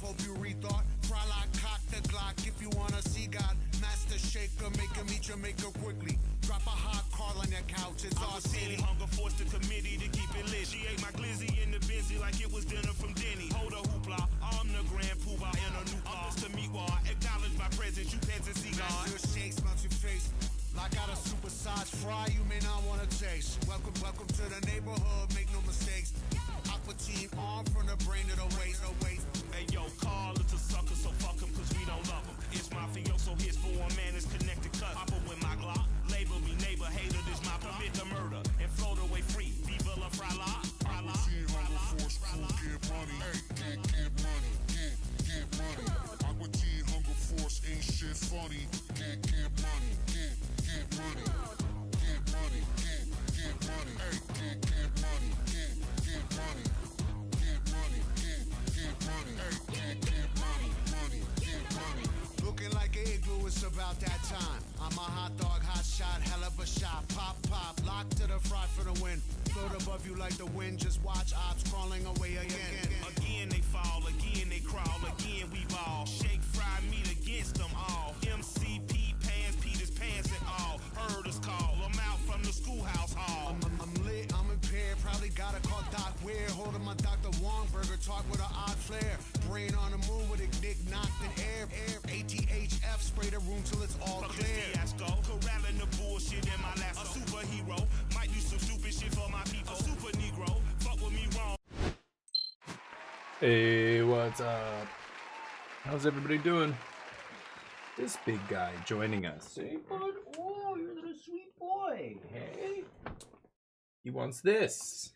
hope you rethought. Fry like cock the Glock if you wanna see God. Master shaker, make him eat Jamaica quickly. Drop a hot car on your couch, it's all city. Hunger forced the committee to keep it lit. She ate my glizzy in the busy like it was dinner from Denny. Hold a hoopla, I'm the grand poobah in a new car. Mr. Meatwall, acknowledge my presence, you peasants see God. Your shakes melt your face. Like out a supersized fry, you may not wanna taste. Welcome to the neighborhood, make no mistakes. Aqua team arm from the brain to the waist, Hey yo, Carl, it's a sucker, so fuck him, cause we don't love him. It's mafioso, his four man is connected cut. Hopper with my Glock, label me neighbor, hater, this my commit to murder. And float away free, viva la frala. Aqua team hunger force, crew, get money. Hey, get money, get money. Aqua team hunger force ain't shit funny. Get money, get money. Get money, get money. Hey, get money, get money. Get money, get money. Hey, get money, get money. Looking like an igloo, it's about that time. I'm a hot dog, hot shot, hell of a shot. Pop, lock to the fry for the win. Float above you like the wind, just watch ops crawling away again. Again they fall, again they crawl, again we ball. Shake, fry, meat against them all. MCP, pants, Peter's pants and all. Heard us call, I'm out from the schoolhouse hall. I'm lit, I'm impaired, probably gotta call Doc Weir. Holding my Dr. Wong burger, talk with an odd flair. Brain on the moon with a dick knocked in air. ATHF, spray the room till it's all Fuck clear. this fiasco, corralling the bullshit in my lasso. A superhero, might do some stupid shit for my people. A super Negro, fuck with me wrong. Hey, what's up? How's everybody doing? This big guy joining us. Hey, bud. Oh, you're a little sweet boy. Hey. He wants this.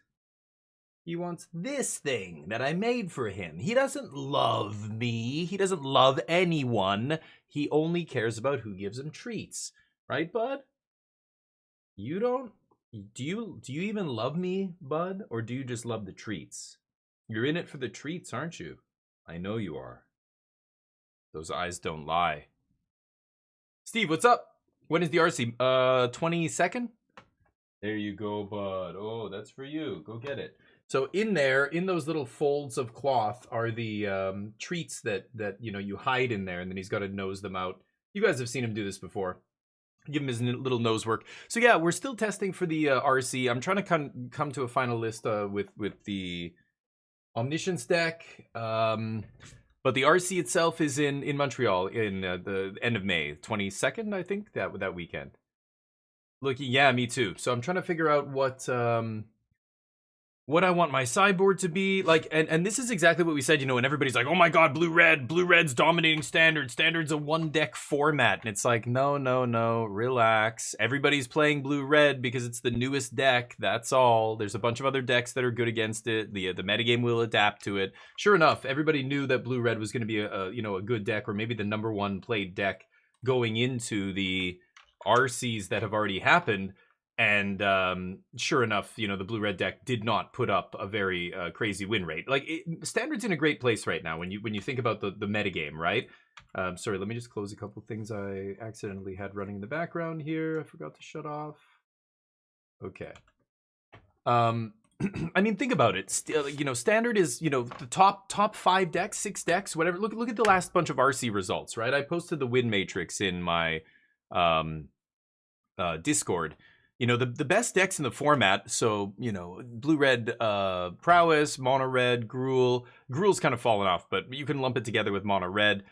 He wants this thing that I made for him. He doesn't love me. He doesn't love anyone. He only cares about who gives him treats. Right, bud? You don't? Do you even love me, bud? Or do you just love the treats? You're in it for the treats, aren't you? I know you are. Those eyes don't lie. Steve, what's up? When is the RC? 22nd? There you go, bud. Oh, that's for you. Go get it. So in there, in those little folds of cloth are the treats that you know you hide in there, and then he's got to nose them out. You guys have seen him do this before. Give him his little nose work. So yeah, we're still testing for the RC. I'm trying to come to a final list with the Omniscience deck. But the RC itself is in Montreal in the end of May, 22nd, I think, that weekend. Look, yeah, me too. So I'm trying to figure out what I want my sideboard to be like, and this is exactly what we said, you know, and everybody's like, oh my god, blue-red's dominating standard's a one deck format, and it's like, no, relax. Everybody's playing blue-red because it's the newest deck, that's all. There's a bunch of other decks that are good against it. The metagame will adapt to it. Sure enough, everybody knew that blue-red was going to be a good deck, or maybe the number one played deck going into the RCs that have already happened. And sure enough, you know, the blue-red deck did not put up a very crazy win rate. Like, Standard's in a great place right now when you think about the metagame, right? Sorry, let me just close a couple things I accidentally had running in the background here. I forgot to shut off. Okay. I mean, think about it. You know, Standard is, you know, the top 5 decks, 6 decks, whatever. Look at the last bunch of RC results, right? I posted the win matrix in my Discord. You know, the best decks in the format, so, you know, blue-red prowess, mono-red, Gruul. Gruul's kind of fallen off, but you can lump it together with mono-red.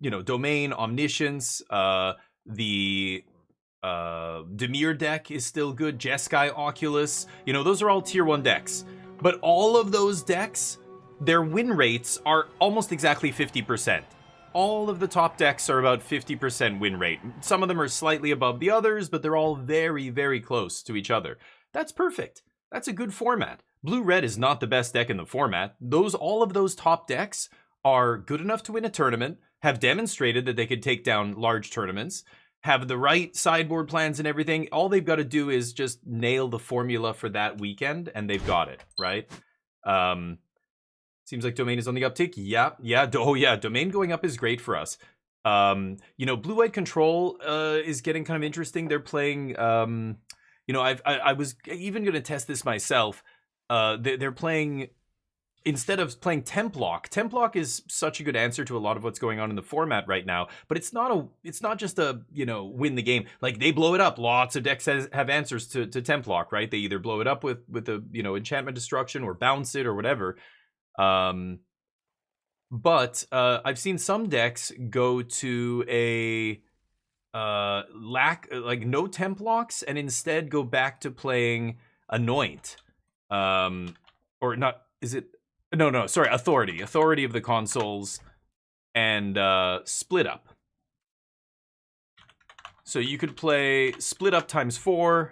You know, Domain, Omniscience, the Dimir deck is still good, Jeskai, Oculus. You know, those are all tier 1 decks. But all of those decks, their win rates are almost exactly 50%. All of the top decks are about 50% win rate. Some of them are slightly above the others, but they're all very, very close to each other. That's perfect. That's a good format. Blue-red is not the best deck in the format. All of those top decks are good enough to win a tournament, have demonstrated that they could take down large tournaments, have the right sideboard plans and everything. All they've got to do is just nail the formula for that weekend, and they've got it, right? Seems like Domain is on the uptick. Yeah. Oh, yeah. Domain going up is great for us. You know, Blue-White Control is getting kind of interesting. They're playing, you know, I was even going to test this myself. They're playing instead of playing Templock is such a good answer to a lot of what's going on in the format right now. But it's not just a, you know, win the game. Like, they blow it up. Lots of decks have answers to Templock, right? They either blow it up with the, you know, enchantment destruction or bounce it or whatever. But I've seen some decks go to a like no Templocks and instead go back to playing Anoint. Or not, is it? No, sorry, Authority of the Consoles, and Split Up. So you could play Split Up ×4,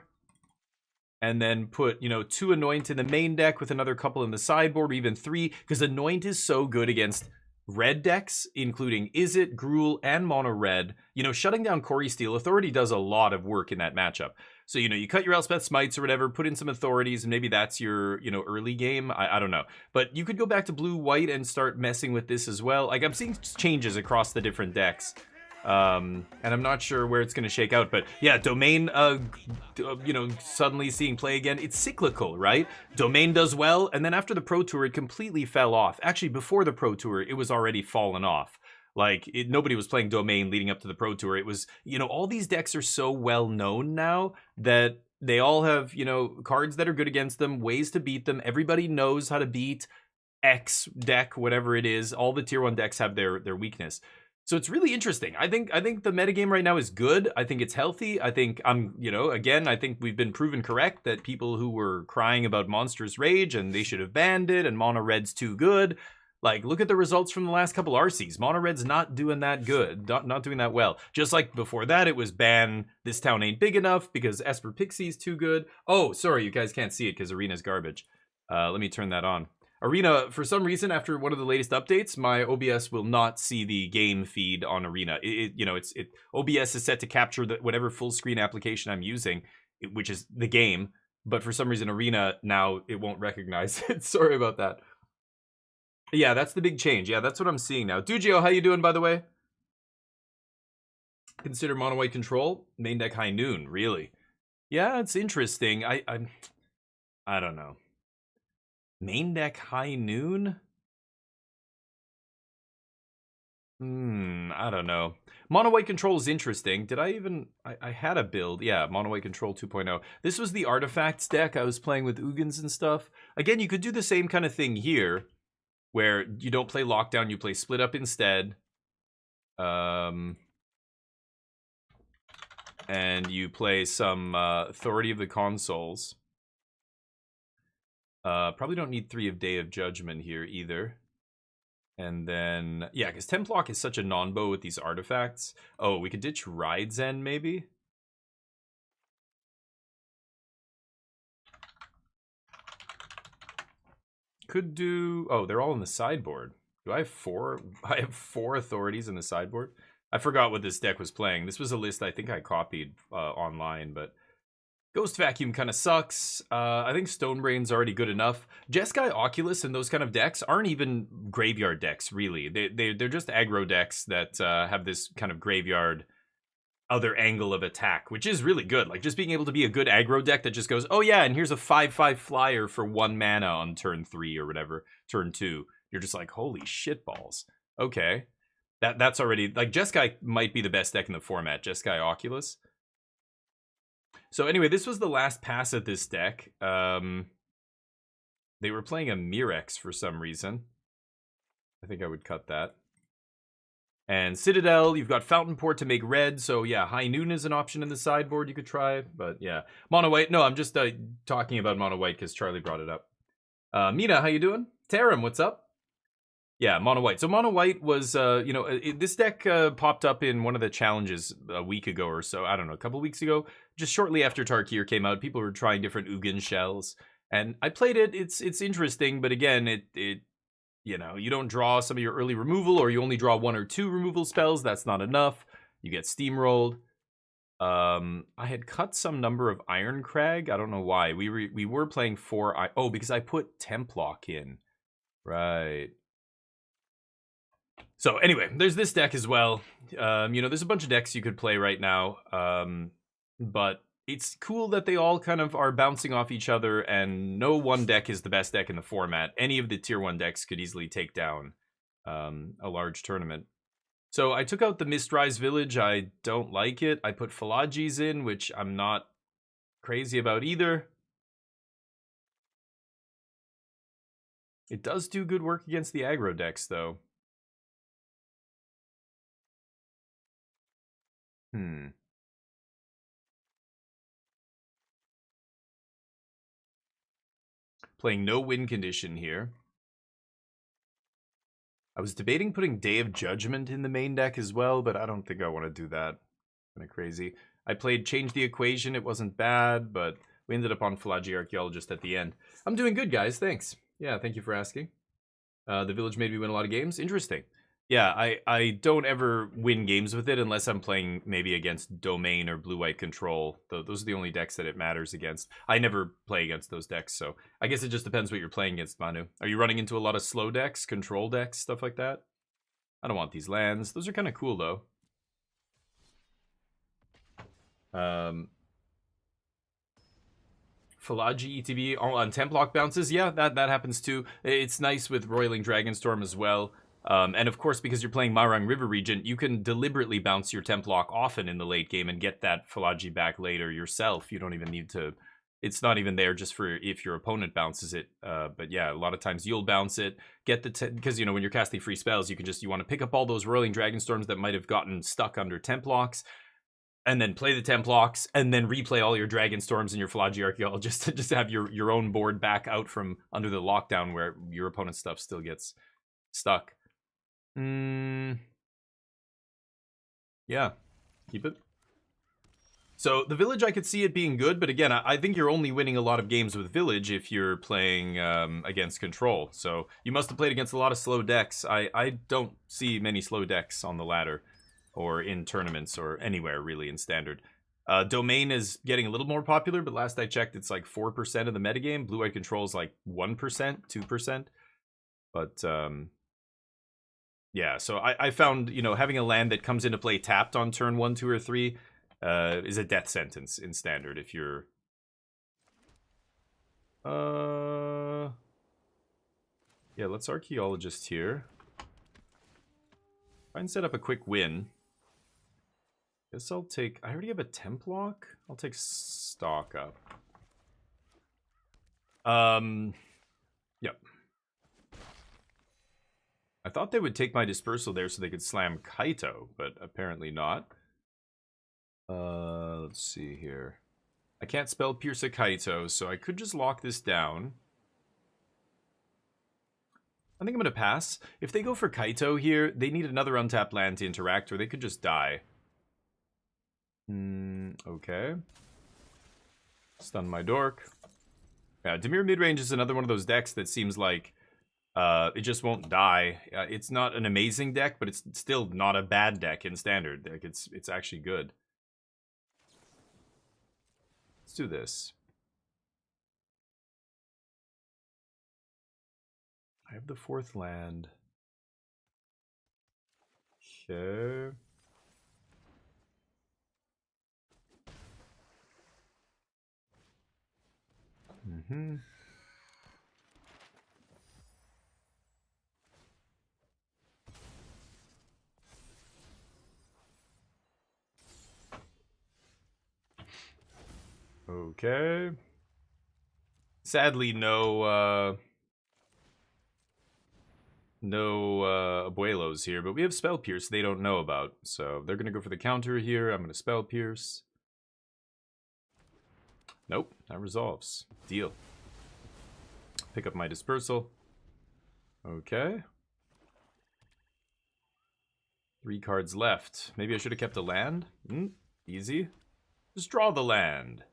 and then put, you know, 2 Anoint in the main deck with another couple in the sideboard, or even 3, because Anoint is so good against red decks, including Izzet, Gruul, and Mono Red. You know, shutting down Corey Steel, Authority does a lot of work in that matchup. So, you know, you cut your Elspeth Smites or whatever, put in some Authorities, and maybe that's your, you know, early game. I don't know. But you could go back to blue-white and start messing with this as well. Like, I'm seeing changes across the different decks. And I'm not sure where it's going to shake out. But, yeah, Domain, you know, suddenly seeing play again. It's cyclical, right? Domain does well, and then after the Pro Tour, it completely fell off. Actually, before the Pro Tour, it was already fallen off. Like, nobody was playing Domain leading up to the Pro Tour. It was, you know, all these decks are so well known now that they all have, you know, cards that are good against them, ways to beat them. Everybody knows how to beat X deck, whatever it is. All the tier 1 decks have their weakness. So it's really interesting. I think the metagame right now is good. I think it's healthy. I think you know, again, I think we've been proven correct that people who were crying about Monstrous Rage and they should have banned it and Mono Red's too good. Like, look at the results from the last couple RCs. Mono Red's not doing that good, not doing that well. Just like before that, it was ban This Town Ain't Big Enough because Esper Pixie's too good. Oh, sorry, you guys can't see it because Arena's garbage. Let me turn that on. Arena, for some reason, after one of the latest updates, my OBS will not see the game feed on Arena. You know, OBS is set to capture whatever full screen application I'm using, which is the game. But for some reason, Arena now it won't recognize it. Sorry about that. Yeah, that's the big change. Yeah, that's what I'm seeing now. Dugio, how you doing, by the way? Consider mono white control. Main deck High Noon, really? Yeah, it's interesting. I don't know. Main deck High Noon? I don't know. Mono white control is interesting. Did I even... I had a build. Yeah, mono white control 2.0. This was the artifacts deck I was playing with Ugins and stuff. Again, you could do the same kind of thing here, where you don't play Lockdown, you play Split Up instead. And you play some Authority of the Consoles. Probably don't need 3 of Day of Judgment here either. And then, yeah, because Templock is such a non-bow with these artifacts. Oh, we could ditch Ridezen maybe? Could do... Oh, they're all in the sideboard. Do I have 4? I have 4 Authorities in the sideboard. I forgot what this deck was playing. This was a list I think I copied online, but... Ghost Vacuum kind of sucks. I think Stonebrain's already good enough. Jeskai Oculus and those kind of decks aren't even graveyard decks, really. They're just aggro decks that have this kind of graveyard other angle of attack, which is really good. Like, just being able to be a good aggro deck that just goes, oh yeah, and here's a 5/5 flyer for 1 mana on turn 3 or whatever, turn 2. You're just like, holy shit balls. Okay. That's already... Like, Jeskai might be the best deck in the format, Jeskai Oculus. So anyway, this was the last pass at this deck. They were playing a Mirex for some reason. I think I would cut that. And Citadel, you've got Fountain Port to make red. So yeah, High Noon is an option in the sideboard you could try. But yeah, Mono White. No, I'm just talking about Mono White because Charlie brought it up. Mina, how you doing? Taram, what's up? Yeah, Mono White. So Mono White was, you know, this deck popped up in one of the challenges a week ago or so. I don't know, a couple weeks ago. Just shortly after Tarkir came out, people were trying different Ugin shells. And I played it. It's interesting, but again, it you know, you don't draw some of your early removal, or you only draw 1 or 2 removal spells. That's not enough. You get steamrolled. I had cut some number of Iron Crag. I don't know why. We were playing 4... Oh, because I put Templock in. Right. So anyway, there's this deck as well. You know, there's a bunch of decks you could play right now. But it's cool that they all kind of are bouncing off each other, and no one deck is the best deck in the format. Any of the tier 1 decks could easily take down a large tournament. So I took out the Mistrise Village. I don't like it. I put Philogis in, which I'm not crazy about either. It does do good work against the aggro decks, though. Playing no win condition here. I was debating putting Day of Judgment in the main deck as well, but I don't think I want to do that. Kind of crazy. I played Change the Equation. It wasn't bad, but we ended up on Philagi Archaeologist at the end. I'm doing good, guys. Thanks. Yeah, thank you for asking. The Village made me win a lot of games. Interesting. Yeah, I don't ever win games with it unless I'm playing maybe against Domain or Blue-White Control. Those are the only decks that it matters against. I never play against those decks, so I guess it just depends what you're playing against, Manu. Are you running into a lot of slow decks, control decks, stuff like that? I don't want these lands. Those are kind of cool, though. Philagi ETB on 10 block bounces. Yeah, that happens too. It's nice with Roiling Dragonstorm as well. And of course, because you're playing Marang River Regent, you can deliberately bounce your Templock often in the late game and get that Philagi back later yourself. You don't even need to... It's not even there just for if your opponent bounces it. But yeah, a lot of times you'll bounce it, get the... Because, you know, when you're casting free spells, you want to pick up all those Roiling Dragonstorms that might have gotten stuck under Templocks, and then play the Templocks, and then replay all your Dragonstorms and your Philagi Archaeologist to just have your own board back out from under the lockdown where your opponent's stuff still gets stuck. Yeah, keep it. So the Village, I could see it being good, but again, I think you're only winning a lot of games with Village if you're playing against Control. So you must have played against a lot of slow decks. I don't see many slow decks on the ladder or in tournaments or anywhere really in Standard. Domain is getting a little more popular, but last I checked, it's like 4% of the metagame. Blue-White Control is like 1%, 2%. But yeah, so I found, you know, having a land that comes into play tapped on turn 1, 2, or 3 is a death sentence in Standard if you're... Yeah, let's Archaeologist here. Try and set up a quick win. Guess I'll take... I already have a Templock. I'll take Stock up. Yep. I thought they would take my Dispersal there so they could slam Kaito, but apparently not. Let's see here. I can't spell Pierce a Kaito, so I could just lock this down. I think I'm going to pass. If they go for Kaito here, they need another untapped land to interact, or they could just die. Okay. Stun my Dork. Yeah, Dimir Midrange is another one of those decks that seems like it just won't die. It's not an amazing deck, but it's still not a bad deck in Standard. Like it's actually good. Let's do this. I have the 4th land. Okay. Okay. Sadly, no Abuelos here, but we have Spell Pierce they don't know about. So they're going to go for the counter here. I'm going to Spell Pierce. Nope, that resolves. Deal. Pick up my Dispersal. Okay. 3 cards left. Maybe I should have kept a land. Easy. Just draw the land.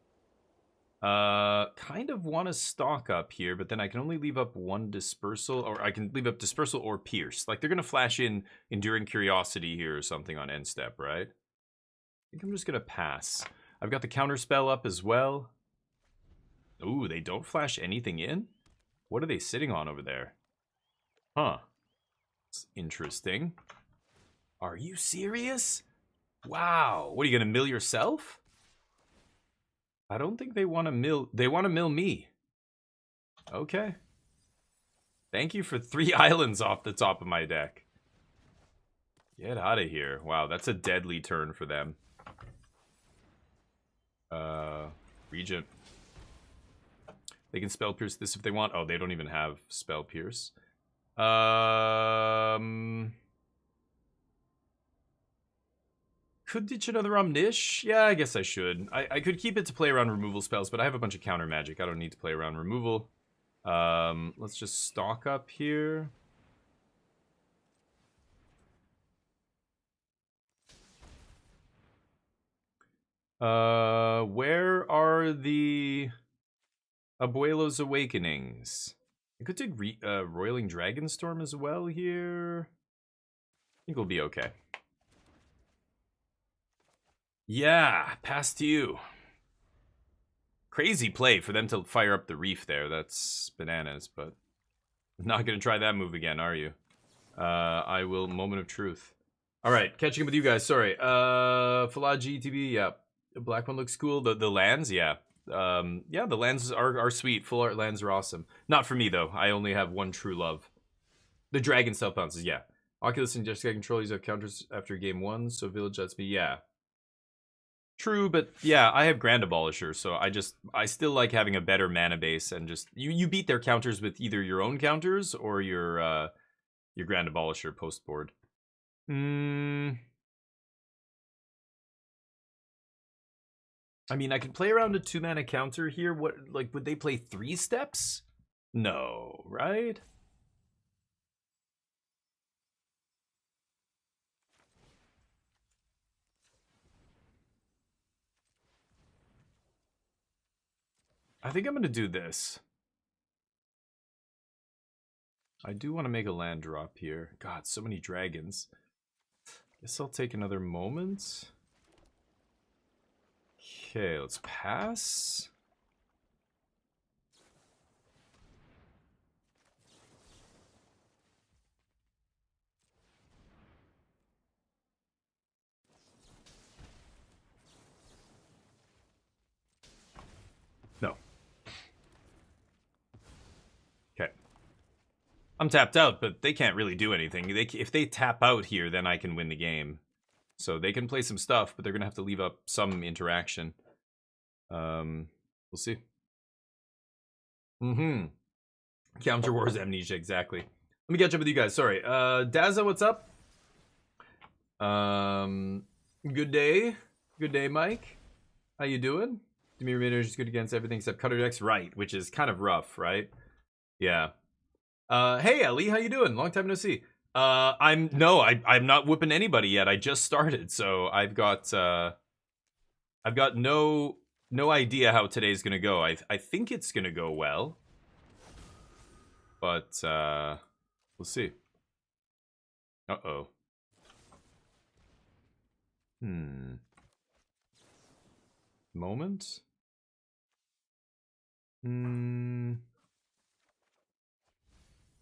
Kind of want to stock up here, but then I can only leave up 1 Dispersal, or I can leave up Dispersal or Pierce. Like, they're going to flash in Enduring Curiosity here or something on end step, right? I think I'm just going to pass. I've got the counter spell up as well. Ooh, they don't flash anything in? What are they sitting on over there? Huh. It's interesting. Are you serious? Wow. What, are you going to mill yourself? I don't think they want to mill. They want to mill me. Okay. Thank you for 3 islands off the top of my deck. Get out of here. Wow, that's a deadly turn for them. Regent. They can spell pierce this if they want. Oh, they don't even have spell pierce. Could ditch another Omnish? Yeah, I guess I should. I could keep it to play around removal spells, but I have a bunch of counter magic. I don't need to play around removal. Let's just stock up here. Where are the Abuelo's Awakenings? I could take Roiling Dragonstorm as well here. I think we'll be okay. Yeah, pass to you. Crazy play for them to fire up the reef there. That's bananas, but not going to try that move again, are you? I will. Moment of truth. All right, catching up with you guys. Sorry. Falad GTB, yeah. The black one looks cool. The lands, yeah. Yeah, the lands are sweet. Full art lands are awesome. Not for me, though. I only have one true love. The dragon self bounces, yeah. Oculus and Jessica control, use have counters after game 1, so village lets me, yeah. True, but yeah, I have Grand Abolisher, so I still like having a better mana base and just you beat their counters with either your own counters or your Grand Abolisher post board. I mean, I could play around a 2-mana counter here. What, like, would they play 3 steps? No, right? I think I'm going to do this. I do want to make a land drop here. God, so many dragons. Guess I'll take another moment. Okay, let's pass. No. Okay. I'm tapped out, but they can't really do anything. If they tap out here, then I can win the game. So they can play some stuff, but they're going to have to leave up some interaction. We'll see. Counter Wars Amnesia, exactly. Let me catch up with you guys. Sorry. Dazza, what's up? Good day. Good day, Mike. How you doing? Demir Raiders is good against everything except Cutter decks, right? Which is kind of rough, right? Yeah. Hey, Ellie, how you doing? Long time no see. I'm not whipping anybody yet. I just started, so I've got no idea how today's gonna go. I think it's gonna go well, but we'll see. Uh-oh. Moment.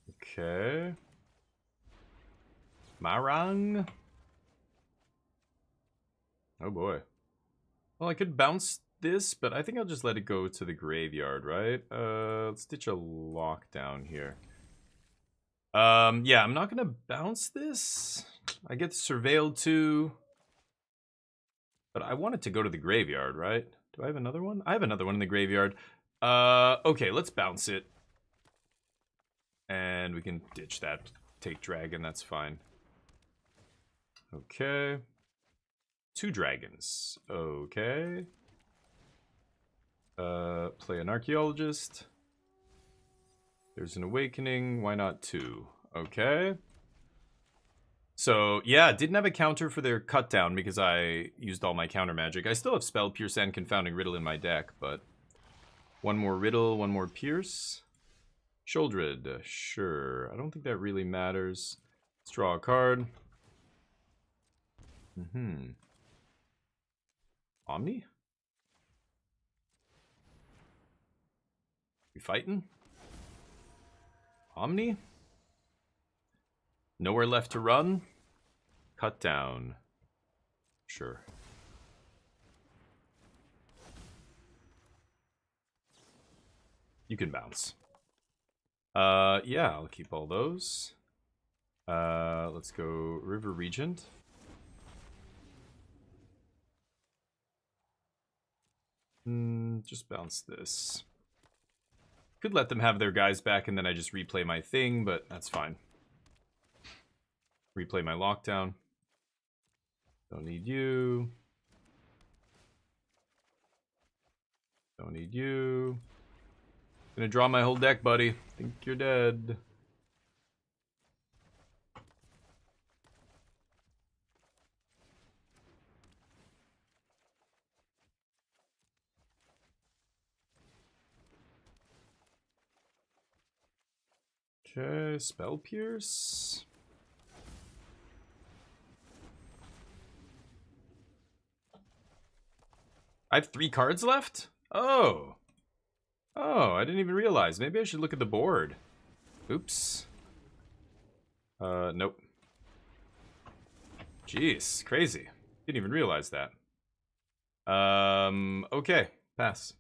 Okay. Marang. Oh boy. Well, I could bounce this, but I think I'll just let it go to the graveyard, right? Let's ditch a lockdown here. Yeah, I'm not gonna bounce this. I get surveilled too. But I want it to go to the graveyard, right? Do I have another one? I have another one in the graveyard. Okay, let's bounce it. And we can ditch that. Take dragon, that's fine. Okay. 2 dragons. Okay. Play an archaeologist. There's an awakening. Why not 2? Okay. So, yeah, didn't have a counter for their cut down because I used all my counter magic. I still have Spell, Pierce, and Confounding Riddle in my deck, but one more Riddle, one more Pierce. Sholdred, sure. I don't think that really matters. Let's draw a card. Omni? We fighting? Omni? Nowhere left to run? Cut down. Sure. You can bounce. Yeah, I'll keep all those. Let's go River Regent. Just bounce this. Could let them have their guys back and then I just replay my thing, but that's fine. Replay my lockdown. Don't need you. Don't need you. Gonna draw my whole deck, buddy. Think you're dead. Okay, Spell Pierce. I have 3 cards left? Oh. Oh, I didn't even realize. Maybe I should look at the board. Oops. Nope. Jeez, crazy. Didn't even realize that. Okay, pass.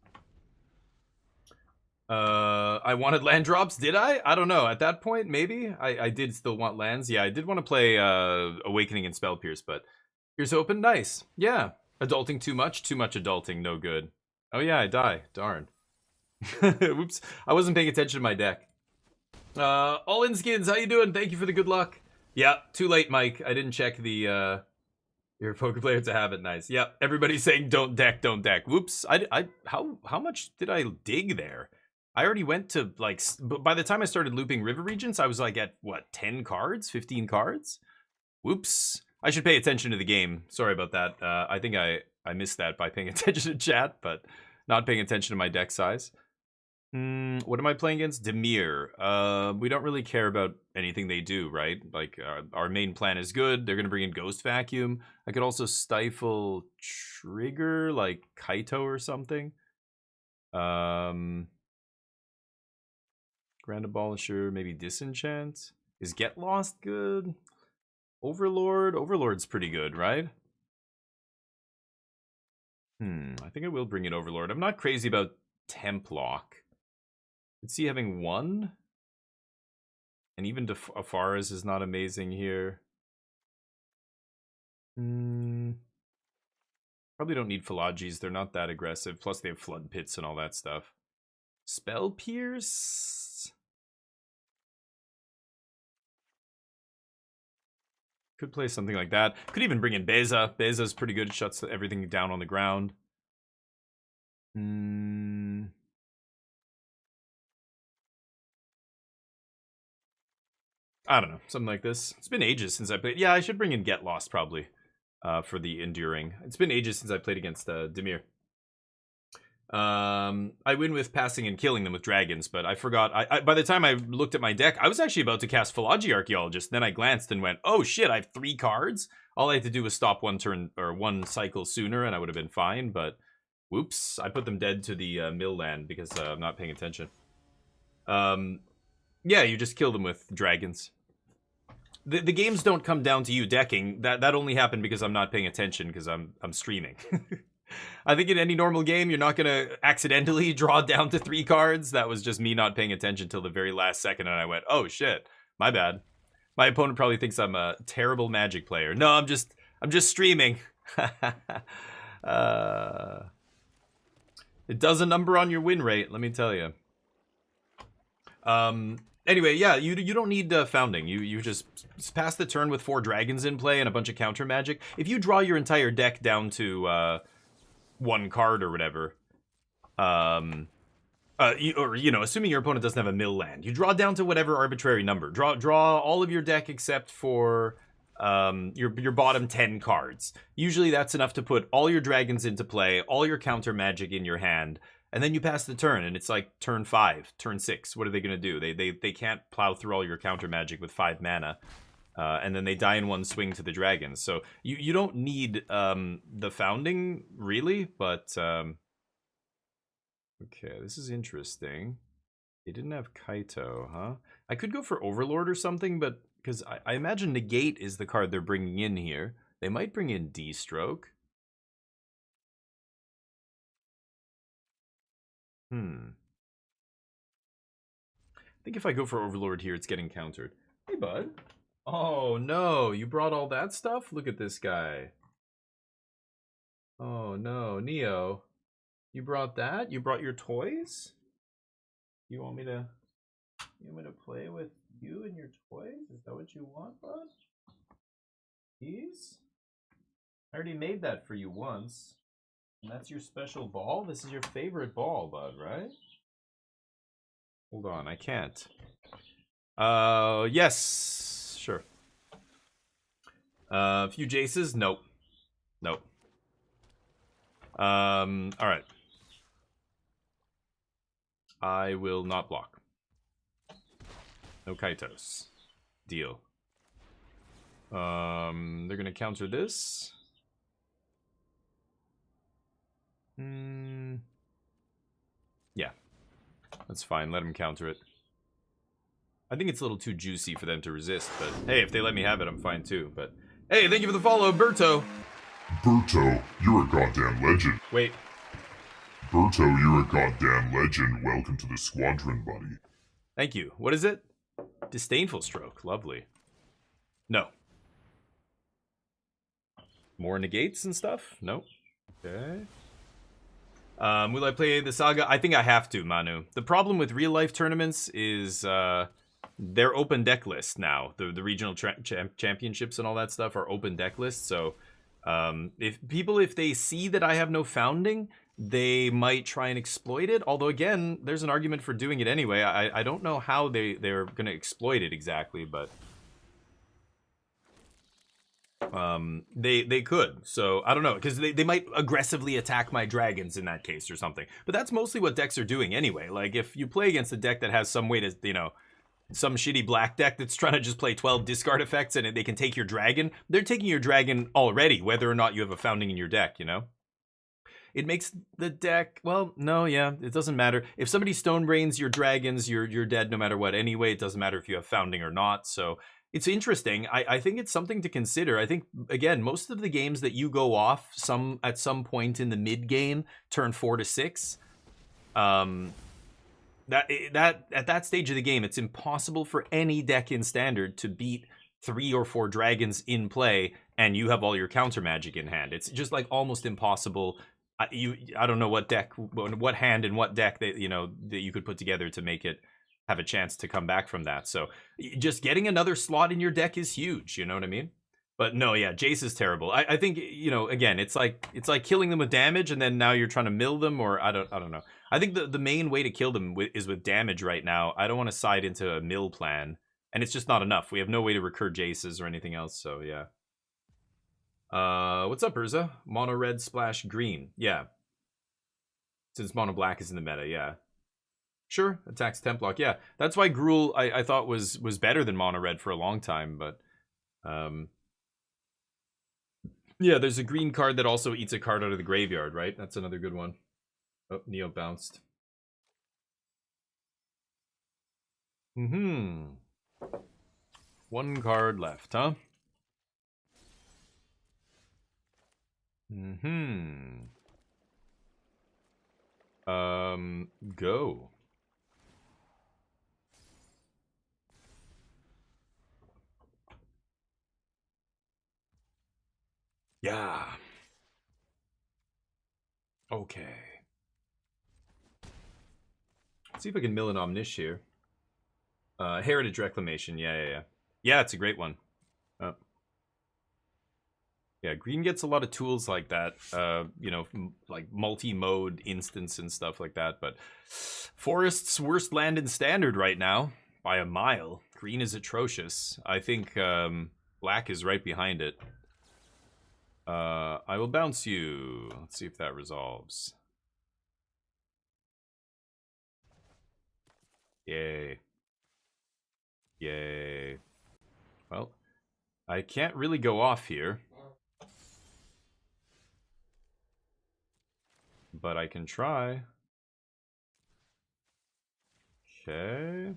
I wanted land drops, did I? I don't know. At that point, maybe? I did still want lands. Yeah, I did want to play Awakening and Spell Pierce, but here's open. Nice. Yeah. Adulting too much adulting, no good. Oh yeah, I die. Darn. Whoops. I wasn't paying attention to my deck. All in skins, how you doing? Thank you for the good luck. Yeah, too late, Mike. I didn't check the your poker player to have it. Nice. Yep. Everybody's saying don't deck, don't deck. Whoops. How much did I dig there? I already went to like by the time I started looping River Regents, I was like at what, 10 cards, 15 cards? Whoops. I should pay attention to the game. Sorry about that. I think I missed that by paying attention to chat, but not paying attention to my deck size. What am I playing against? Dimir. We don't really care about anything they do, right? Like, our main plan is good. They're going to bring in Ghost Vacuum. I could also stifle Trigger, like Kaito or something. Grand Abolisher, maybe Disenchant. Is Get Lost good? Overlord? Overlord's pretty good, right? I think I will bring in Overlord. I'm not crazy about Templock. Could see having 1. And even Afaras is not amazing here. Probably don't need Philogis. They're not that aggressive. Plus they have Flood Pits and all that stuff. Spell Pierce? Could play something like that. Could even bring in Beza. Beza's pretty good. Shuts everything down on the ground. I don't know. Something like this. It's been ages since I played. Yeah, I should bring in Get Lost probably for the Enduring. It's been ages since I played against Dimir. I win with passing and killing them with dragons, but I forgot. By the time I looked at my deck, I was actually about to cast Philology Archaeologist. Then I glanced and went, oh shit, I have 3 cards? All I had to do was stop 1 turn or 1 cycle sooner and I would have been fine, but whoops, I put them dead to the mill land because I'm not paying attention. Yeah, you just kill them with dragons. The games don't come down to you decking. That only happened because I'm not paying attention because I'm streaming. I think in any normal game, you're not going to accidentally draw down to 3 cards. That was just me not paying attention till the very last second, and I went, oh shit, my bad. My opponent probably thinks I'm a terrible Magic player. No, I'm just streaming. It does a number on your win rate, let me tell you. Anyway, yeah, you don't need Founding. You just pass the turn with 4 dragons in play and a bunch of counter magic. If you draw your entire deck down to 1 card or whatever, assuming your opponent doesn't have a mill land, you draw down to whatever arbitrary number. Draw all of your deck except for your bottom 10 cards. Usually that's enough to put all your dragons into play, all your counter magic in your hand. And then you pass the turn, and it's like turn 5, turn 6. What are they going to do? They can't plow through all your counter magic with 5 mana. And then they die in 1 swing to the dragons. So you don't need the Founding, really. But, okay, this is interesting. They didn't have Kaito, huh? I could go for Overlord or something, but because I imagine Negate is the card they're bringing in here. They might bring in D-Stroke. think if I go for Overlord here, it's getting countered. Hey, bud. Oh, no. You brought all that stuff? Look at this guy. Oh, no. Neo. You brought that? You brought your toys? You want me to play with you and your toys? Is that what you want, bud? These? I already made that for you once. And that's your special ball? This is your favorite ball, bud, right? Hold on, I can't. Yes. Sure. A few Jaces? Nope. Nope. Alright. I will not block. No Kaitos. Deal. They're gonna counter this. Yeah. That's fine, let them counter it. I think it's a little too juicy for them to resist, but hey, if they let me have it, I'm fine too. But hey, thank you for the follow, Berto. Berto, you're a goddamn legend. Wait. Berto, you're a goddamn legend. Welcome to the squadron, buddy. Thank you. What is it? Disdainful stroke. Lovely. No. More negates and stuff? Nope. Okay. Will I play the Saga? I think I have to, Manu. The problem with real-life tournaments is they're open deck lists now. The regional championships and all that stuff are open deck lists. So if they see that I have no founding, they might try and exploit it. Although, again, there's an argument for doing it anyway. I don't know how they're going to exploit it exactly, but they could. So I don't know, because they might aggressively attack my dragons in that case or something. But that's mostly what decks are doing anyway. Like, if you play against a deck that has some way to, you know, some shitty black deck that's trying to just play 12 discard effects and they can take your dragon, they're taking your dragon already, whether or not you have a founding in your deck, you know? It makes the deck, well, no, yeah, it doesn't matter. If somebody stone brains your dragons, you're dead no matter what anyway. It doesn't matter if you have founding or not. So it's interesting. I think it's something to consider. I think, again, most of the games that you go off at some point in the mid game, turn 4 to 6, at that stage of the game, it's impossible for any deck in Standard to beat 3 or 4 dragons in play, and you have all your counter magic in hand. It's just like almost impossible. I don't know what deck, what hand and what deck that you could put together to make it have a chance to come back from that. So just getting another slot in your deck is huge. You know what I mean? But no, yeah, Jace is terrible. I think, again, it's like killing them with damage, and then now you're trying to mill them, or I don't know. I think the main way to kill them is with damage right now. I don't want to side into a mill plan, and it's just not enough. We have no way to recur Jaces or anything else. So yeah. What's up, Urza? Mono red splash green. Yeah. Since mono black is in the meta, yeah. Sure, attacks Templock. Yeah, that's why Gruul I thought was better than mono red for a long time, but yeah, there's a green card that also eats a card out of the graveyard, right? That's another good one. Oh, Neo bounced. One card left, huh? Go. Yeah. Okay. Let's see if I can mill an Omnish here. Heritage Reclamation. Yeah. Yeah, it's a great one. Yeah, green gets a lot of tools like that, like multi-mode instance and stuff like that, but Forest's worst land in Standard right now, by a mile. Green is atrocious. I think black is right behind it. I will bounce you. Let's see if that resolves. Yay. Yay. Well, I can't really go off here. But I can try. Okay.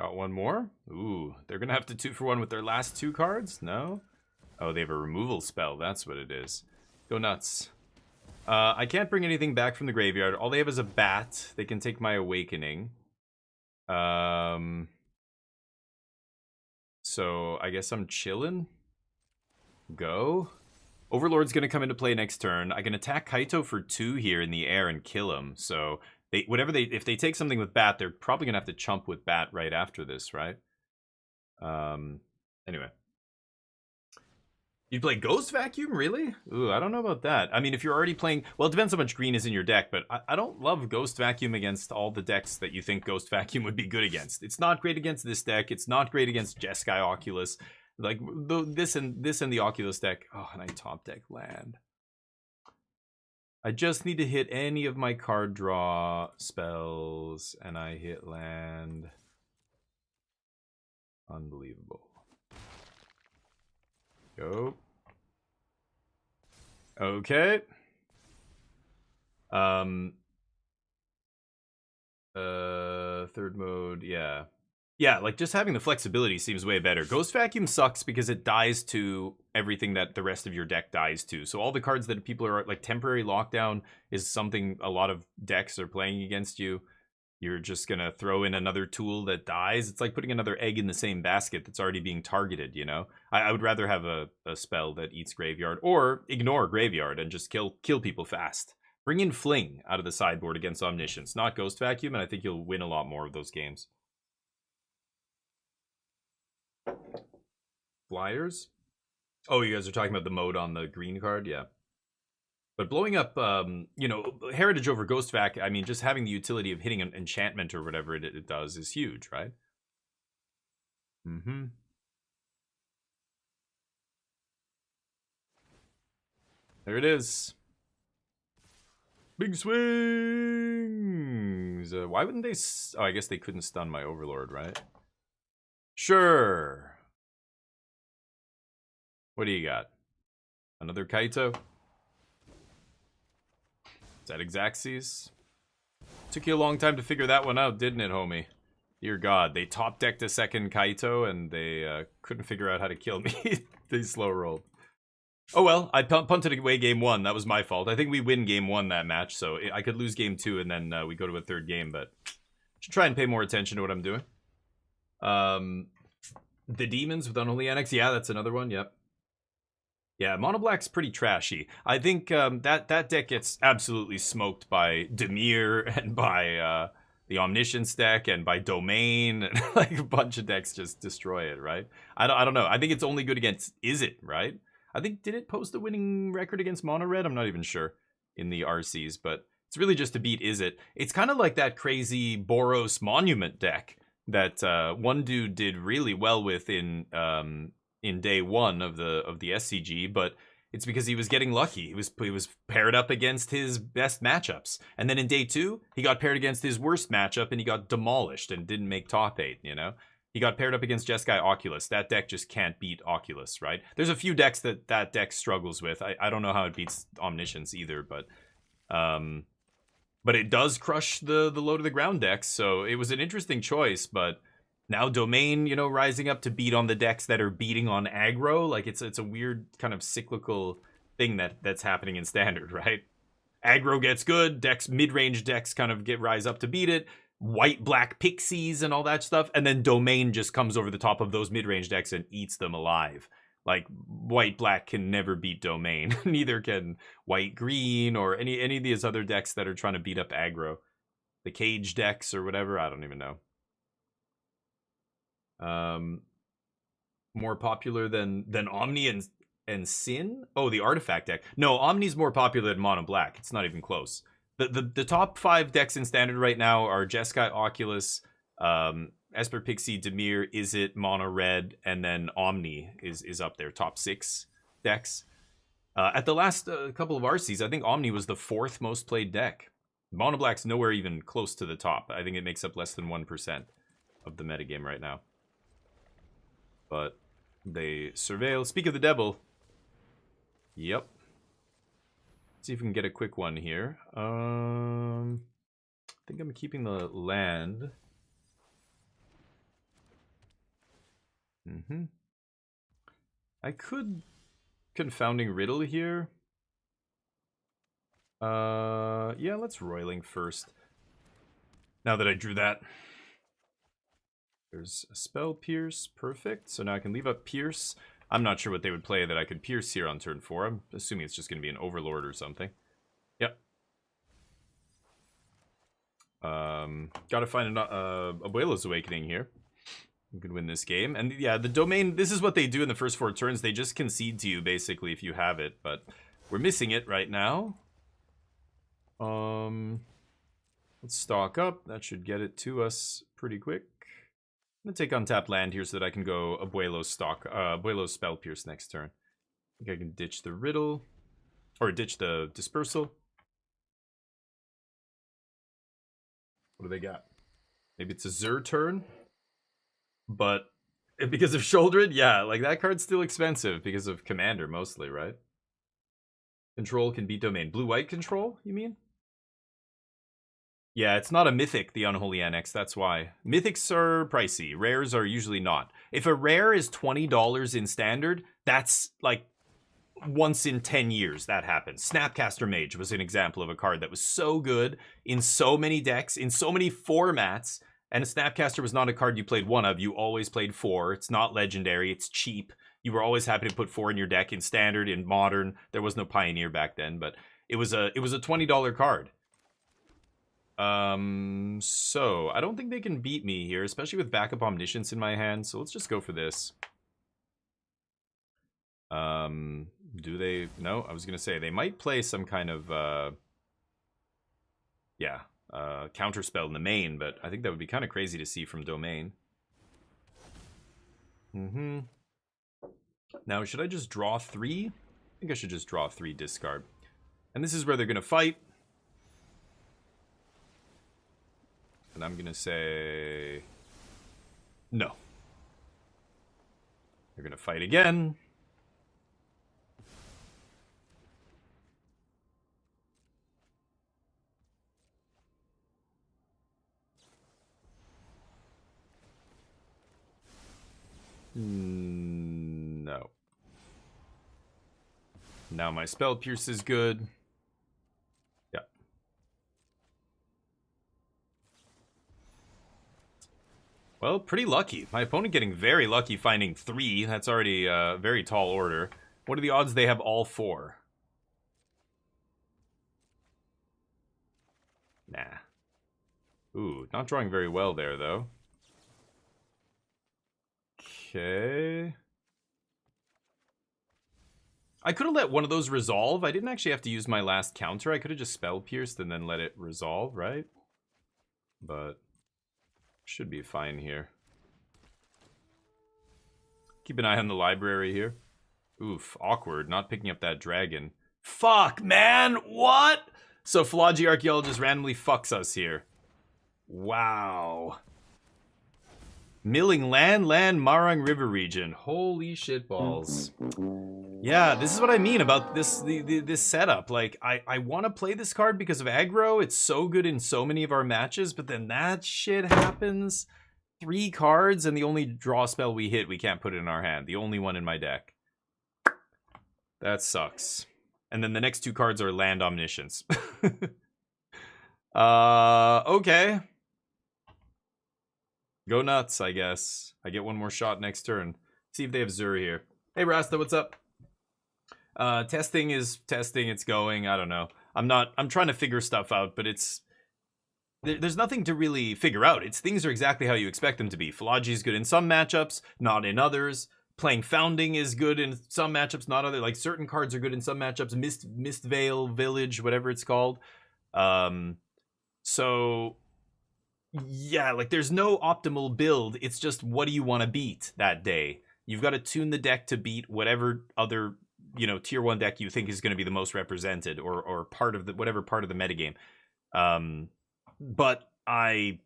Got one more. Ooh, they're gonna have to 2-for-1 with their last 2 cards? No? Oh, they have a removal spell. That's what it is. Go nuts. I can't bring anything back from the graveyard. All they have is a bat. They can take my Awakening. So I guess I'm chilling. Go. Overlord's gonna come into play next turn. I can attack Kaito for 2 here in the air and kill him. So if they take something with bat, they're probably gonna have to chump with bat right after this, right? Anyway. You'd play Ghost Vacuum, really? Ooh, I don't know about that. I mean, if you're already playing... Well, it depends how much green is in your deck, but I don't love Ghost Vacuum against all the decks that you think Ghost Vacuum would be good against. It's not great against this deck. It's not great against Jeskai Oculus. Like, this and the Oculus deck. Oh, and I top deck land. I just need to hit any of my card draw spells, and I hit land. Unbelievable. Go. Okay. Third mode, yeah. Yeah, like just having the flexibility seems way better. Ghost Vacuum sucks because it dies to everything that the rest of your deck dies to. So all the cards that people are like temporary lockdown is something a lot of decks are playing against you. You're just gonna throw in another tool that dies. It's like putting another egg in the same basket that's already being targeted, you know? I would rather have a spell that eats graveyard, or ignore graveyard and just kill people fast. Bring in Fling out of the sideboard against Omniscience, not Ghost Vacuum, and I think you'll win a lot more of those games. Flyers? Oh, you guys are talking about the mode on the green card? Yeah. But blowing up, you know, Heritage over Ghost Vac, I mean, just having the utility of hitting an enchantment or whatever it does is huge, right? Mm-hmm. There it is. Big swings! Why wouldn't they... Oh, I guess they couldn't stun my Overlord, right? Sure. What do you got? Another Kaito? Is that Xaxes? Took you a long time to figure that one out, didn't it, homie? Dear God, they top decked a second Kaito and they couldn't figure out how to kill me. They slow rolled. Oh well, I punted away game 1. That was my fault. I think we win game 1 that match, so I could lose game 2 and then we go to a third game, but should try and pay more attention to what I'm doing. The Demons with Unholy Annex, yeah, that's another one, yep. Yeah, Mono Black's pretty trashy. I think that deck gets absolutely smoked by Dimir and by the Omniscience deck and by Domain. And like a bunch of decks just destroy it, right? I don't know. I think it's only good against Izzet, right? I think, did it post a winning record against Mono Red? I'm not even sure in the RCs, but it's really just to beat Izzet. It's kind of like that crazy Boros Monument deck that one dude did really well with in day 1 of the SCG, but it's because he was getting lucky. He was paired up against his best matchups, and then in day 2 he got paired against his worst matchup and he got demolished and didn't make top 8. You know, he got paired up against Jeskai Oculus. That deck just can't beat Oculus, right? There's a few decks that deck struggles with. I don't know how it beats Omniscience either, but it does crush the low to the ground decks. So it was an interesting choice, but. Now Domain, you know, rising up to beat on the decks that are beating on aggro. Like, it's a weird kind of cyclical thing that's happening in Standard, right? Aggro gets good, decks, mid-range decks kind of rise up to beat it. White-black pixies and all that stuff. And then Domain just comes over the top of those mid-range decks and eats them alive. Like, white-black can never beat Domain. Neither can white-green or any of these other decks that are trying to beat up aggro. The cage decks or whatever, I don't even know. More popular than Omni and Sin? Oh, the Artifact deck. No, Omni's more popular than Mono Black. It's not even close. The top 5 decks in Standard right now are Jeskai Oculus, Esper Pixie, Dimir, Izzet, Mono Red, and then Omni is up there. Top 6 decks. At the last couple of RCs, I think Omni was the 4th most played deck. Mono Black's nowhere even close to the top. I think it makes up less than 1% of the metagame right now. But they surveil. Speak of the devil. Yep. Let's see if we can get a quick one here. I think I'm keeping the land. I could Confounding Riddle here. Yeah, let's Roiling first. Now that I drew that. There's a Spell Pierce, perfect. So now I can leave up Pierce. I'm not sure what they would play that I could Pierce here on turn 4. I'm assuming it's just going to be an Overlord or something. Yep. Gotta find Abuelo's Awakening here. You could win this game. And yeah, the Domain, this is what they do in the first 4 turns. They just concede to you, basically, if you have it. But we're missing it right now. Let's stock up. That should get it to us pretty quick. I'm gonna take untapped land here so that I can go Abuelo's Spell Pierce next turn. I think I can ditch the Riddle. Or ditch the Dispersal. What do they got? Maybe it's a Zur turn. But because of Shouldered, yeah, like that card's still expensive because of Commander mostly, right? Control can beat Domain. Blue-white control, you mean? Yeah, it's not a Mythic, the Unholy Annex, that's why. Mythics are pricey, rares are usually not. If a rare is $20 in Standard, that's like once in 10 years that happens. Snapcaster Mage was an example of a card that was so good in so many decks, in so many formats, and a Snapcaster was not a card you played one of, you always played 4. It's not legendary, it's cheap. You were always happy to put 4 in your deck in Standard, in Modern. There was no Pioneer back then, but it was a $20 card. So I don't think they can beat me here, especially with backup Omniscience in my hand. So let's just go for this. Do they? No, I was gonna say they might play some kind of counter spell in the main, but I think that would be kind of crazy to see from Domain. Now, should I just draw 3? I think I should just draw 3 discard. And this is where they're gonna fight. And I'm gonna say no. They're gonna fight again. No. Now my Spell Pierce is good. Yeah. Well, pretty lucky. My opponent getting very lucky finding 3. That's already a very tall order. What are the odds they have all 4? Nah. Ooh, not drawing very well there, though. Okay. I could have let one of those resolve. I didn't actually have to use my last counter. I could have just Spell Pierced and then let it resolve, right? But should be fine here. Keep an eye on the library here. Oof, awkward. Not picking up that dragon. Fuck, man! What? So Phlogy Archaeologist randomly fucks us here. Wow. Milling land, Marang River region. Holy shitballs. Yeah, this is what I mean about this this setup. Like, I want to play this card because of aggro. It's so good in so many of our matches, but then that shit happens. 3 cards, and the only draw spell we hit, we can't put it in our hand. The only one in my deck. That sucks. And then the next 2 cards are Land Omniscience. Okay. Go nuts, I guess. I get one more shot next turn. See if they have Zur here. Hey, Rasta, what's up? Testing is testing. It's going. I don't know. I'm trying to figure stuff out, but there's nothing to really figure out. Things are exactly how you expect them to be. Phlogy is good in some matchups, not in others. Playing Founding is good in some matchups, not other. Like, certain cards are good in some matchups. Mistvale Village, whatever it's called. So yeah, like, there's no optimal build. It's just, what do you want to beat that day? You've got to tune the deck to beat whatever other, you know, tier 1 deck you think is going to be the most represented, or part of the, whatever part of the metagame. But I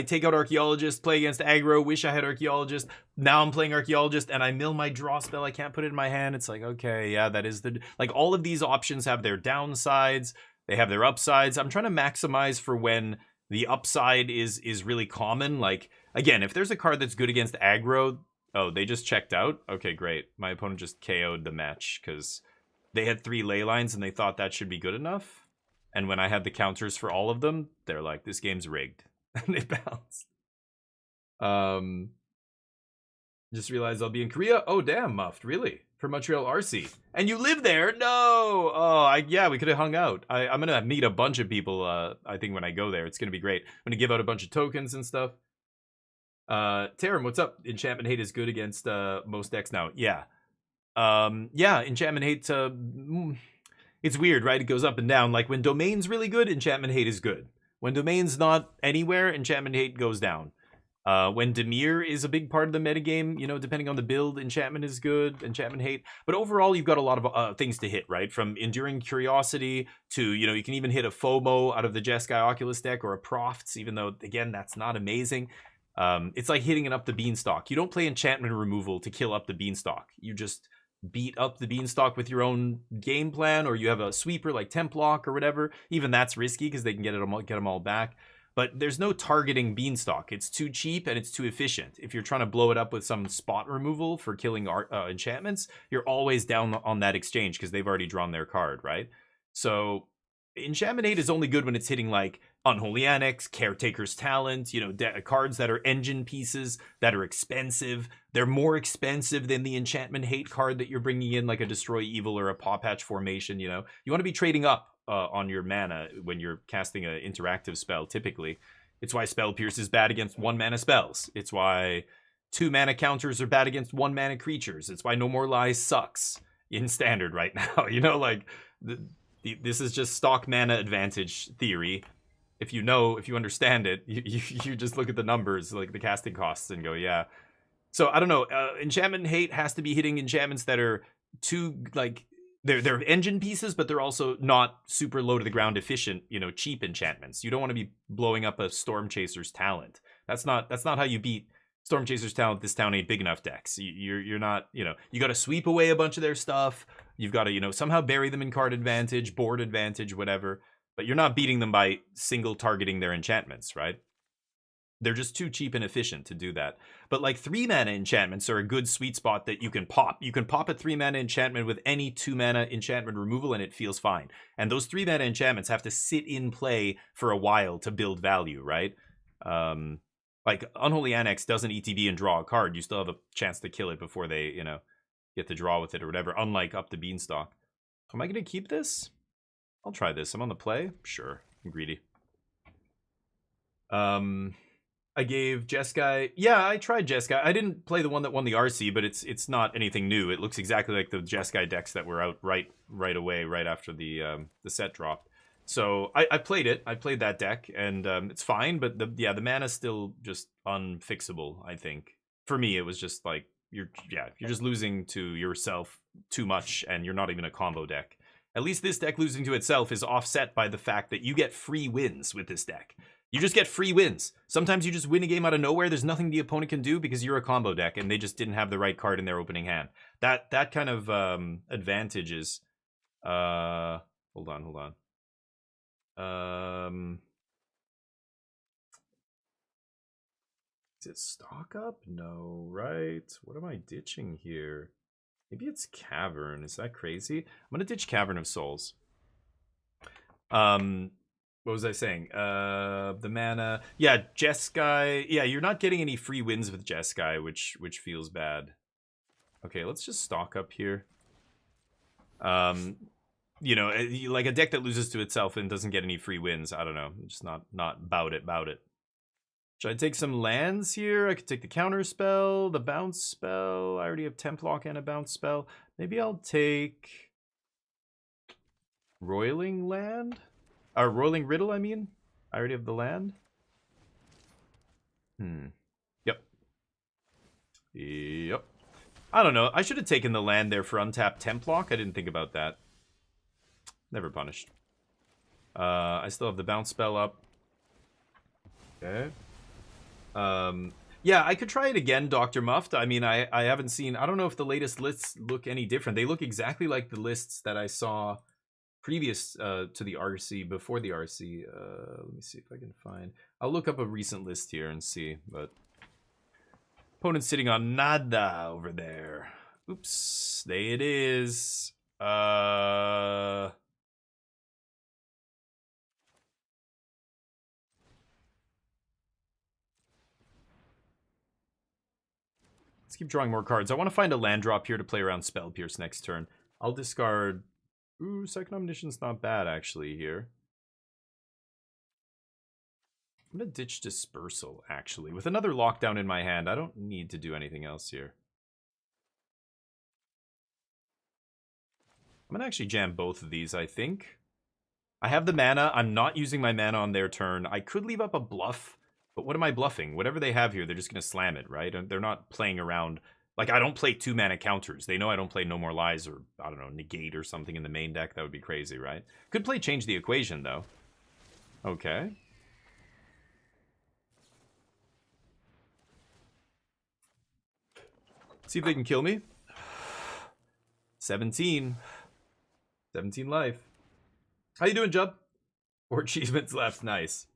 take out Archaeologist, play against aggro, wish I had Archaeologist. Now I'm playing Archaeologist, and I mill my draw spell. I can't put it in my hand. It's like, okay, yeah, that is the... Like, all of these options have their downsides. They have their upsides. I'm trying to maximize for when the upside is really common. Like, Again, if there's a card that's good against aggro... Oh, they just checked out? Okay, great. My opponent just KO'd the match because they had 3 ley lines and they thought that should be good enough. And when I had the counters for all of them, they're like, this game's rigged. And they bounced. Just realized I'll be in Korea. Oh, damn, Muffed. Really? For Montreal RC. And you live there? No! Oh, yeah, we could have hung out. I'm going to meet a bunch of people, I think, when I go there. It's going to be great. I'm going to give out a bunch of tokens and stuff. Tarum, what's up? Enchantment Hate is good against most decks now. Yeah. Yeah, Enchantment Hate, it's weird, right? It goes up and down. Like, when Domain's really good, Enchantment Hate is good. When Domain's not anywhere, Enchantment Hate goes down. When Dimir is a big part of the metagame, you know, depending on the build, Enchantment is good, Enchantment Hate. But overall, you've got a lot of things to hit, right? From Enduring Curiosity to, you know, you can even hit a FOMO out of the Jeskai Oculus deck or a Profts, even though, again, that's not amazing. It's like hitting an Up the Beanstalk. You don't play enchantment removal to kill Up the Beanstalk. You just beat up the Beanstalk with your own game plan, or you have a sweeper like Templock or whatever. Even that's risky because they can get them all back. But there's no targeting Beanstalk. It's too cheap and it's too efficient. If you're trying to blow it up with some spot removal for killing enchantments, you're always down on that exchange because they've already drawn their card, right? So Enchantment Hate is only good when it's hitting like Unholy Annex, Caretaker's Talent, you know, cards that are engine pieces that are expensive. They're more expensive than the Enchantment Hate card that you're bringing in, like a Destroy Evil or a Paw Patch Formation, you know. You want to be trading up on your mana when you're casting an interactive spell, typically. It's why Spell Pierce is bad against 1-mana spells. It's why 2-mana counters are bad against 1-mana creatures. It's why No More Lies sucks in Standard right now. You know, like, this is just stock mana advantage theory. If you understand it, you just look at the numbers, like the casting costs, and go, yeah. So, I don't know. Enchantment Hate has to be hitting enchantments that are too, like, they're engine pieces, but they're also not super low to the ground efficient, you know, cheap enchantments. You don't want to be blowing up a Storm Chaser's Talent. That's not how you beat Storm Chaser's Talent. This town ain't big enough decks. You're not, you know, you got to sweep away a bunch of their stuff. You've got to, you know, somehow bury them in card advantage, board advantage, whatever. But you're not beating them by single targeting their enchantments, right? They're just too cheap and efficient to do that. But like 3-mana enchantments are a good sweet spot that you can pop. You can pop a 3-mana enchantment with any 2-mana enchantment removal and it feels fine. And those 3-mana enchantments have to sit in play for a while to build value, right? Like Unholy Annex doesn't ETB and draw a card. You still have a chance to kill it before they, you know, get to draw with it or whatever, unlike Up the Beanstalk. Am I going to keep this? I'll try this. I'm on the play. Sure. I'm greedy. I gave Jeskai. Yeah, I tried Jeskai. I didn't play the one that won the RC, but it's not anything new. It looks exactly like the Jeskai decks that were out right away, right after the set dropped. So I played it. I played that deck, and it's fine. But the mana's still just unfixable. I think for me, it was just like you're just losing to yourself too much, and you're not even a combo deck. At least this deck losing to itself is offset by the fact that you get free wins with this deck. You just get free wins. Sometimes you just win a game out of nowhere. There's nothing the opponent can do because you're a combo deck and they just didn't have the right card in their opening hand. That kind of advantage is... Hold on. Is it stock up? No, right? What am I ditching here? Maybe it's Cavern. Is that crazy? I'm going to ditch Cavern of Souls. What was I saying? The mana. Yeah, Jeskai. Yeah, you're not getting any free wins with Jeskai, which feels bad. Okay, let's just stock up here. You know, like a deck that loses to itself and doesn't get any free wins. I don't know. I'm just not about it. Should I take some lands here? I could take the counter spell, the bounce spell. I already have Templock and a bounce spell. Maybe I'll take Roiling Land? Or Roiling Riddle, I mean. I already have the land. Yep. I don't know. I should have taken the land there for untapped Templock. I didn't think about that. Never punished. I still have the bounce spell up. Okay. Yeah, I could try it again, Dr. Muffed. I mean, I haven't seen... I don't know if the latest lists look any different. They look exactly like the lists that I saw previous to the RC, before the RC. Let me see if I can find... I'll look up a recent list here and see, but Opponent's sitting on nada over there. Oops. There it is. Let's keep drawing more cards. I want to find a land drop here to play around Spell Pierce next turn. I'll discard... Ooh, second omniscience not bad, actually, here. I'm going to ditch Dispersal, actually. With another lockdown in my hand, I don't need to do anything else here. I'm going to actually jam both of these, I think. I have the mana. I'm not using my mana on their turn. I could leave up a bluff, but what am I bluffing? Whatever they have here, they're just going to slam it, right? And they're not playing around. Like, I don't play 2-mana counters. They know I don't play No More Lies or, I don't know, Negate or something in the main deck. That would be crazy, right? Could play Change the Equation, though. Okay. See if they can kill me. 17. 17 life. How you doing, Jub? 4 achievements left. Nice.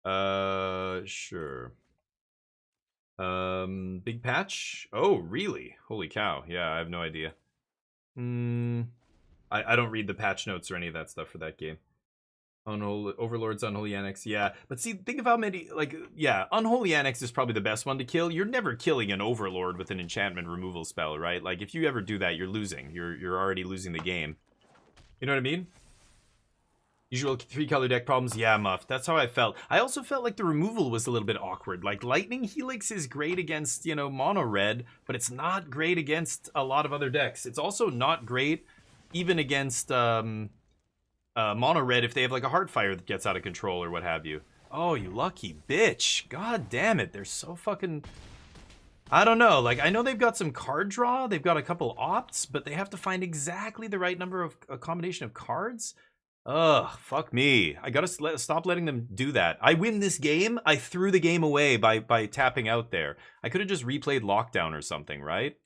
Sure. Big patch? Oh, really? Holy cow. Yeah, I have no idea. I don't read the patch notes or any of that stuff for that game. Unholy Overlord's Unholy Annex, yeah. But see, think of how many, like, yeah, Unholy Annex is probably the best one to kill. You're never killing an Overlord with an enchantment removal spell, right? Like, if you ever do that, you're losing. You're already losing the game. You know what I mean? Usual 3-color deck problems, yeah, Muff. That's how I felt. I also felt like the removal was a little bit awkward. Like, Lightning Helix is great against, you know, mono red, but it's not great against a lot of other decks. It's also not great even against mono red if they have like a Heartfire that gets out of control or what have you. Oh, you lucky bitch. God damn it. They're so fucking... I don't know. Like, I know they've got some card draw. They've got a couple opts, but they have to find exactly the right number of a combination of cards. Ugh, fuck me. I gotta stop letting them do that. I win this game. I threw the game away by tapping out there. I could have just replayed Lockdown or something, right?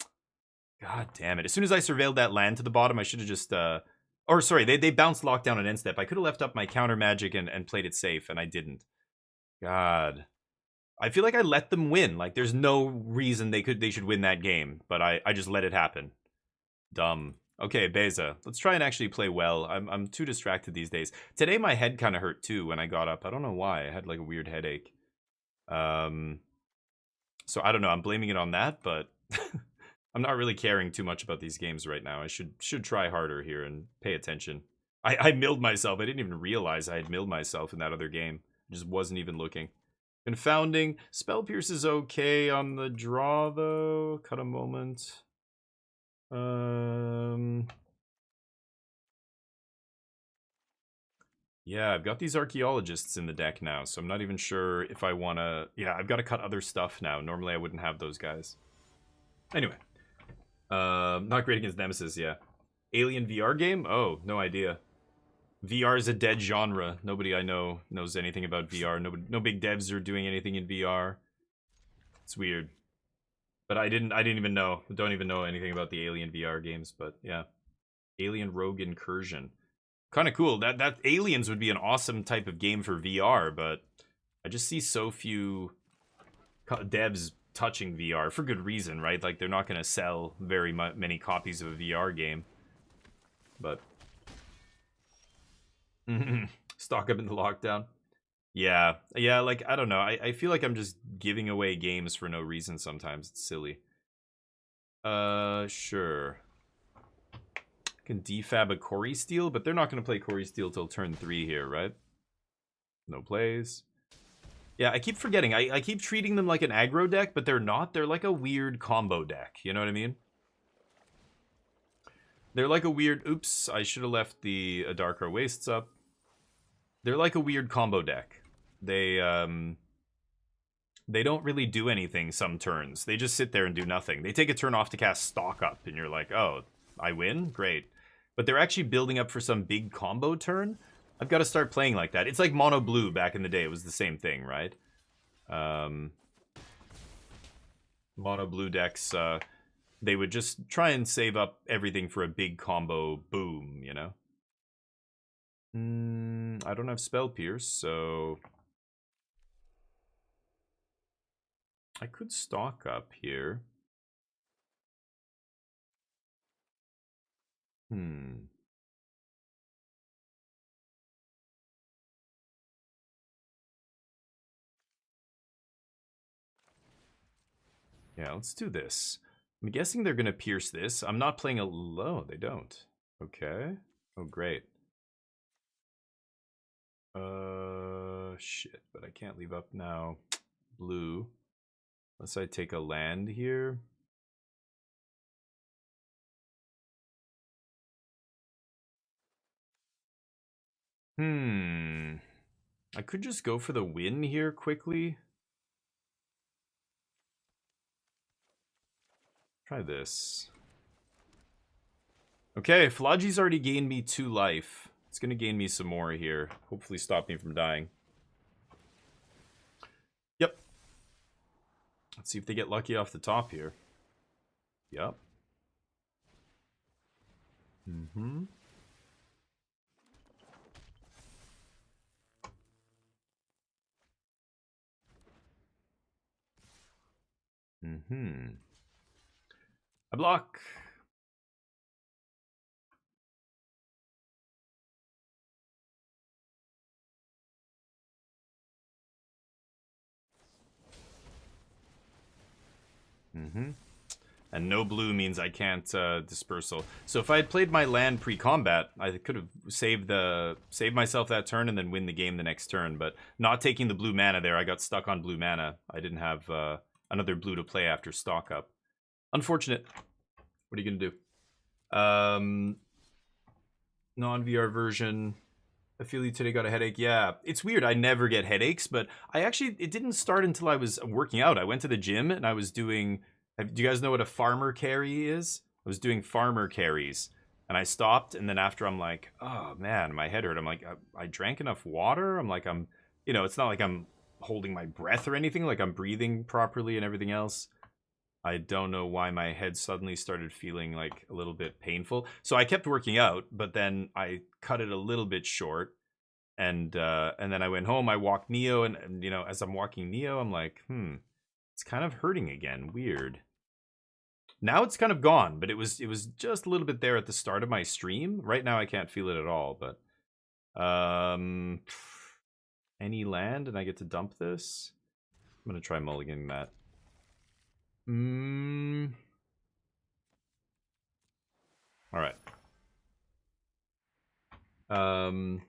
God damn it. As soon as I surveilled that land to the bottom, I should have just... Or, sorry, they bounced Lockdown on end step. I could have left up my counter magic and played it safe, and I didn't. God. I feel like I let them win. Like, there's no reason they should win that game, but I just let it happen. Dumb. Okay, Beza. Let's try and actually play well. I'm too distracted these days. Today my head kind of hurt too when I got up. I don't know why. I had like a weird headache. So I don't know. I'm blaming it on that, but I'm not really caring too much about these games right now. I should try harder here and pay attention. I milled myself. I didn't even realize I had milled myself in that other game. I just wasn't even looking. Confounding. Spell Pierce is okay on the draw though. Cut a moment. Yeah, I've got these archaeologists in the deck now, so I'm not even sure if I want to... Yeah, I've got to cut other stuff now. Normally I wouldn't have those guys. Anyway. Not great against Nemesis, yeah. Alien VR game? Oh, no idea. VR is a dead genre. Nobody I know knows anything about VR. No big devs are doing anything in VR. It's weird. But I didn't even know. Don't even know anything about the Alien VR games, but yeah. Alien Rogue Incursion. Kind of cool. That Aliens would be an awesome type of game for VR, but I just see so few devs touching VR for good reason, right? Like, they're not going to sell very many copies of a VR game. But stock up in the lockdown. Yeah, like, I don't know. I feel like I'm just giving away games for no reason sometimes. It's silly. Sure. I can defab a Corey Steel, but they're not going to play Corey Steel till turn 3 here, right? No plays. Yeah, I keep forgetting. I keep treating them like an aggro deck, but they're not. They're like a weird combo deck. You know what I mean? They're like a weird... Oops, I should have left the Adarkar Wastes up. They're like a weird combo deck. They don't really do anything some turns. They just sit there and do nothing. They take a turn off to cast Stock Up, and you're like, oh, I win? Great. But they're actually building up for some big combo turn. I've got to start playing like that. It's like Mono Blue back in the day. It was the same thing, right? Mono Blue decks, they would just try and save up everything for a big combo boom, you know? I don't have Spell Pierce, so... I could stock up here. Yeah, let's do this. I'm guessing they're going to pierce this. I'm not playing a low. They don't. Okay. Oh, great. Shit, but I can't leave up now. Blue. Unless I take a land here. I could just go for the win here quickly. Try this. Okay, Flaji's already gained me 2 life. It's going to gain me some more here. Hopefully stop me from dying. Yep. Let's see if they get lucky off the top here. Yep. Mm-hmm. Mm-hmm. I block. Mm-hmm. And no blue means I can't dispersal. So if I had played my land pre-combat, I could have saved myself that turn and then win the game the next turn. But not taking the blue mana there, I got stuck on blue mana. I didn't have another blue to play after stock up. Unfortunate. What are you gonna do? Non-VR version. I feel you today got a headache. Yeah, it's weird. I never get headaches, but it didn't start until I was working out. I went to the gym and I was doing. Do you guys know what a farmer carry is? I was doing farmer carries and I stopped. And then after I'm like, oh man, my head hurt. I'm like, I drank enough water. I'm like, it's not like I'm holding my breath or anything. Like I'm breathing properly and everything else. I don't know why my head suddenly started feeling like a little bit painful. So I kept working out, but then I cut it a little bit short. And then I went home, I walked Neo, and as I'm walking Neo, I'm like, it's kind of hurting again. Weird. Now it's kind of gone, but it was just a little bit there at the start of my stream. Right now I can't feel it at all, but any land and I get to dump this? I'm gonna try mulliganing that. Alright. VR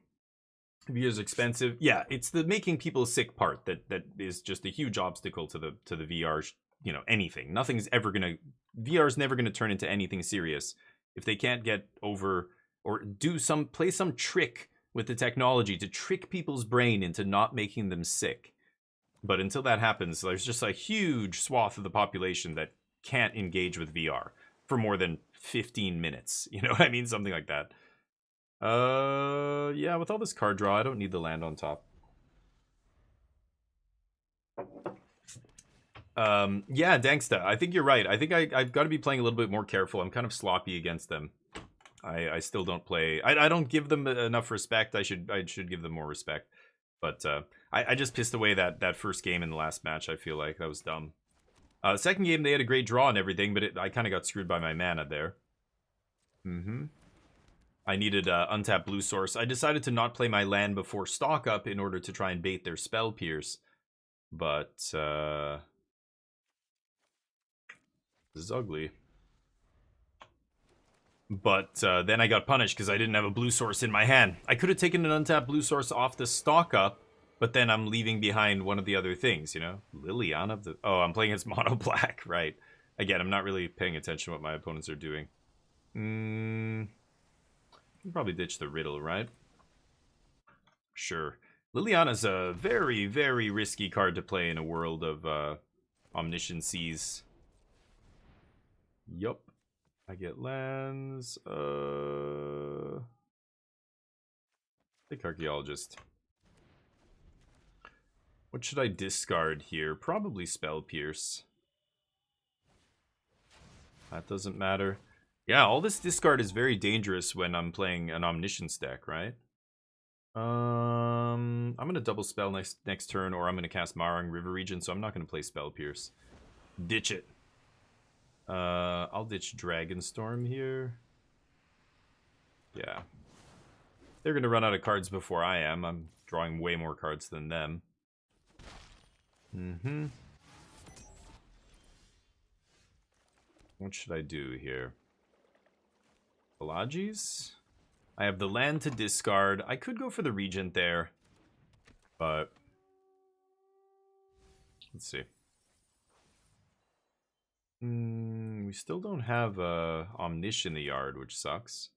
is expensive. Yeah, it's the making people sick part that is just a huge obstacle to the VR. Anything. Nothing's ever gonna. VR is never gonna turn into anything serious if they can't get over or play some trick with the technology to trick people's brain into not making them sick. But until that happens, there's just a huge swath of the population that can't engage with VR for more than 15 minutes. You know what I mean? Something like that. Yeah, with all this card draw, I don't need the land on top. Yeah, Danksta, I think you're right. I think I've got to be playing a little bit more careful. I'm kind of sloppy against them. I still don't play. I don't give them enough respect. I should give them more respect. But I just pissed away that first game in the last match. I feel like that was dumb. Second game they had a great draw and everything, but I kind of got screwed by my mana there. I needed untap blue source. I decided to not play my land before stock up in order to try and bait their spell pierce. But this is ugly. But then I got punished because I didn't have a blue source in my hand. I could have taken an untapped blue source off the stock up, but then I'm leaving behind one of the other things, Liliana of the... Oh, I'm playing against mono black, right. Again, I'm not really paying attention to what my opponents are doing. You can probably ditch the riddle, right? Sure. Liliana's a very, very risky card to play in a world of omnisciencies. Yup. I get lands. Think archaeologist. What should I discard here? Probably spell pierce. That doesn't matter. Yeah, all this discard is very dangerous when I'm playing an omniscience deck, right? I'm gonna double spell next turn, or I'm gonna cast Marang River Region, so I'm not gonna play Spell Pierce. Ditch it. I'll ditch Dragonstorm here. Yeah. They're gonna run out of cards before I am. I'm drawing way more cards than them. What should I do here? Pelagies? I have the land to discard. I could go for the Regent there, but let's see. We still don't have Omnish in the yard, which sucks.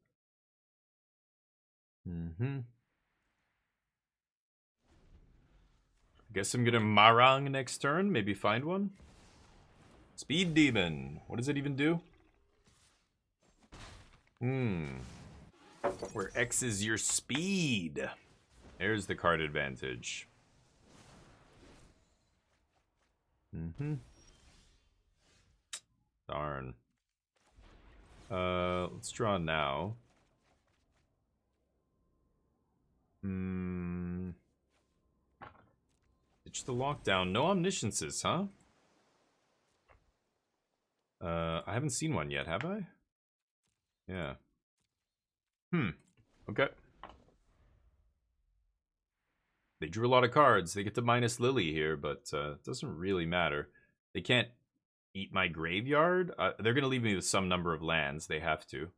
Guess I'm gonna Marang next turn, maybe find one. Speed Demon. What does it even do? Where X is your speed. There's the card advantage. Darn. Let's draw now. Ditch the lockdown. No omnisciences, huh? I haven't seen one yet, have I? Yeah. Okay. They drew a lot of cards. They get to minus Lily here, but it doesn't really matter. They can't eat my graveyard. They're going to leave me with some number of lands. They have to.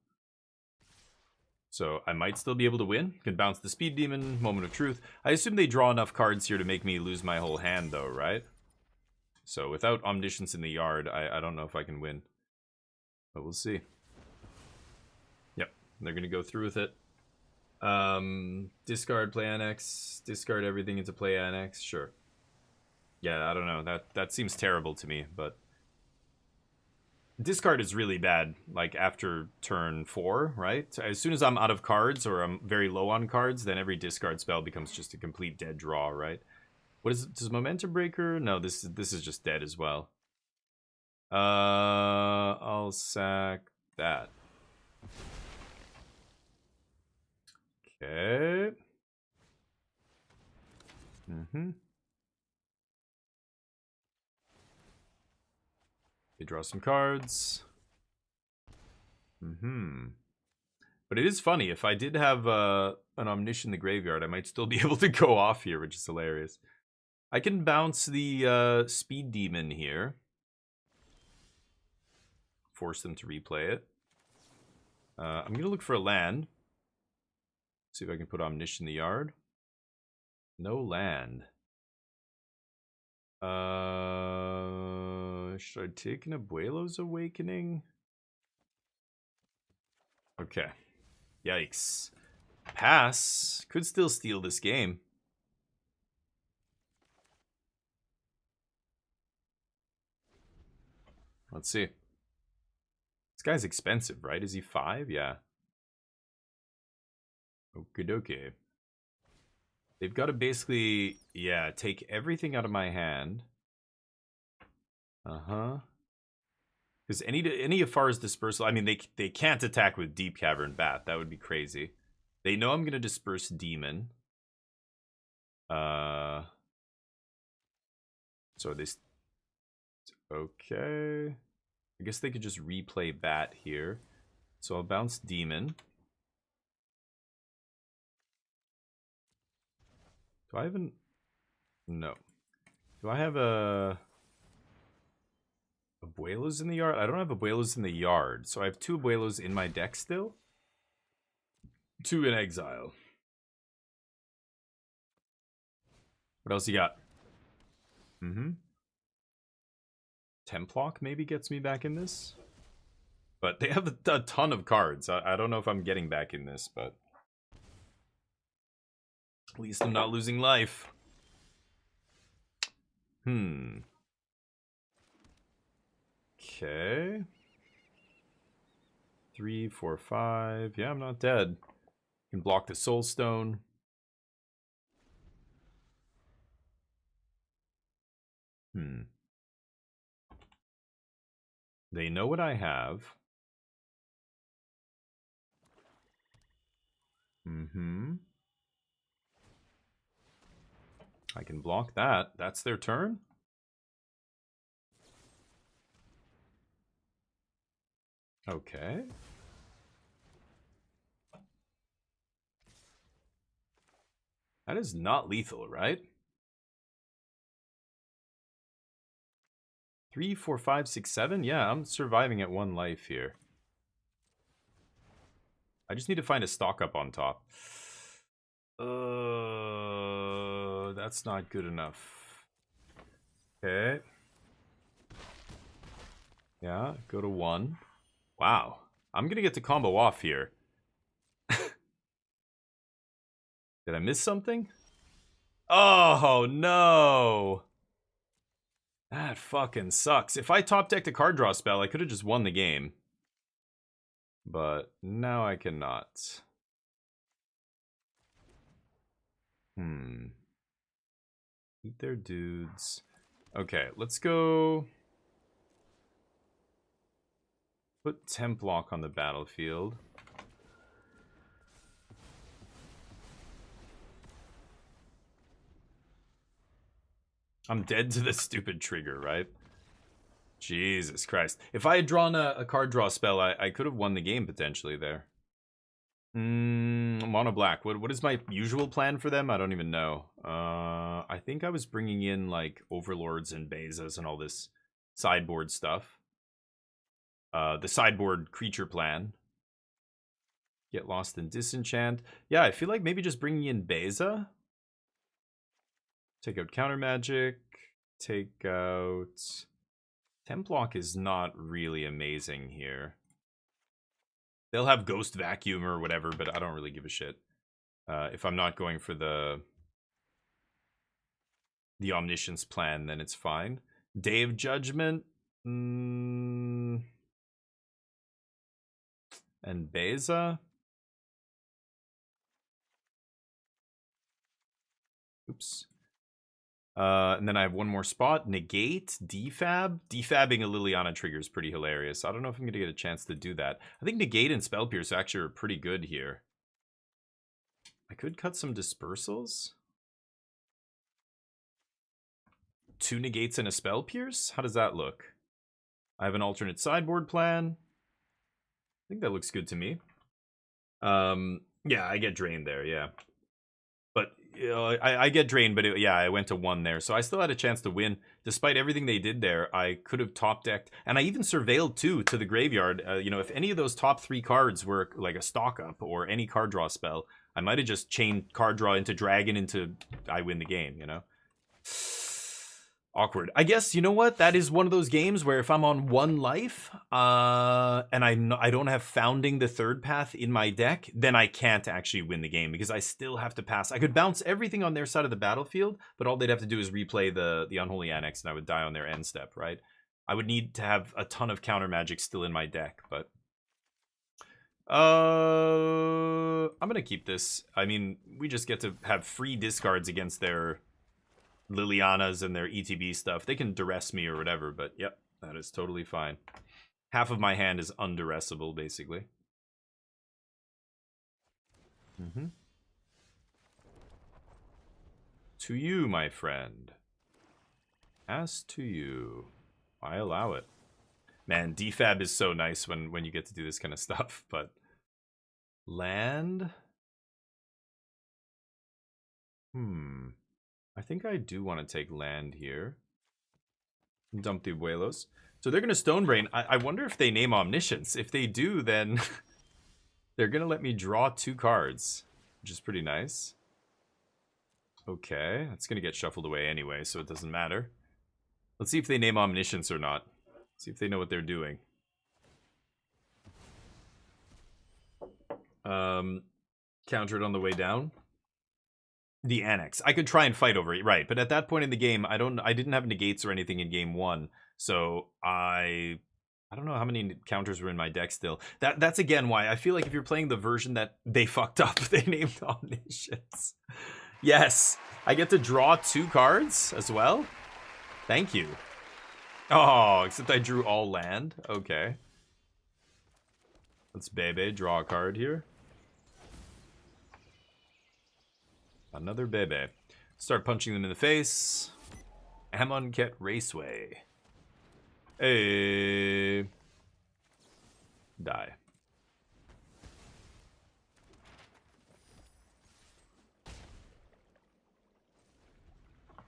So I might still be able to win. Can bounce the Speed Demon, Moment of Truth. I assume they draw enough cards here to make me lose my whole hand, though, right? So without Omniscience in the yard, I don't know if I can win. But we'll see. Yep, they're going to go through with it. Discard, play annex. Discard everything into play annex. Sure. Yeah, I don't know. That seems terrible to me, but... Discard is really bad, like, after turn 4, right? As soon as I'm out of cards, or I'm very low on cards, then every discard spell becomes just a complete dead draw, right? What is it? Does Momentum Breaker? No, this is just dead as well. I'll sack that. Okay. They draw some cards. But it is funny. If I did have an Omnish in the graveyard, I might still be able to go off here, which is hilarious. I can bounce the Speed Demon here. Force them to replay it. I'm going to look for a land. See if I can put Omnish in the yard. No land. Should I take an Abuelo's Awakening? Okay. Yikes. Pass. Could still steal this game. Let's see. This guy's expensive, right? Is he 5? Yeah. Okie dokie. They've got to basically, yeah, take everything out of my hand. Because any of Far's Dispersal, I mean, they can't attack with Deep Cavern Bat. That would be crazy. They know I'm going to disperse Demon. So this... Okay. I guess they could just replay Bat here. So I'll bounce Demon. Do I have an... No. Do I have a... Abuelos in the yard? I don't have Abuelos in the yard. So I have 2 Abuelos in my deck still. 2 in exile. What else you got? Templock maybe gets me back in this. But they have a ton of cards. I don't know if I'm getting back in this, but... At least I'm not losing life. Okay. 3, 4, 5. Yeah, I'm not dead. Can block the Soul Stone. They know what I have. I can block that. That's their turn. Okay. That is not lethal, right? 3, 4, 5, 6, 7? Yeah, I'm surviving at 1 life here. I just need to find a stock up on top. That's not good enough. Okay. Yeah, go to 1. Wow. I'm gonna get to combo off here. Did I miss something? Oh, no. That fucking sucks. If I top decked a card draw spell, I could have just won the game. But now I cannot. Eat their dudes. Okay, let's go. Put Temp Lock on the battlefield. I'm dead to this stupid trigger, right? Jesus Christ. If I had drawn a card draw spell, I could have won the game potentially there. Mono black. What is my usual plan for them? I don't even know. I think I was bringing in like Overlords and Bezas and all this sideboard stuff. The sideboard creature plan. Get lost and disenchant. Yeah, I feel like maybe just bringing in Beza. Take out counter magic. Take out... Templock is not really amazing here. They'll have Ghost Vacuum or whatever, but I don't really give a shit. If I'm not going for the Omniscience plan, then it's fine. Day of Judgment. And Beza. Oops. And then I have one more spot. Negate, Defab. Defabbing a Liliana trigger is pretty hilarious. I don't know if I'm going to get a chance to do that. I think Negate and Spell Pierce actually are pretty good here. I could cut some Dispersals. 2 Negates and a Spell Pierce? How does that look? I have an alternate sideboard plan. I think that looks good to me. Yeah, I get drained there, yeah. But you know, I get drained, but yeah, I went to 1 there. So I still had a chance to win. Despite everything they did there, I could have top decked. And I even surveilled 2 to the graveyard. You know, if any of those top 3 cards were like a stock up or any card draw spell, I might have just chained card draw into dragon into I win the game, you know? Awkward. I guess, you know what? That is one of those games where if I'm on 1 life and I don't have Founding the Third Path in my deck, then I can't actually win the game because I still have to pass. I could bounce everything on their side of the battlefield, but all they'd have to do is replay the Unholy Annex and I would die on their end step, right? I would need to have a ton of counter magic still in my deck, but... I'm gonna keep this. I mean, we just get to have free discards against their... Lilianas and their ETB stuff. They can duress me or whatever, but yep, that is totally fine. Half of my hand is unduressable, basically. To you, my friend. As to you. I allow it. Man, defab is so nice when you get to do this kind of stuff, but... Land? I think I do want to take land here. Dump the Abuelos. So they're going to Stonebrain. I wonder if they name Omniscience. If they do, then they're going to let me draw 2 cards, which is pretty nice. Okay, that's going to get shuffled away anyway, so it doesn't matter. Let's see if they name Omniscience or not. See if they know what they're doing. Counter it on the way down. The Annex. I could try and fight over it, right? But at that point in the game, I didn't have negates or anything in game 1, so I don't know how many counters were in my deck still. That's again why I feel like if you're playing the version that they fucked up, they named Omniscience. Yes, I get to draw 2 cards as well. Thank you. Oh, except I drew all land. Okay. Let's Bebe draw a card here. Another Bebe. Start punching them in the face. Amonkhet Raceway. Hey. Die.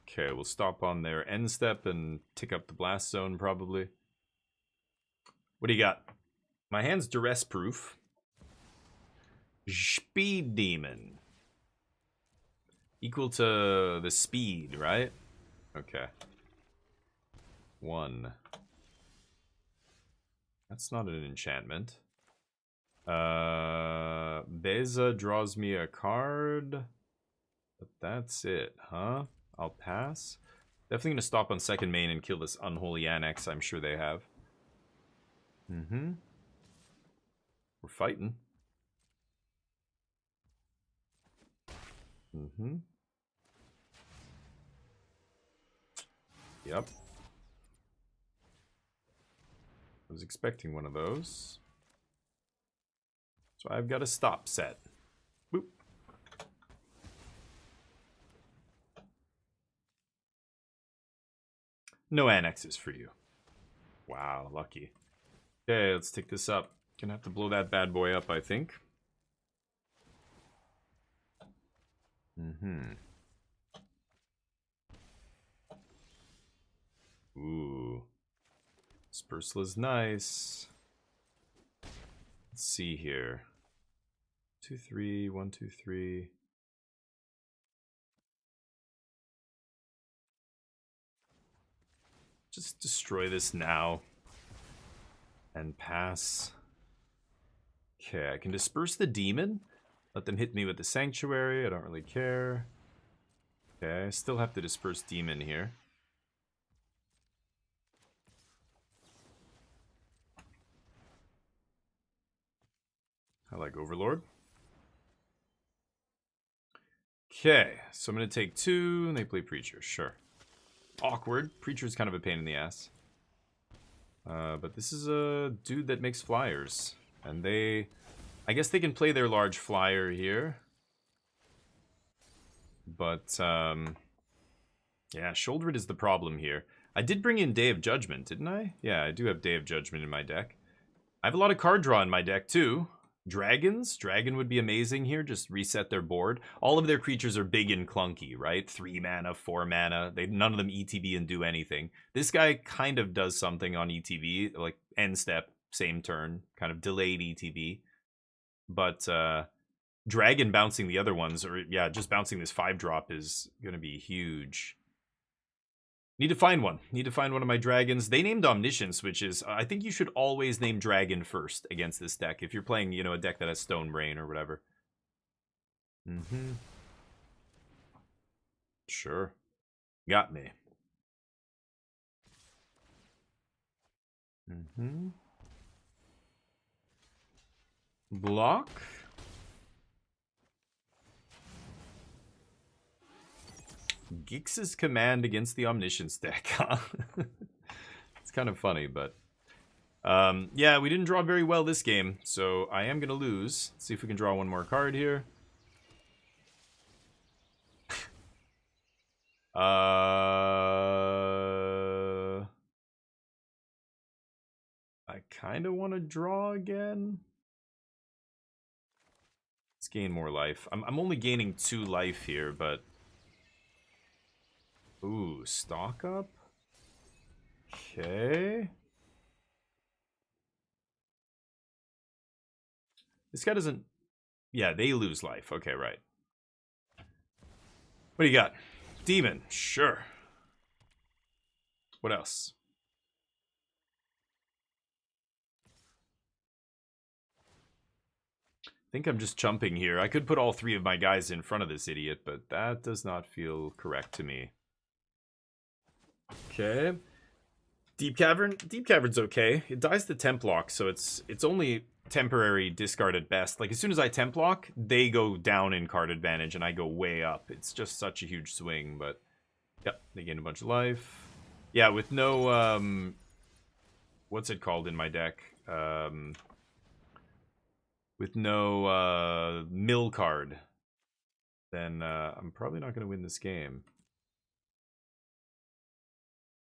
Okay, we'll stop on their end step and tick up the blast zone probably. What do you got? My hand's duress proof. Speed Demon. Equal to the speed, right? Okay. 1. That's not an enchantment. Beza draws me a card. But that's it, huh? I'll pass. Definitely gonna stop on second main and kill this Unholy Annex I'm sure they have. Mm-hmm. We're fighting. Mm-hmm. Yep. I was expecting one of those. So I've got a stop set. Boop. No annexes for you. Wow, lucky. Okay, let's take this up. Gonna have to blow that bad boy up, I think. Mm-hmm. Ooh. Spursula's nice. Let's see here. 2, 3, 1, 2, 3. Just destroy this now. And pass. Okay, I can disperse the demon. Let them hit me with the sanctuary. I don't really care. Okay, I still have to disperse demon here. I like Overlord. Okay, so I'm going to take 2, and they play Preacher. Sure. Awkward. Preacher's kind of a pain in the ass. But this is a dude that makes flyers. And they... I guess they can play their large flyer here. But, yeah, Shouldered is the problem here. I did bring in Day of Judgment, didn't I? Yeah, I do have Day of Judgment in my deck. I have a lot of card draw in my deck, too. Dragons? Dragon would be amazing here. Just reset their board. All of their creatures are big and clunky, right? 3 mana, 4 mana. None of them ETB and do anything. This guy kind of does something on ETB, like end step, same turn, kind of delayed ETB. But Dragon bouncing the other ones, or yeah, just bouncing this 5-drop is going to be huge. Need to find one. Need to find one of my dragons. They named Omniscience, which is... I think you should always name Dragon first against this deck. If you're playing, you know, a deck that has Stone Brain or whatever. Mm-hmm. Sure. Got me. Mm-hmm. Block. Geeks' command against the Omniscience deck, huh? It's kind of funny, but... yeah, we didn't draw very well this game, so I am going to lose. Let's see if we can draw one more card here. I kind of want to draw again. Let's gain more life. I'm only gaining 2 life here, but... Ooh, stock up? Okay. This guy doesn't... Yeah, they lose life. Okay, right. What do you got? Demon. Sure. What else? I think I'm just chumping here. I could put all 3 of my guys in front of this idiot, but that does not feel correct to me. Okay. Deep Cavern? Deep Cavern's okay. It dies the temp lock, so it's only temporary discard at best. Like, as soon as I temp lock, they go down in card advantage, and I go way up. It's just such a huge swing, but... Yep, they gain a bunch of life. Yeah, with no, what's it called in my deck? With no, mill card. then I'm probably not going to win this game.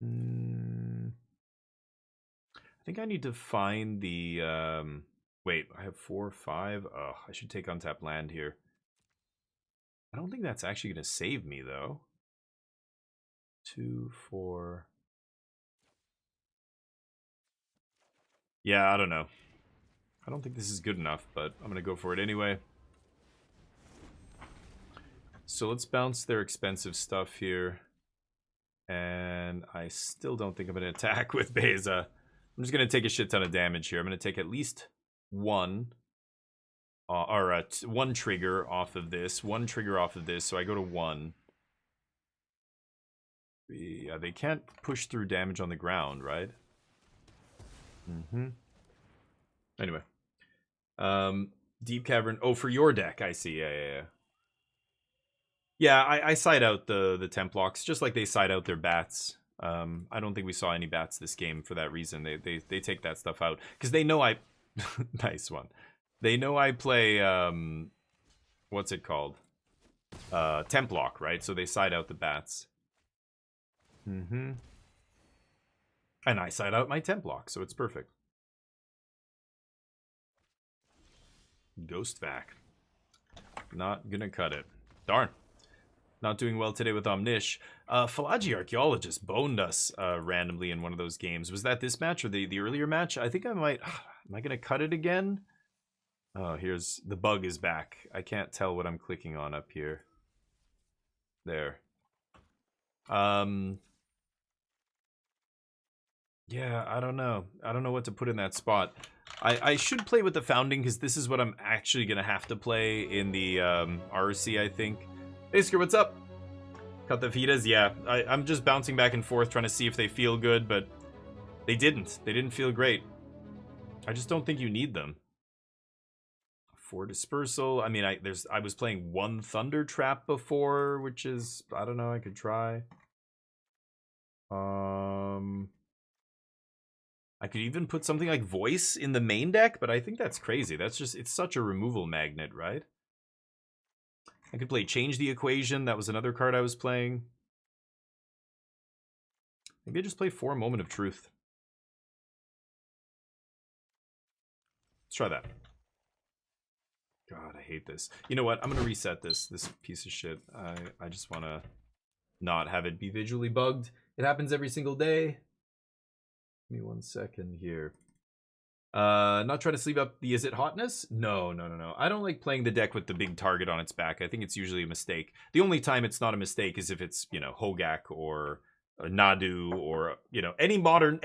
I think I need to find the... wait, I have 4 or 5. Oh, I should take untapped land here. I don't think that's actually going to save me, though. 2, 4... Yeah, I don't know. I don't think this is good enough, but I'm going to go for it anyway. So let's bounce their expensive stuff here. And I still don't think I'm going to attack with Beza. I'm just going to take a shit ton of damage here. I'm going to take at least one. One trigger off of this. One trigger off of this, so I go to 1. Yeah, they can't push through damage on the ground, right? Anyway. Deep Cavern. Oh, for your deck, I see. Yeah. Yeah, I side out the Templocks, just like they side out their bats. I don't think we saw any bats this game for that reason. They take that stuff out. Because they know I... Nice one. They know I play... what's it called? Templock, right? So they side out the bats. And I side out my Templock, so it's perfect. Ghost vac. Not gonna cut it. Darn. Not doing well today with Omnish. Falagi Archaeologist boned us randomly in one of those games. Was that this match or the earlier match? I think I might... Am I gonna cut it again? Oh, here's... The bug is back. I can't tell what I'm clicking on up here. There. Yeah, I don't know. I don't know what to put in that spot. I should play with the Founding, because this is what I'm actually going to have to play in the RC, I think. Hey, Skir, what's up? Cut the Vitas? Yeah, I'm just bouncing back and forth trying to see if they feel good, but they didn't. They didn't feel great. I just don't think you need them. 4 Dispersal. I mean, I was playing 1 Thunder Trap before, which is... I don't know, I could try. I could even put something like Voice in the main deck, but I think that's crazy. That's just, it's such a removal magnet, right? I could play Change the Equation. That was another card I was playing. Maybe I just play 4 Moment of Truth. Let's try that. God, I hate this. You know what? I'm going to reset this piece of shit. I just want to not have it be visually bugged. It happens every single day. Give me 1 second here. Not trying to sleeve up the Is It Hotness? No. I don't like playing the deck with the big target on its back. I think it's usually a mistake. The only time it's not a mistake is if it's, you know, Hogak or Nadu or, you know, any modern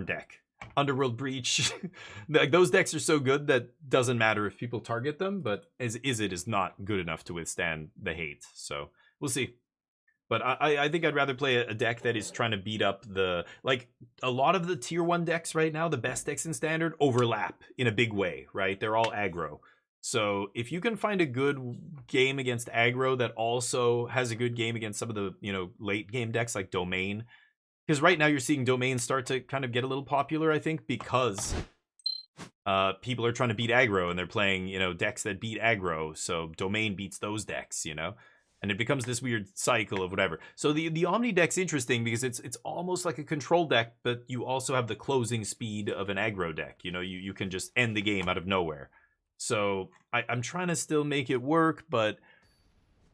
deck. Underworld Breach. Like, those decks are so good that doesn't matter if people target them, but Is It is not good enough to withstand the hate. So we'll see. But I think I'd rather play a deck that is trying to beat up the... Like, a lot of the tier 1 decks right now, the best decks in Standard, overlap in a big way, right? They're all aggro. So if you can find a good game against aggro that also has a good game against some of the, you know, late game decks like Domain... Because right now you're seeing Domain start to kind of get a little popular, I think, because people are trying to beat aggro and they're playing, you know, decks that beat aggro. So Domain beats those decks, you know? And it becomes this weird cycle of whatever. So the Omni deck's interesting because it's almost like a control deck, but you also have the closing speed of an aggro deck. You know, you can just end the game out of nowhere. So I'm trying to still make it work, but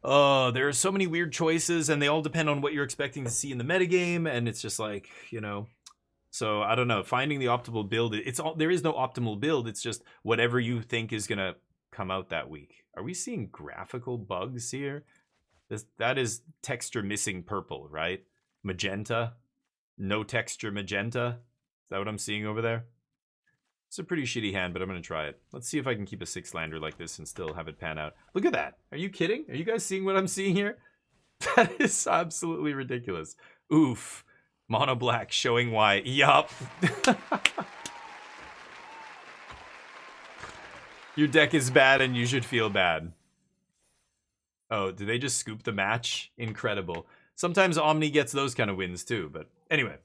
there are so many weird choices, and they all depend on what you're expecting to see in the metagame, and it's just like, you know... So, I don't know, finding the optimal build, there is no optimal build, it's just whatever you think is going to come out that week. Are we seeing graphical bugs here? That is texture missing purple, right? Magenta. No texture magenta. Is that what I'm seeing over there? It's a pretty shitty hand, but I'm going to try it. Let's see if I can keep a 6-lander like this and still have it pan out. Look at that. Are you kidding? Are you guys seeing what I'm seeing here? That is absolutely ridiculous. Oof. Mono black showing why. Yup. Your deck is bad and you should feel bad. Oh, did they just scoop the match? Incredible. Sometimes Omni gets those kind of wins too, but anyway.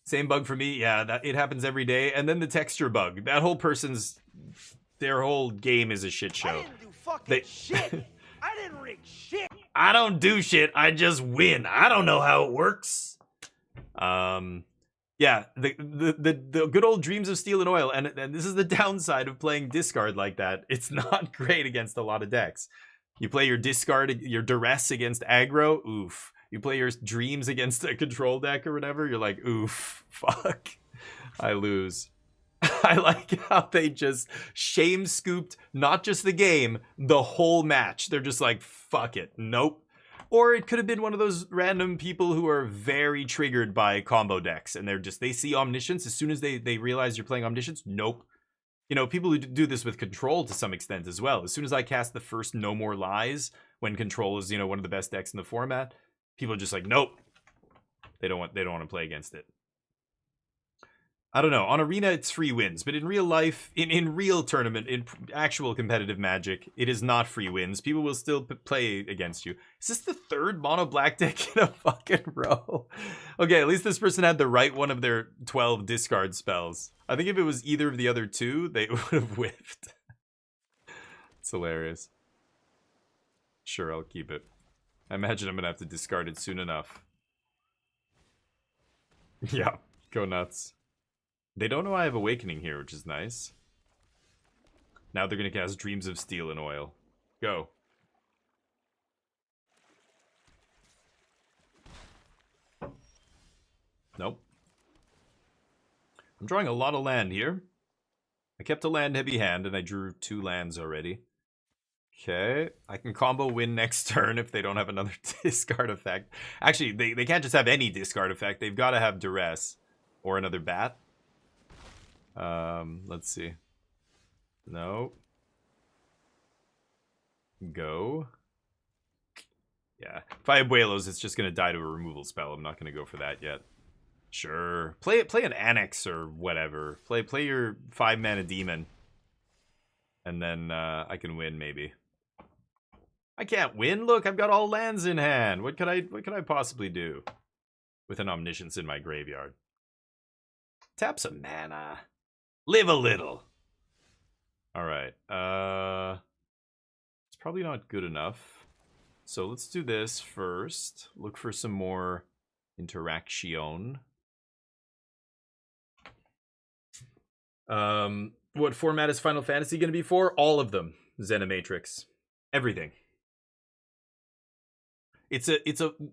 Same bug for me. Yeah, it happens every day. And then the texture bug. That whole person's... Their whole game is a shit show. I didn't do fucking shit. I didn't rig shit. I don't do shit. I just win. I don't know how it works. Yeah, the good old dreams of steel and oil, and this is the downside of playing discard like that. It's not great against a lot of decks. You play your discard, your duress against aggro, oof. You play your dreams against a control deck or whatever, you're like, oof, fuck, I lose. I like how they just shame scooped not just the game, the whole match. They're just like, fuck it, nope. Or it could have been one of those random people who are very triggered by combo decks, and they see Omniscience as soon as they realize you're playing Omniscience. Nope. You know, people who do this with Control to some extent as well. As soon as I cast the first No More Lies, when Control is, you know, one of the best decks in the format, people are just like, nope. They don't want to play against it. I don't know. On Arena, it's free wins, but in real life, in real tournament, in actual competitive Magic, it is not free wins. People will still play against you. Is this the third mono black deck in a fucking row? Okay, at least this person had the right one of their 12 discard spells. I think if it was either of the other two, they would have whiffed. It's hilarious. Sure, I'll keep it. I imagine I'm gonna have to discard it soon enough. Yeah, go nuts. They don't know I have Awakening here, which is nice. Now they're going to cast Dreams of Steel and Oil. Go. Nope. I'm drawing a lot of land here. I kept a land heavy hand, and I drew 2 lands already. Okay. I can combo win next turn if they don't have another discard effect. Actually, they can't just have any discard effect. They've got to have Duress or another Bat. Let's see. No. Go. Yeah. If I have Buelos, it's just going to die to a removal spell. I'm not going to go for that yet. Sure. Play an Annex or whatever. Play your 5-mana demon. And then I can win maybe. I can't win. Look, I've got all lands in hand. What could I possibly do with an Omniscience in my graveyard? Tap some mana. Live a little. All right. It's probably not good enough. So let's do this first. Look for some more interaction. What format is Final Fantasy going to be for? All of them. Zenimatrix. Everything. It's a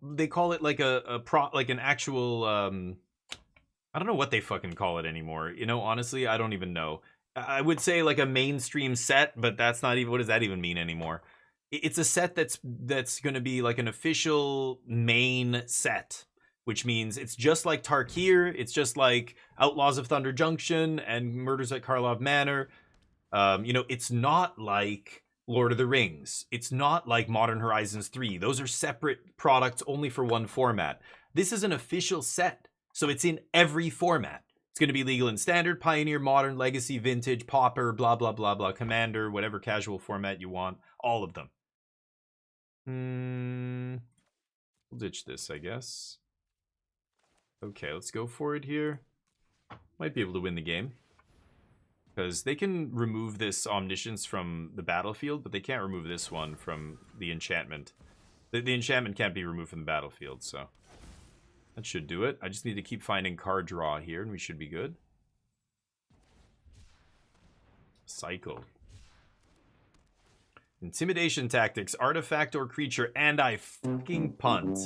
they call it like like an actual I don't know what they fucking call it anymore. You know, honestly, I don't even know. I would say like a mainstream set, but that's not even, what does that even mean anymore? It's a set that's going to be like an official main set, which means it's just like Tarkir, it's just like Outlaws of Thunder Junction and Murders at Karlov Manor. You know, it's not like Lord of the Rings. It's not like Modern Horizons 3. Those are separate products only for one format. This is an official set. So it's in every format. It's going to be legal in Standard, Pioneer, Modern, Legacy, Vintage, Pauper, blah, blah, blah, blah, Commander, whatever casual format you want. All of them. We'll ditch this, I guess. Okay, let's go for it here. Might be able to win the game. Because they can remove this Omniscience from the battlefield, but they can't remove this one from the enchantment. The enchantment can't be removed from the battlefield, so... that should do it. I just need to keep finding card draw here, and we should be good. Cycle. Intimidation tactics, artifact or creature, and I fucking punt.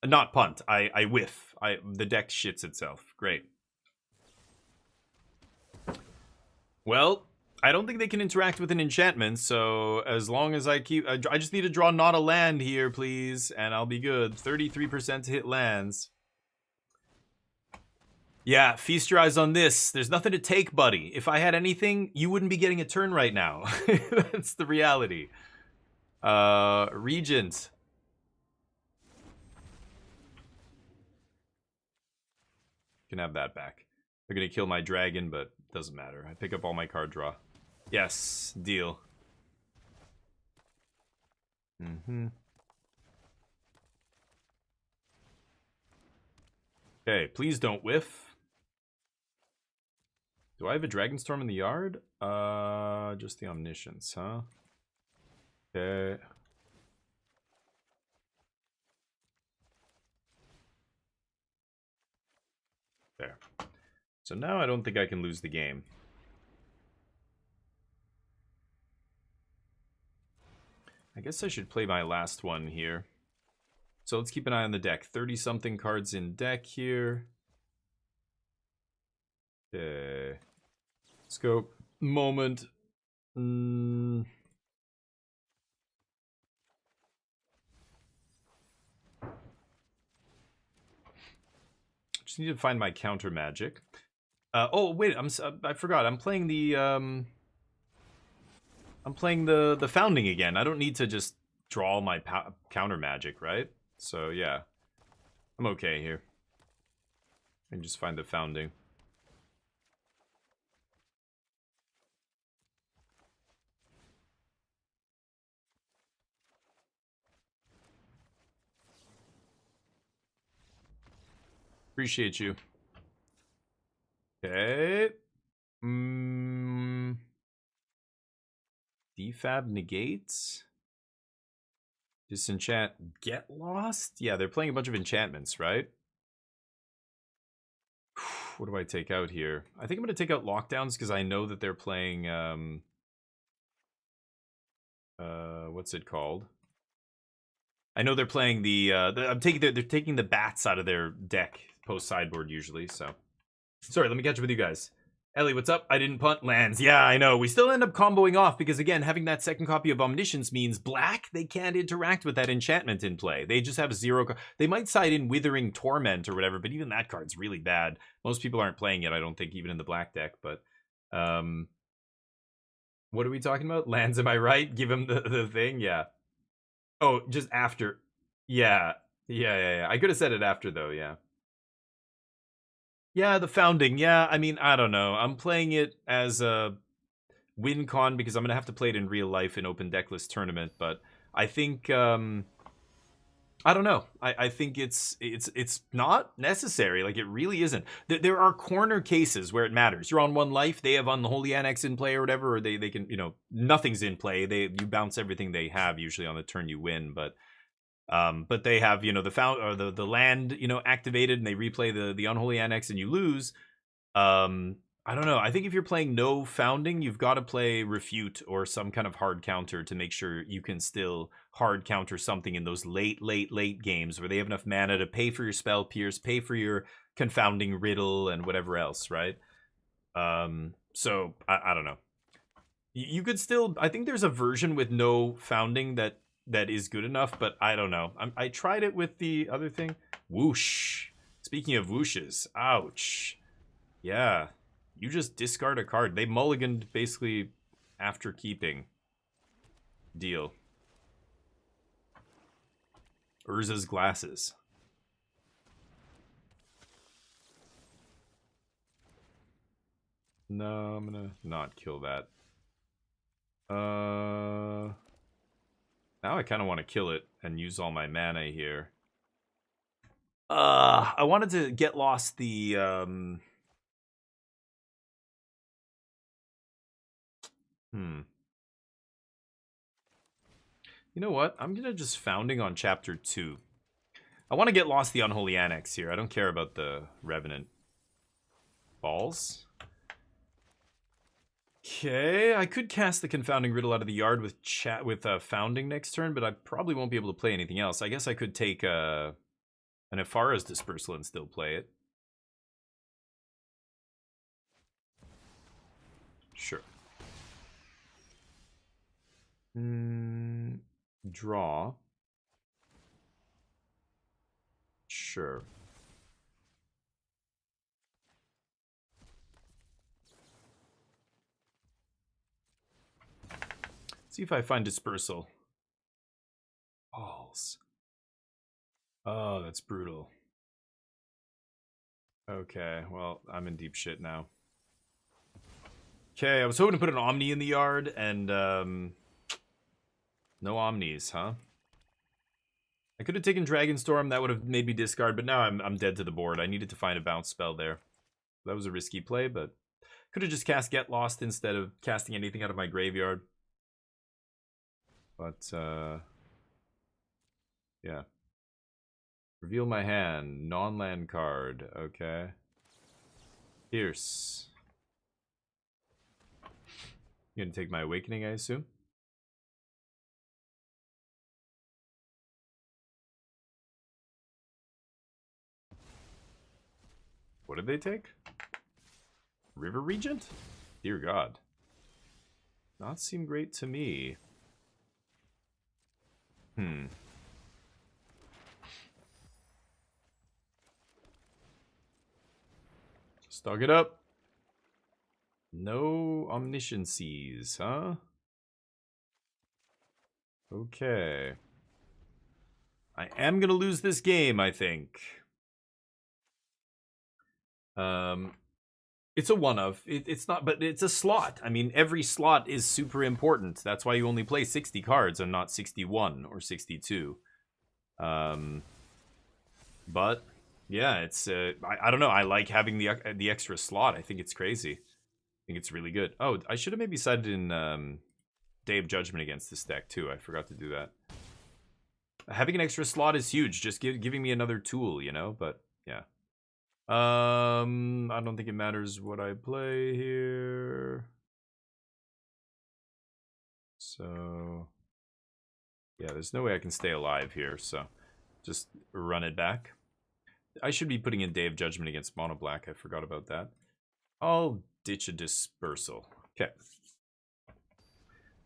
Not punt. I whiff. The deck shits itself. Great. Well, I don't think they can interact with an enchantment, so as long as I keep... I just need to draw not a land here, please, and I'll be good. 33% to hit lands. Yeah, feast your eyes on this. There's nothing to take, buddy. If I had anything, you wouldn't be getting a turn right now. That's the reality. Regent. Can have that back. They're gonna kill my dragon, but doesn't matter. I pick up all my card draw. Yes, deal. Okay, please don't whiff. Do I have a Dragonstorm in the yard? Just the Omniscience, huh? Okay. There. So now I don't think I can lose the game. I guess I should play my last one here. So let's keep an eye on the deck. 30-something cards in deck here. Okay. Scope. Moment. Just need to find my counter magic. Oh wait, I forgot. I'm playing the founding again. I don't need to just draw my counter magic, right? So yeah, I'm okay here. I can just find the founding. Appreciate you. Okay. Defab negates. Disenchant. Get lost? Yeah, they're playing a bunch of enchantments, right? What do I take out here? I think I'm going to take out lockdowns because I know that they're playing... what's it called? I know they're playing they're taking the bats out of their deck post sideboard usually, so. Sorry, let me catch up with you guys. Ellie, what's up? I didn't punt lands. Yeah, I know. We still end up comboing off because, again, having that second copy of Omniscience means black, they can't interact with that enchantment in play. They just have 0... They might side in Withering Torment or whatever, but even that card's really bad. Most people aren't playing it, I don't think, even in the black deck, but... What are we talking about? Lands, am I right? Give him the thing? Yeah. Oh, just after. Yeah. Yeah. I could have said it after, though, yeah. Yeah, the founding. Yeah, I mean, I don't know. I'm playing it as a win con because I'm going to have to play it in real life in open decklist tournament, but I think I don't know. I think it's not necessary. Like, it really isn't. There are corner cases where it matters. You're on 1 life, they have Unholy Annex in play or whatever, or they can, you know, nothing's in play. You bounce everything they have usually on the turn you win, but they have, you know, the land, you know, activated, and they replay the Unholy Annex and you lose. I don't know. I think if you're playing no founding, you've got to play Refute or some kind of hard counter to make sure you can still hard counter something in those late games where they have enough mana to pay for your Spell Pierce, pay for your Confounding Riddle, and whatever else, right? So I don't know. You could still, I think there's a version with no founding that is good enough, but I don't know. I tried it with the other thing. Whoosh. Speaking of whooshes, ouch. Yeah. You just discard a card. They mulliganed basically after keeping. Deal. Urza's glasses. No, I'm gonna not kill that. Now I kind of want to kill it and use all my mana here. I wanted to get lost the You know what? I'm gonna just founding on chapter 2. I want to get lost the Unholy Annex here. I don't care about the Revenant. Balls. Okay, I could cast the Confounding Riddle out of the yard with founding next turn, but I probably won't be able to play anything else. I guess I could take an Ifara's Dispersal and still play it. Sure. Draw. Sure. See if I find Dispersal. Balls. Oh, that's brutal. Okay, well, I'm in deep shit now. Okay, I was hoping to put an Omni in the yard, and no Omnis, huh? I could have taken Dragonstorm, that would have made me discard, but now I'm dead to the board. I needed to find a bounce spell there. That was a risky play, but Could have just cast Get Lost instead of casting anything out of my graveyard. But, yeah. Reveal my hand. Non-land card. Okay. Pierce. You're gonna take my Awakening, I assume? What did they take? River Regent? Dear God. Not seem great to me. Stock it up. No omnisciencies, huh? Okay. I am gonna lose this game, I think. It's a one of. It's not, but it's a slot. I mean, every slot is super important. That's why you only play 60 cards and not 61 or 62. But yeah, it's I don't know. I like having the extra slot. I think it's crazy. I think it's really good. Oh, I should have maybe sided in Day of Judgment against this deck too. I forgot to do that. Having an extra slot is huge. Just giving me another tool, you know. But yeah. I don't think it matters what I play here. So yeah, there's no way I can stay alive here, so just run it back. I should be putting in Day of Judgment against Mono Black. I forgot about that. I'll ditch a Dispersal. Okay.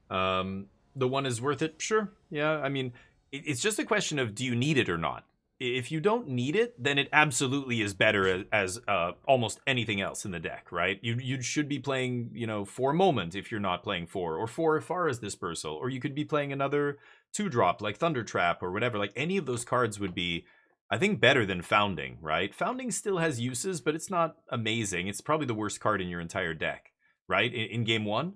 The one is worth it? Sure. Yeah, I mean, it's just a question of do you need it or not? If you don't need it, then it absolutely is better as almost anything else in the deck, right? You should be playing, you know, 4 Moment if you're not playing 4, or 4 Farah's Dispersal, or you could be playing another 2-drop like Thunder Trap or whatever. Like any of those cards would be, I think, better than Founding, right? Founding still has uses, but it's not amazing. It's probably the worst card in your entire deck, right? In game 1.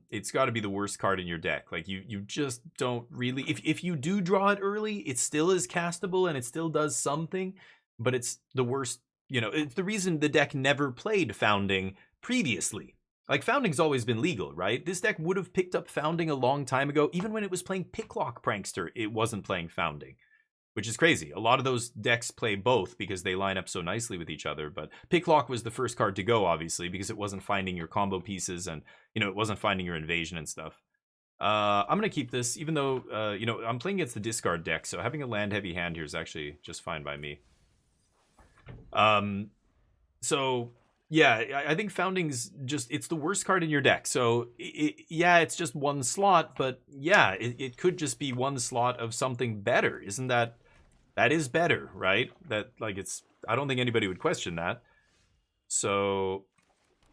It's got to be the worst card in your deck. Like you just don't really, if you do draw it early, it still is castable and it still does something, but it's the worst. You know, it's the reason the deck never played Founding previously. Like Founding's always been legal, right? This deck would have picked up Founding a long time ago. Even when it was playing Picklock Prankster, it wasn't playing Founding, which is crazy. A lot of those decks play both because they line up so nicely with each other. But Picklock was the first card to go, obviously, because it wasn't finding your combo pieces and, you know, it wasn't finding your invasion and stuff. I'm going to keep this, even though, you know, I'm playing against the discard deck, so having a land-heavy hand here is actually just fine by me. So, yeah, I think Founding's just, it's the worst card in your deck. So, yeah, it's just one slot, but yeah, it could just be one slot of something better. Isn't that... That is better, right? That, like, it's... I don't think anybody would question that. So,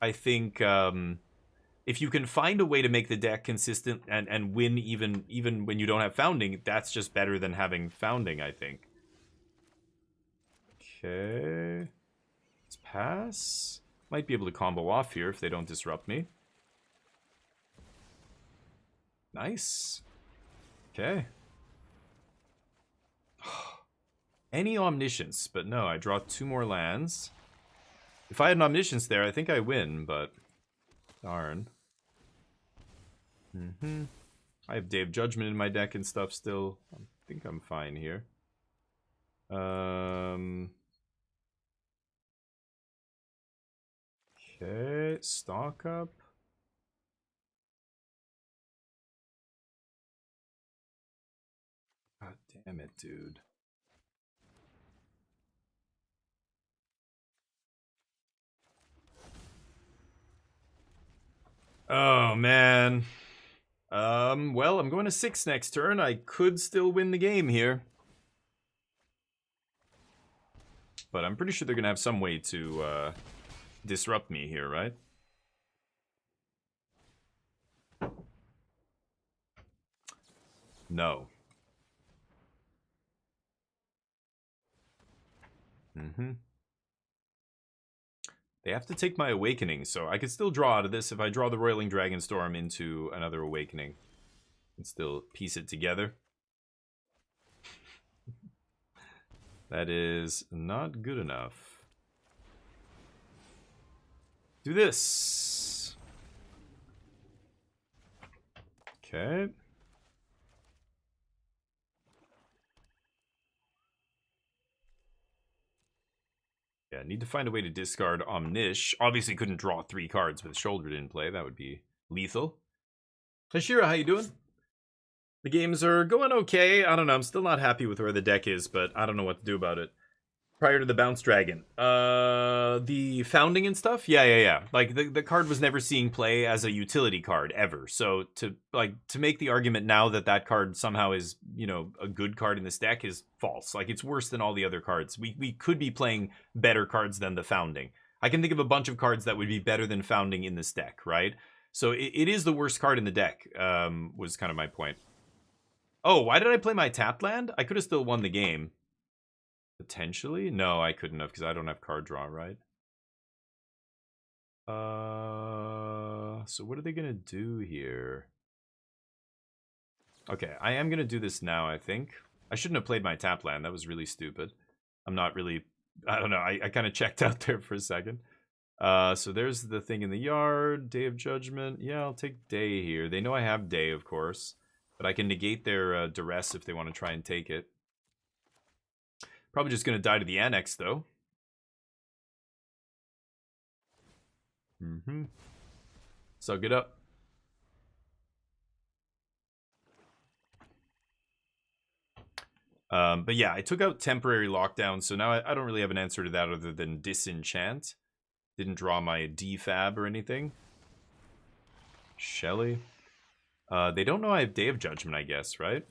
I think if you can find a way to make the deck consistent and win even when you don't have Founding, that's just better than having Founding, I think. Okay. Let's pass. Might be able to combo off here if they don't disrupt me. Nice. Okay. Any Omniscience, but no, I draw 2 more lands. If I had an Omniscience there, I think I win, but darn. I have Day of Judgment in my deck and stuff still. I think I'm fine here. Okay, stock up. God damn it, dude. Oh, man. Well, I'm going to 6 next turn. I could still win the game here. But I'm pretty sure they're going to have some way to disrupt me here, right? No. They have to take my Awakening, so I could still draw out of this. If I draw the Roiling Dragonstorm into another Awakening, and still piece it together. That is not good enough. do this. Okay. Yeah, need to find a way to discard Omnish. Obviously couldn't draw 3 cards with Shouldered in play. That would be lethal. Hashira, how you doing? The games are going okay. I don't know. I'm still not happy with where the deck is, but I don't know what to do about it. Prior to the Bounce Dragon. The Founding and stuff? Yeah. Like, the card was never seeing play as a utility card, ever. So, to make the argument now that that card somehow is, you know, a good card in this deck is false. Like, it's worse than all the other cards. We could be playing better cards than the Founding. I can think of a bunch of cards that would be better than Founding in this deck, right? So, it is the worst card in the deck, was kind of my point. Oh, why did I play my tapped land? I could have still won the game. Potentially? No, I couldn't have because I don't have card draw, right? So what are they going to do here? Okay, I am going to do this now, I think. I shouldn't have played my tap land. That was really stupid. I'm not really... I don't know. I kind of checked out there for a second. So there's the thing in the yard. Day of Judgment. Yeah, I'll take Day here. They know I have Day, of course. But I can negate their duress if they want to try and take it. Probably just going to die to the Annex, though. Suck it up. But yeah, I took out Temporary Lockdown, so now I don't really have an answer to that other than Disenchant. Didn't draw my defab or anything. Shelly. They don't know I have Day of Judgment, I guess, right?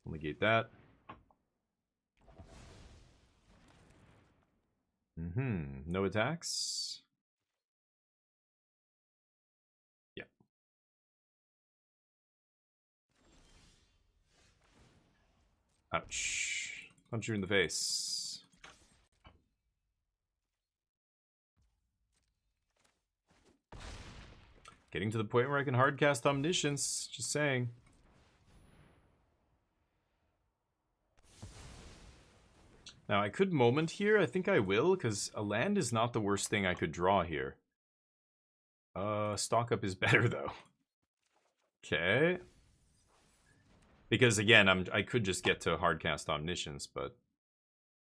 I'll negate that. No attacks. Yeah. Ouch. Punch you in the face. Getting to the point where I can hardcast Omniscience. Just saying. Now, I could Moment here. I think I will, because a land is not the worst thing I could draw here. Stock Up is better, though. Okay. Because, again, I could just get to hardcast Omniscience, but...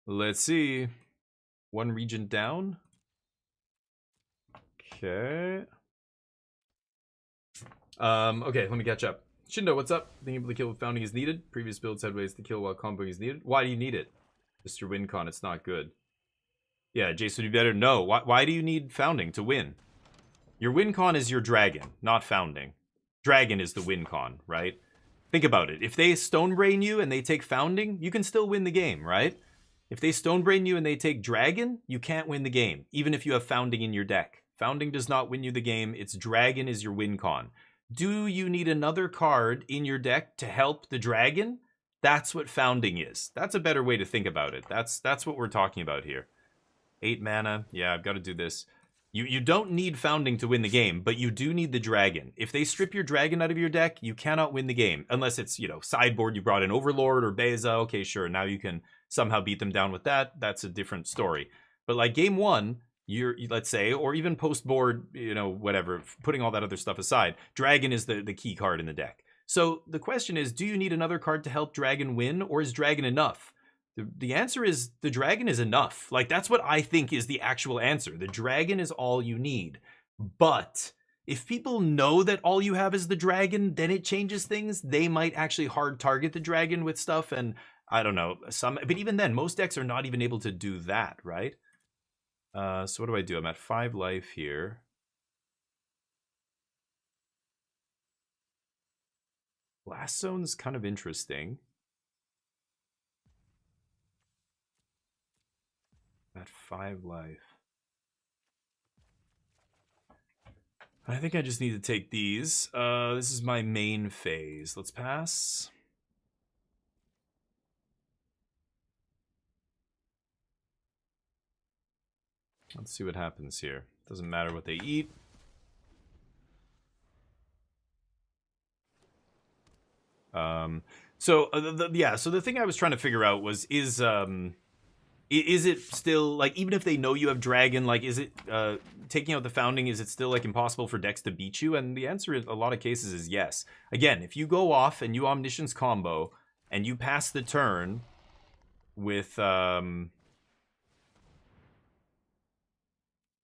Let's see. 1 Regent down. Okay. Okay, let me catch up. Shindo, what's up? Being able to kill with Founding is needed. Previous builds had ways to kill while comboing is needed. Why do you need it? Just your win con, it's not good. Yeah, Jason, you better know. Why do you need Founding to win? Your win con is your Dragon, not Founding. Dragon is the win con, right? Think about it. If they Stonebrain you and they take Founding, you can still win the game, right? If they Stonebrain you and they take Dragon, you can't win the game, even if you have Founding in your deck. Founding does not win you the game. It's Dragon is your win con. Do you need another card in your deck to help the Dragon? That's what Founding is. That's a better way to think about it. That's what we're talking about here. 8 mana. Yeah, I've got to do this. You don't need Founding to win the game, but you do need the Dragon. If they strip your Dragon out of your deck, you cannot win the game. Unless it's, you know, sideboard, you brought in Overlord or Beza. Okay, sure, now you can somehow beat them down with that. That's a different story. But like game 1, let's say, or even post-board, you know, whatever, putting all that other stuff aside, Dragon is the key card in the deck. So the question is, do you need another card to help Dragon win, or is Dragon enough? The answer is the Dragon is enough. Like, that's what I think is the actual answer. The Dragon is all you need. But if people know that all you have is the Dragon, then it changes things. They might actually hard target the Dragon with stuff, and I don't know, but even then, most decks are not even able to do that, right? So what do I do? I'm at 5 life here. Blast Zone's kind of interesting. At 5 life. I think I just need to take these. This is my main phase. Let's pass. Let's see what happens here. Doesn't matter what they eat. So the thing I was trying to figure out was, is it still, like, even if they know you have Dragon, like, is it taking out the founding, is it still like impossible for decks to beat you? And the answer in a lot of cases is yes. Again, if you go off and you Omniscience combo and you pass the turn with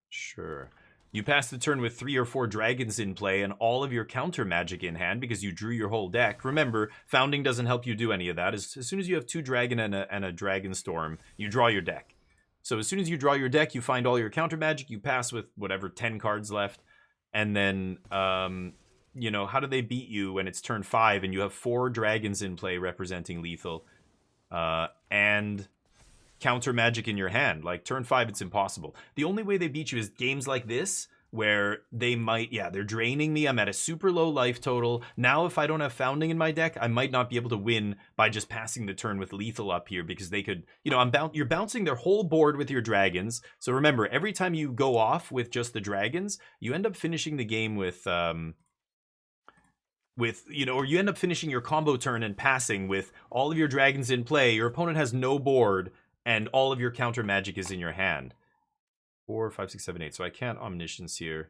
sure. You pass the turn with 3 or 4 dragons in play and all of your counter magic in hand because you drew your whole deck. Remember, founding doesn't help you do any of that. As soon as you have 2 dragon and a dragon storm, you draw your deck. So as soon as you draw your deck, you find all your counter magic, you pass with whatever 10 cards left, and then you know, how do they beat you when it's turn 5 and you have 4 dragons in play representing lethal and counter magic in your hand? Like, turn 5, it's impossible. The only way they beat you is games like this, where they might, yeah, they're draining me. I'm at a super low life total. Now, if I don't have founding in my deck, I might not be able to win by just passing the turn with lethal up here, because they could, you know, you're bouncing their whole board with your dragons. So remember, every time you go off with just the dragons, you end up finishing the game with, you know, or you end up finishing your combo turn and passing with all of your dragons in play. Your opponent has no board, and all of your counter magic is in your hand. 4, 5, 6, 7, 8. So I can't Omniscience here.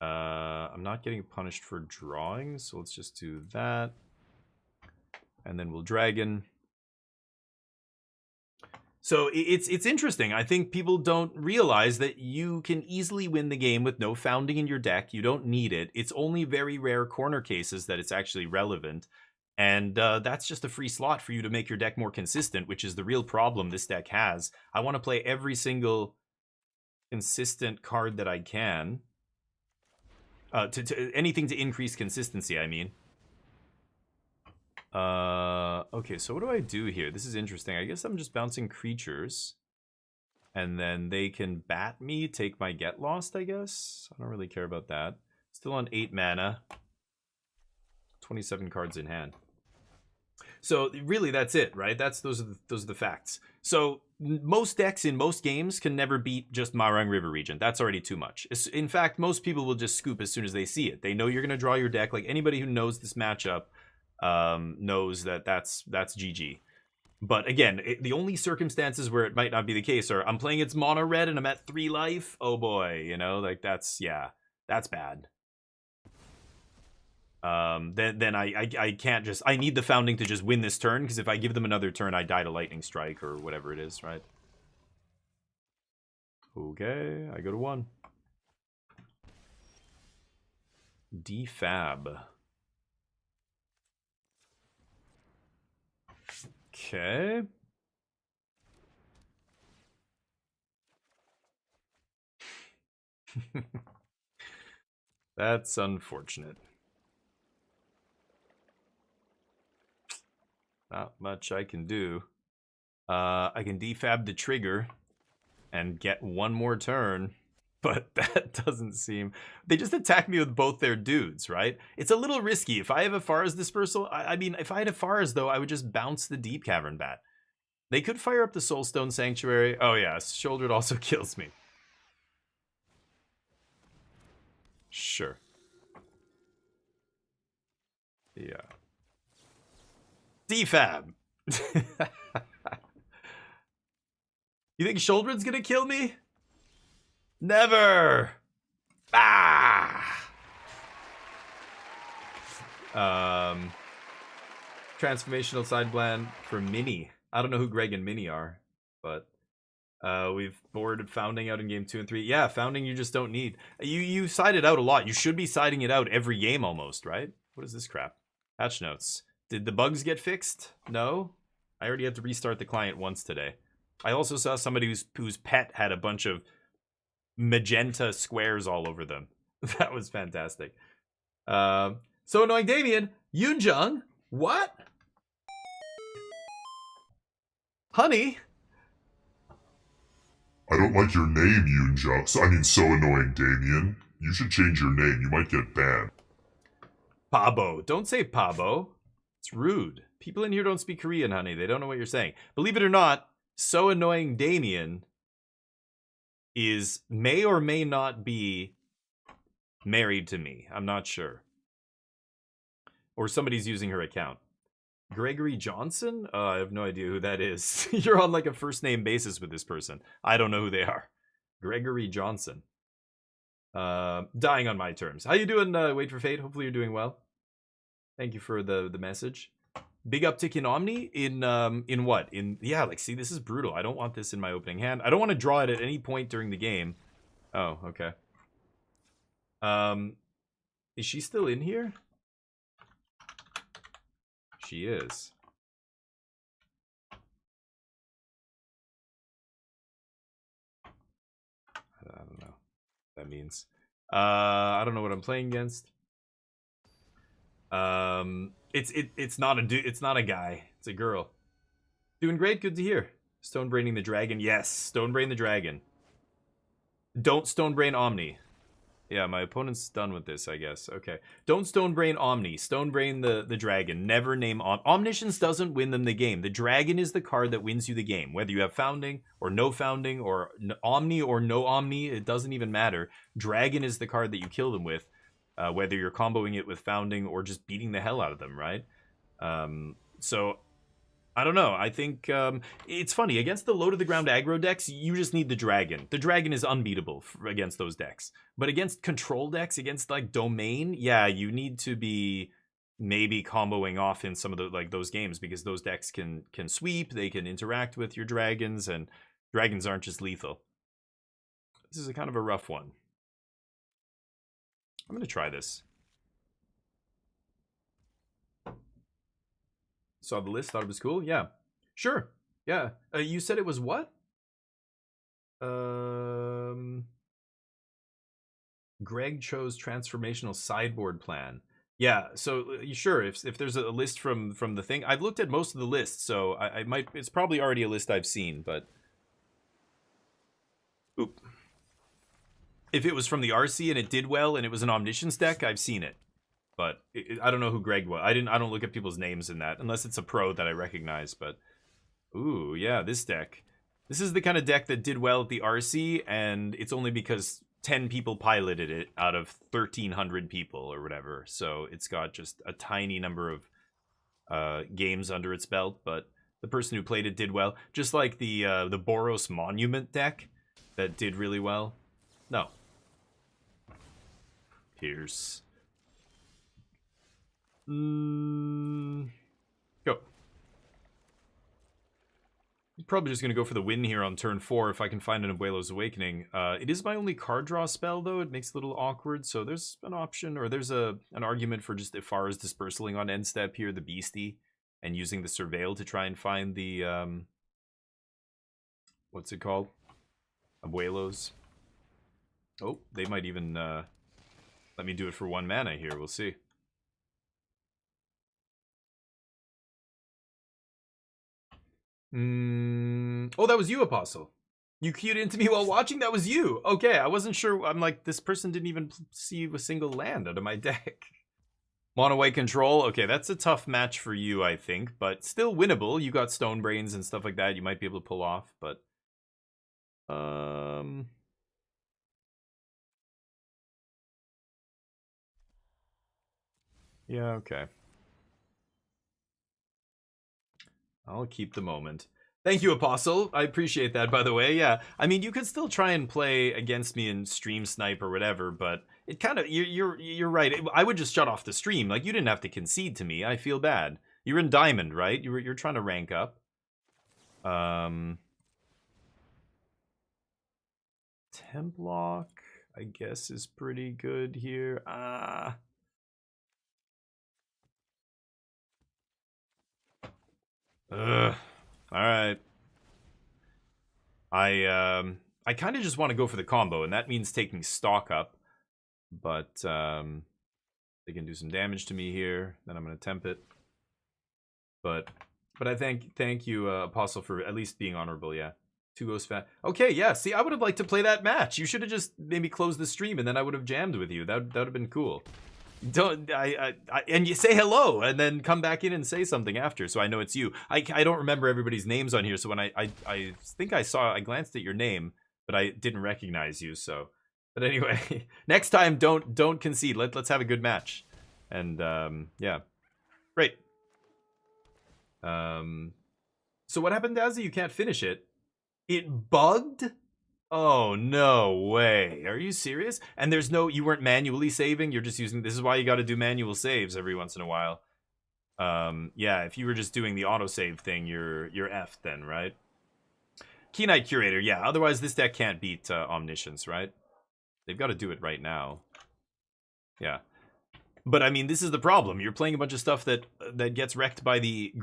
I'm not getting punished for drawing, so let's just do that. And then we'll dragon. So it's interesting. I think people don't realize that you can easily win the game with no founding in your deck. You don't need it. It's only very rare corner cases that it's actually relevant. And that's just a free slot for you to make your deck more consistent, which is the real problem this deck has. I want to play every single consistent card that I can. Anything to increase consistency, I mean. Okay, so what do I do here? This is interesting. I guess I'm just bouncing creatures. And then they can bat me, take my get lost, I guess. I don't really care about that. Still on 8 mana. 27 cards in hand. So really, that's it, right? Those are the facts. So most decks in most games can never beat just Marang River Regent. That's already too much. In fact, most people will just scoop as soon as they see it. They know you're going to draw your deck. Like, anybody who knows this matchup knows that that's GG. But again, the only circumstances where it might not be the case are I'm playing its mono red and I'm at 3 life. Oh boy, you know, like that's bad. Then I can't just, I need the founding to just win this turn, because if I give them another turn, I die to lightning strike or whatever it is, right? Okay, I go to 1. Defab. Okay. That's unfortunate. Not much I can do. I can defab the trigger and get 1 more turn, but that doesn't seem... They just attack me with both their dudes, right? It's a little risky. If I have a Far's Dispersal, I mean, if I had a Far's, though, I would just bounce the Deep Cavern Bat. They could fire up the Soulstone Sanctuary. Oh, yeah, Shouldered also kills me. Sure. Yeah. Defab. You think Shouldered's gonna kill me? Never. Transformational side plan for Mini. I don't know who Greg and Mini are, but we've boarded founding out in game 2 and 3. Yeah, founding you just don't need. You side it out a lot. You should be siding it out every game almost, right? What is this crap? Patch notes. Did the bugs get fixed? No? I already had to restart the client once today. I also saw somebody whose pet had a bunch of magenta squares all over them. That was fantastic. So Annoying Damien, Yoonjung, what? Honey? I don't like your name, Yoonjung. So Annoying Damien. You should change your name. You might get banned. Pabo. Don't say Pabo. It's rude. People in here don't speak Korean, honey. They don't know what you're saying. Believe it or not, So Annoying Damien may or may not be married to me. I'm not sure. Or somebody's using her account. Gregory Johnson? I have no idea who that is. You're on like a first name basis with this person. I don't know who they are. Gregory Johnson. Dying on my terms. How you doing, Wait for Fate? Hopefully you're doing well. Thank you for the message. Big uptick in Omni? In what? Yeah, like, see, this is brutal. I don't want this in my opening hand. I don't want to draw it at any point during the game. Oh, okay. Is she still in here? She is. I don't know what that means. I don't know what I'm playing against. It's not a guy. It's a girl. Doing great. Good to hear. Stonebraining the dragon. Yes, Stonebrain the dragon. Don't Stonebrain Omni. Yeah, my opponent's done with this, I guess. Okay. Don't Stonebrain Omni. Stonebrain the dragon. Never name Omniscience doesn't win them the game. The dragon is the card that wins you the game. Whether you have Founding, or Omni or no Omni, it doesn't even matter. Dragon is the card that you kill them with. Whether you're comboing it with Founding or just beating the hell out of them, right? So, I don't know. I think it's funny. Against the low-to-the-ground aggro decks, you just need the Dragon. The Dragon is unbeatable against those decks. But against control decks, against, like, Domain, yeah, you need to be maybe comboing off in some of the, like, those games, because those decks can sweep, they can interact with your Dragons, and Dragons aren't just lethal. This is a kind of a rough one. I'm gonna try this. Saw the list, thought it was cool. Yeah, sure. Yeah, you said it was what? Greg chose transformational sideboard plan. Yeah, so sure. If there's a list from the thing, I've looked at most of the lists, so I might. It's probably already a list I've seen, but oop. If it was from the RC and it did well and it was an Omniscience deck, I've seen it. But I don't know who Greg was. I don't look at people's names in that, unless it's a pro that I recognize. But ooh, yeah, this deck. This is the kind of deck that did well at the RC, and it's only because 10 people piloted it out of 1,300 people or whatever. So it's got just a tiny number of games under its belt. But the person who played it did well, just like the Boros Monument deck that did really well. No. Pierce. Go. Probably just going to go for the win here on turn 4 if I can find an Abuelo's Awakening. It is my only card draw spell, though. It makes it a little awkward, so there's an option, or there's an argument for just Ifara's Dispersaling on end step here, the Beastie, and using the Surveil to try and find the, what's it called? Abuelos. Oh, they might even let me do it for 1 mana here. We'll see. Oh, that was you, Apostle. You queued into me while watching? That was you. Okay, I wasn't sure. I'm like, this person didn't even see a single land out of my deck. Mono white control. Okay, that's a tough match for you, I think, but still winnable. You got Stone Brains and stuff like that. You might be able to pull off, but yeah, okay. I'll keep the moment. Thank you, Apostle. I appreciate that, by the way. Yeah, I mean, you could still try and play against me in Stream Snipe or whatever, but it kind of you're right. I would just shut off the stream. Like, you didn't have to concede to me. I feel bad. You're in Diamond, right? You're trying to rank up. Templock, I guess, is pretty good here. Ugh. All right. I kind of just want to go for the combo, and that means taking stock up. But they can do some damage to me here. Then I'm gonna temp it. But I thank you, Apostle, for at least being honorable. Yeah. 2 goes fast. Okay, yeah. See, I would have liked to play that match. You should have just maybe closed the stream, and then I would have jammed with you. That would have been cool. Don't and you say hello and then come back in and say something after, so I know it's you. I don't remember everybody's names on here, so when I think I glanced at your name, but I didn't recognize you. So, but anyway, next time don't concede. Let's have a good match, and yeah, great. So what happened, Dazzy? You can't finish it. It bugged. Oh, no way. Are you serious? And there's no, you weren't manually saving, you're just using, this is why you got to do manual saves every once in a while. Yeah, if you were just doing the autosave thing, you're effed then, right? Keen-Eyed Curator, yeah, otherwise this deck can't beat Omniscience, right? They've got to do it right now. Yeah. But I mean, this is the problem. You're playing a bunch of stuff that gets wrecked by the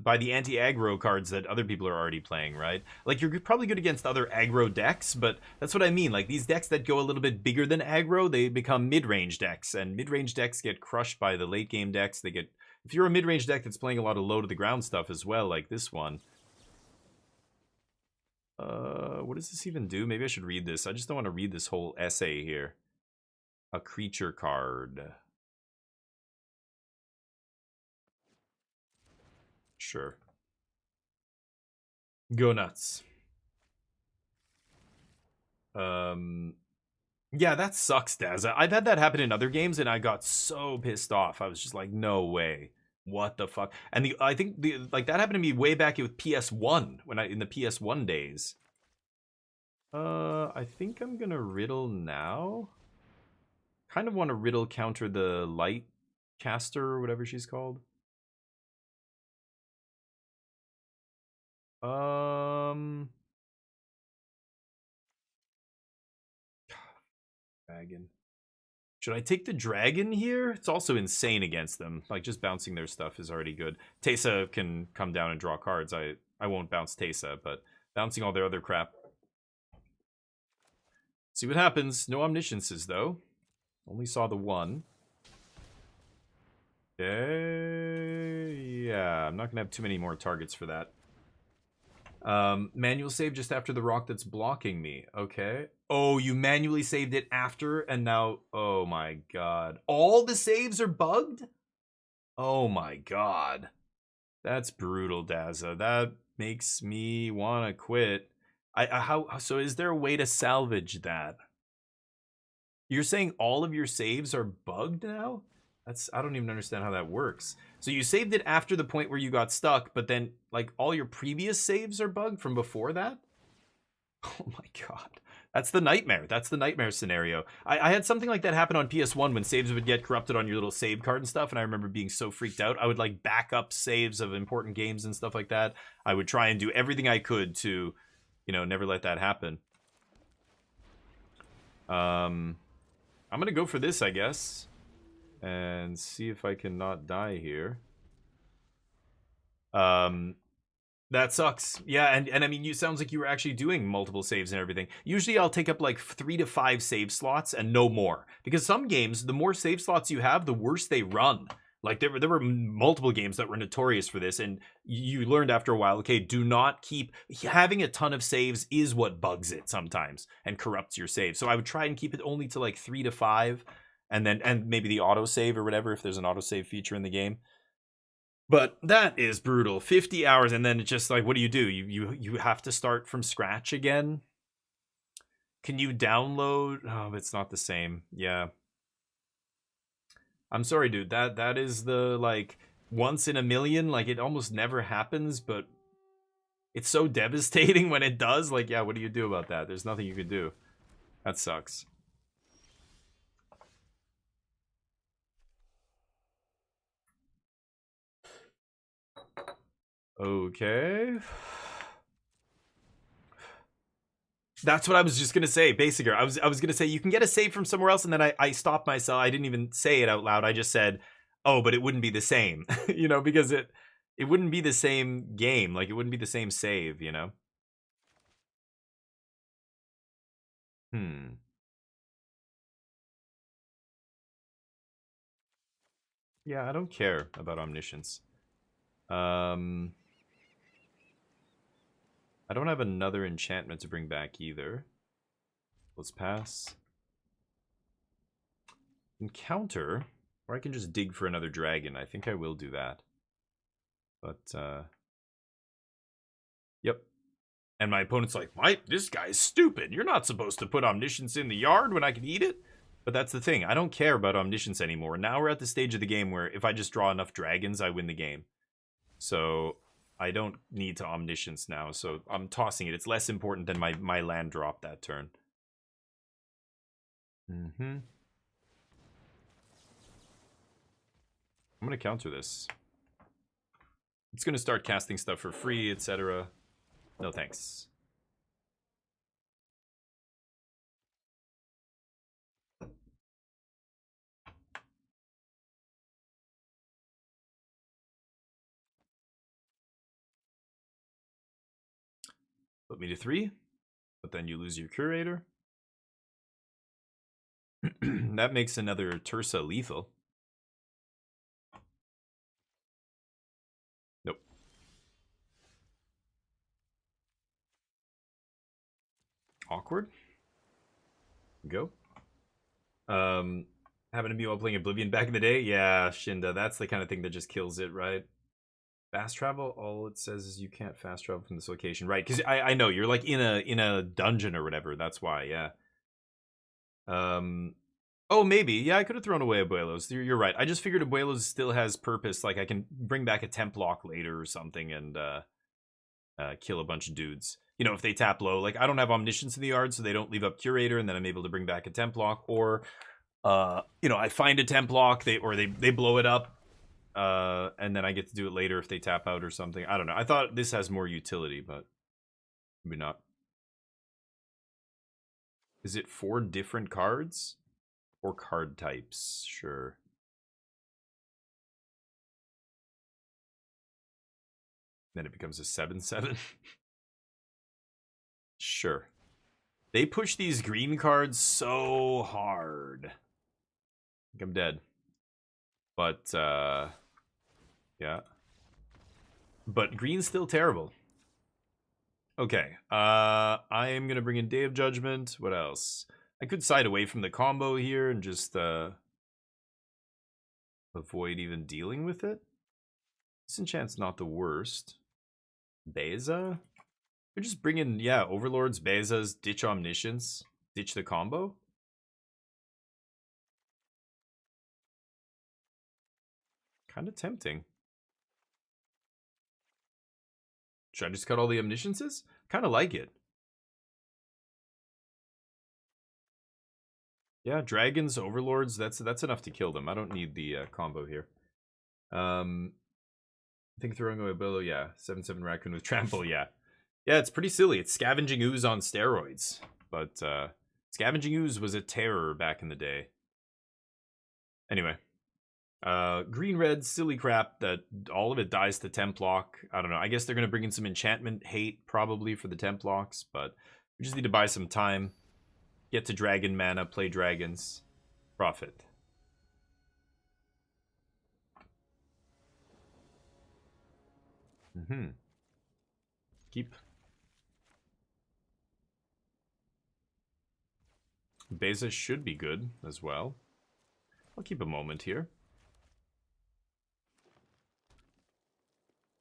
by the anti-aggro cards that other people are already playing, right? Like you're probably good against other aggro decks, but that's what I mean. Like these decks that go a little bit bigger than aggro, they become mid-range decks, and mid-range decks get crushed by the late game decks. They get, if you're a mid-range deck that's playing a lot of low to the ground stuff as well, like this one. What does this even do? Maybe I should read this. I just don't want to read this whole essay here. A creature card. Sure. Go nuts. Yeah, that sucks, Daz. I've had that happen in other games, and I got so pissed off. I was just like, no way. What the fuck? And I think like that happened to me way back with PS1 when in the PS1 days. I think I'm gonna riddle now. Kind of want to riddle counter the light caster or whatever she's called. Dragon. Should I take the dragon here? It's also insane against them. Like, just bouncing their stuff is already good. Teysa can come down and draw cards. I won't bounce Teysa, but bouncing all their other crap. See what happens. No omnisciences, though. Only saw the one. Okay. Yeah, I'm not going to have too many more targets for that. Manual save just after the rock that's blocking me. Okay. Oh, you manually saved it after, and now, oh my god. All the saves are bugged? Oh my god. That's brutal, Daza. That makes me want to quit. So is there a way to salvage that? You're saying all of your saves are bugged now? I don't even understand how that works. So you saved it after the point where you got stuck, but then like all your previous saves are bugged from before that? Oh my god. That's the nightmare. That's the nightmare scenario. I had something like that happen on PS1 when saves would get corrupted on your little save card and stuff, and I remember being so freaked out. I would like back up saves of important games and stuff like that. I would try and do everything I could to, you know, never let that happen. I'm gonna go for this, I guess. And see if I can not die here. That sucks. Yeah, and I mean, you sounds like you were actually doing multiple saves and everything. Usually I'll take up like 3 to 5 save slots and no more. Because some games, the more save slots you have, the worse they run. Like there were multiple games that were notorious for this, and you learned after a while, okay, do not keep having a ton of saves is what bugs it sometimes and corrupts your save. So I would try and keep it only to like 3 to 5. And maybe the autosave or whatever, if there's an autosave feature in the game. But that is brutal. 50 hours, and then it's just like, what do? You have to start from scratch again? Can you download? Oh, it's not the same. Yeah. I'm sorry, dude. That is the, like, once in a million. Like, it almost never happens, but it's so devastating when it does. Like, yeah, what do you do about that? There's nothing you can do. That sucks. Okay. That's what I was just gonna say, basically. I was gonna say you can get a save from somewhere else, and then I stopped myself. I didn't even say it out loud. I just said, oh, but it wouldn't be the same. You know, because it wouldn't be the same game. Like, it wouldn't be the same save, you know? Yeah, I don't care about omniscience. I don't have another enchantment to bring back either. Let's pass. Encounter, or I can just dig for another dragon. I think I will do that. But, yep. And my opponent's like, this guy's stupid. You're not supposed to put omniscience in the yard when I can eat it. But that's the thing. I don't care about omniscience anymore. Now we're at the stage of the game where if I just draw enough dragons, I win the game. So I don't need to Omniscience now, so I'm tossing it. It's less important than my land drop that turn. I'm going to counter this. It's going to start casting stuff for free, etc. No thanks. Put me to 3, but then you lose your Curator. That makes another Tursa lethal. Nope. Awkward. Go. Having to be while playing Oblivion back in the day? Yeah, Shinda, that's the kind of thing that just kills it, right? Fast travel, all it says is you can't fast travel from this location. Right, because I know, you're like in a dungeon or whatever, that's why, yeah. Oh, maybe. Yeah, I could have thrown away Abuelos. You're right. I just figured Abuelos still has purpose. Like, I can bring back a temp lock later or something and kill a bunch of dudes. You know, if they tap low. Like, I don't have Omniscience in the yard, so they don't leave up Curator, and then I'm able to bring back a temp lock. Or, you know, I find a temp lock, they blow it up, and then I get to do it later if they tap out or something. I don't know. I thought this has more utility, but maybe not. Is it 4 different cards? 4 card types, sure. Then it becomes a 7/7. Sure. They push these green cards so hard. I think I'm dead. But, yeah. But green's still terrible. Okay. I am going to bring in Day of Judgment. What else? I could side away from the combo here and just avoid even dealing with it. Disenchant's not the worst. Beza? Could just bring in, yeah, Overlords, Bezas, ditch Omniscience, ditch the combo. Kind of tempting. Should I just cut all the Omnisciences? Kind of like it. Yeah, dragons, overlords, that's enough to kill them. I don't need the combo here. I think throwing away Billow, yeah. 7/7 Raccoon with Trample, yeah. Yeah, it's pretty silly. It's Scavenging Ooze on steroids. But Scavenging Ooze was a terror back in the day. Anyway. Green-red, silly crap that all of it dies to Templock. I don't know. I guess they're going to bring in some enchantment hate probably for the Templocks, but we just need to buy some time. Get to dragon mana, play dragons, profit. Keep. Beza should be good as well. I'll keep a moment here.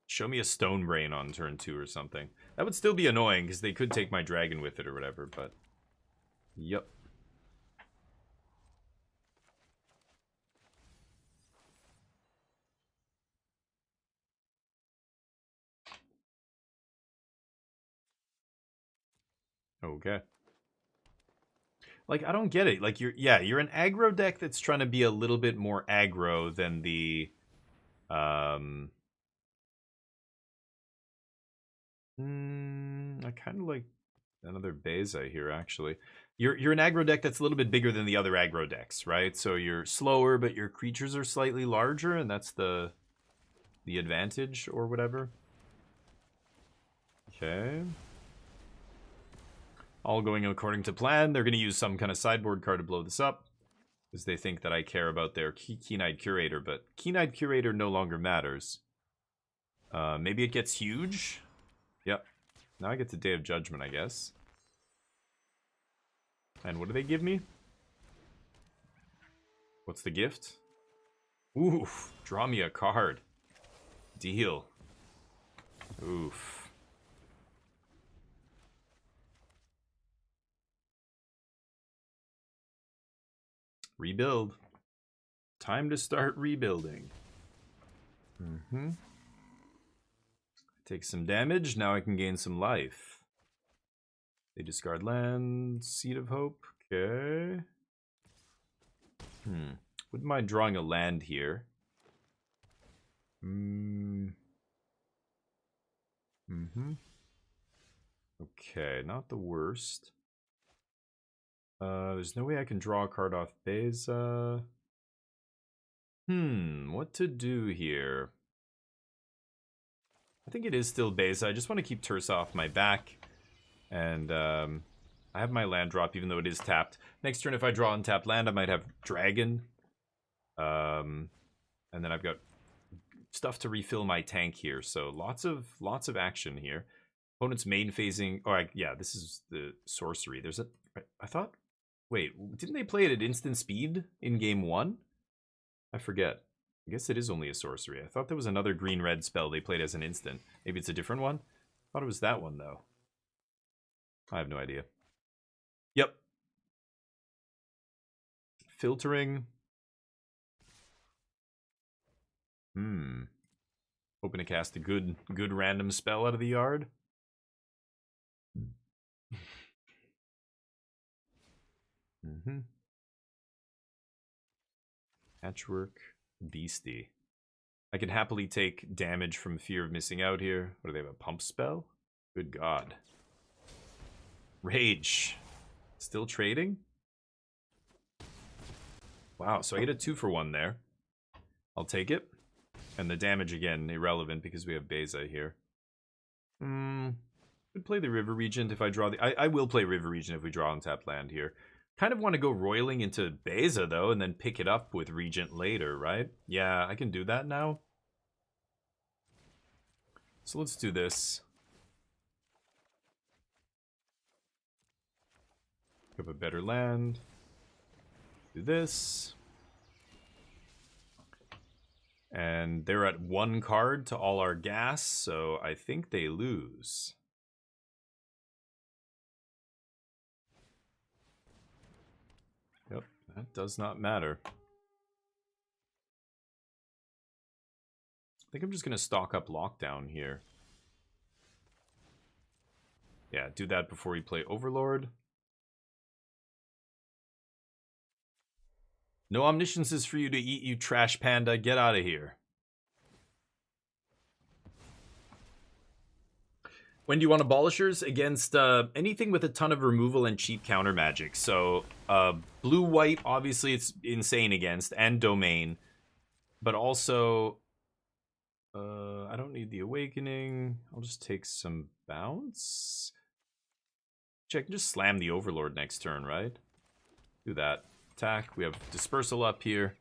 Show me a Stone Brain on turn 2 or something. That would still be annoying because they could take my dragon with it or whatever, but... Yep. Okay. Like, I don't get it. Like, you're an aggro deck that's trying to be a little bit more aggro than the... I kind of like another Beza here, actually. You're an aggro deck that's a little bit bigger than the other aggro decks, right? So you're slower, but your creatures are slightly larger, and that's the advantage or whatever. Okay. All going according to plan. They're going to use some kind of sideboard card to blow this up, because they think that I care about their Keen-Eyed Curator, but Keen-Eyed Curator no longer matters. Maybe it gets huge? Yep. Now I get to Day of Judgment, I guess. And what do they give me? What's the gift? Oof. Draw me a card. Deal. Oof. Rebuild. Time to start rebuilding. Take some damage. Now I can gain some life. They discard land. Seed of Hope. Okay. Wouldn't mind drawing a land here. Okay, not the worst. There's no way I can draw a card off Beza. What to do here? I think it is still Beza. I just want to keep Tersa off my back. And I have my land drop, even though it is tapped. Next turn, if I draw untapped land, I might have Dragon. And then I've got stuff to refill my tank here. So lots of action here. Opponent's main phasing. Oh, yeah, this is the sorcery. There's a. I thought. Wait, didn't they play it at instant speed in game 1? I forget. I guess it is only a sorcery. I thought there was another green-red spell they played as an instant. Maybe it's a different one? I thought it was that one, though. I have no idea. Yep. Filtering. Hoping to cast a good random spell out of the yard. Patchwork Beastie. I can happily take damage from fear of missing out here. What do they have, a pump spell? Good God. Rage. Still trading? Wow, so I get a 2-for-1 there. I'll take it. And the damage, again, irrelevant because we have Beza here. Could play the River Regent if I draw the... I will play River Regent if we draw untapped land here. Kind of want to go roiling into Beza, though, and then pick it up with Regent later, right? Yeah, I can do that now. So let's do this. Pick up a better land. Do this. And they're at 1 card to all our gas, so I think they lose. Yep, that does not matter. I think I'm just going to stock up Lockdown here. Yeah, do that before we play Overlord. No omniscience is for you to eat, you trash panda. Get out of here. When do you want abolishers? Against anything with a ton of removal and cheap counter magic. So blue-white, obviously it's insane against, and domain. But also, I don't need the awakening. I'll just take some bounce. Check, just slam the Overlord next turn, right? Do that. Attack. We have dispersal up here.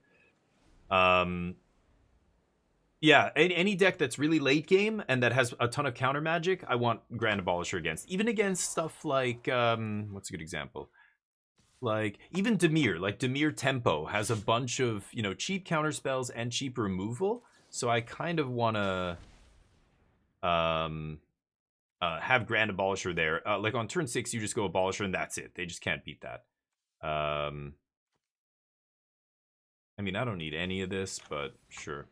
Yeah, any deck that's really late game and that has a ton of counter magic, I want Grand Abolisher against. Even against stuff like what's a good example? Like even Dimir, like Dimir Tempo has a bunch of, you know, cheap counter spells and cheap removal. So I kind of want to have Grand Abolisher there. Like on turn 6, you just go Abolisher and that's it. They just can't beat that. I mean, I don't need any of this, but sure.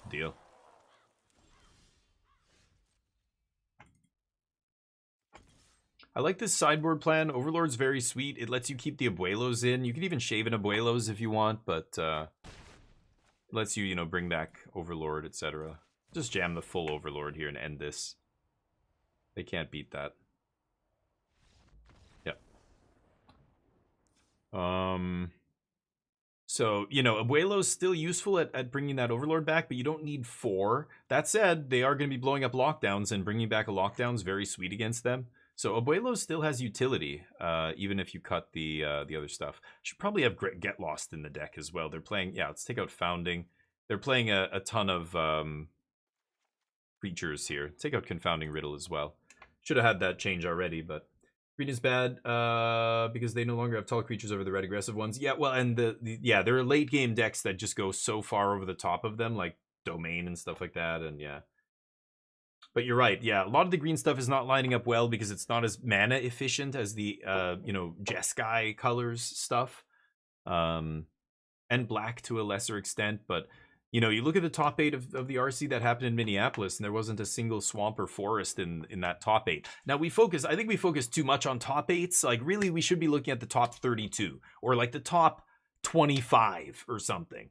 Deal. I like this sideboard plan. Overlord's very sweet. It lets you keep the Abuelos in. You can even shave in Abuelos if you want, but it lets you, you know, bring back Overlord, etc. Just jam the full Overlord here and end this. They can't beat that. So, you know, Abuelo's still useful at bringing that Overlord back, but you don't need 4. That said, they are going to be blowing up lockdowns, and bringing back a lockdown is very sweet against them. So Abuelo still has utility, even if you cut the other stuff. Should probably have Get Lost in the deck as well. They're playing, yeah, let's take out Founding. They're playing a ton of creatures here. Take out Confounding Riddle as well. Should have had that change already, but... Green is bad because they no longer have tall creatures over the red aggressive ones. Yeah, well, and yeah, there are late game decks that just go so far over the top of them, like Domain and stuff like that, and yeah. But you're right, yeah, a lot of the green stuff is not lining up well because it's not as mana efficient as the, you know, Jeskai colors stuff. And black to a lesser extent, but You know, you look at the top 8 of the RC that happened in Minneapolis, and there wasn't a single swamp or forest in that top 8. Now, I think we focus too much on top 8s. Like, really, we should be looking at the top 32 or like the top 25 or something.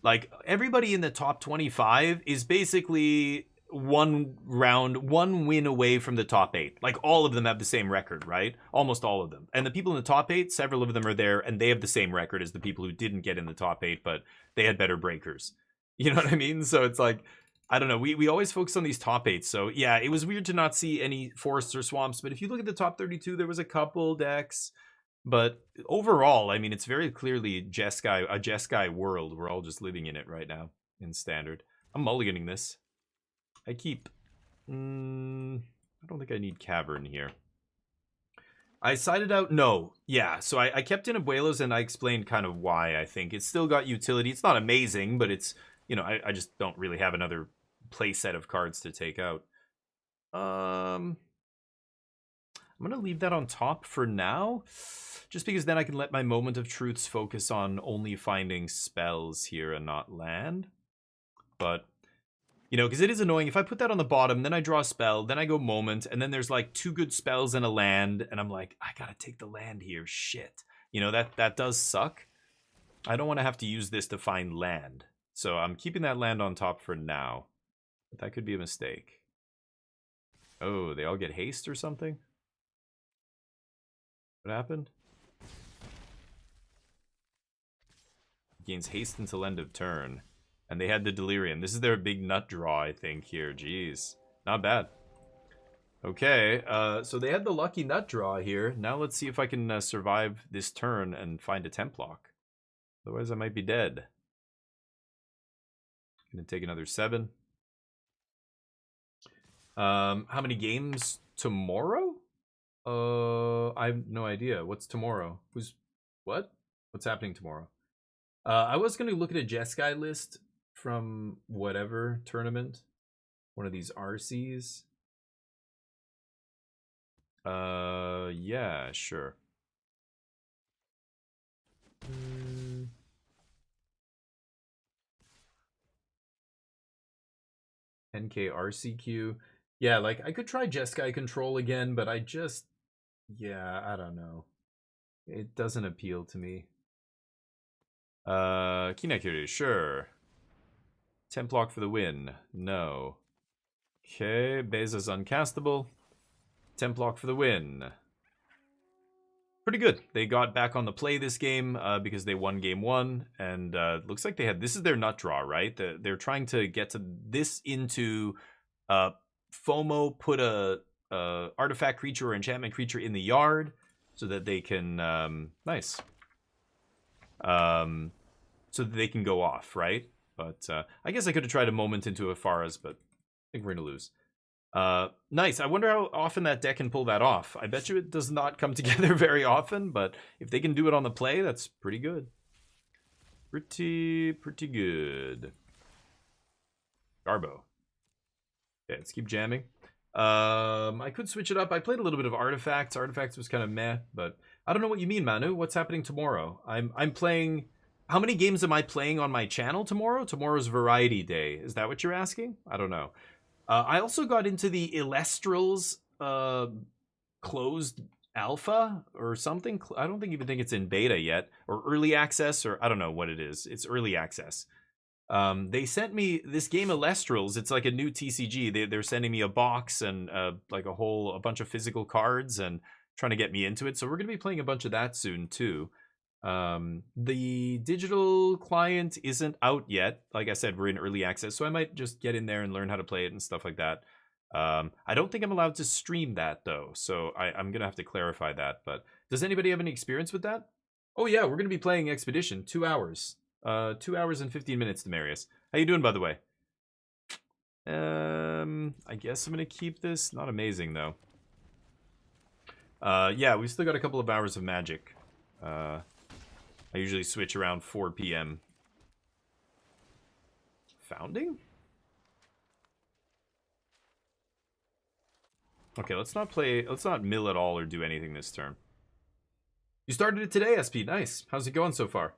Like, everybody in the top 25 is basically one win away from the top 8. Like, all of them have the same record, right? Almost all of them. And the people in the top 8, several of them are there, and they have the same record as the people who didn't get in the top 8, but they had better breakers. You know what I mean? So it's like, I don't know. We always focus on these top 8. So yeah, it was weird to not see any forests or swamps. But if you look at the top 32, there was a couple decks. But overall, I mean, it's very clearly a Jeskai world. We're all just living in it right now in Standard. I'm mulliganing this. I keep... I don't think I need Cavern here. I sided out... No. Yeah, so I kept in Abuelos, and I explained kind of why, I think. It's still got utility. It's not amazing, but it's... You know, I just don't really have another play set of cards to take out. I'm going to leave that on top for now. Just because then I can let my Moment of Truths focus on only finding spells here and not land. But, you know, because it is annoying. If I put that on the bottom, then I draw a spell, then I go Moment, and then there's like 2 good spells and a land, and I'm like, I gotta take the land here. Shit. You know, that does suck. I don't want to have to use this to find land. So I'm keeping that land on top for now. But that could be a mistake. Oh, they all get haste or something? What happened? Gains haste until end of turn. And they had the Delirium. This is their big nut draw, I think, here. Jeez. Not bad. Okay, so they had the lucky nut draw here. Now let's see if I can survive this turn and find a temp lock. Otherwise I might be dead. Gonna take another 7. How many games tomorrow? I have no idea. What's tomorrow? What's happening tomorrow? I was gonna look at a Jeskai list from whatever tournament. One of these RCs. Yeah, sure. 10k RCQ. Yeah, like, I could try Jeskai Control again, but I just... Yeah, I don't know. It doesn't appeal to me. Kinekuru, sure. Templock for the win. No. Okay, Beza's uncastable. Templock for the win. Pretty good. They got back on the play this game because they won game 1, and looks like they had... This is their nut draw, right? They're trying to get to this into FOMO, put a artifact creature or enchantment creature in the yard so that they can... nice. So that they can go off, right? But I guess I could have tried a Moment into Afaras, but I think we're going to lose. Nice. I wonder how often that deck can pull that off. I bet you it does not come together very often, but if they can do it on the play, that's pretty good. Pretty good. Garbo. Okay, let's keep jamming. I could switch it up. I played a little bit of Artifacts. Artifacts was kind of meh, but I don't know what you mean, Manu. What's happening tomorrow? I'm playing... How many games am I playing on my channel tomorrow? Tomorrow's Variety Day. Is that what you're asking? I don't know. I also got into the Illustrals closed alpha or something. I don't even think it's in beta yet, or early access, or I don't know what it is. It's early access. They sent me this game Illustrals. It's like a new TCG. They're sending me a box and like a bunch of physical cards and trying to get me into it. So we're going to be playing a bunch of that soon too. The digital client isn't out yet. Like I said, we're in early access, so I might just get in there and learn how to play it and stuff like that. I don't think I'm allowed to stream that though, so I'm gonna have to clarify that. But does anybody have any experience with that? Oh yeah, we're gonna be playing Expedition 2 hours. 2 hours and 15 minutes, Demarius. How you doing, by the way? I guess I'm gonna keep this. Not amazing though. Yeah, we still got a couple of hours of Magic. I usually switch around 4 p.m. Founding? Okay, let's not mill at all or do anything this turn. You started it today, SP. Nice. How's it going so far?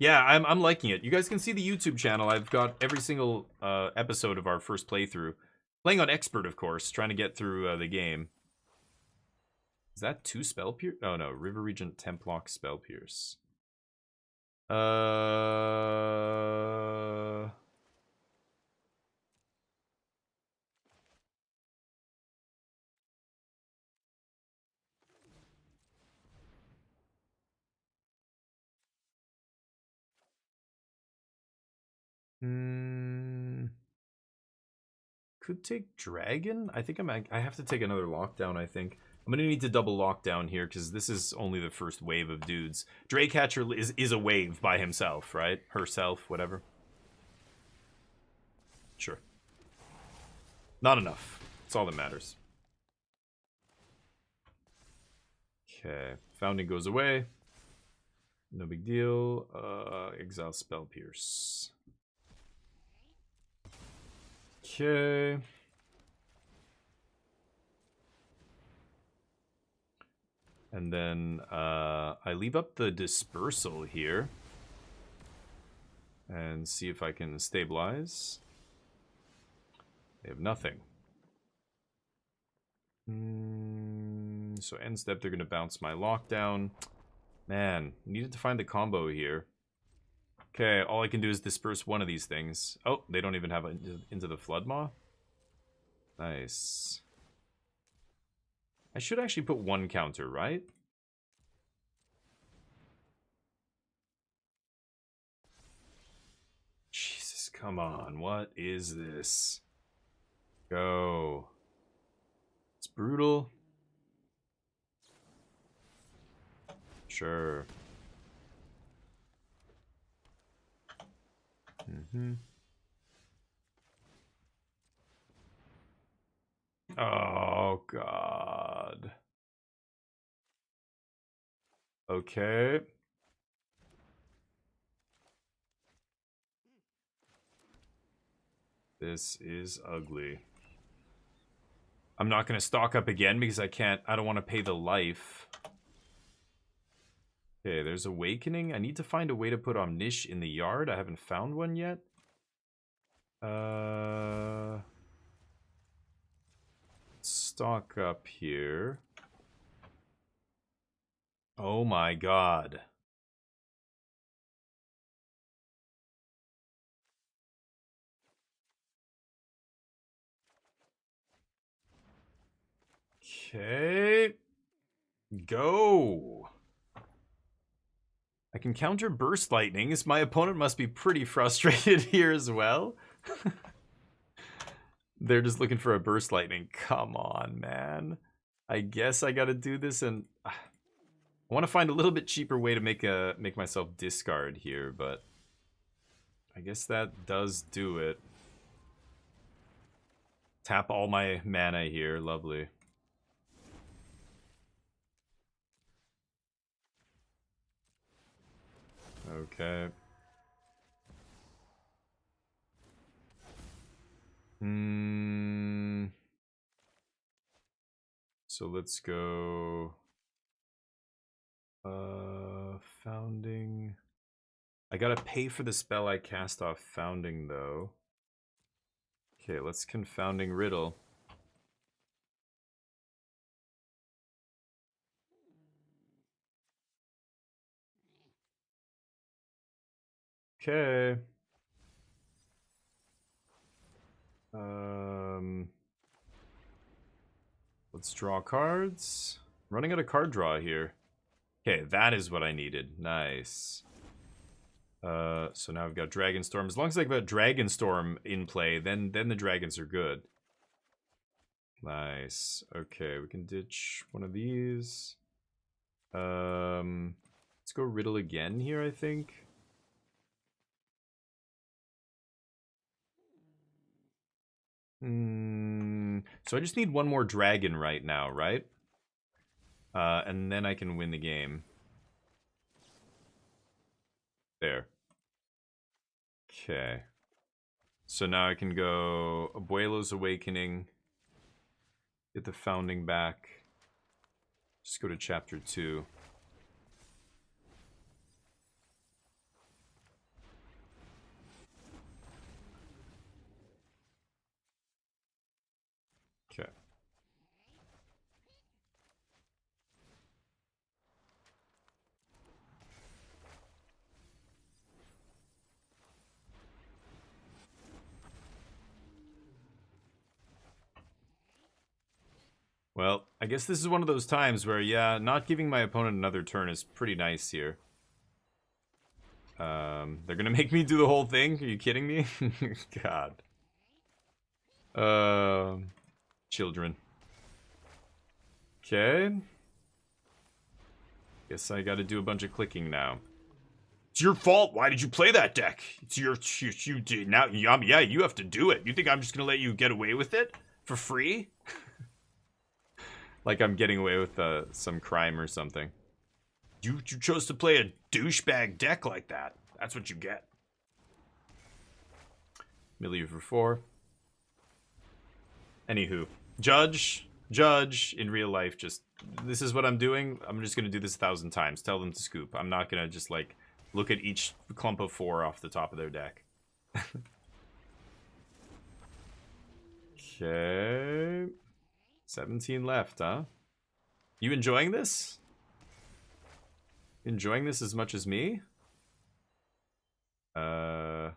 Yeah, I'm liking it. You guys can see the YouTube channel. I've got every single episode of our first playthrough. Playing on Expert, of course, trying to get through the game. Is that 2 Spell Pierce? Oh no, River Regent Templock Spell Pierce. Could take Dragon? I think I have to take another lockdown, I think. I'm gonna need to double lockdown here, because this is only the first wave of dudes. Draycatcher is a wave by himself, right? Herself, whatever. Sure. Not enough. That's all that matters. Okay. Founding goes away. No big deal. Exile Spell Pierce. Okay. And then I leave up the Dispersal here. And see if I can stabilize. They have nothing. So end step, they're going to bounce my lockdown. Man, needed to find the combo here. Okay, all I can do is disperse one of these things. Oh, they don't even have it into the Floodmaw. Nice. I should actually put one counter, right? Jesus, come on. What is this? Go. It's brutal. Sure. Oh, God. Okay. This is ugly. I'm not going to stock up again because I don't want to pay the life. Okay, there's Awakening. I need to find a way to put Omnish in the yard. I haven't found one yet. Stock up here. Oh my god. Okay. Go. I can counter Burst Lightnings. My opponent must be pretty frustrated here as well. They're just looking for a Burst Lightning. Come on, man. I guess I gotta do this, and I want to find a little bit cheaper way to make myself discard here, but I guess that does do it. Tap all my mana here. Lovely. Okay. So let's go. Founding. I gotta pay for the spell I cast off Founding, though. Okay, let's Confounding Riddle. Okay. Let's draw cards. Running out of card draw here. Okay, that is what I needed. Nice. So now I've got Dragonstorm. As long as I've got Dragonstorm in play, then the dragons are good. Nice. Okay, we can ditch one of these. Let's go Riddle again here, I think. So I just need one more dragon right now, right? And then I can win the game. There. Okay. So now I can go Abuelo's Awakening. Get the Founding back. Just go to Chapter 2. Well, I guess this is one of those times where, yeah, not giving my opponent another turn is pretty nice here. They're gonna make me do the whole thing? Are you kidding me? God. Children. Okay. Guess I gotta do a bunch of clicking now. It's your fault. Why did you play that deck? It's you did now. Yeah, you have to do it. You think I'm just gonna let you get away with it for free? Like I'm getting away with some crime or something. You chose to play a douchebag deck like that. That's what you get. Millie for 4. Anywho, Judge, in real life, just, this is what I'm doing. I'm just going to do this 1,000 times. Tell them to scoop. I'm not going to just, like, look at each clump of 4 off the top of their deck. Okay. 17 left, huh? You enjoying this? Enjoying this as much as me? I'm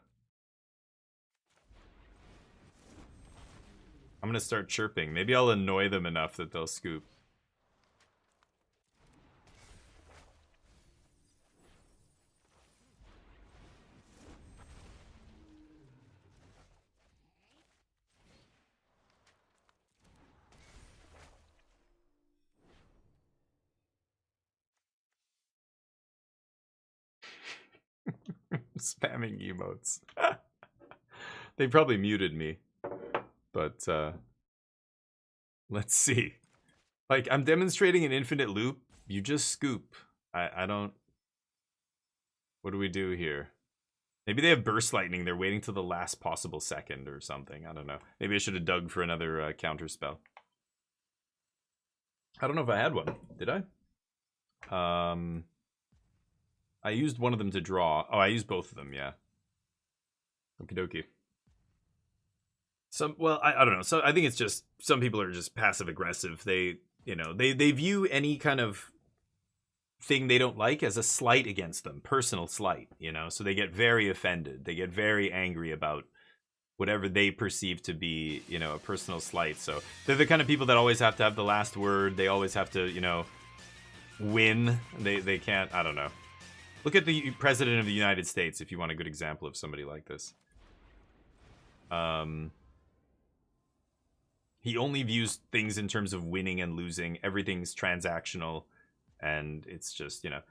gonna start chirping. Maybe I'll annoy them enough that they'll scoop. Spamming emotes. They probably muted me. But, let's see. Like, I'm demonstrating an infinite loop. You just scoop. I don't... What do we do here? Maybe they have burst lightning. They're waiting till the last possible second or something. I don't know. Maybe I should have dug for another counter spell. I don't know if I had one. Did I? I used one of them to draw. Oh, I used both of them, yeah. Okie dokie. Well, I don't know. So I think it's just, some people are just passive aggressive. They, you know, they view any kind of thing they don't like as a slight against them, personal slight, you know? So they get very offended. They get very angry about whatever they perceive to be, you know, a personal slight. So they're the kind of people that always have to have the last word. They always have to, you know, win. They can't, I don't know. Look at the President of the United States if you want a good example of somebody like this. He only views things in terms of winning and losing. Everything's transactional. And it's just, you know.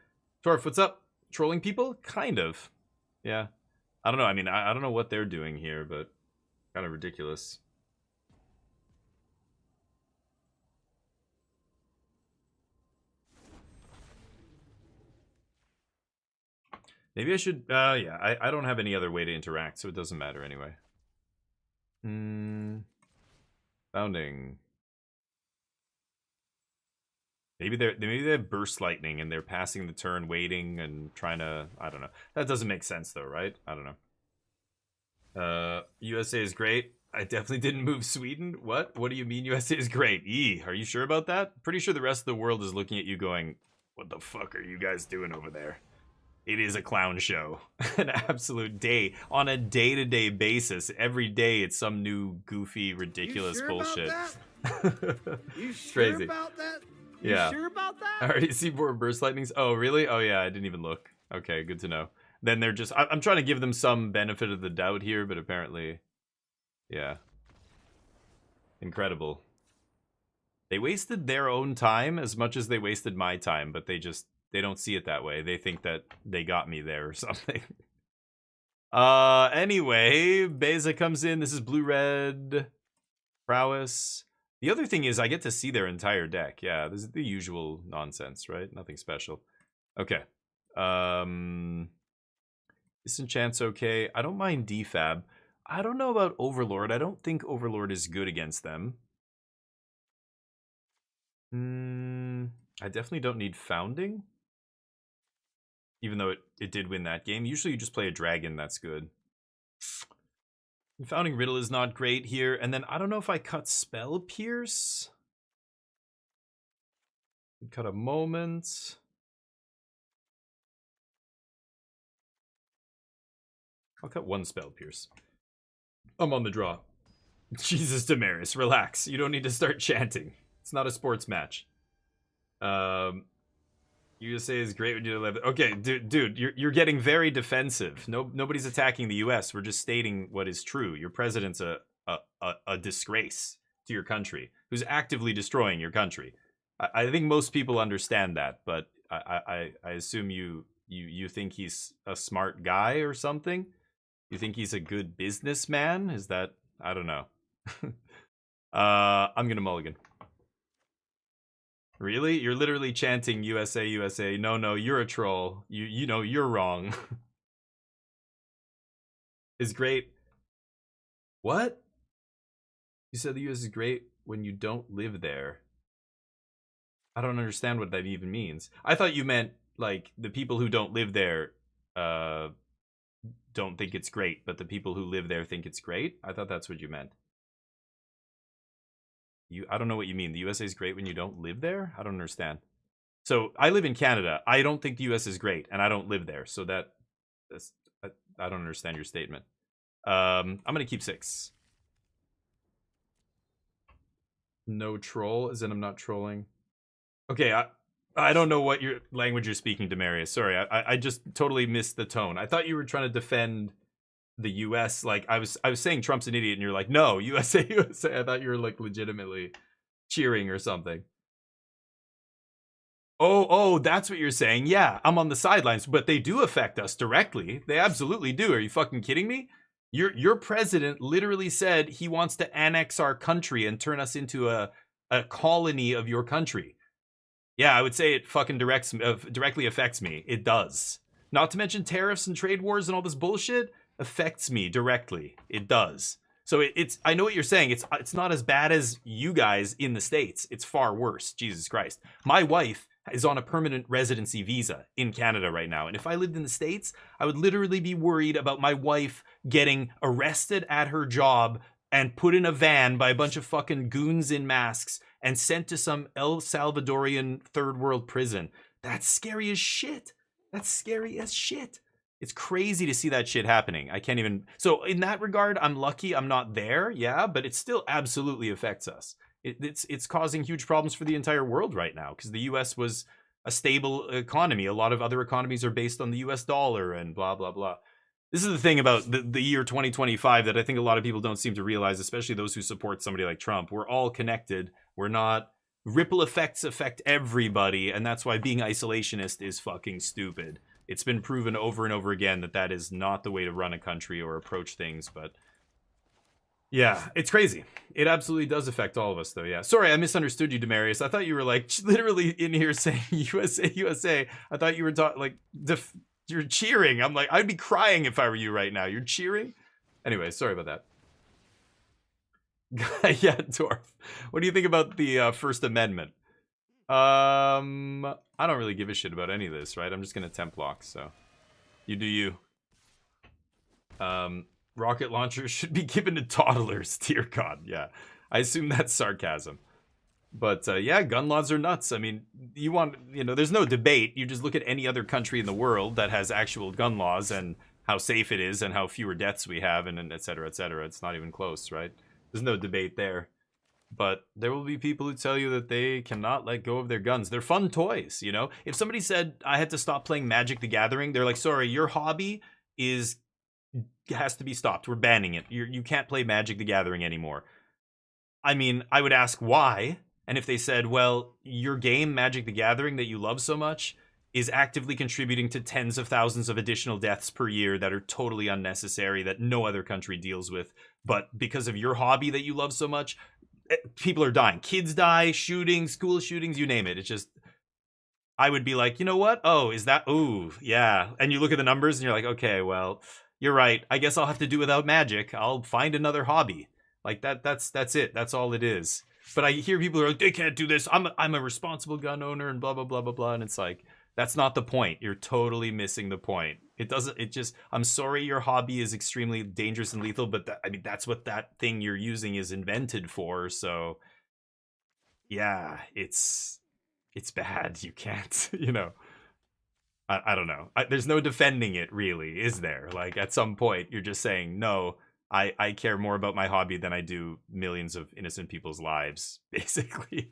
Torf, what's up? Trolling people? Kind of. Yeah. I don't know. I mean, I don't know what they're doing here, but kind of ridiculous. Maybe I should, yeah, I don't have any other way to interact, so it doesn't matter anyway. Founding. Maybe they have burst lightning and they're passing the turn, waiting and trying to, I don't know. That doesn't make sense though, right? I don't know. USA is great. I definitely didn't move Sweden. What? What do you mean USA is great? Are you sure about that? Pretty sure the rest of the world is looking at you going, what the fuck are you guys doing over there? It is a clown show. An absolute day. On a day-to-day basis. Every day it's some new goofy, ridiculous bullshit. You sure Crazy. about that? Yeah. You sure about that? I already see more burst lightnings. Oh, really? Oh, yeah, I didn't even look. Okay, good to know. Then they're just... I'm trying to give them some benefit of the doubt here, but apparently... Yeah. Incredible. They wasted their own time as much as they wasted my time, but they just... They don't see it that way. They think that they got me there or something. Anyway, Beza comes in. This is blue-red prowess. The other thing is I get to see their entire deck. Yeah, this is the usual nonsense, right? Nothing special. Okay. Disenchant's okay. I don't mind defab. I don't know about Overlord. I don't think Overlord is good against them. I definitely don't need Founding. Even though it did win that game. Usually you just play a dragon, that's good. Founding Riddle is not great here. And then I don't know if I cut Spell Pierce. Cut a Moment. I'll cut one Spell Pierce. I'm on the draw. Jesus Damaris, relax. You don't need to start chanting. It's not a sports match. USA is great when you live. Okay, dude, you're getting very defensive. Nobody's attacking the U.S. We're just stating what is true. Your president's a disgrace to your country, who's actively destroying your country. I think most people understand that, but I assume you think he's a smart guy or something. You think he's a good businessman? Is that, I don't know. I'm gonna mulligan. Really? You're literally chanting USA, USA. No, you're a troll. You know you're wrong. Is great. What? You said the US is great when you don't live there. I don't understand what that even means. I thought you meant like the people who don't live there don't think it's great, but the people who live there think it's great. I thought that's what you meant. I don't know what you mean. The USA is great when you don't live there? I don't understand. So I live in Canada. I don't think the US is great, and I don't live there. So I don't understand your statement. I'm gonna keep 6. No troll, as in I'm not trolling. Okay, I don't know what your language you're speaking, Demarius. Sorry, I just totally missed the tone. I thought you were trying to defend the US. Like I was saying Trump's an idiot, and you're like, no, USA, USA. I thought you were like legitimately cheering or something. Oh, that's what you're saying. Yeah, I'm on the sidelines, but they do affect us directly. They absolutely do. Are you fucking kidding me? Your president literally said he wants to annex our country and turn us into a colony of your country. Yeah, I would say it fucking directly affects me. It does. Not to mention tariffs and trade wars and all this bullshit affects me directly. It does. So it's I know what you're saying. It's not as bad as you guys in the States. It's far worse. Jesus Christ. My wife is on a permanent residency visa in Canada right now. And if I lived in the States, I would literally be worried about my wife getting arrested at her job and put in a van by a bunch of fucking goons in masks and sent to some El Salvadorian third world prison. That's scary as shit. That's scary as shit. It's crazy to see that shit happening. I can't even... So in that regard, I'm lucky I'm not there, yeah, but it still absolutely affects us. It's causing huge problems for the entire world right now because the US was a stable economy. A lot of other economies are based on the US dollar and blah, blah, blah. This is the thing about the year 2025 that I think a lot of people don't seem to realize, especially those who support somebody like Trump. We're all connected. We're not... Ripple effects affect everybody, and that's why being isolationist is fucking stupid. It's been proven over and over again that that is not the way to run a country or approach things, but... Yeah, it's crazy. It absolutely does affect all of us, though, yeah. Sorry, I misunderstood you, Demarius. I thought you were, like, literally in here saying USA, USA. I thought you were, you're cheering. I'm like, I'd be crying if I were you right now. You're cheering? Anyway, sorry about that. Yeah, Dwarf. What do you think about the First Amendment? I don't really give a shit about any of this, right? I'm just gonna temp lock, so you do you. Rocket launchers should be given to toddlers. Dear God, yeah. I assume that's sarcasm. But yeah, gun laws are nuts. I mean, there's no debate. You just look at any other country in the world that has actual gun laws and how safe it is and how fewer deaths we have and et cetera, et cetera. It's not even close, right? There's no debate there. But there will be people who tell you that they cannot let go of their guns. They're fun toys, you know? If somebody said, I had to stop playing Magic the Gathering, they're like, sorry, your hobby has to be stopped. We're banning it. You can't play Magic the Gathering anymore. I mean, I would ask why. And if they said, well, your game, Magic the Gathering, that you love so much, is actively contributing to tens of thousands of additional deaths per year that are totally unnecessary, that no other country deals with. But because of your hobby that you love so much, people are dying. Kids die, shootings, school shootings, you name it. It's just, I would be like, you know what? Oh, is that? Ooh, yeah. And you look at the numbers and you're like, okay, well, you're right. I guess I'll have to do without Magic. I'll find another hobby. Like that's it. That's all it is. But I hear people are like, they can't do this. I'm a responsible gun owner and blah, blah, blah, blah, blah. And it's like, that's not the point. You're totally missing the point. I'm sorry your hobby is extremely dangerous and lethal, but that's what that thing you're using is invented for. So yeah, it's bad. You can't, I don't know. There's no defending it really, is there? Like at some point you're just saying, no, I care more about my hobby than I do millions of innocent people's lives, basically.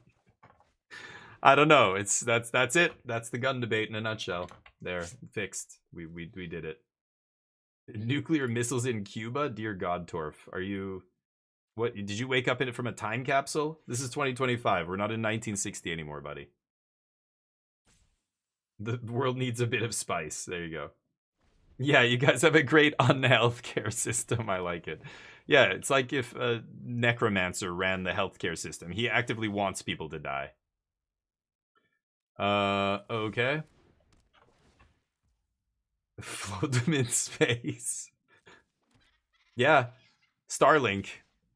I don't know. That's it. That's the gun debate in a nutshell. There, fixed. We did it. Nuclear missiles in Cuba? Dear God, Torf. Are you... What, did you wake up in it from a time capsule? This is 2025. We're not in 1960 anymore, buddy. The world needs a bit of spice. There you go. Yeah, you guys have a great unhealthcare system. I like it. Yeah, it's like if a necromancer ran the healthcare system. He actively wants people to die. Okay. Float them in space. Yeah. Starlink.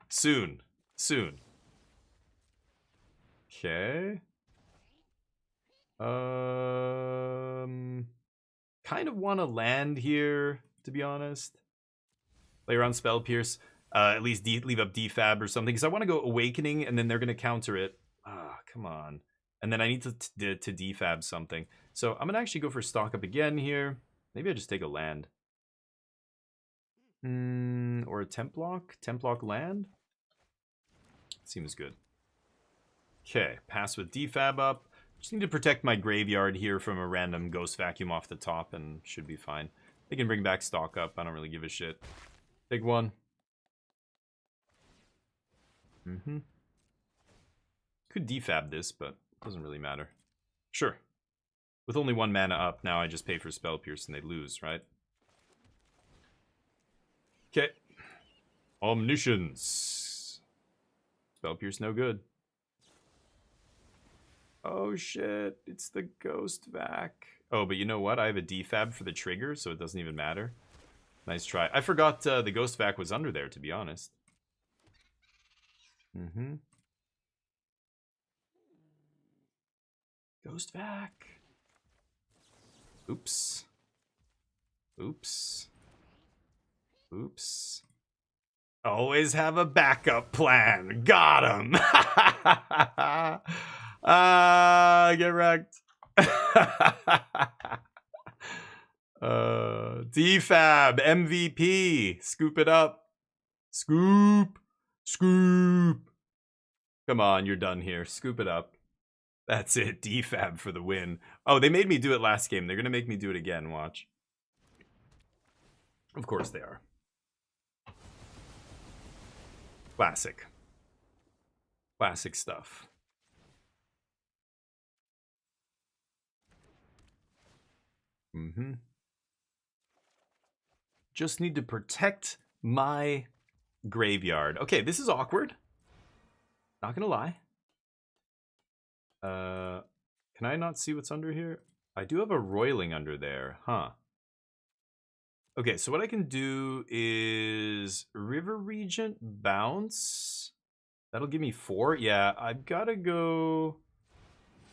Soon. Soon. Okay. Kind of want to land here, to be honest. Play around Spell Pierce. At least leave up defab or something. Because I want to go Awakening, and then they're going to counter it. Ah, come on. And then I need to defab something. So I'm going to actually go for stock up again here. Maybe I just take a land. Or a temp block? Temp block land? Seems good. Okay, pass with defab up. Just need to protect my graveyard here from a random ghost vacuum off the top and should be fine. They can bring back stock up. I don't really give a shit. Big one. Could defab this, but it doesn't really matter. Sure. With only 1 mana up, now I just pay for Spell Pierce and they lose, right? Okay. Omniscience. Spell Pierce no good. Oh shit, it's the Ghost Vac. Oh, but you know what? I have a defab for the trigger, so it doesn't even matter. Nice try. I forgot the Ghost Vac was under there, to be honest. Ghost Vac. Oops. Oops. Oops. Always have a backup plan. Got him. Get wrecked. Defab, MVP. Scoop it up. Scoop. Scoop. Come on, you're done here. Scoop it up. That's it. Defab for the win. Oh, they made me do it last game. They're going to make me do it again. Watch. Of course they are. Classic. Classic stuff. Just need to protect my graveyard. Okay, this is awkward. Not gonna lie. Can I not see what's under here? I do have a roiling under there, huh? Okay, so what I can do is River Regent bounce. That'll give me 4. Yeah, I've got to go...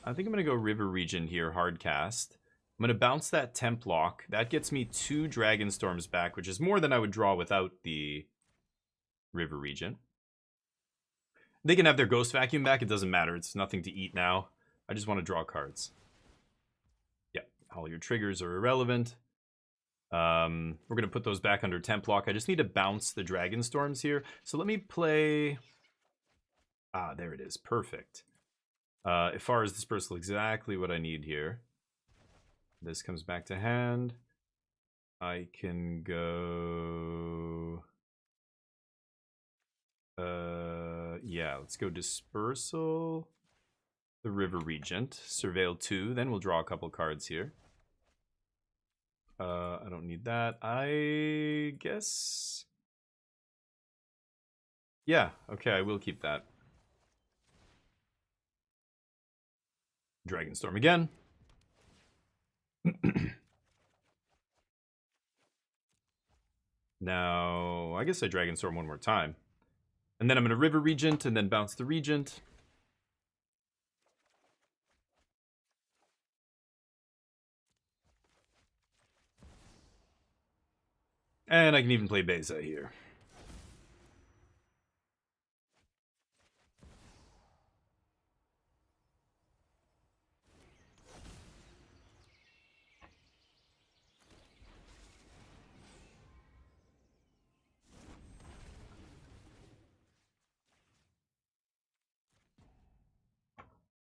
I think I'm going to go River Regent here, hard cast. I'm going to bounce that Temp Lock. That gets me 2 Dragon Storms back, which is more than I would draw without the River Regent. They can have their Ghost Vacuum back. It doesn't matter. It's nothing to eat now. I just want to draw cards. Yeah, all your triggers are irrelevant. We're going to put those back under Temp Lock. I just need to bounce the Dragon Storms here. So let me play... Ah, there it is. Perfect. As far as Dispersal, exactly what I need here. This comes back to hand. I can go... yeah, let's go Dispersal. The River Regent. Surveil 2. Then we'll draw a couple cards here. I don't need that. I guess... Yeah, okay, I will keep that. Dragonstorm again. Now, I guess I Dragonstorm one more time. And then I'm going to River Regent and then bounce the Regent. And I can even play Beza here.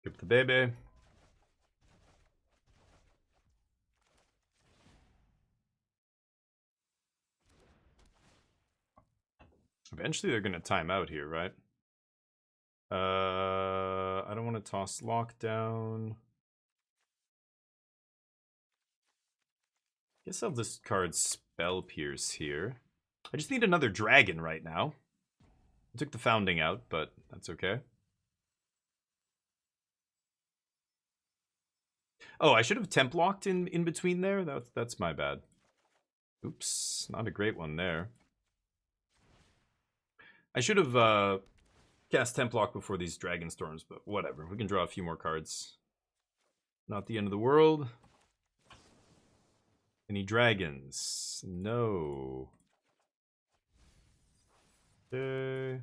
Skip the baby. Eventually they're gonna time out here, right? I don't want to toss lockdown. Guess I'll discard Spell Pierce here. I just need another dragon right now. I took the founding out, but that's okay. Oh, I should have temp locked in between there. That's my bad. Oops, not a great one there. I should have cast temp lock before these dragon storms, but whatever. We can draw a few more cards. Not the end of the world. Any dragons? No. Okay.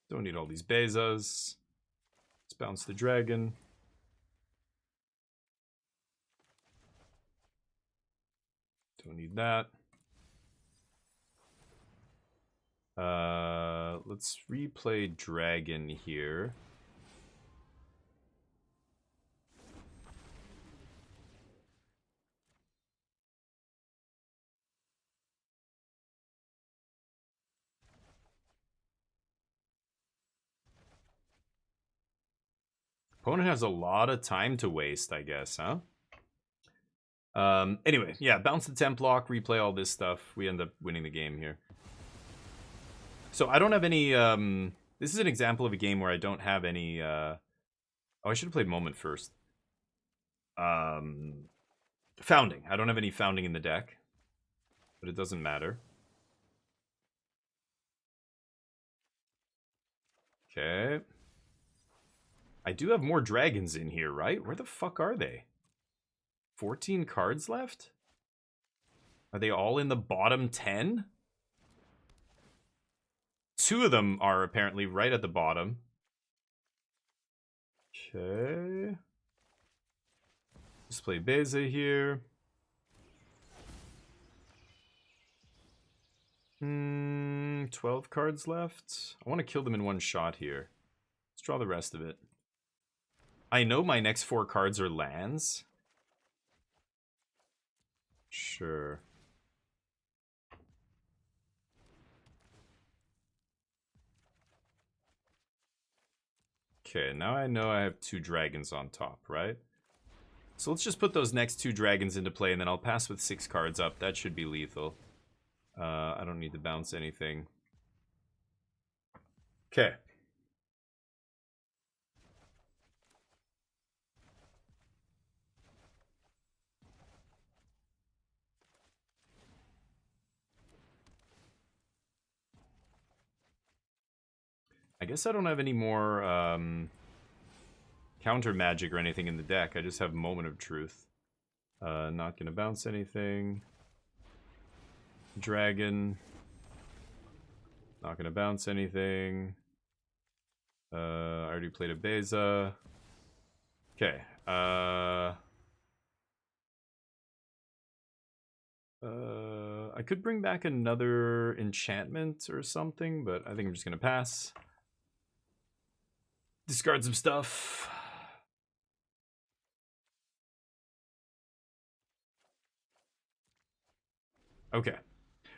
Don't need all these Bezas. Let's bounce the dragon. Don't need that. Let's replay dragon here. Opponent has a lot of time to waste, I guess, huh? Anyway, yeah, bounce the temp lock, replay all this stuff. We end up winning the game here. So I don't have any, this is an example of a game where I don't have any, oh, I should have played Moment first. Founding. I don't have any founding in the deck, but it doesn't matter. Okay. I do have more dragons in here, right? Where the fuck are they? 14 cards left? Are they all in the bottom 10? 2 of them are apparently right at the bottom. Okay. Let's play Beza here. 12 cards left. I want to kill them in one shot here. Let's draw the rest of it. I know my next 4 cards are lands. Sure. Okay, now I know I have 2 dragons on top, right? So let's just put those next 2 dragons into play, and then I'll pass with 6 cards up. That should be lethal. I don't need to bounce anything. Okay. I guess I don't have any more counter magic or anything in the deck. I just have Moment of Truth. Not gonna bounce anything. Dragon. Not gonna bounce anything. I already played a Beza. Okay. I could bring back another enchantment or something, but I think I'm just gonna pass. Discard some stuff. Okay.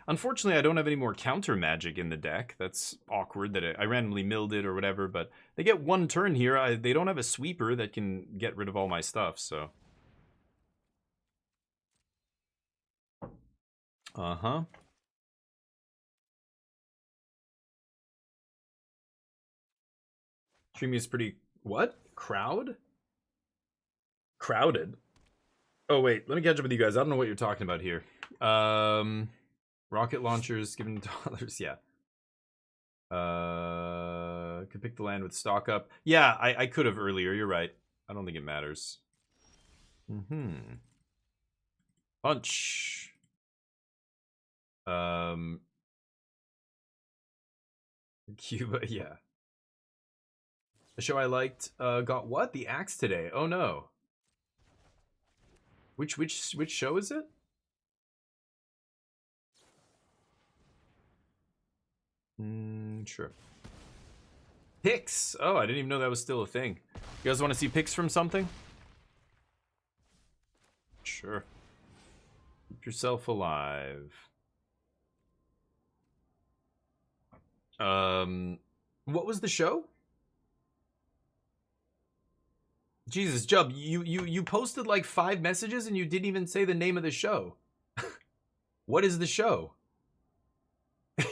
Unfortunately, I don't have any more counter magic in the deck. That's awkward that I randomly milled it or whatever, but they get 1 turn here. They don't have a sweeper that can get rid of all my stuff, so. Uh-huh. Streamy is pretty... What? Crowd? Crowded? Oh, wait. Let me catch up with you guys. I don't know what you're talking about here. Rocket launchers given $. Yeah. Could pick the land with stock up. Yeah, I could have earlier. You're right. I don't think it matters. Punch. Cuba, yeah. The show I liked got what? The axe today. Oh no. Which show is it? Sure. Picks. Oh, I didn't even know that was still a thing. You guys want to see picks from something? Sure. Keep yourself alive. What was the show? Jesus, Jub, you posted like 5 messages and you didn't even say the name of the show. What is the show?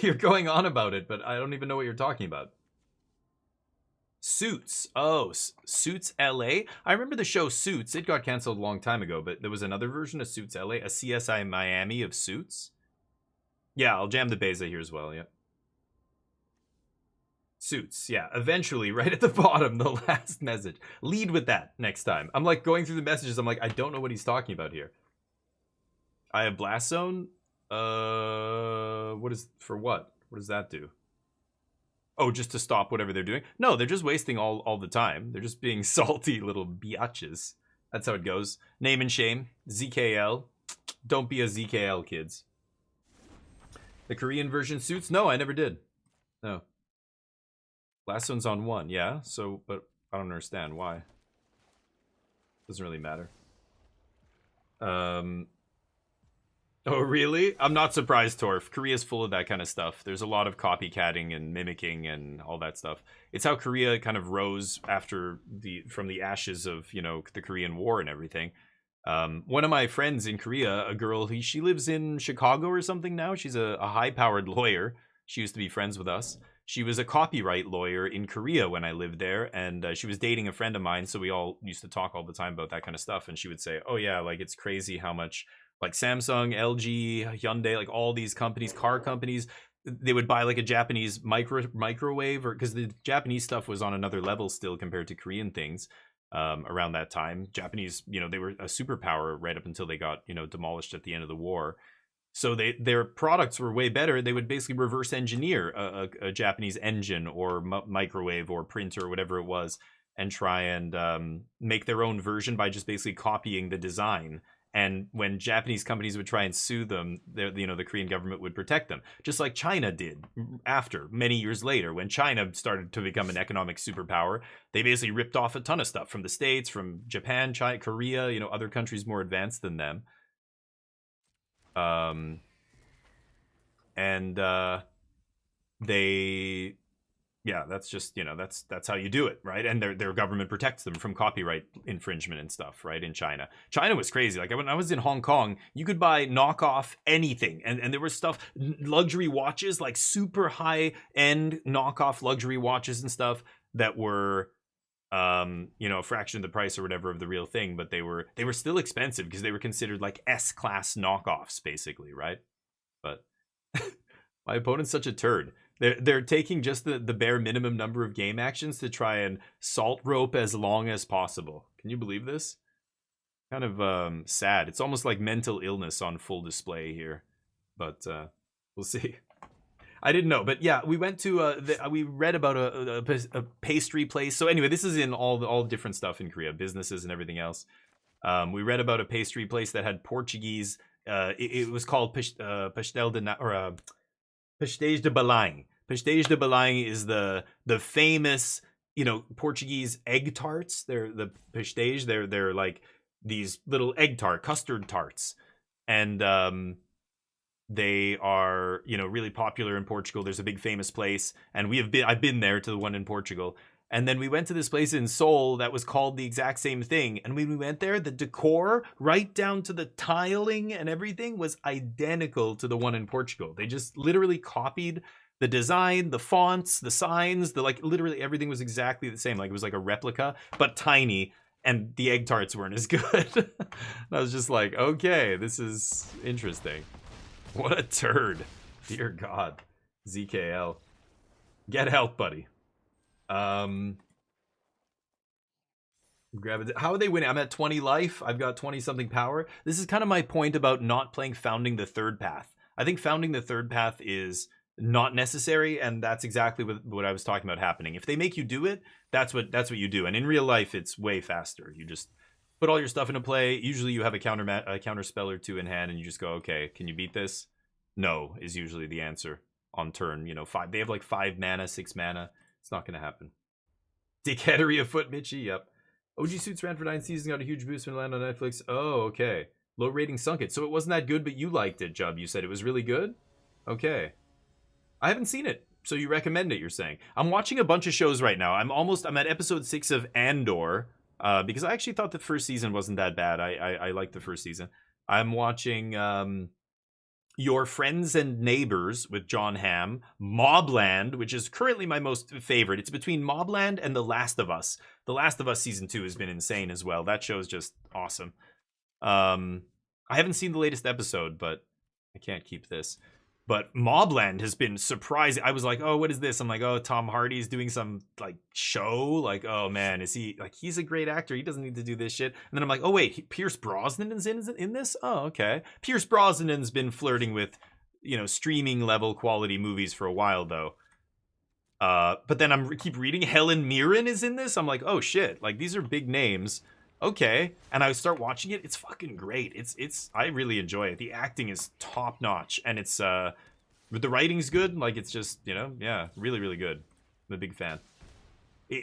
You're going on about it, but I don't even know what you're talking about. Suits. Oh, Suits LA? I remember the show Suits. It got canceled a long time ago, but there was another version of Suits LA, a CSI Miami of Suits. Yeah, I'll jam the beza here as well, yeah. Suits, yeah. Eventually, right at the bottom, the last message. Lead with that next time. I'm like going through the messages. I'm like, I don't know what he's talking about here. I have Blast Zone. What is for what? What does that do? Oh, just to stop whatever they're doing? No, they're just wasting all the time. They're just being salty little biatches. That's how it goes. Name and shame. ZKL. Don't be a ZKL, kids. The Korean version Suits? No, I never did. No. Last one's on 1, yeah. So, but I don't understand why. Doesn't really matter. Oh, really? I'm not surprised, Torf. Korea's full of that kind of stuff. There's a lot of copycatting and mimicking and all that stuff. It's how Korea kind of rose after from the ashes of, you know, the Korean War and everything. One of my friends in Korea, a girl, she lives in Chicago or something now. She's a high-powered lawyer. She used to be friends with us. She was a copyright lawyer in Korea when I lived there, and she was dating a friend of mine, so we all used to talk all the time about that kind of stuff, and she would say, oh yeah, like it's crazy how much, like Samsung, LG, Hyundai, like all these companies, car companies, they would buy like a Japanese microwave, or because the Japanese stuff was on another level still compared to Korean things around that time. Japanese, you know, they were a superpower right up until they got, you know, demolished at the end of the war. So their products were way better. They would basically reverse engineer a Japanese engine or microwave or printer or whatever it was, and try and make their own version by just basically copying the design. And when Japanese companies would try and sue them, you know, the Korean government would protect them, just like China did after many years later. When China started to become an economic superpower, they basically ripped off a ton of stuff from the States, from Japan, China, Korea, you know, other countries more advanced than them. Yeah, that's just, you know, that's how you do it, right? And their government protects them from copyright infringement and stuff, right? In China was crazy. Like when I was in Hong Kong, you could buy knockoff anything, and there was stuff, luxury watches, like super high end knockoff luxury watches and stuff that were you know, a fraction of the price or whatever of the real thing, but they were still expensive because they were considered like S-class knockoffs, basically, right? But my opponent's such a turd. They're taking just the bare minimum number of game actions to try and salt rope as long as possible. Can you believe this? Kind of sad. It's almost like mental illness on full display here, but we'll see. I didn't know, but yeah, we went to we read about a pastry place. So anyway, this is in all different stuff in Korea, businesses and everything else. We read about a pastry place that had Portuguese. It was called Pastel de Pastéis de Belém. Pastéis de Belém is the famous, you know, Portuguese egg tarts. They're the pastéis. They're like these little egg custard tarts, and they are, you know, really popular in Portugal. There's a big famous place, and I've been there to the one in Portugal. And then we went to this place in Seoul that was called the exact same thing. And when we went there, the decor, right down to the tiling and everything, was identical to the one in Portugal. They just literally copied the design, the fonts, the signs, like literally everything was exactly the same. Like it was like a replica, but tiny. And the egg tarts weren't as good. And I was just like, okay, this is interesting. What a turd. Dear God. ZKL. Get help, buddy. Grab it. How are they winning? I'm at 20 life. I've got 20 something power. This is kind of my point about not playing Founding the Third Path. I think Founding the Third Path is not necessary, and that's exactly what I was talking about happening. If they make you do it, that's what you do. And in real life, it's way faster. You just put all your stuff into play. Usually you have a counter spell or two in hand, and you just go, okay, can you beat this? No is usually the answer on turn. You know, 5. They have like 5 mana, 6 mana. It's not going to happen. Dickheadery afoot, Mitchie. Yep. OG Suits ran for 9 seasons, got a huge boost when it landed on Netflix. Oh, okay. Low rating sunk it. So it wasn't that good, but you liked it, Jub. You said it was really good? Okay. I haven't seen it. So you recommend it, you're saying. I'm watching a bunch of shows right now. I'm at episode 6 of Andor. Because I actually thought the first season wasn't that bad. I liked the first season. I'm watching Your Friends and Neighbors with John Hamm, Mobland, which is currently my most favorite. It's between Mobland and The Last of Us. The Last of Us season 2 has been insane as well. That show is just awesome. I haven't seen the latest episode, but I can't keep this. But Mobland has been surprising. I was like, oh, what is this? I'm like, oh, Tom Hardy's doing some like show. Like, oh man, is he like, he's a great actor. He doesn't need to do this shit. And then I'm like, oh wait, Pierce Brosnan is in this? Oh, okay. Pierce Brosnan's been flirting with, streaming level quality movies for a while though. But then I keep reading Helen Mirren is in this. I'm like, oh shit, like these are big names. Okay, and I start watching it. It's fucking great. It's I really enjoy it. The acting is top notch, and it's but the writing's good. Like it's just yeah, really really good. I'm a big fan.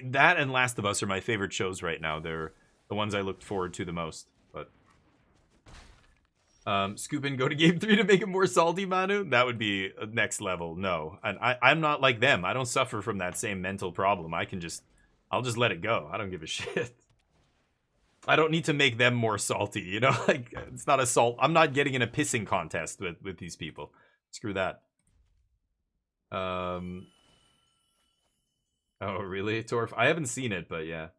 That and Last of Us are my favorite shows right now. They're the ones I looked forward to the most. But scoop and go to game 3 to make it more salty, Manu. That would be next level. No, and I'm not like them. I don't suffer from that same mental problem. I'll just let it go. I don't give a shit. I don't need to make them more salty, like it's not a salt. I'm not getting in a pissing contest with these people. Screw that. Oh really, Torf? I haven't seen it, but yeah.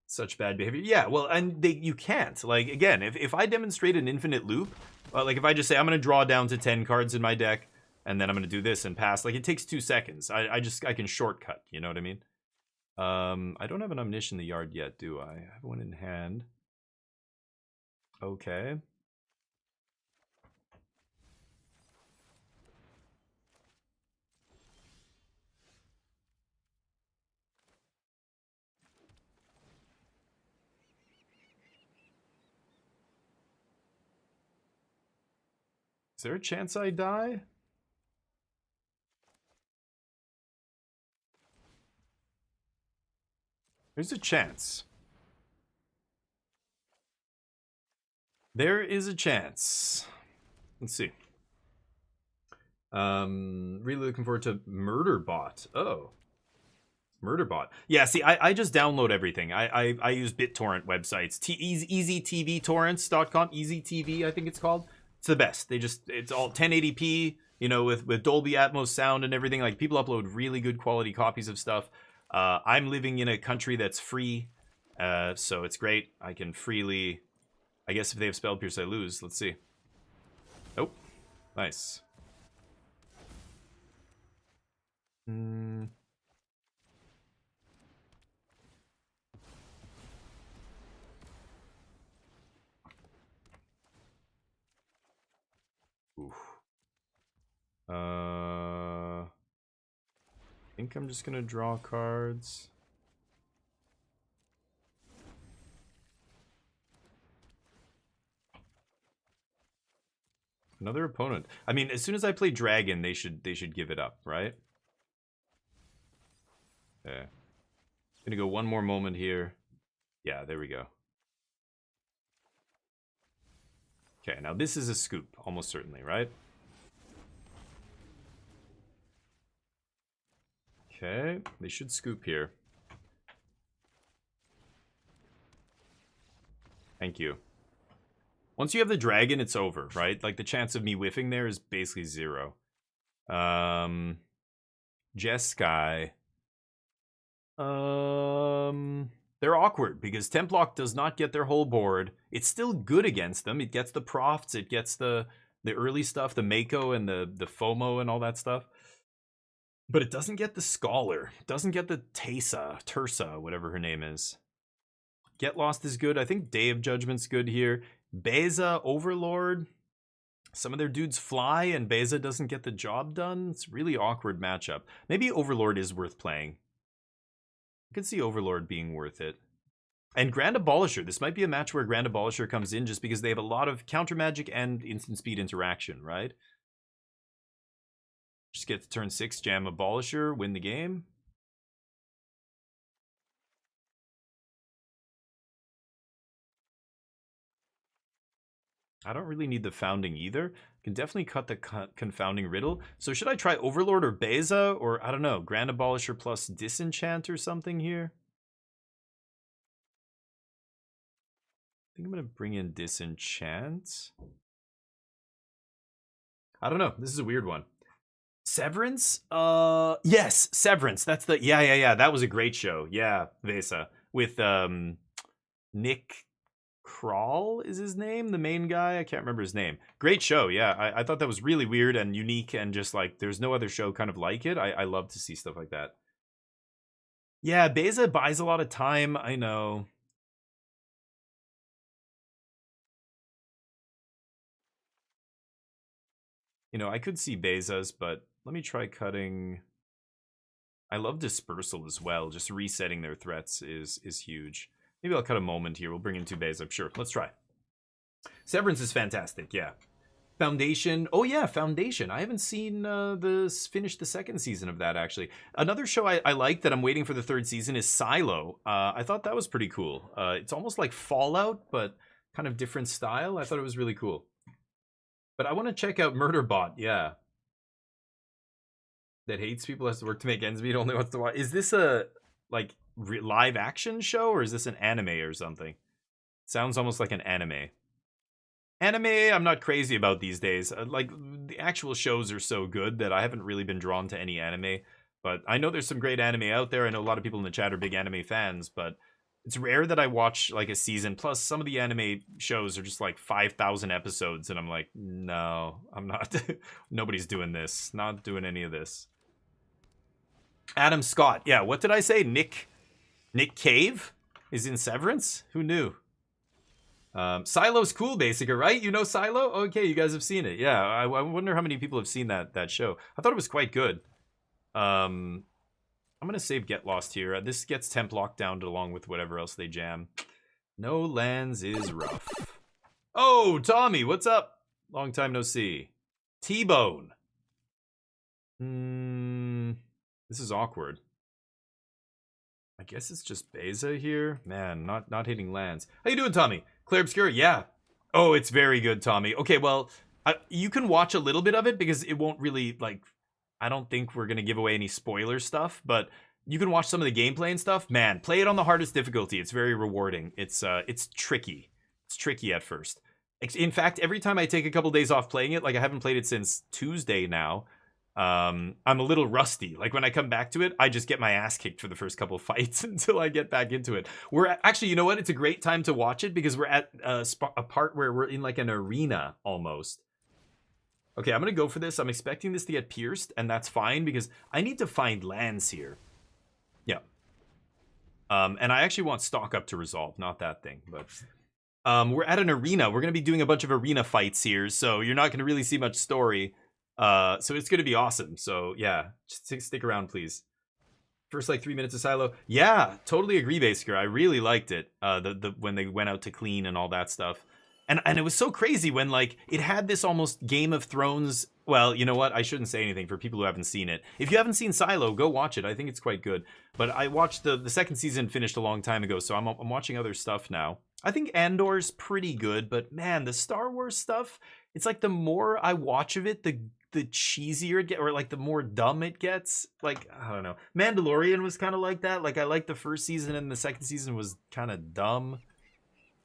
Such bad behavior. Yeah, well, and you can't. Like again, if I demonstrate an infinite loop, like if I just say I'm gonna draw down to 10 cards in my deck, and then I'm gonna do this and pass, like it takes 2 seconds. I can shortcut, you know what I mean? I don't have an Omniscient in the yard yet, do I? I have one in hand. Okay. Is there a chance I die? There's a chance. There is a chance. Let's see. Really looking forward to Murderbot. Oh. Murderbot. Yeah, see, I just download everything. I use BitTorrent websites. EasyTVTorrents.com. EasyTV, I think it's called. It's the best. It's all 1080p, with Dolby Atmos sound and everything. Like, people upload really good quality copies of stuff. I'm living in a country that's free, so it's great. I can freely... I guess if they have Spell Pierce, I lose. Let's see. Oh, nice. Oof. I think I'm just gonna draw cards. Another opponent. I mean, as soon as I play Dragon, they should give it up, right? Yeah. Gonna go one more moment here. Yeah, there we go. Okay, now this is a scoop, almost certainly, right? Okay, they should scoop here. Thank you. Once you have the dragon, it's over, right? Like, the chance of me whiffing there is basically 0. Jeskai. They're awkward, because Templock does not get their whole board. It's still good against them. It gets the Profts, it gets the early stuff, the Mako and the FOMO and all that stuff. But it doesn't get the Scholar. It doesn't get the Tursa, whatever her name is. Get Lost is good. I think Day of Judgment's good here. Beza, Overlord. Some of their dudes fly and Beza doesn't get the job done. It's a really awkward matchup. Maybe Overlord is worth playing. I could see Overlord being worth it. And Grand Abolisher. This might be a match where Grand Abolisher comes in just because they have a lot of counter magic and instant speed interaction, right? Just get to turn 6, jam Abolisher, win the game. I don't really need the founding either. Can definitely cut the confounding riddle. So should I try Overlord or Beza, or I don't know, Grand Abolisher plus Disenchant or something here? I think I'm gonna bring in Disenchant. I don't know. This is a weird one. Severance? Yes, Severance. That's the yeah. That was a great show. Yeah, Vesa. With Nick Kroll is his name, the main guy. I can't remember his name. Great show, yeah. I thought that was really weird and unique and just like there's no other show kind of like it. I love to see stuff like that. Yeah, Beza buys a lot of time, I know. You know, I could see Beza's, but let me try cutting. I love Dispersal as well. Just resetting their threats is huge. Maybe I'll cut a moment here. We'll bring in 2 Beza. Sure, let's try. Severance is fantastic, yeah. Foundation. Oh yeah, Foundation. I haven't seen finished the 2nd season of that, actually. Another show I like that I'm waiting for the 3rd season is Silo. I thought that was pretty cool. It's almost like Fallout, but kind of different style. I thought it was really cool. But I want to check out Murderbot, yeah. That hates people, has to work to make ends meet, only wants to watch. Is this a, like, live action show, or is this an anime or something? Sounds almost like an anime. Anime, I'm not crazy about these days. Like, the actual shows are so good that I haven't really been drawn to any anime. But I know there's some great anime out there. I know a lot of people in the chat are big anime fans, but it's rare that I watch, like, a season. Plus, some of the anime shows are just, like, 5,000 episodes, and I'm like, no, I'm not. Nobody's doing this. Not doing any of this. Adam Scott. Yeah, what did I say? Nick Cave is in Severance? Who knew? Silo's cool, basically, right? You know Silo? Okay, you guys have seen it. Yeah, I wonder how many people have seen that show. I thought it was quite good. I'm going to save Get Lost here. This gets temp locked down along with whatever else they jam. No lands is rough. Oh, Tommy, what's up? Long time no see. T-Bone. This is awkward. I guess it's just Beza here. Man, not hitting lands. How you doing, Tommy? Claire Obscura? Yeah. Oh, it's very good, Tommy. Okay, well, you can watch a little bit of it because it won't really, like, I don't think we're going to give away any spoiler stuff, but you can watch some of the gameplay and stuff. Man, play it on the hardest difficulty. It's very rewarding. It's tricky. It's tricky at first. In fact, every time I take a couple days off playing it, like I haven't played it since Tuesday now, I'm a little rusty. Like when I come back to it, I just get my ass kicked for the first couple fights until I get back into it. Actually, you know what? It's a great time to watch it because we're at a part where we're in like an arena almost. Okay, I'm going to go for this. I'm expecting this to get pierced, and that's fine because I need to find lands here. Yeah. And I actually want stock up to resolve, not that thing. But we're at an arena. We're going to be doing a bunch of arena fights here, so you're not going to really see much story. So it's going to be awesome. So yeah, just stick around, please. First, like 3 minutes of Silo. Yeah, totally agree, Basker. I really liked it. When they went out to clean and all that stuff. And it was so crazy when, like, it had this almost Game of Thrones. Well, you know what? I shouldn't say anything for people who haven't seen it. If you haven't seen Silo, go watch it. I think it's quite good. But I watched the second season finished a long time ago, so I'm watching other stuff now. I think Andor's pretty good, but man, the Star Wars stuff, it's like the more I watch of it, the cheesier it gets, or like the more dumb it gets. Like, I don't know. Mandalorian was kind of like that. Like, I liked the first season and the second season was kind of dumb.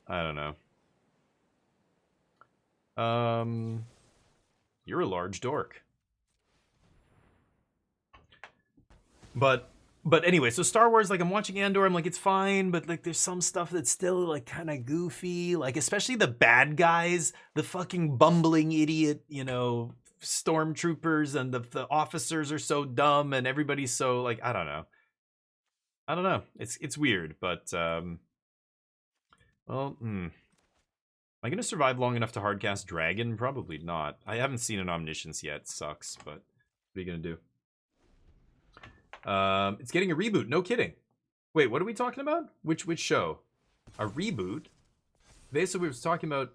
I don't know. You're a large dork. But anyway, so Star Wars, like, I'm watching Andor, I'm like, it's fine, but like there's some stuff that's still like kind of goofy, like especially the bad guys, the fucking bumbling idiot, you know, stormtroopers, and the officers are so dumb and everybody's so like, I don't know. It's weird, but well, am I going to survive long enough to hardcast Dragon? Probably not. I haven't seen an Omniscience yet. Sucks, but what are you going to do? It's getting a reboot. No kidding. Wait, what are we talking about? Which show? A reboot? Basically, we were talking about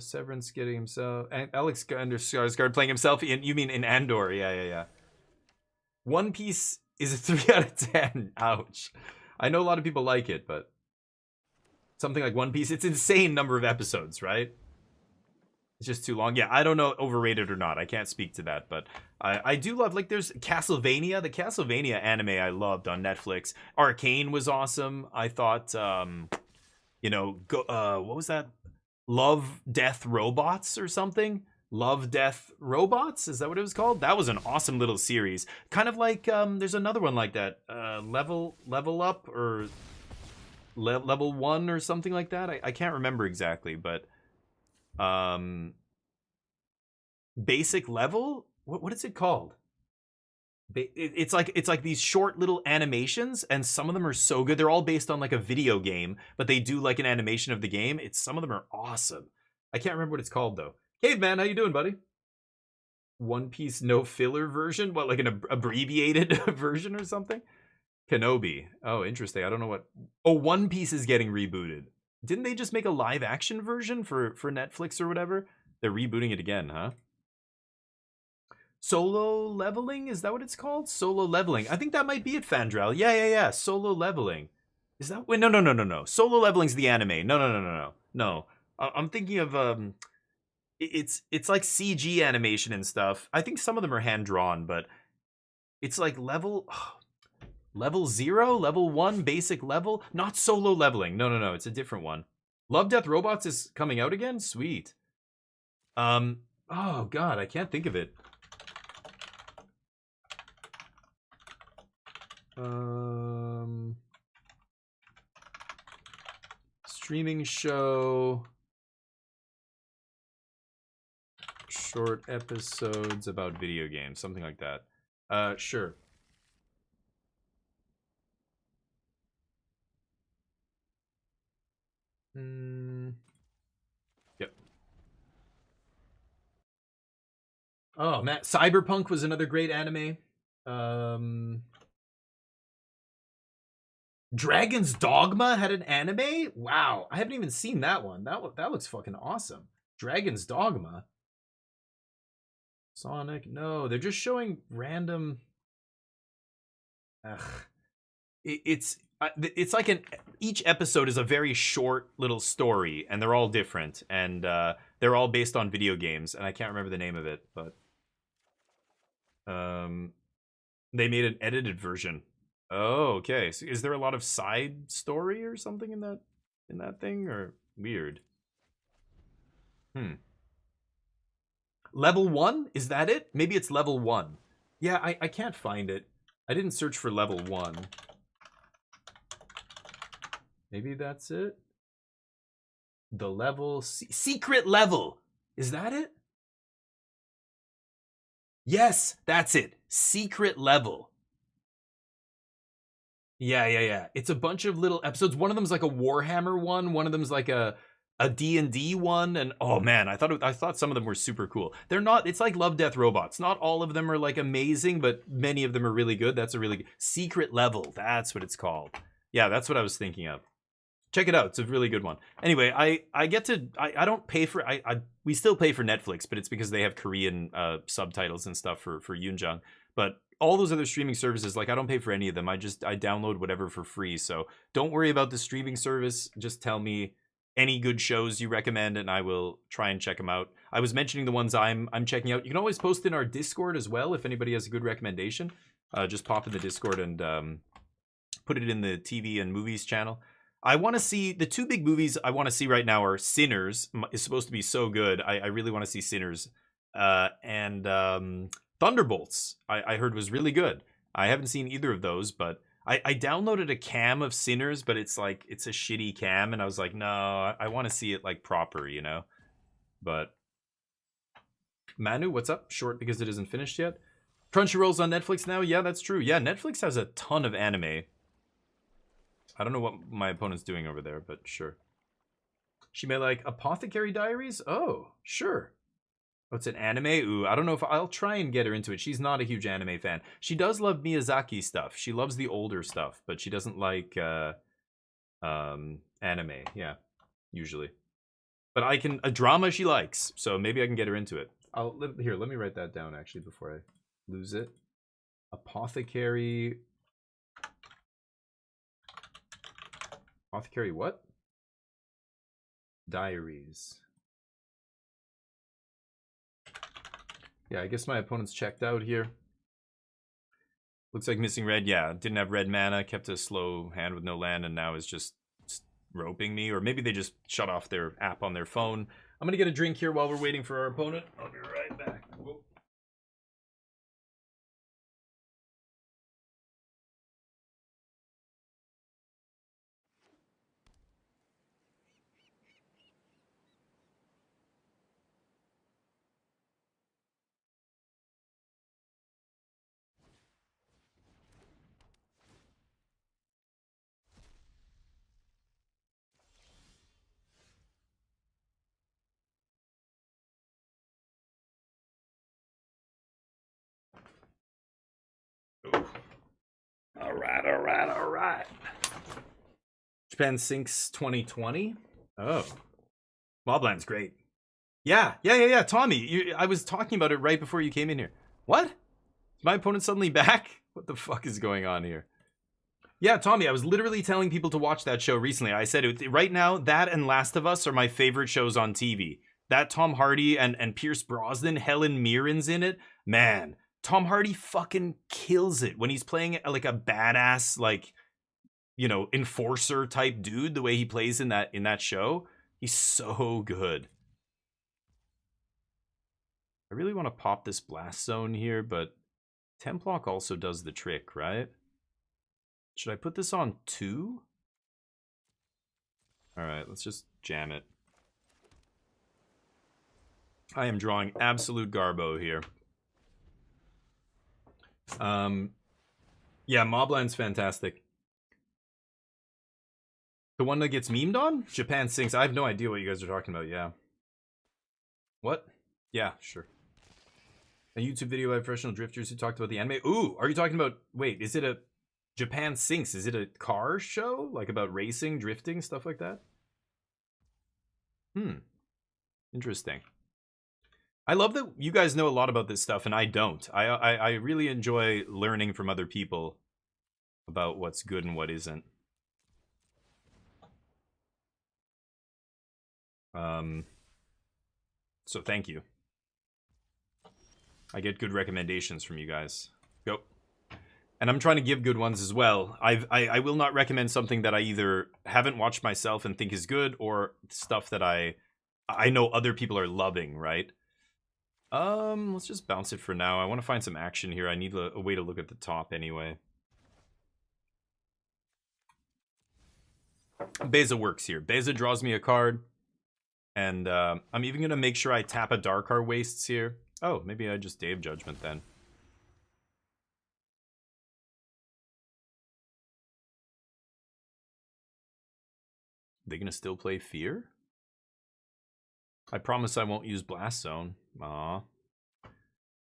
Severance getting himself... Alex Skarsgård playing himself. You mean in Andor. Yeah. One Piece is a 3 out of 10. Ouch. I know a lot of people like it, but... Something like One Piece. It's insane number of episodes, right? It's just too long. Yeah, I don't know, overrated or not. I can't speak to that, but I do love, like, there's Castlevania. The Castlevania anime I loved on Netflix. Arcane was awesome. I thought, you know, what was that? Love, Death, Robots or something? Love, Death, Robots? Is that what it was called? That was an awesome little series. Kind of like, there's another one like that. Level Up or Level 1 or something like that. I can't remember exactly, but Basic Level? What is it called? It's like these short little animations, and some of them are so good. They're all based on like a video game, but they do like an animation of the game. Some of them are awesome. I can't remember what it's called though. Caveman, how you doing, buddy? One Piece no filler version? What, like an abbreviated version or something? Kenobi. Oh, interesting. I don't know what. Oh, One Piece is getting rebooted. Didn't they just make a live action version for Netflix or whatever? They're rebooting it again, huh? Solo Leveling? Is that what it's called? Solo Leveling. I think that might be it, Fandral. Yeah. Solo Leveling. Is that... Wait, no. Solo Leveling's the anime. No. No. I'm thinking of... It's like CG animation and stuff. I think some of them are hand-drawn, but... It's like level... Level 0? Level 1? Basic level? Not Solo Leveling. No. It's a different one. Love, Death, Robots is coming out again? Sweet. Oh, God. I can't think of it. Streaming show, short episodes about video games, something like that. Sure. Yep. Oh, man, Cyberpunk was another great anime. Dragon's Dogma had an anime? Wow, I haven't even seen that one. That looks fucking awesome. Dragon's Dogma. Sonic, no, they're just showing random. Ugh. It's like each episode is a very short little story, and they're all different, and they're all based on video games, and I can't remember the name of it, but they made an edited version. Oh, okay. So is there a lot of side story or something in that thing, or weird? Level 1? Is that it? Maybe it's level 1. Yeah, I can't find it. I didn't search for level 1. Maybe that's it. The level... Secret level! Is that it? Yes, that's it. Secret level. Yeah. It's a bunch of little episodes. One of them's like a Warhammer one of them's like a D&D one, and oh man, I thought some of them were super cool. They're not... It's like Love, Death, Robots. Not all of them are like amazing, but many of them are really good. That's a really good... Secret Level. That's what it's called. Yeah, that's what I was thinking of. Check it out. It's a really good one. Anyway, I don't pay for... we still pay for Netflix, but it's because they have Korean subtitles and stuff for Yoonjung. But all those other streaming services, like, I don't pay for any of them. I download whatever for free. So don't worry about the streaming service. Just tell me any good shows you recommend, and I will try and check them out. I was mentioning the ones I'm checking out. You can always post in our Discord as well if anybody has a good recommendation. Just pop in the Discord and put it in the TV and movies channel. I want to see... The two big movies I want to see right now are Sinners. It's supposed to be so good. I really want to see Sinners. And Thunderbolts, I heard was really good. I haven't seen either of those, but I downloaded a cam of Sinners, but it's like, it's a shitty cam, and I was like, no, I want to see it like proper, you know? But Manu, what's up? Short because it isn't finished yet. Crunchyroll's on Netflix now? Yeah, that's true. Yeah, Netflix has a ton of anime. I don't know what my opponent's doing over there, but sure. She may like Apothecary Diaries? Oh, sure. Oh, it's an anime? Ooh, I don't know if... I'll try and get her into it. She's not a huge anime fan. She does love Miyazaki stuff. She loves the older stuff, but she doesn't like anime. Yeah, usually. But a drama she likes, so maybe I can get her into it. Here, let me write that down, actually, before I lose it. Apothecary... Apothecary what? Diaries. Yeah, I guess my opponent's checked out here. Looks like missing red. Yeah, didn't have red mana, kept a slow hand with no land, and now is just roping me. Or maybe they just shut off their app on their phone. I'm going to get a drink here while we're waiting for our opponent. I'll be right back. Whoa. All right. Japan Sinks 2020. Oh, Mobland's great. Yeah. Tommy, I was talking about it right before you came in here. What? Is my opponent suddenly back? What the fuck is going on here? Yeah, Tommy, I was literally telling people to watch that show recently. I said it right now, that and Last of Us are my favorite shows on TV. That Tom Hardy and Pierce Brosnan, Helen Mirren's in it. Man, Tom Hardy fucking kills it when he's playing like a badass, like, you know, enforcer type dude. The way he plays in that show, he's so good. I really want to pop this blast zone here, but Templock also does the trick, right? Should I put this on 2? All right, let's just jam it. I am drawing absolute garbo here. Yeah, Mobland's fantastic. The one that gets memed on? Japan Sinks. I have no idea what you guys are talking about, yeah. What? Yeah, sure. A YouTube video by professional drifters who talked about the anime. Ooh, are you talking about... Wait, is it a... Japan Sinks? Is it a car show? Like about racing, drifting, stuff like that? Interesting. I love that you guys know a lot about this stuff and I don't. I really enjoy learning from other people about what's good and what isn't. So thank you. I get good recommendations from you guys. Go. And I'm trying to give good ones as well. I will not recommend something that I either haven't watched myself and think is good, or stuff that I know other people are loving, right? Let's just bounce it for now. I want to find some action here. I need a way to look at the top anyway. Beza works here. Beza draws me a card. And I'm even going to make sure I tap a Darkar Wastes here. Oh, maybe I just Day of Judgment then. They gonna still play Fear? I promise I won't use Blast Zone. Aw.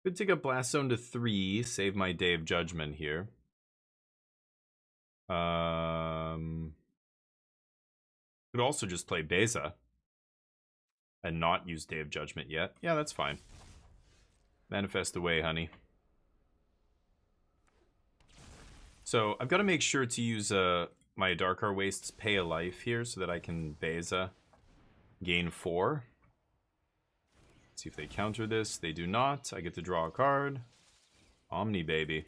Could take up Blast Zone to 3, save my Day of Judgment here. Could also just play Beza. And not use Day of Judgment yet. Yeah, that's fine. Manifest away, honey. So, I've got to make sure to use my Darkar Wastes pay a life here so that I can Beza gain 4. Let's see if they counter this. They do not. I get to draw a card. Omni, baby.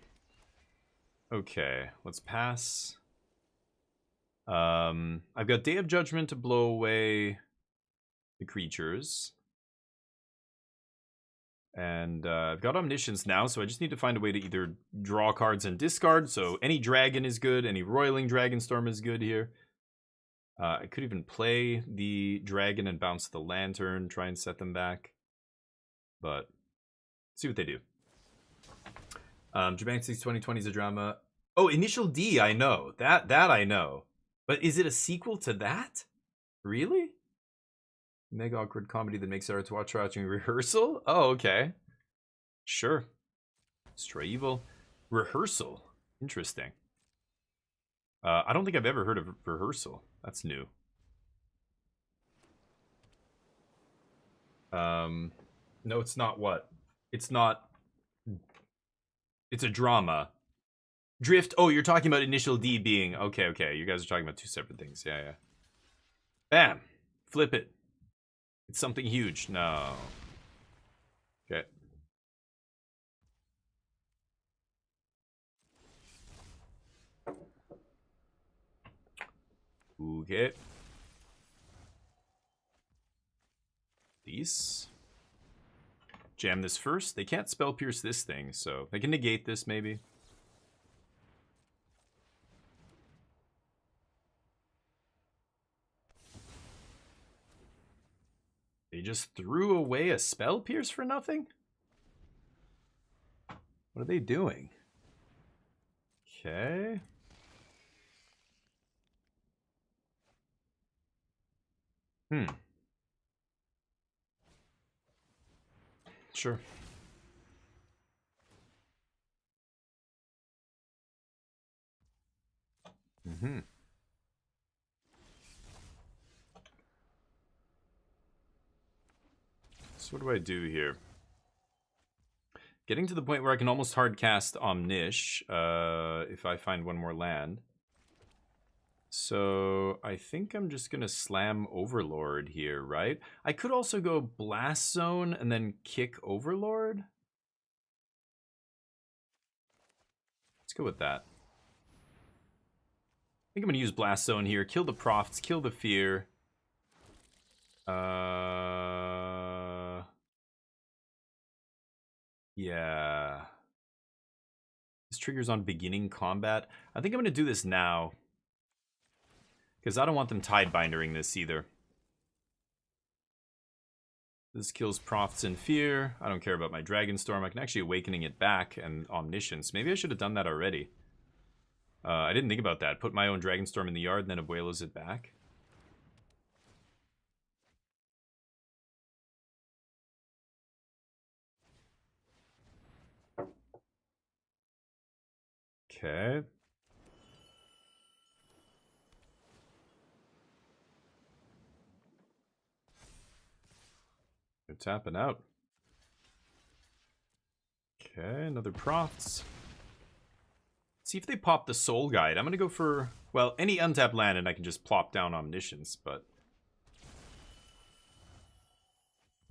Okay, let's pass. I've got Day of Judgment to blow away the creatures. And I've got Omniscience now, so I just need to find a way to either draw cards and discard. So any dragon is good, any Roiling Dragonstorm is good here. I could even play the dragon and bounce the lantern, try and set them back. But see what they do. Japan Sinks 2020 is a drama. Oh, Initial D, I know. That I know. But is it a sequel to that? Really? Mega awkward comedy that makes it hard to watch watching Rehearsal? Oh, okay. Sure. Stray Evil. Rehearsal. Interesting. I don't think I've ever heard of Rehearsal. That's new. No, it's not what? It's not... It's a drama. Drift. Oh, you're talking about Initial D being... Okay. You guys are talking about two separate things. Yeah. Bam. Flip it. It's something huge. No. Okay. Okay. These. Jam this first. They can't spell pierce this thing, so they can negate this maybe. They just threw away a spell pierce for nothing? What are they doing? Okay. Sure. So what do I do here? Getting to the point where I can almost hard cast Omnish if I find one more land. So I think I'm just going to slam Overlord here, right? I could also go Blast Zone and then kick Overlord. Let's go with that. I think I'm going to use Blast Zone here. Kill the Profts, kill the Fear. Yeah. This triggers on beginning combat. I think I'm going to do this now. Because I don't want them Tidebindering this either. This kills Profts and Fear. I don't care about my Dragonstorm. I can actually Awakening it back and Omniscience. Maybe I should have done that already. I didn't think about that. Put my own Dragonstorm in the yard and then Abuelos it back. Okay. They're tapping out. Okay, another Profts. See if they pop the Soul Guide. I'm going to go for, well, any untapped land and I can just plop down Omniscience, but...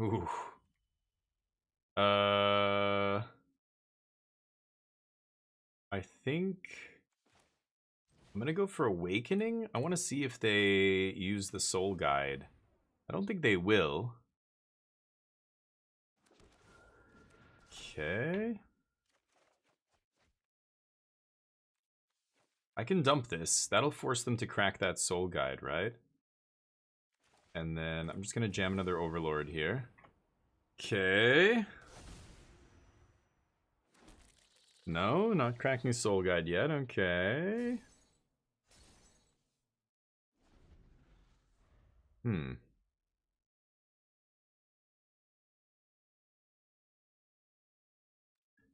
Ooh. I think I'm going to go for Awakening. I want to see if they use the Soul Guide. I don't think they will. Okay. I can dump this. That'll force them to crack that Soul Guide, right? And then I'm just going to jam another Overlord here. Okay. No, not cracking Soul Guide yet. Okay.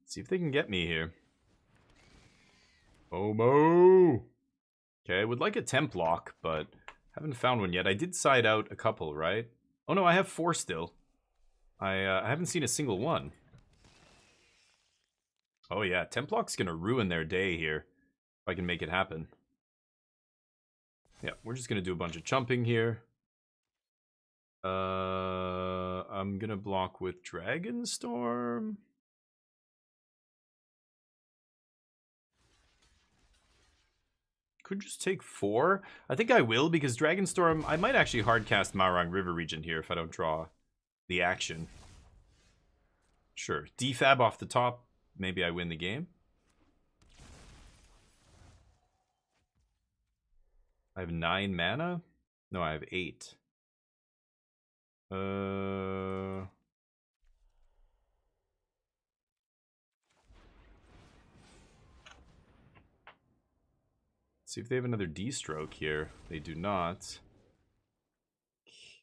See if they can get me here. Omo! Okay, would like a temp lock, but haven't found one yet. I did side out a couple, right? Oh no, I have 4 still. I haven't seen a single one. Oh yeah, temp lock's gonna ruin their day here. If I can make it happen. Yeah, we're just gonna do a bunch of chumping here. I'm gonna block with Dragonstorm. Could just take 4. I think I will, because Dragonstorm, I might actually hardcast Maurang River Region here if I don't draw the action. Sure. Defab off the top. Maybe I win the game. I have 9 mana? No, I have 8. See if they have another D-stroke here. They do not.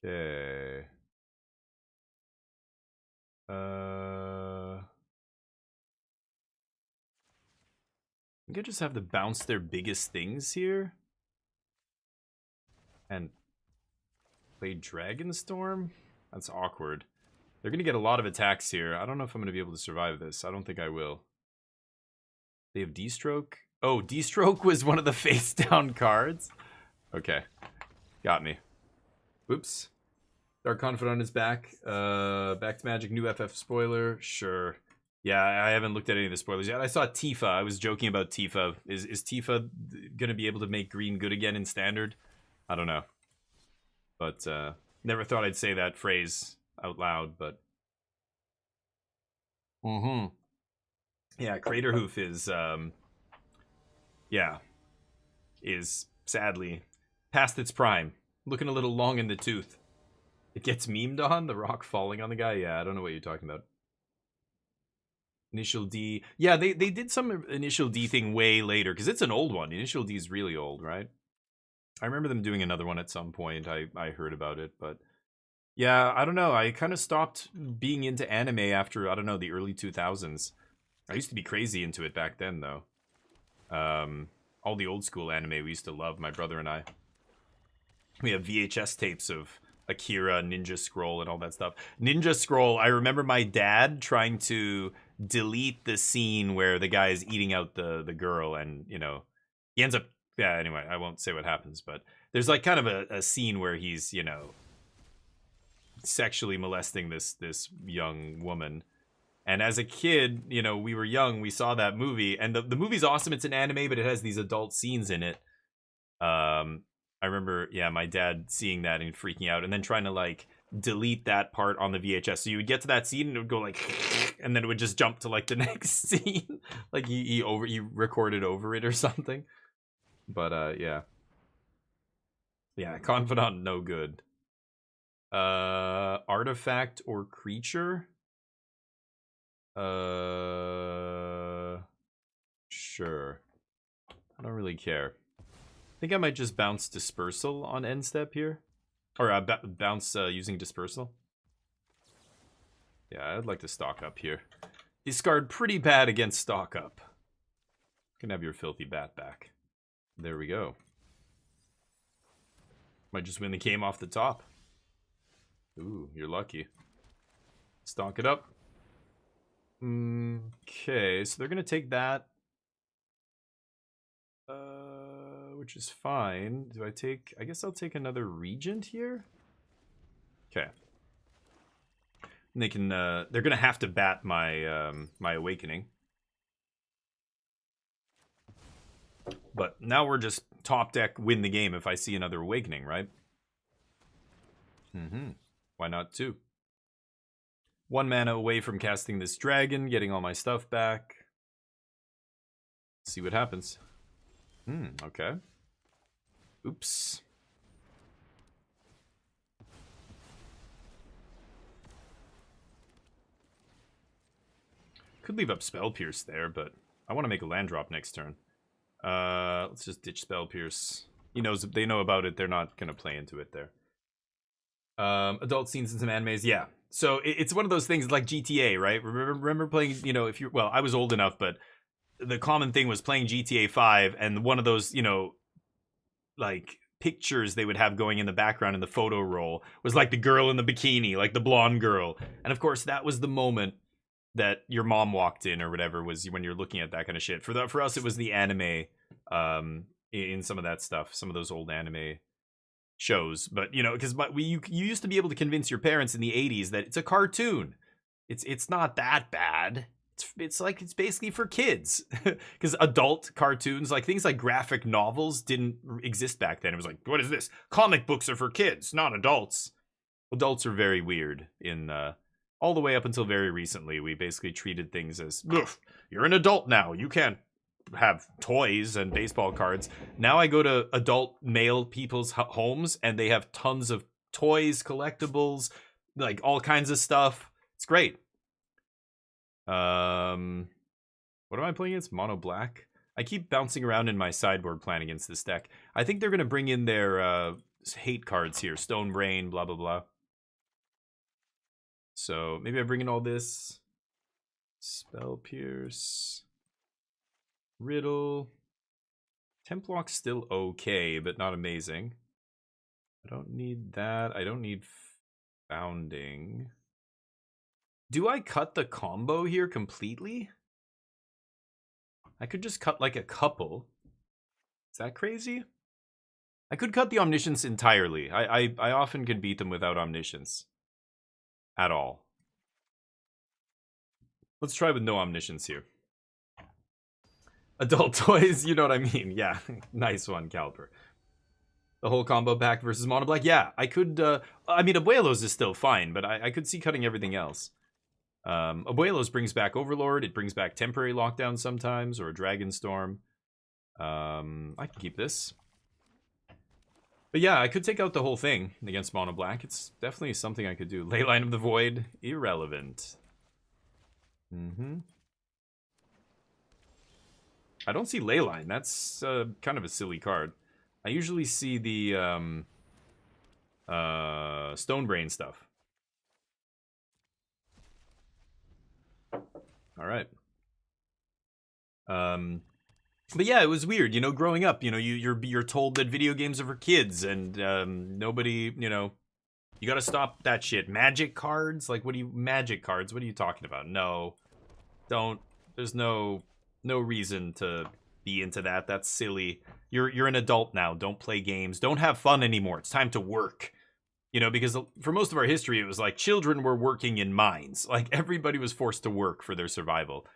Okay. I think I just have to bounce their biggest things here. And play Dragonstorm? That's awkward. They're going to get a lot of attacks here. I don't know if I'm going to be able to survive this. I don't think I will. They have D-stroke? Oh, D-stroke was one of the face-down cards? Okay. Got me. Oops. Dark Confidant is back. Back to Magic, new FF spoiler. Sure. Yeah, I haven't looked at any of the spoilers yet. I saw Tifa. I was joking about Tifa. Is Tifa gonna be able to make green good again in Standard? I don't know. But never thought I'd say that phrase out loud, but yeah, Craterhoof is sadly past its prime. Looking a little long in the tooth. It gets memed on, the rock falling on the guy. Yeah, I don't know what you're talking about. Initial D. Yeah, they did some Initial D thing way later, because it's an old one. Initial D is really old, right? I remember them doing another one at some point. I heard about it, but yeah, I don't know. I kind of stopped being into anime after, I don't know, the early 2000s. I used to be crazy into it back then, though. All the old school anime we used to love, my brother and I. We have VHS tapes of Akira, Ninja Scroll, and all that stuff. Ninja Scroll, I remember my dad trying to delete the scene where the guy is eating out the girl, and, you know, he ends up... Yeah, anyway, I won't say what happens, but there's like kind of a scene where he's, you know, sexually molesting this young woman. And as a kid, you know, we were young, we saw that movie, and the movie's awesome. It's an anime, but it has these adult scenes in it. I remember, yeah, my dad seeing that and freaking out, and then trying to like delete that part on the VHS. So you would get to that scene and it would go like, and then it would just jump to like the next scene, like he recorded over it or something. But yeah, Confidant, no good. Artifact or creature. Sure. I don't really care. I think I might just bounce Dispersal on end step here. Or bounce using Dispersal. Yeah, I'd like to stock up here. Discard pretty bad against stock up. You can have your filthy bat back. There we go. Might just win the game off the top. Ooh, you're lucky. Stock it up. Okay, so they're gonna take that. Which is fine. Do I take... I guess I'll take another Regent here? Okay. And they can, they're gonna have to bat my, my Awakening. But now we're just top deck, win the game if I see another Awakening, right? Why not two? 1 mana away from casting this dragon, getting all my stuff back. See what happens. Okay. Oops. Could leave up Spell Pierce there, but I want to make a land drop next turn. Let's just ditch Spell Pierce. He knows, they know about it. They're not gonna play into it there. Adult scenes in some animes, yeah. So it's one of those things like GTA, right? Remember playing, you know, if you're, well, I was old enough, but the common thing was playing GTA 5, and one of those, you know, like pictures they would have going in the background in the photo roll was like the girl in the bikini, like the blonde girl. And of course, that was the moment that your mom walked in or whatever, was when you're looking at that kind of shit. For us, it was the anime in some of that stuff, some of those old anime shows. But, you know, because you used to be able to convince your parents in the 80s that it's a cartoon. It's not that bad. It's like, it's basically for kids. Because adult cartoons, like things like graphic novels, didn't exist back then. It was like, what is this? Comic books are for kids, not adults. Adults are very weird in all the way up until very recently. We basically treated things as, you're an adult now, you can't have toys and baseball cards. Now I go to adult male people's homes and they have tons of toys, collectibles, like all kinds of stuff. It's great. What am I playing against? Mono black. I keep bouncing around in my sideboard plan against this deck. I think they're gonna bring in their hate cards here. Stone Brain, blah blah blah. So maybe I bring in all this. Spell Pierce. Riddle. Templock's still okay, but not amazing. I don't need that. I don't need Founding. Do I cut the combo here completely? I could just cut like a couple. Is that crazy? I could cut the Omniscience entirely. I often can beat them without Omniscience. At all. Let's try with no Omniscience here. Adult toys, you know what I mean. Yeah, nice one, Caliper. The whole combo pack versus Mono Black. Yeah, I could, I mean, Abuelos is still fine, but I could see cutting everything else. Abuelos brings back Overlord. It brings back Temporary Lockdown sometimes, or Dragon Storm. I can keep this. But yeah, I could take out the whole thing against Mono Black. It's definitely something I could do. Leyline of the Void, irrelevant. I don't see Leyline. That's kind of a silly card. I usually see the Stonebrain stuff. All right. But yeah, it was weird, you know, growing up, you know, you're told that video games are for kids, and nobody, you know, you gotta stop that shit. Magic cards? Like, magic cards? What are you talking about? No. Don't. There's no reason to be into that. That's silly. You're an adult now. Don't play games. Don't have fun anymore. It's time to work. You know, because for most of our history, it was like children were working in mines. Like, everybody was forced to work for their survival.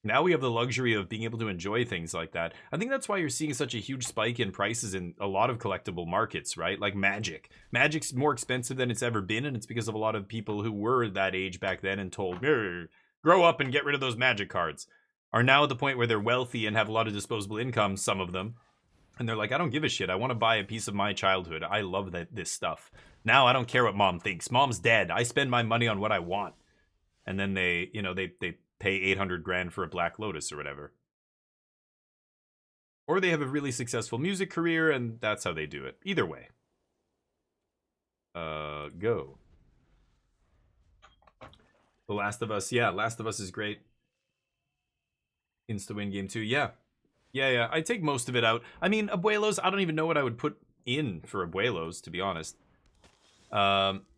Now we have the luxury of being able to enjoy things like that. I think that's why you're seeing such a huge spike in prices in a lot of collectible markets, right? Like Magic. Magic's more expensive than it's ever been, and it's because of a lot of people who were that age back then and told, grow up and get rid of those Magic cards, are now at the point where they're wealthy and have a lot of disposable income, some of them. And they're like, I don't give a shit. I want to buy a piece of my childhood. I love this stuff. Now I don't care what mom thinks. Mom's dead. I spend my money on what I want. And then they, you know, they pay 800 grand for a Black Lotus or whatever. Or they have a really successful music career, and that's how they do it. Either way. Go. The Last of Us. Yeah, Last of Us is great. Insta-win game 2. Yeah. Yeah. I take most of it out. I mean, Abuelos, I don't even know what I would put in for Abuelos, to be honest.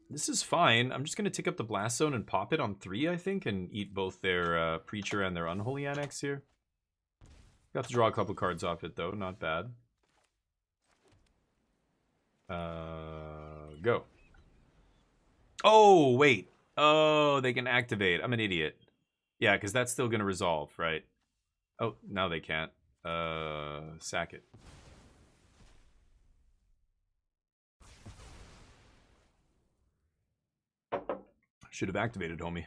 This is fine. I'm just going to take up the Blast Zone and pop it on 3, I think, and eat both their Preacher and their Unholy Annex here. Got to draw a couple cards off it, though. Not bad. Go. Oh, wait. Oh, they can activate. I'm an idiot. Yeah, because that's still going to resolve, right? Oh, now they can't. Sack it. Should have activated, homie.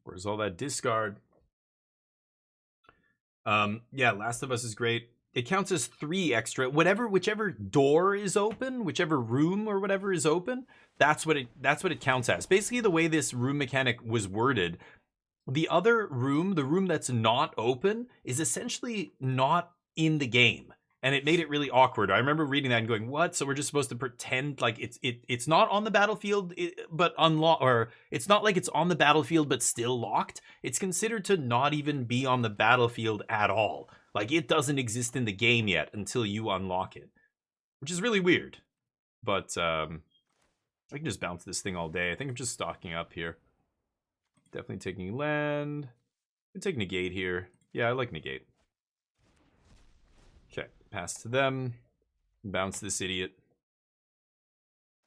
Where's all that discard? Yeah, Last of Us is great. It counts as 3 extra. Whichever door is open, whichever room or whatever is open, that's what it counts as. Basically, the way this room mechanic was worded, the other room, the room that's not open, is essentially not in the game. And it made it really awkward. I remember reading that and going, what? So we're just supposed to pretend like it's not on the battlefield, but unlocked, or it's not like it's on the battlefield, but still locked. It's considered to not even be on the battlefield at all. Like, it doesn't exist in the game yet until you unlock it, which is really weird. But I can just bounce this thing all day. I think I'm just stocking up here. Definitely taking land. I can take negate here. Yeah, I like negate. Okay, pass to them. Bounce this idiot.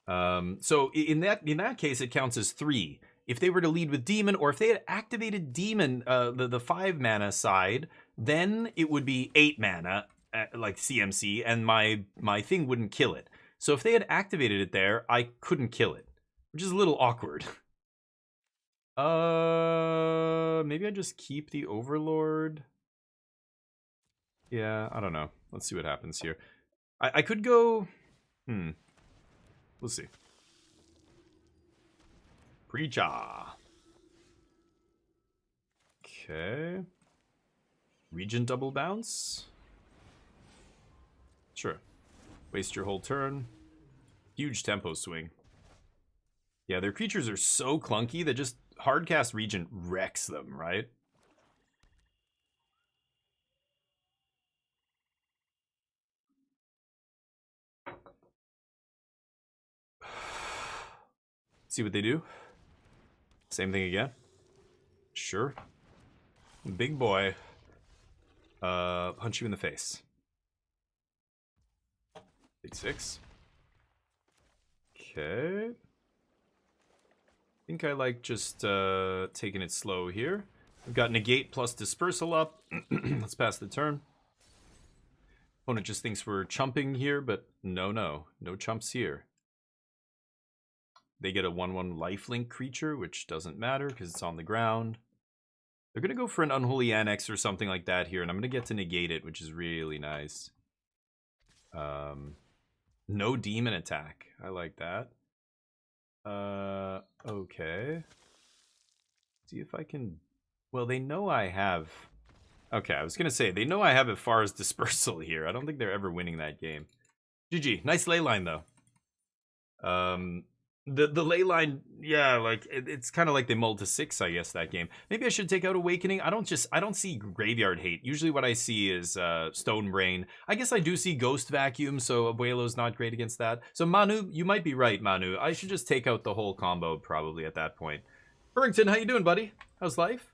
So in that case, it counts as 3. If they were to lead with Demon, or if they had activated Demon, the 5 mana side, then it would be 8 mana, like CMC, and my thing wouldn't kill it. So if they had activated it there, I couldn't kill it, which is a little awkward. Maybe I just keep the Overlord. Yeah, I don't know. Let's see what happens here. I could go... We'll see. Preacher. Okay. Regent double bounce? Sure. Waste your whole turn. Huge tempo swing. Yeah, their creatures are so clunky that just hardcast Regent wrecks them, right? See what they do. Same thing again. Sure. Big boy. Punch you in the face. Big 6. Okay. I think I like just taking it slow here. We've got negate plus dispersal up. Let's pass the turn. Opponent just thinks we're chumping here, but no chumps here. They get a 1/1 lifelink creature, which doesn't matter because it's on the ground. They're going to go for an Unholy Annex or something like that here, and I'm going to get to negate it, which is really nice. No demon attack. I like that. Okay. See if I can... Well, they know I have... Okay, I was going to say, they know I have as far as dispersal here. I don't think they're ever winning that game. GG. Nice ley line, though. The ley line, yeah, like, it's kind of like they mulled to 6, I guess, that game. Maybe I should take out Awakening. I don't see Graveyard Hate. Usually what I see is Stone Brain. I guess I do see Ghost Vacuum, so Abuelo's not great against that. So Manu, you might be right, Manu. I should just take out the whole combo, probably, at that point. Burrington, how you doing, buddy? How's life?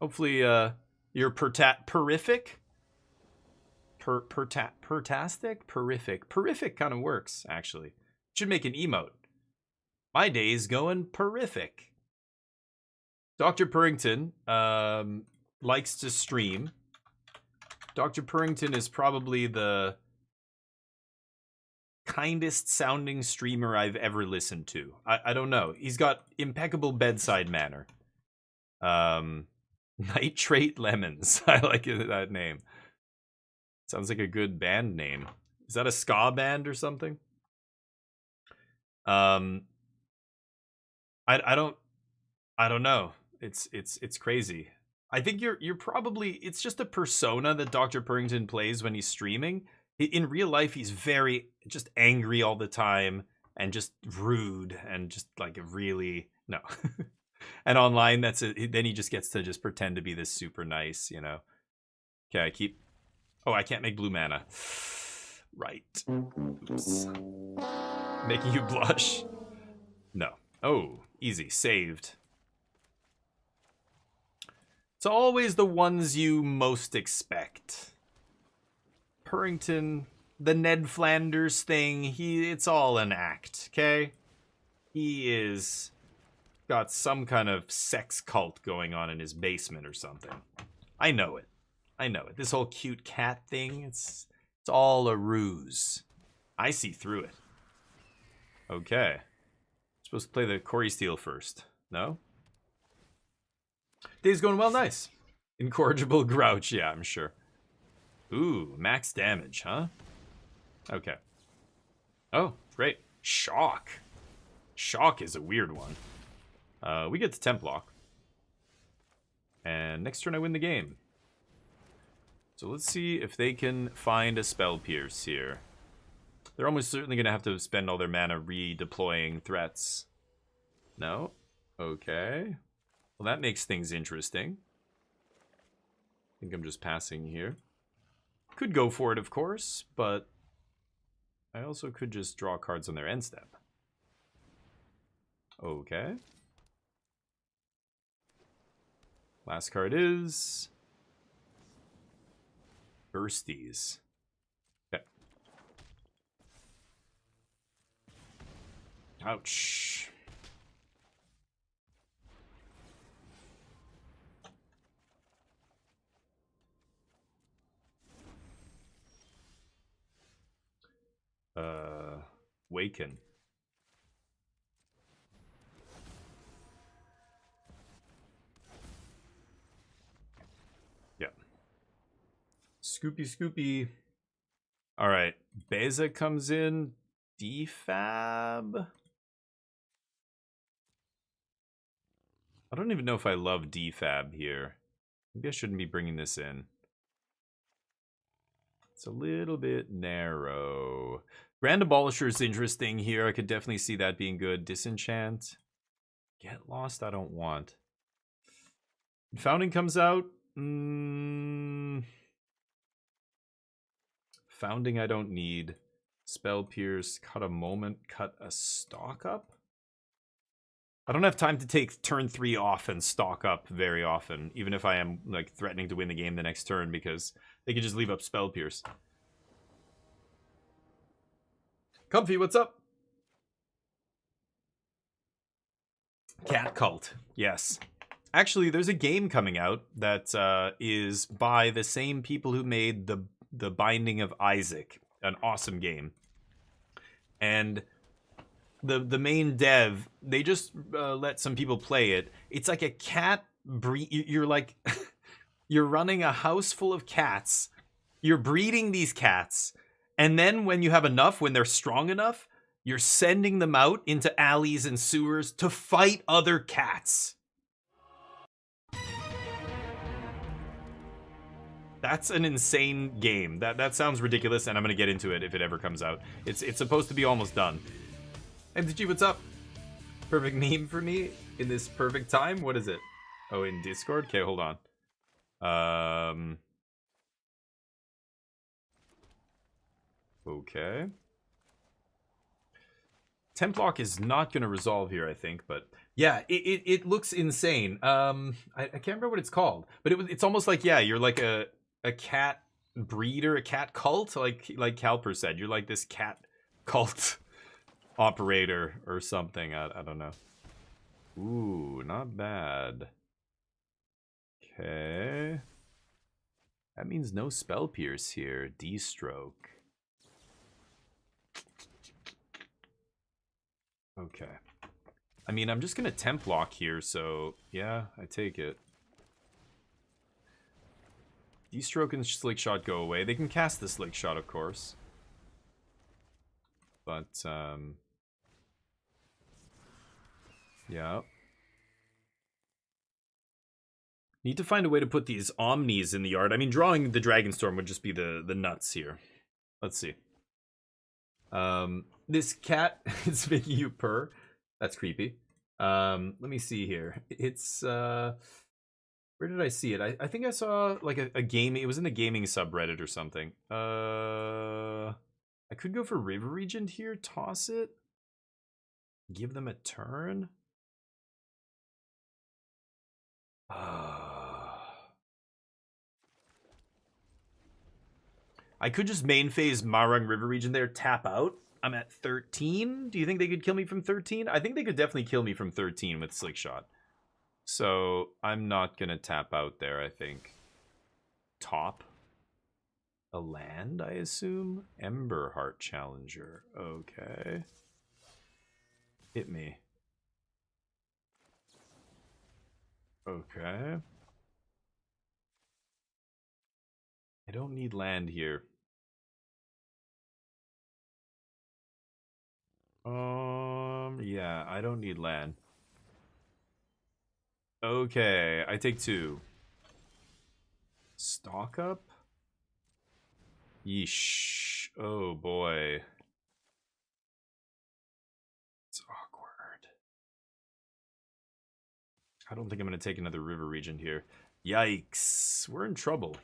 Hopefully, you're perrific? Pertastic? Perrific. Perrific kind of works, actually. Should make an emote. My day's going perrific. Dr. Purrington likes to stream. Dr. Purrington is probably the kindest sounding streamer I've ever listened to. I don't know. He's got impeccable bedside manner. Nitrate Lemons. I like that name. Sounds like a good band name. Is that a ska band or something? I don't know. It's crazy. I think you're probably, it's just a persona that Dr. Purrington plays when he's streaming. In real life, he's very just angry all the time and just rude and just like really no. And online, then he just gets to just pretend to be this super nice, you know. Okay, I can't make blue mana. Right. Oops. Making you blush. No. Oh, easy. Saved. It's always the ones you most expect. Purrington, the Ned Flanders thing, it's all an act, okay? He is got some kind of sex cult going on in his basement or something. I know it. This whole cute cat thing, it's all a ruse. I see through it. Okay. Supposed to play the Corey Steel first. No? Day's going well, nice. Incorrigible Grouch, yeah, I'm sure. Ooh, max damage, huh? Okay. Oh, great. Shock. Shock is a weird one. We get to temp lock. And next turn I win the game. So let's see if they can find a Spell Pierce here. They're almost certainly going to have to spend all their mana redeploying threats. No? Okay. Well, that makes things interesting. I think I'm just passing here. Could go for it, of course, but I also could just draw cards on their end step. Okay. Last card is Bursties. Okay. Ouch. Waken. Yeah. Scoopy. All right. Beza comes in. Defab. I don't even know if I love Defab here. Maybe I shouldn't be bringing this in. It's a little bit narrow. Grand Abolisher is interesting here. I could definitely see that being good. Disenchant. Get Lost I don't want. Founding comes out. Founding I don't need. Spell Pierce. Cut a Moment. Cut a Stalk up. I don't have time to take turn 3 off and stock up very often, even if I am like threatening to win the game the next turn, because they could just leave up Spell Pierce. Comfy, what's up? Cat Cult, yes. Actually, there's a game coming out that is by the same people who made the Binding of Isaac, an awesome game. And the main dev, they just let some people play it. It's like a cat breed. You're like, you're running a house full of cats. You're breeding these cats, and then when you have enough, when they're strong enough, you're sending them out into alleys and sewers to fight other cats. That's an insane game. That sounds ridiculous, and I'm gonna get into it if it ever comes out. It's supposed to be almost done. MTG, what's up? Perfect meme for me in this perfect time? What is it? Oh, in Discord? Okay, hold on. Okay. Templock is not going to resolve here, I think, but yeah, it looks insane. I can't remember what it's called, but it's almost like, yeah, you're like a cat breeder, a cat cult, like Calper said. You're like this cat cult operator or something. I don't know. Ooh, not bad. Okay. That means no Spell Pierce here. D-Stroke. Okay. I mean, I'm just going to Templock here, so yeah, I take it. D-Stroke and Slick Shot go away. They can cast the Slick Shot, of course. But, yeah. Need to find a way to put these Omnis in the yard. I mean, drawing the Dragonstorm would just be the nuts here. Let's see. This cat is making you purr. That's creepy. Let me see here. It's, where did I see it? I think I saw, like, a game. It was in the gaming subreddit or something. I could go for River Regent here. Toss it. Give them a turn. I could just main phase Marung River Region there, tap out. I'm at 13. Do you think they could kill me from 13? I think they could definitely kill me from 13 with Slick Shot. So I'm not going to tap out there, I think. Top. A land, I assume? Emberheart Challenger. Okay. Hit me. Okay. I don't need land here. Yeah, I don't need land. Okay, I take 2. Stock up? Yeesh. Oh boy. It's awkward. I don't think I'm going to take another River Regent here. Yikes. We're in trouble.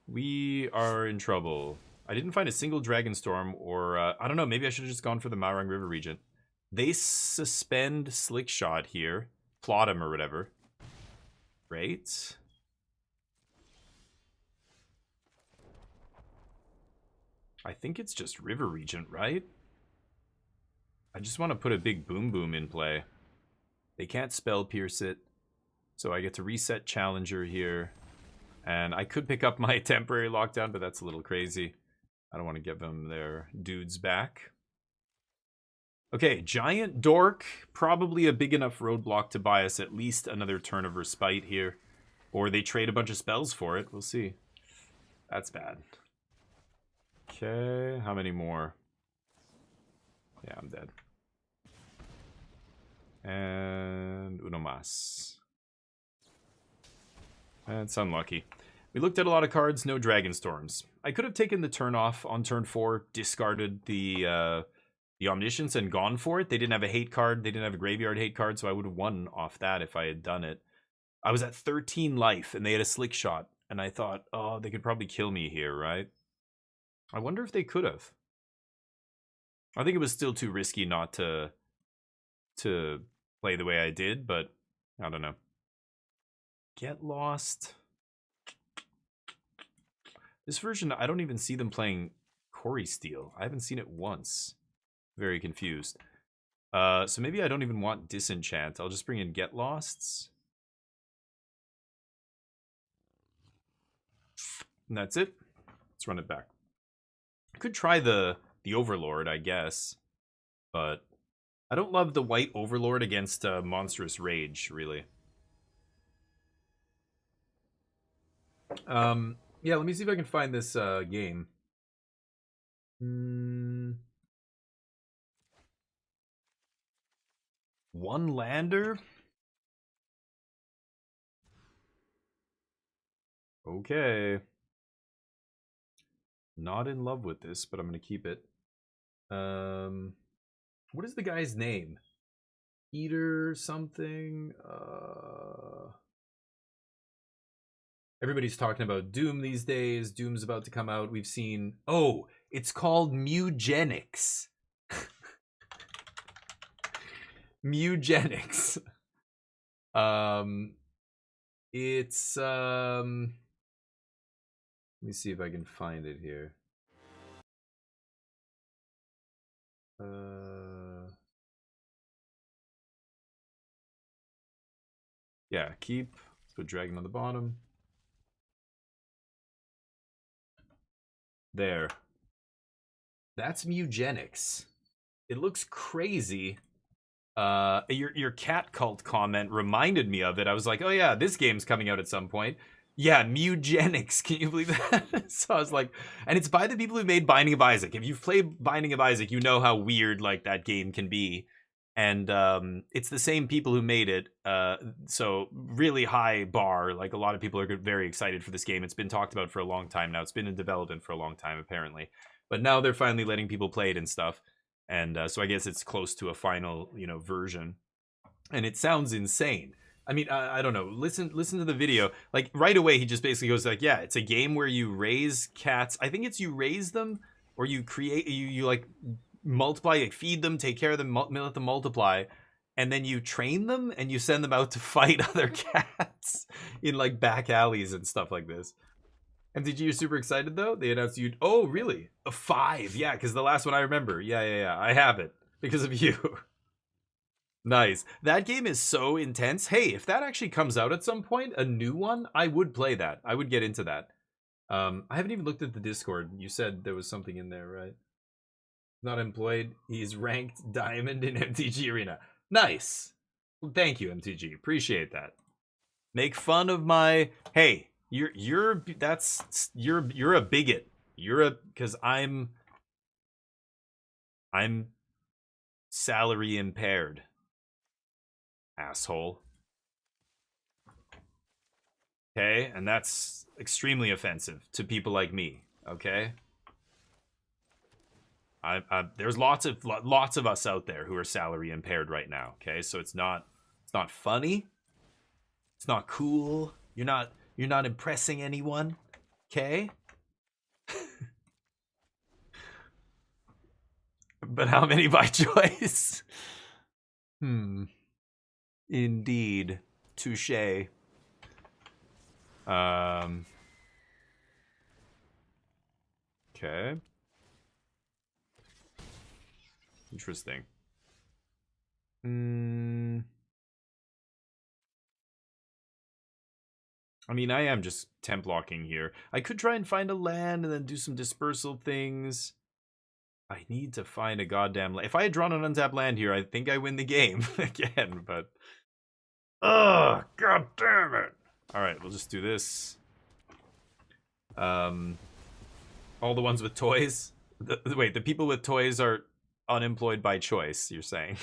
We are in trouble. I didn't find a single Dragonstorm, or I don't know, maybe I should have just gone for the Marung River Regent. They suspend Slick Shot here. Plot him or whatever. Right? I think it's just River Regent, right? I just want to put a big Boom Boom in play. They can't Spell Pierce it. So I get to reset Challenger here. And I could pick up my temporary lockdown, but that's a little crazy. I don't want to give them their dudes back. Okay, Giant Dork. Probably a big enough roadblock to buy us at least another turn of Respite here. Or they trade a bunch of spells for it. We'll see. That's bad. Okay, how many more? Yeah, I'm dead. And uno más. That's unlucky. We looked at a lot of cards, no Dragonstorms. I could have taken the turn off on turn 4, discarded the Omniscience and gone for it. They didn't have a hate card, they didn't have a graveyard hate card, so I would have won off that if I had done it. I was at 13 life, and they had a Slick Shot, and I thought, oh, they could probably kill me here, right? I wonder if they could have. I think it was still too risky not to to play the way I did, but I don't know. Get Lost. This version, I don't even see them playing Corey Steel. I haven't seen it once. Very confused. So maybe I don't even want Disenchant. I'll just bring in Get Losts. And that's it. Let's run it back. I could try the Overlord, I guess. But I don't love the white Overlord against Monstrous Rage, really. Yeah, let me see if I can find this game. One lander? Okay. Not in love with this, but I'm going to keep it. What is the guy's name? Eater something? Everybody's talking about Doom these days. Doom's about to come out. We've seen... Oh, it's called Mugenics. Mugenics. It's... Let me see if I can find it here. Yeah, keep. Let's put Dragon on the bottom. There. That's Mugenics. It looks crazy. Your cat cult comment reminded me of it. I was like, oh yeah, this game's coming out at some point. Yeah, Mugenics. Can you believe that? So I was like, and it's by the people who made Binding of Isaac. If you've played Binding of Isaac, you know how weird like that game can be. And it's the same people who made it. So really high bar. Like a lot of people are very excited for this game. It's been talked about for a long time now. It's been in development for a long time, apparently. But now they're finally letting people play it and stuff. And so I guess it's close to a final, version. And it sounds insane. I mean, I don't know. Listen to the video. Like right away, he just basically goes like, yeah, it's a game where you raise cats. I think it's you raise them or you create, you like multiply, like feed them, take care of them, let them multiply. And then you train them and you send them out to fight other cats in like back alleys and stuff like this. MTG, you're super excited though? They announced you. Oh, really? A 5. Yeah, because the last one I remember. Yeah. I have it because of you. Nice. That game is so intense. Hey, if that actually comes out at some point, a new one, I would play that. I would get into that. I haven't even looked at the Discord. You said there was something in there, right? Not employed. He's ranked diamond in MTG Arena. Nice. Thank you, MTG. Appreciate that. Make fun of my... Hey, you're a bigot. Because I'm salary impaired. Asshole. Okay, and that's extremely offensive to people like me. Okay, there's lots of us out there who are salary impaired right now. Okay, so it's not funny. It's not cool. You're not impressing anyone. Okay. But how many by choice? Indeed. Touché. Okay. Interesting. I mean, I am just temp locking here. I could try and find a land and then do some dispersal things. I need to find a goddamn land. If I had drawn an untapped land here, I think I win the game again, but... Ugh, god damn it! Alright, we'll just do this. All the ones with toys? Wait, the people with toys are unemployed by choice, you're saying?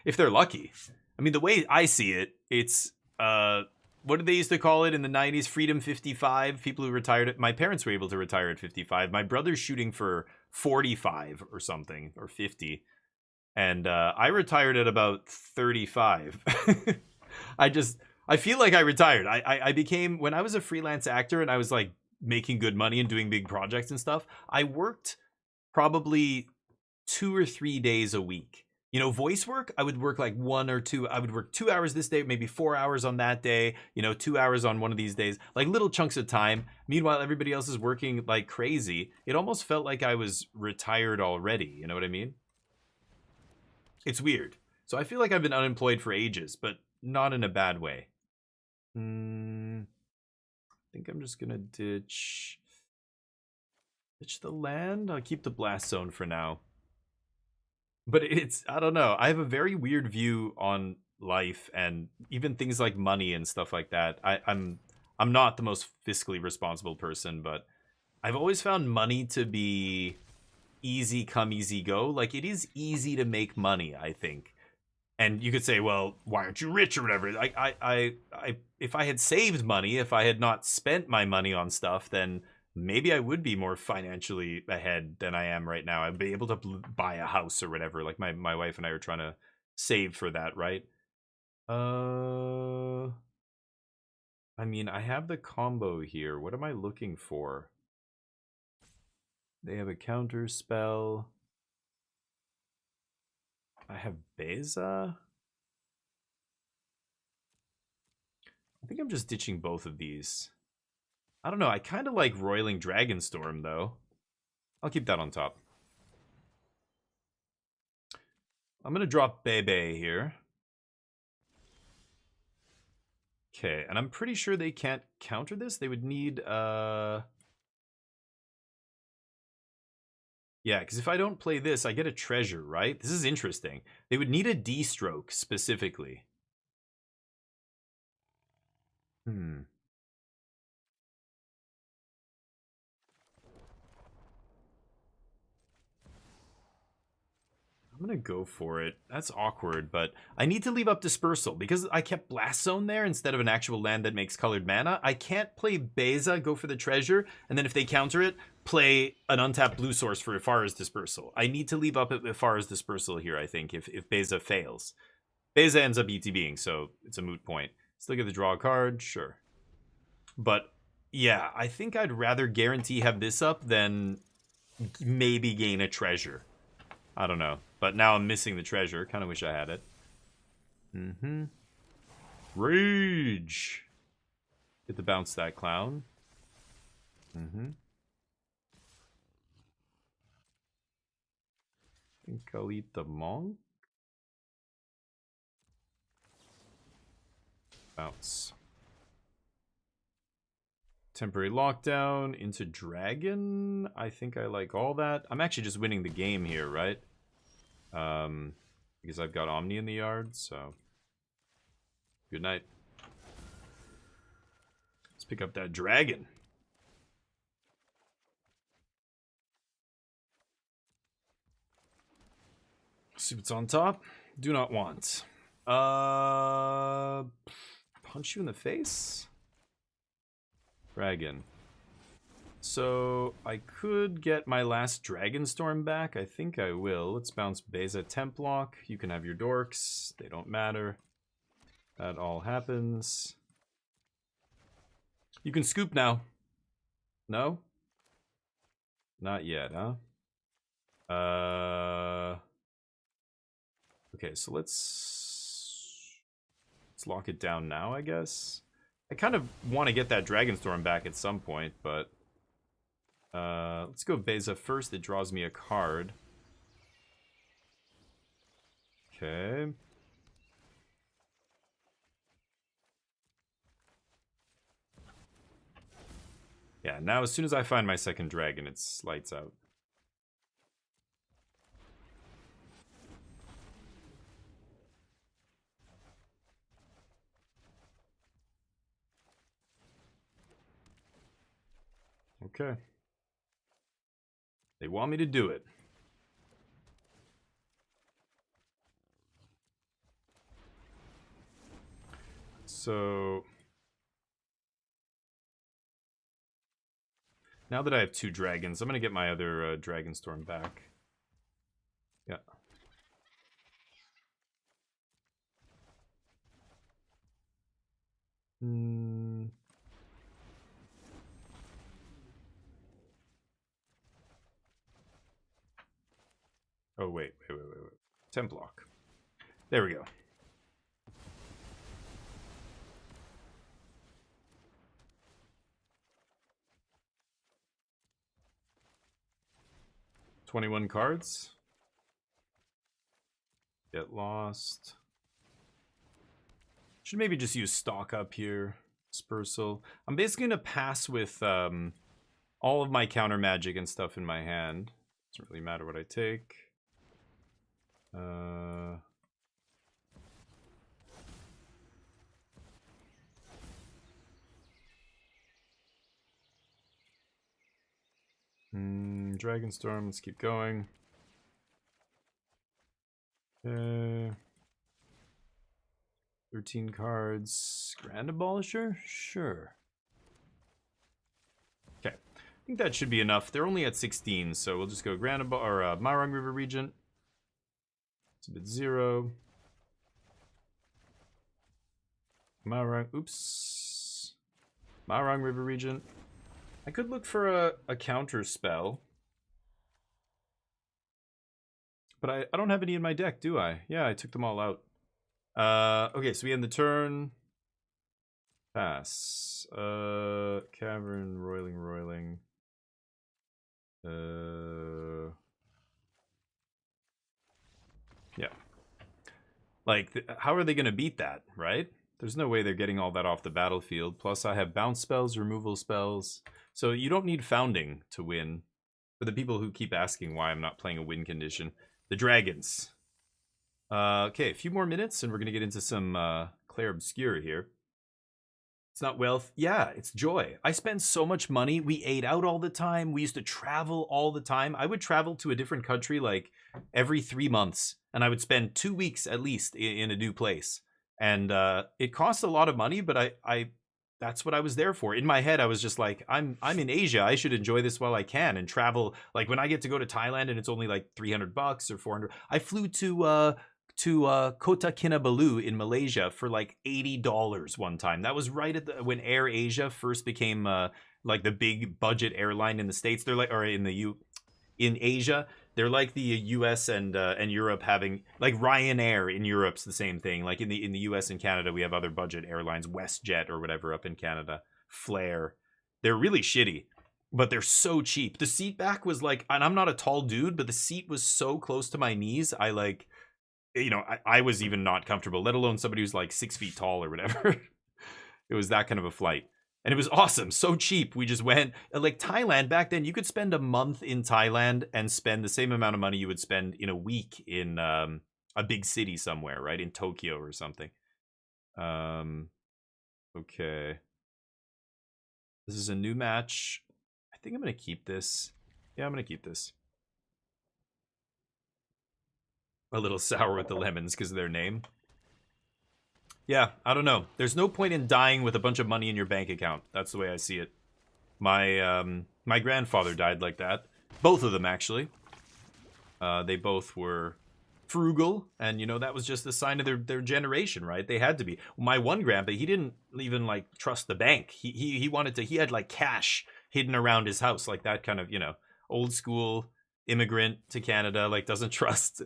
If they're lucky. I mean, the way I see it, it's... what did they used to call it in the 90s? Freedom 55. People who retired at... My parents were able to retire at 55. My brother's shooting for 45 or something, or 50. And I retired at about 35. I feel like I retired. I became... When I was a freelance actor and I was like making good money and doing big projects and stuff, I worked probably 2 or 3 days a week. You know, voice work, I would work like 1 or 2. I would work 2 hours this day, maybe 4 hours on that day, you know, 2 hours on one of these days, like little chunks of time. Meanwhile, everybody else is working like crazy. It almost felt like I was retired already. You know what I mean? It's weird. So I feel like I've been unemployed for ages, but not in a bad way. I think I'm just gonna ditch the land. I'll keep the blast zone for now. But it's, I don't know. I have a very weird view on life and even things like money and stuff like that. I'm not the most fiscally responsible person, but I've always found money to be easy come, easy go. Like, it is easy to make money, I think. And you could say, well, why aren't you rich or whatever? Like, if I had saved money, if I had not spent my money on stuff, then maybe I would be more financially ahead than I am right now. I'd be able to buy a house or whatever. Like my wife and I are trying to save for that, right? I mean, I have the combo here. What am I looking for? They have a counter spell. I have Beza. I think I'm just ditching both of these. I don't know. I kind of like Roiling Dragonstorm, though. I'll keep that on top. I'm going to drop Bebe here. Okay, and I'm pretty sure they can't counter this. They would need... Yeah, because if I don't play this, I get a treasure, right? This is interesting. They would need a D-stroke, specifically. I'm gonna go for it. That's awkward, but I need to leave up Dispersal. Because I kept Blast Zone there instead of an actual land that makes colored mana, I can't play Beza, go for the treasure, and then if they counter it, play an untapped blue source for Ifara's Dispersal. I need to leave up Ifara's Dispersal here, I think, if Beza fails. Beza ends up ETBing, so it's a moot point. Still get to draw a card, sure. But, yeah, I think I'd rather guarantee have this up than maybe gain a treasure. I don't know. But now I'm missing the treasure. Kind of wish I had it. Rage! Get to bounce that clown. I think I'll eat the monk. Bounce. Temporary lockdown into dragon. I think I like all that. I'm actually just winning the game here, right? Because I've got Omni in the yard, so good night. Let's pick up that dragon. See what's on top. Do not want. Punch you in the face? Dragon. So I could get my last Dragonstorm back. I think I will. Let's bounce Beza Templock. You can have your dorks. They don't matter. That all happens. You can scoop now. No? Not yet, huh? Okay, so let's lock it down now, I guess. I kind of want to get that Dragonstorm back at some point, but let's go Beza first. It draws me a card. Okay. Yeah, now as soon as I find my second dragon, it's lights out. Okay. They want me to do it. So now that I have 2 dragons, I'm going to get my other Dragonstorm back. Yeah. Oh, wait. 10 block. There we go. $21 cards. Get lost. Should maybe just use stock up here. Dispersal. I'm basically going to pass with all of my counter magic and stuff in my hand. Doesn't really matter what I take. Dragonstorm, let's keep going. 13 cards. Grand Abolisher? Sure. Okay. I think that should be enough. They're only at 16, so we'll just go Grand or Marang River Regent. It's a bit 0. Marang, oops. Marang River Regent. I could look for a counter spell. But I don't have any in my deck, do I? Yeah, I took them all out. Okay, so we end the turn. Pass. Cavern, roiling. Yeah. Like, how are they going to beat that, right? There's no way they're getting all that off the battlefield. Plus, I have bounce spells, removal spells. So you don't need founding to win. For the people who keep asking why I'm not playing a win condition. The dragons. Okay, a few more minutes and we're going to get into some Clair Obscure here. It's not wealth. Yeah, it's joy. I spend so much money. We ate out all the time. We used to travel all the time. I would travel to a different country like every 3 months. And I would spend 2 weeks at least in a new place. And it costs a lot of money, but I that's what I was there for. In my head, I was just like, I'm in Asia. I should enjoy this while I can and travel. Like when I get to go to Thailand and it's only like $300 or $400. I flew to Kota Kinabalu in Malaysia for like $80 one time. That was right at when Air Asia first became like the big budget airline in the States. They're like, or in Asia. They're like the U.S. and Europe having, like Ryanair in Europe's the same thing. Like in the U.S. and Canada, we have other budget airlines, WestJet or whatever up in Canada, Flair. They're really shitty, but they're so cheap. The seat back was like, and I'm not a tall dude, but the seat was so close to my knees. I like, you know, I was even not comfortable, let alone somebody who's like 6 feet tall or whatever. It was that kind of a flight. And it was awesome, so cheap. We just went, like Thailand, back then, you could spend a month in Thailand and spend the same amount of money you would spend in a week in a big city somewhere, right? In Tokyo or something. Okay. This is a new match. I think I'm going to keep this. Yeah, I'm going to keep this. A little sour with the lemons because of their name. Yeah, I don't know. There's no point in dying with a bunch of money in your bank account. That's the way I see it. My grandfather died like that. Both of them, actually. They both were frugal, and, you know, that was just a sign of their generation, right? They had to be. My one grandpa, he didn't even, like, trust the bank. He wanted to, he had, like, cash hidden around his house, like that kind of, you know, old school immigrant to Canada, like, doesn't trust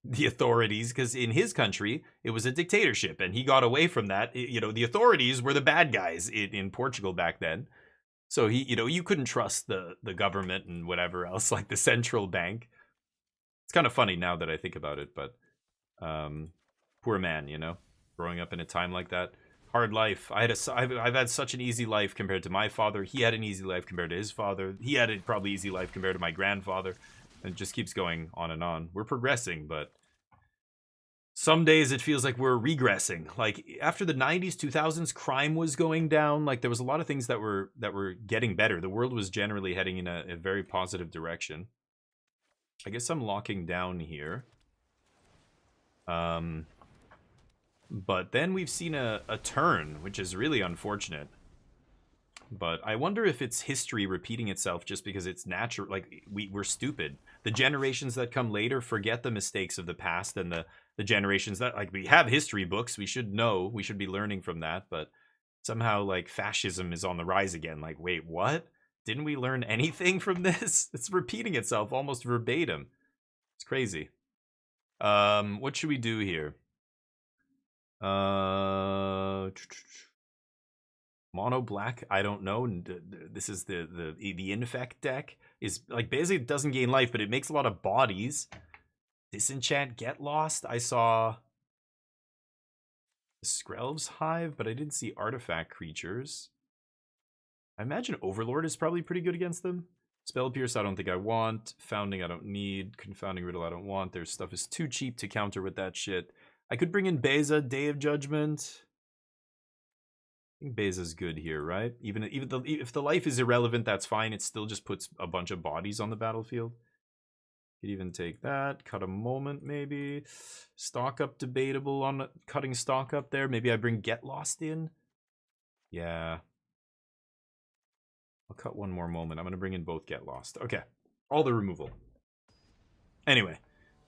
the authorities, because in his country it was a dictatorship and he got away from that. You know, the authorities were the bad guys in Portugal back then, so he, you know, you couldn't trust the government and whatever else, like the central bank. It's kind of funny now that I think about it, but poor man, you know, growing up in a time like that. Hard life. I've had such an easy life compared to my father. He had an easy life compared to his father. He had a probably easy life compared to my grandfather. It just keeps going on and on. We're progressing, but some days it feels like we're regressing. Like after the 90s, 2000s, crime was going down. Like there was a lot of things that were getting better. The world was generally heading in a very positive direction. I guess I'm locking down here. But then we've seen a turn, which is really unfortunate. But I wonder if it's history repeating itself just because it's natural. Like we're stupid. The generations that come later forget the mistakes of the past, and the generations that, like, we have history books. We should know. We should be learning from that. But somehow, like, fascism is on the rise again. Like, wait, what? Didn't we learn anything from this? It's repeating itself almost verbatim. It's crazy. What should we do here? Mono black, I don't know. This is the infect deck. Is like basically it doesn't gain life, but it makes a lot of bodies. Disenchant, get lost. I saw the Skrelv's Hive, but I didn't see artifact creatures. I imagine Overlord is probably pretty good against them. Spell Pierce, I don't think I want. Founding, I don't need. Confounding Riddle, I don't want. Their stuff is too cheap to counter with that shit. I could bring in Beza, Day of Judgment. I think Beza's good here, right? Even if the life is irrelevant, that's fine. It still just puts a bunch of bodies on the battlefield. Could even take that. Cut a moment, maybe. Stock up, debatable on cutting stock up there. Maybe I bring Get Lost in. Yeah. I'll cut one more moment. I'm going to bring in both Get Lost. Okay. All the removal. Anyway.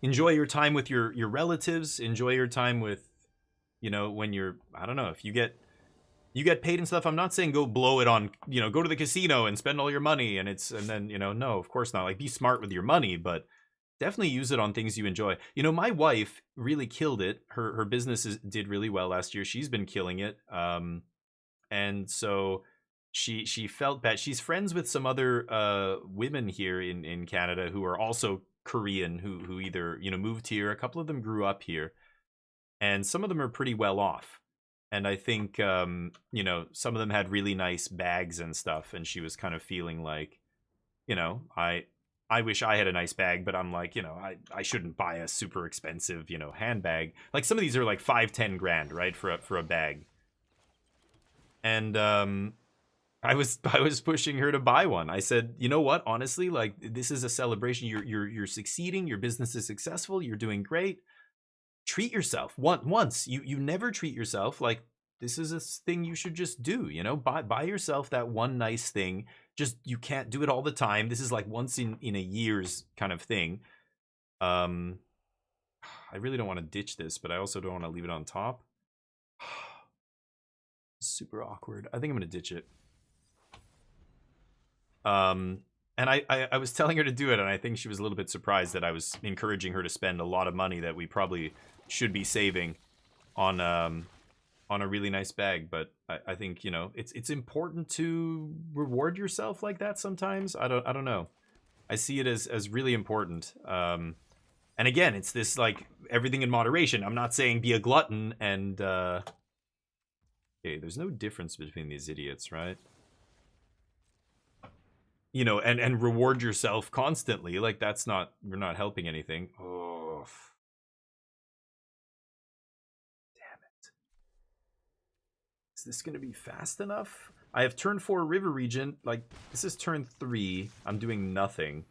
Enjoy your time with your relatives. Enjoy your time with, you know, when you're, I don't know, if you get paid and stuff. I'm not saying go blow it on, you know, go to the casino and spend all your money and then, you know, no, of course not. Like, be smart with your money, but definitely use it on things you enjoy. You know, my wife really killed it. Her business did really well last year. She's been killing it. And so she felt bad. She's friends with some other women here in Canada who are also Korean, who either, you know, moved here. A couple of them grew up here, and some of them are pretty well off. And I think, you know, some of them had really nice bags and stuff. And she was kind of feeling like, you know, I wish I had a nice bag, but I'm like, you know, I shouldn't buy a super expensive, you know, handbag. Like, some of these are like 5-10 grand, right, for a bag. And I was pushing her to buy one. I said, you know what? Honestly, like, this is a celebration. You're succeeding. Your business is successful. You're doing great. Treat yourself once. You never treat yourself. Like, this is a thing you should just do. You know, buy yourself that one nice thing. Just, you can't do it all the time. This is like once in a year's kind of thing. I really don't want to ditch this, but I also don't want to leave it on top. Super awkward. I think I'm gonna ditch it. And I was telling her to do it, and I think she was a little bit surprised that I was encouraging her to spend a lot of money that we probably should be saving on a really nice bag. But I think, you know, it's important to reward yourself like that sometimes. I don't know. I see it as really important. And again, it's this, like, everything in moderation. I'm not saying be a glutton and okay, there's no difference between these idiots, right? You know, and reward yourself constantly. Like, that's not, you're not helping anything. Oh, damn it. Is this going to be fast enough? I have turn 4 River Regent. Like, this is turn 3. I'm doing nothing.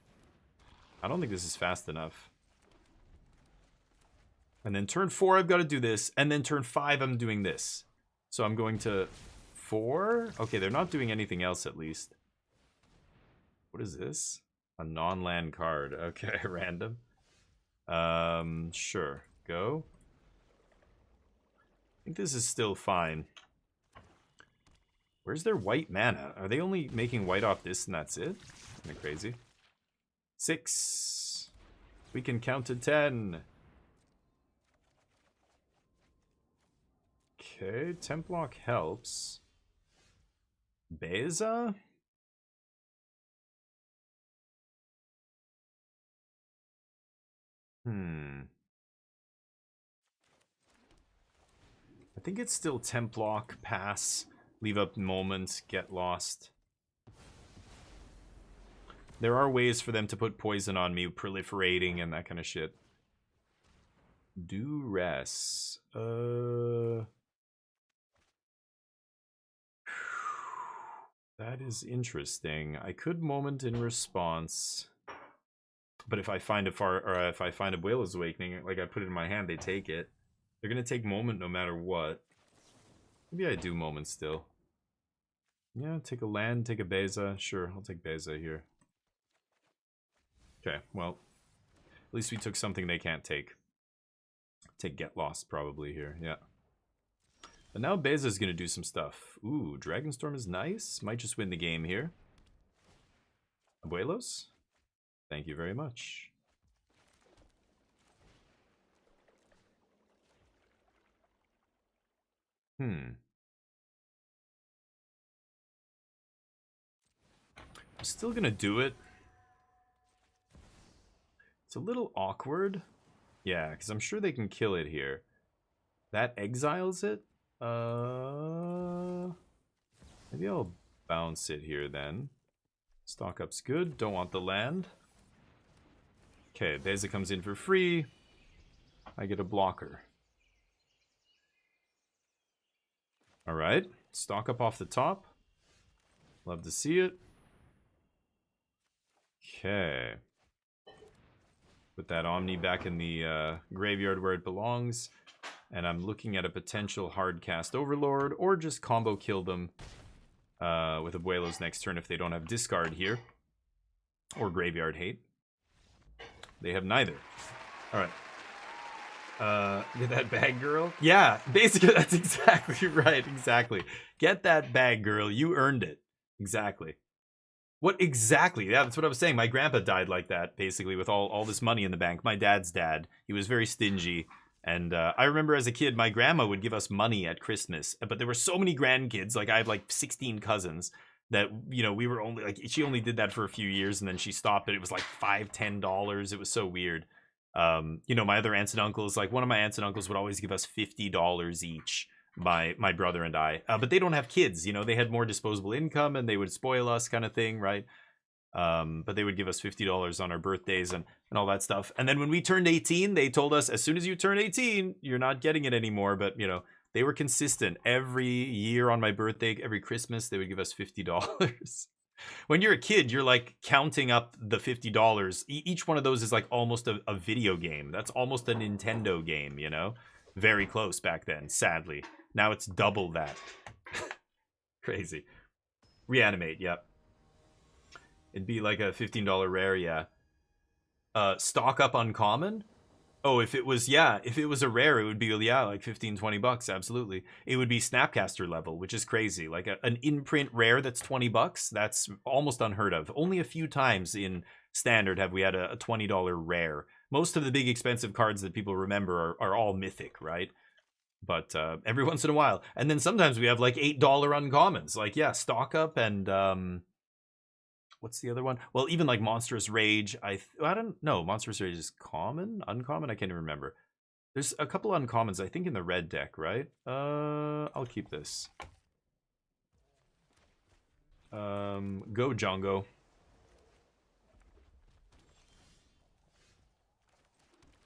I don't think this is fast enough. And then turn 4, I've got to do this. And then turn 5, I'm doing this. So I'm going to 4. Okay, they're not doing anything else, at least. What is this? A non-land card. Okay, random. Sure. Go. I think this is still fine. Where's their white mana? Are they only making white off this and that's it? Kind of crazy. 6. We can count to 10. Okay, Templock helps. Beza? I think it's still Templock, pass, leave up moments, get lost. There are ways for them to put poison on me, proliferating and that kind of shit. Duress. That is interesting. I could moment in response. But if I find if I find a Whale's Awakening, like, I put it in my hand, they take it. They're gonna take moment no matter what. Maybe I do moment still. Yeah, take a land, take a Beza. Sure, I'll take Beza here. Okay, well, at least we took something they can't take. Take Get Lost probably here, yeah. But now Beza's gonna do some stuff. Ooh, Dragonstorm is nice. Might just win the game here. Abuelos? Thank you very much. I'm still gonna do it. It's a little awkward. Yeah, because I'm sure they can kill it here. That exiles it? Maybe I'll bounce it here then. Stock up's good. Don't want the land. Okay, Beza comes in for free. I get a blocker. Alright, stock up off the top. Love to see it. Okay. Put that Omni back in the graveyard where it belongs. And I'm looking at a potential hard cast Overlord, or just combo kill them with Abuelos next turn if they don't have discard here. Or graveyard hate. They have neither. Alright. Get that bag, girl? Yeah, basically that's exactly right. Exactly. Get that bag, girl. You earned it. Exactly. What exactly? Yeah, that's what I was saying. My grandpa died like that, basically, with all this money in the bank. My dad's dad. He was very stingy. And I remember as a kid, my grandma would give us money at Christmas. But there were so many grandkids. Like, I have like 16 cousins that, you know, we were only like, she only did that for a few years and then she stopped it. It was like $5, $10. It was so weird. You know, my other aunts and uncles, like one of my aunts and uncles would always give us $50 each, my brother and I. But they don't have kids, you know, they had more disposable income and they would spoil us kind of thing, right? But they would give us $50 on our birthdays and all that stuff. And then when we turned 18, they told us, as soon as you turn 18, you're not getting it anymore. But, you know, they were consistent. Every year on my birthday, every Christmas, they would give us $50. When you're a kid, you're like counting up the $50. Each one of those is like almost a video game. That's almost a Nintendo game, you know? Very close back then, sadly. Now it's double that. Crazy. Reanimate, yep. It'd be like a $15 rare, yeah. Stock up uncommon? Oh, if it was a rare, it would be, yeah, like 15, 20 bucks, absolutely. It would be Snapcaster level, which is crazy. Like an in-print rare that's 20 bucks, that's almost unheard of. Only a few times in Standard have we had a $20 rare. Most of the big expensive cards that people remember are all mythic, right? But every once in a while. And then sometimes we have like $8 uncommons. Like, yeah, stock up and... what's the other one? Well, even like Monstrous Rage, I don't know. Monstrous Rage is common? Uncommon? I can't even remember. There's a couple uncommons, I think, in the red deck, right? I'll keep this. Go Django.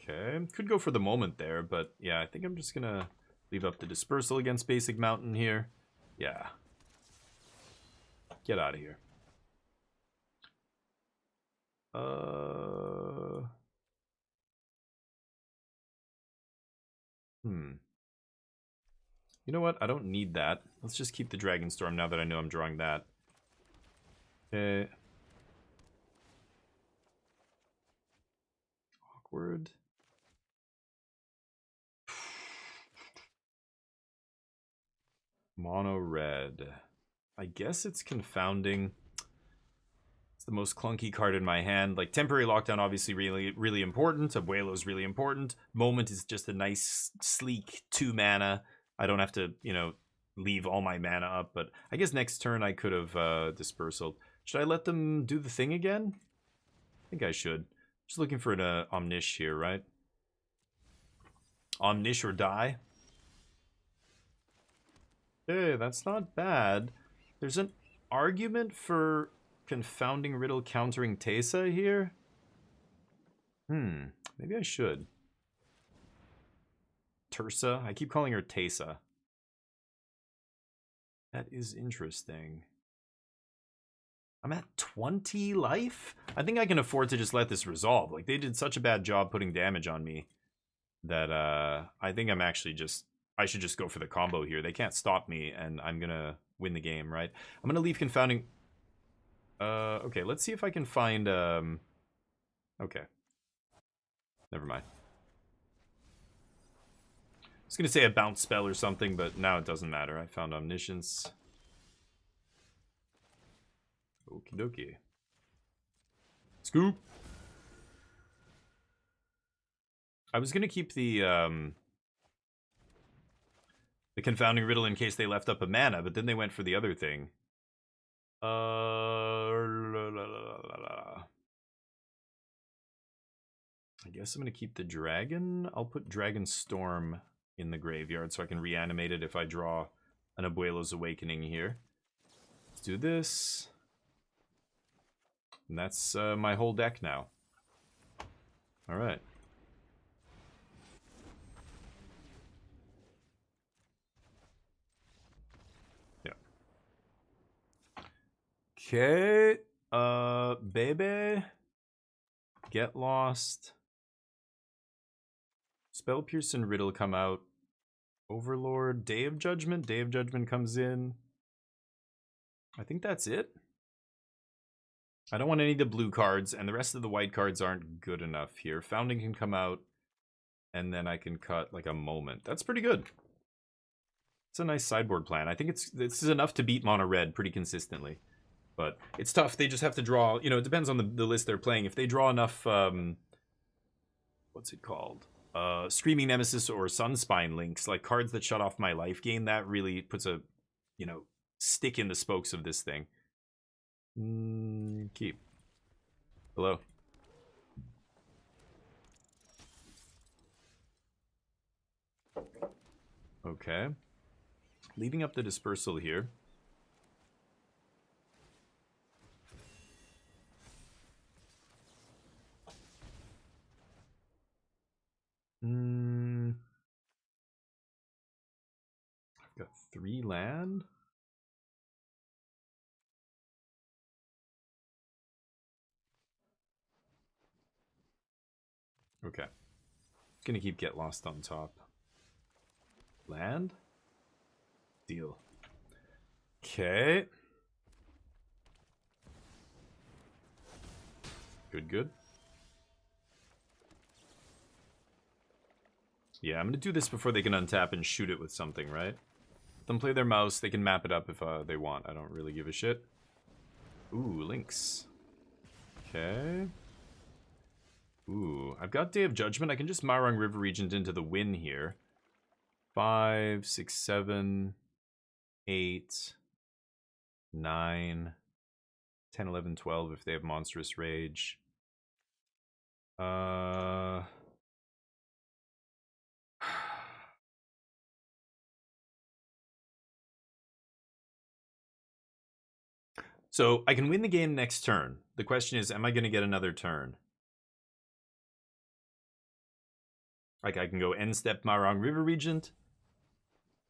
Okay, could go for the moment there, but yeah, I think I'm just gonna leave up the Dispersal against Basic Mountain here. Yeah. Get out of here. You know what? I don't need that. Let's just keep the Dragon Storm now that I know I'm drawing that. Okay. Awkward. Mono red. I guess it's confounding. It's the most clunky card in my hand. Like, Temporary Lockdown, obviously really, really important. Abuelo's really important. Moment is just a nice, sleek 2 mana. I don't have to, you know, leave all my mana up. But I guess next turn I could have Dispersal. Should I let them do the thing again? I think I should. Just looking for an Omnish here, right? Omnish or die. Hey, that's not bad. There's an argument for Confounding Riddle countering Teysa here. Maybe I should. Tersa? I keep calling her Teysa. That is interesting. I'm at 20 life? I think I can afford to just let this resolve. Like, they did such a bad job putting damage on me that I think I'm actually just... I should just go for the combo here. They can't stop me, and I'm gonna win the game, right? I'm gonna leave Confounding... okay, let's see if I can find... Okay. Never mind. I was gonna say a bounce spell or something, but now it doesn't matter. I found Omniscience. Okie dokie. Scoop! I was gonna keep the The Confounding Riddle in case they left up a mana, but then they went for the other thing. I guess I'm going to keep the dragon. I'll put Dragon Storm in the graveyard so I can reanimate it if I draw an Abuelo's Awakening here. Let's do this. And that's my whole deck now. Alright. Yeah. Okay. Baby. Get Lost. Spell Pierce and Riddle come out. Overlord. Day of Judgment. Day of Judgment comes in. I think that's it. I don't want any of the blue cards, and the rest of the white cards aren't good enough here. Founding can come out, and then I can cut like a moment. That's pretty good. It's a nice sideboard plan. I think this is enough to beat mono red pretty consistently. But it's tough. They just have to draw, you know, it depends on the list they're playing. If they draw enough, what's it called? Screaming Nemesis or Sunspine links, like cards that shut off my life gain, that really puts a, you know, stick in the spokes of this thing. Keep. Hello. Okay. Leaving up the dispersal here. I've got 3 land. Okay. Gonna keep Get Lost on top. Land? Deal. Okay. Good. Yeah, I'm gonna do this before they can untap and shoot it with something, right? Let them play their mouse, they can map it up if they want. I don't really give a shit. Ooh, links. Okay. Ooh, I've got Day of Judgment. I can just Marang River Regent into the win here. 5, 6, 7, 8, 9, 10, 11, 12 if they have Monstrous Rage. So I can win the game next turn. The question is, am I going to get another turn? Like I can go end step Marang River Regent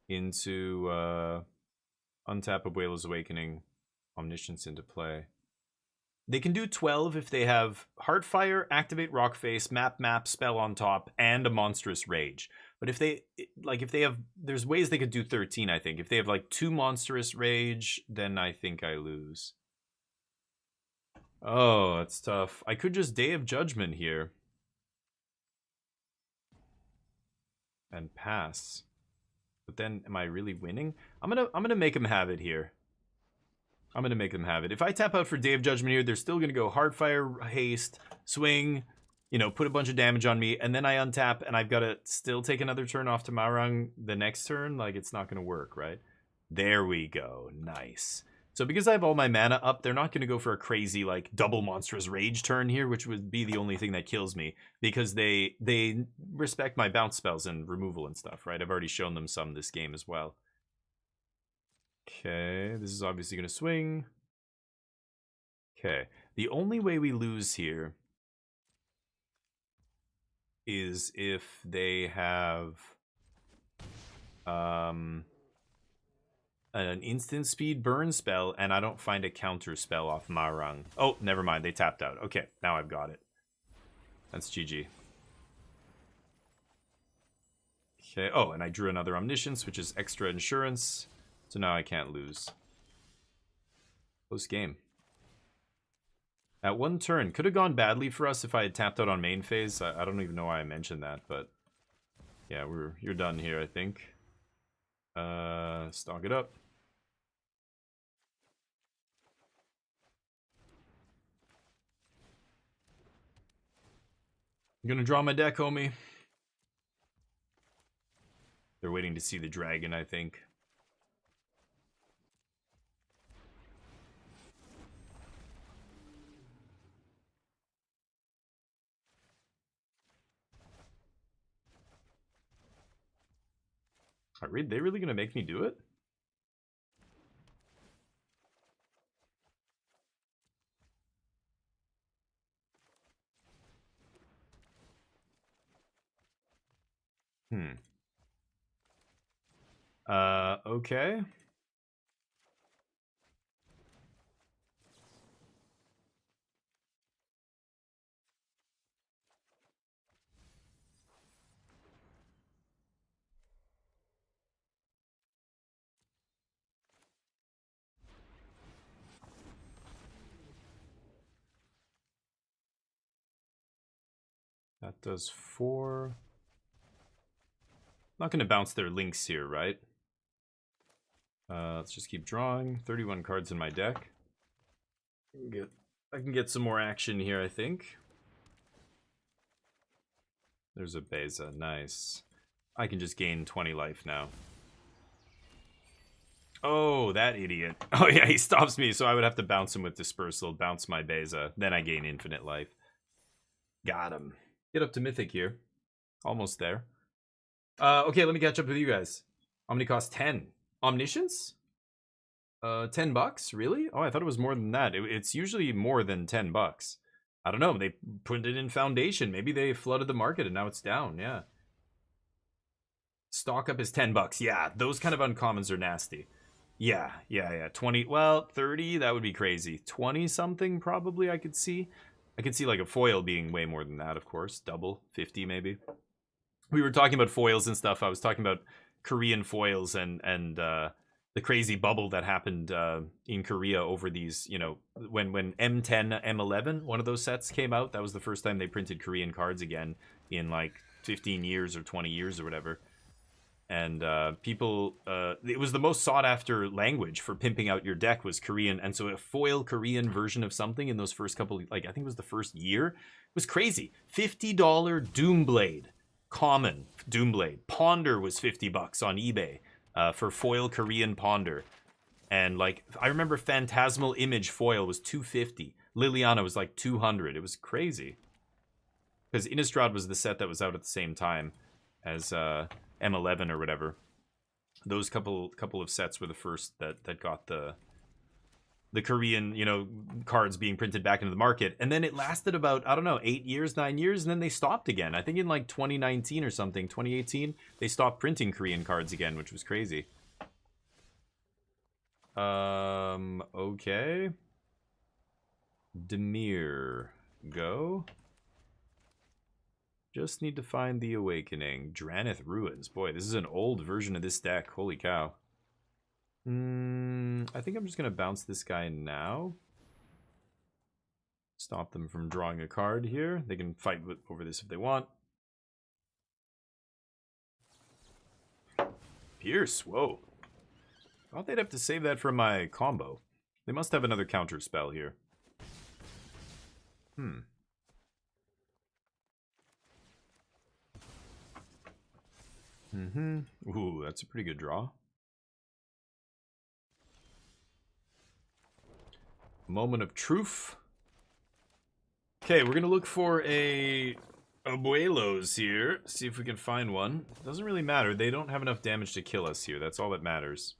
into untap Abuelo's Awakening, Omniscience into play. They can do 12 if they have Heartfire, activate Rockface, map, spell on top, and a Monstrous Rage. But if they have, there's ways they could do 13, I think. If they have like 2 Monstrous Rage, then I think I lose. Oh, that's tough. I could just Day of Judgment here. And pass. But then, am I really winning? I'm gonna make them have it here. I'm gonna make them have it. If I tap out for Day of Judgment here, they're still gonna go Heartfire, Haste, swing, you know, put a bunch of damage on me, and then I untap, and I've gotta still take another turn off to Marang the next turn. Like, it's not gonna work, right? There we go. Nice. So because I have all my mana up, they're not gonna go for a crazy, like, double Monstrous Rage turn here, which would be the only thing that kills me, because they respect my bounce spells and removal and stuff, right? I've already shown them some this game as well. Okay, this is obviously going to swing. Okay, the only way we lose here is if they have an instant speed burn spell and I don't find a counter spell off Marang. Oh, never mind, they tapped out. Okay, now I've got it. That's GG. Okay, oh, and I drew another Omniscience, which is extra insurance. So now I can't lose. Close game. At 1 turn. Could have gone badly for us if I had tapped out on main phase. I don't even know why I mentioned that, but yeah, you're done here, I think. Stock it up. I'm gonna draw my deck, homie. They're waiting waiting to see the dragon, I think. Are they really gonna make me do it? Okay. That does 4. Not gonna bounce their links here, right? Let's just keep drawing. 31 cards in my deck. I can get some more action here, I think. There's a Beza, nice. I can just gain 20 life now. Oh, that idiot. Oh yeah, he stops me, so I would have to bounce him with Dispersal, bounce my Beza, then I gain infinite life. Got him. Get up to Mythic here. Almost there. Okay, let me catch up with you guys. Omni costs 10. Omniscience? $10? Really? Oh, I thought it was more than that. It's usually more than $10. I don't know. They put it in Foundation. Maybe they flooded the market and now it's down. Yeah. Stock up is $10. Yeah, those kind of uncommons are nasty. Yeah. 20, well, 30, that would be crazy. 20 something probably I could see. I could see like a foil being way more than that, of course. Double, 50 maybe. We were talking about foils and stuff. I was talking about Korean foils and the crazy bubble that happened in Korea over these, you know, when M10, M11, one of those sets came out. That was the first time they printed Korean cards again in like 15 years or 20 years or whatever. And people, it was the most sought after language for pimping out your deck was Korean. And so a foil Korean version of something in those first couple, like I think it was the first year, was crazy. $50 Doomblade, common Doomblade. Ponder was $50 on eBay for foil Korean Ponder. And like, I remember Phantasmal Image foil was $250. Liliana was like $200. It was crazy. Because Innistrad was the set that was out at the same time as M11 or whatever. Those couple of sets were the first that got the Korean, you know, cards being printed back into the market. And then it lasted about, I don't know, 8 years, 9 years, and then they stopped again. I think in like 2019 or something, 2018, they stopped printing Korean cards again, which was crazy. Okay. Demir, go. Just need to find the Awakening. Dranith Ruins. Boy, this is an old version of this deck. Holy cow. I think I'm just going to bounce this guy now. Stop them from drawing a card here. They can fight over this if they want. Pierce, whoa. Thought they'd have to save that for my combo. They must have another counter spell here. Ooh, that's a pretty good draw. Moment of truth. Okay, we're gonna look for a Abuelos here. See if we can find one. Doesn't really matter. They don't have enough damage to kill us here. That's all that matters.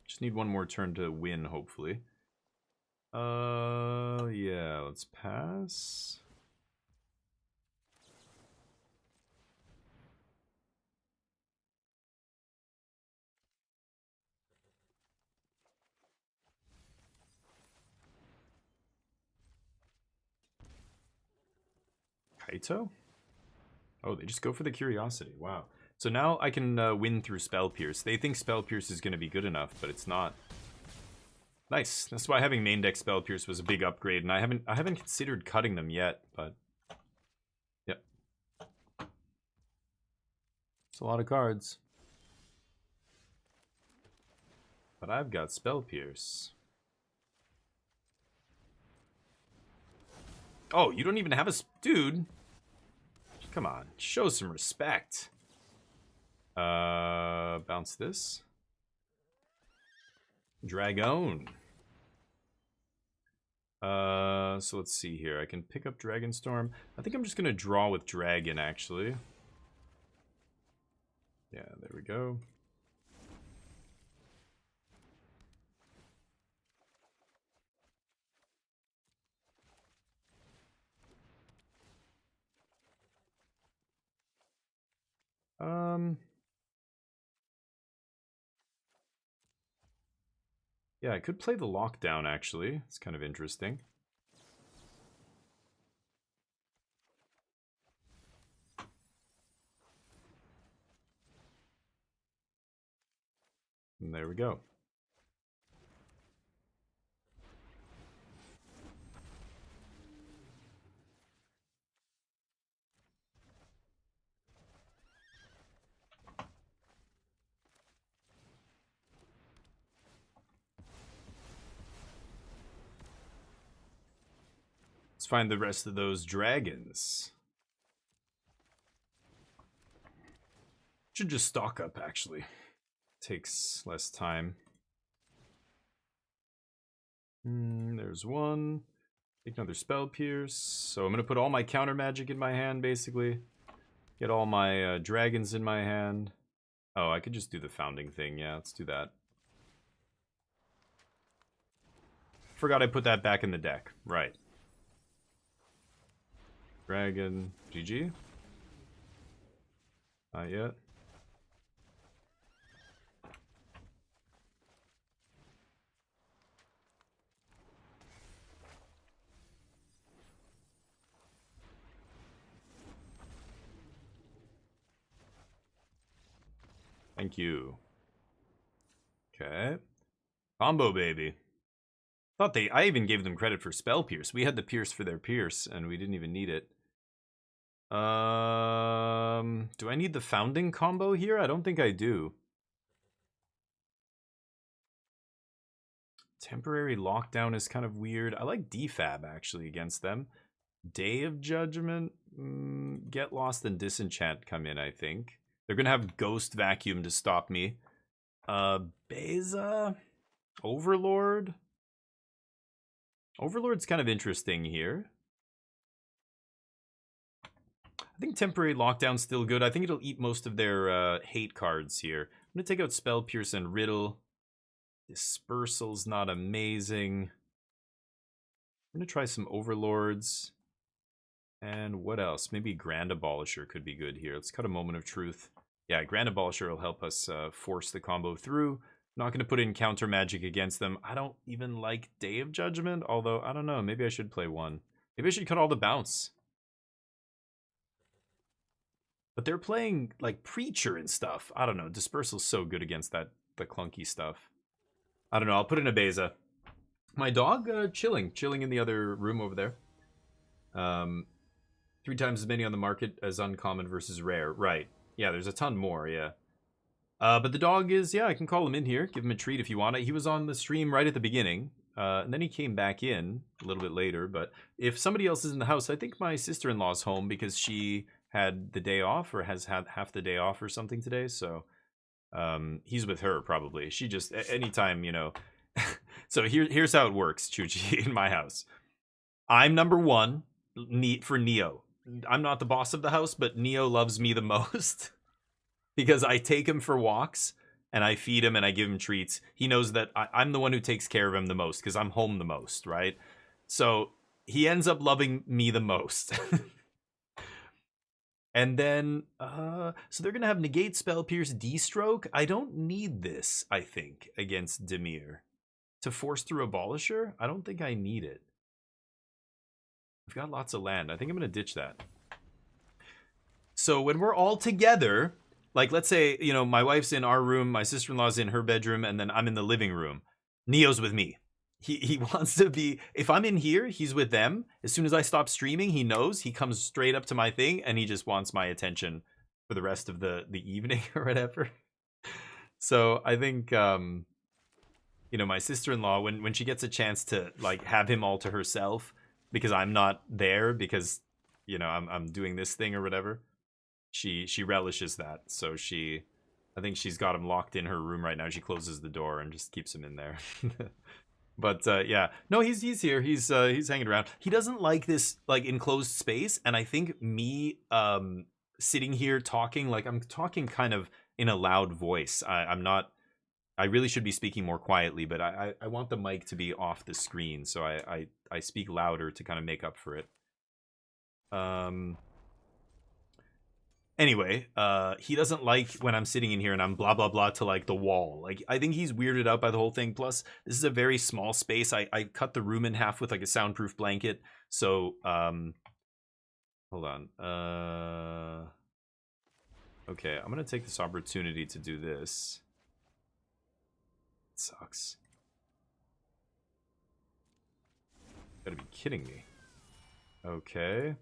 Just need one more turn to win, hopefully. Yeah, let's pass. Kaito? Oh, they just go for the curiosity. Wow. So now I can win through Spell Pierce. They think Spell Pierce is going to be good enough, but it's not. Nice. That's why having main deck Spell Pierce was a big upgrade, and I haven't considered cutting them yet, but yep. It's a lot of cards. But I've got Spell Pierce. Oh, you don't even have a... Dude! Come on, show some respect. Bounce this. Dragon. So let's see here. I can pick up Dragonstorm. I think I'm just gonna draw with Dragon, actually. Yeah, there we go. Yeah, I could play the lockdown, actually. It's kind of interesting. And there we go. Let's find the rest of those dragons. Should just stock up, actually. Takes less time. There's one. Take another Spell Pierce. So I'm going to put all my counter magic in my hand, basically. Get all my dragons in my hand. Oh, I could just do the founding thing. Yeah, let's do that. Forgot I put that back in the deck. Right. Dragon. GG. Not yet. Thank you. Okay. Combo, baby. I even gave them credit for Spell Pierce. We had the Pierce for their Pierce, and we didn't even need it. Do I need the Founding combo here? I don't think I do. Temporary Lockdown is kind of weird. I like Defab, actually, against them. Day of Judgment, Get Lost and Disenchant come in, I think. They're going to have Ghost Vacuum to stop me. Beza? Overlord? Overlord's kind of interesting here. I think Temporary Lockdown's still good. I think it'll eat most of their hate cards here. I'm going to take out Spell Pierce and Riddle. Dispersal's not amazing. I'm going to try some Overlords. And what else? Maybe Grand Abolisher could be good here. Let's cut a Moment of Truth. Yeah, Grand Abolisher will help us force the combo through. Not going to put in counter magic against them. I don't even like Day of Judgment, although, I don't know. Maybe I should play one. Maybe I should cut all the bounce. But they're playing, like, Preacher and stuff. I don't know. Dispersal's so good against the clunky stuff. I don't know. I'll put in a Beza. My dog, chilling in the other room over there. 3 times as many on the market as uncommon versus rare. Right. Yeah, there's a ton more, yeah. But the dog is, yeah, I can call him in here. Give him a treat if you want it. He was on the stream right at the beginning. And then he came back in a little bit later. But if somebody else is in the house, I think my sister-in-law's home because she had the day off or has had half the day off or something today. So he's with her probably. She just, anytime, you know. So here's how it works, Chuchi, in my house. I'm number 1 for Neo. I'm not the boss of the house, but Neo loves me the most. Because I take him for walks, and I feed him, and I give him treats. He knows that I'm the one who takes care of him the most, because I'm home the most, right? So he ends up loving me the most. And then, so they're going to have Negate, Spell Pierce, D-Stroke. I don't need this, I think, against Dimir. To force through Abolisher? I don't think I need it. I've got lots of land. I think I'm going to ditch that. So when we're all together... Like, let's say, you know, my wife's in our room, my sister-in-law's in her bedroom, and then I'm in the living room. Neo's with me. He wants to be... If I'm in here, he's with them. As soon as I stop streaming, he knows. He comes straight up to my thing, and he just wants my attention for the rest of the evening or whatever. So I think, you know, my sister-in-law, when she gets a chance to, like, have him all to herself, because I'm not there, because, you know, I'm doing this thing or whatever... She relishes that, so she I think she's got him locked in her room right now. She closes the door and just keeps him in there. But yeah, no, he's here. He's hanging around. He doesn't like this like enclosed space, and I think me sitting here talking, like I'm talking kind of in a loud voice. I'm not. I really should be speaking more quietly, but I want the mic to be off the screen, so I speak louder to kind of make up for it. Anyway, he doesn't like when I'm sitting in here and I'm blah blah blah to like the wall. Like I think he's weirded out by the whole thing. Plus, this is a very small space. I cut the room in half with like a soundproof blanket. So hold on. Okay, I'm gonna take this opportunity to do this. It sucks. Gotta be kidding me. Okay.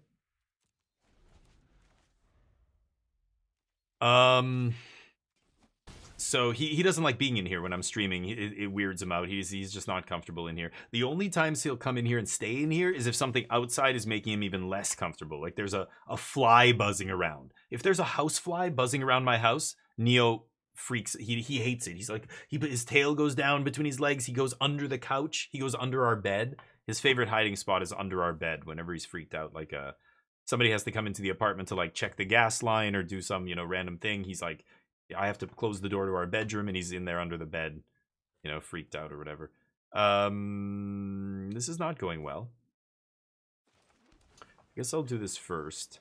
So he doesn't like being in here when I'm streaming. It weirds him out. He's just not comfortable in here. The only times he'll come in here and stay in here is if something outside is making him even less comfortable. Like there's a fly buzzing around. If there's a house fly buzzing around my house, Neo freaks. He hates it. He's like his tail goes down between his legs. He goes under the couch. He goes under our bed. His favorite hiding spot is under our bed whenever he's freaked out. Like somebody has to come into the apartment to like check the gas line or do some, random thing. He's like, I have to close the door to our bedroom and he's in there under the bed, freaked out or whatever. This is not going well. I guess I'll do this first.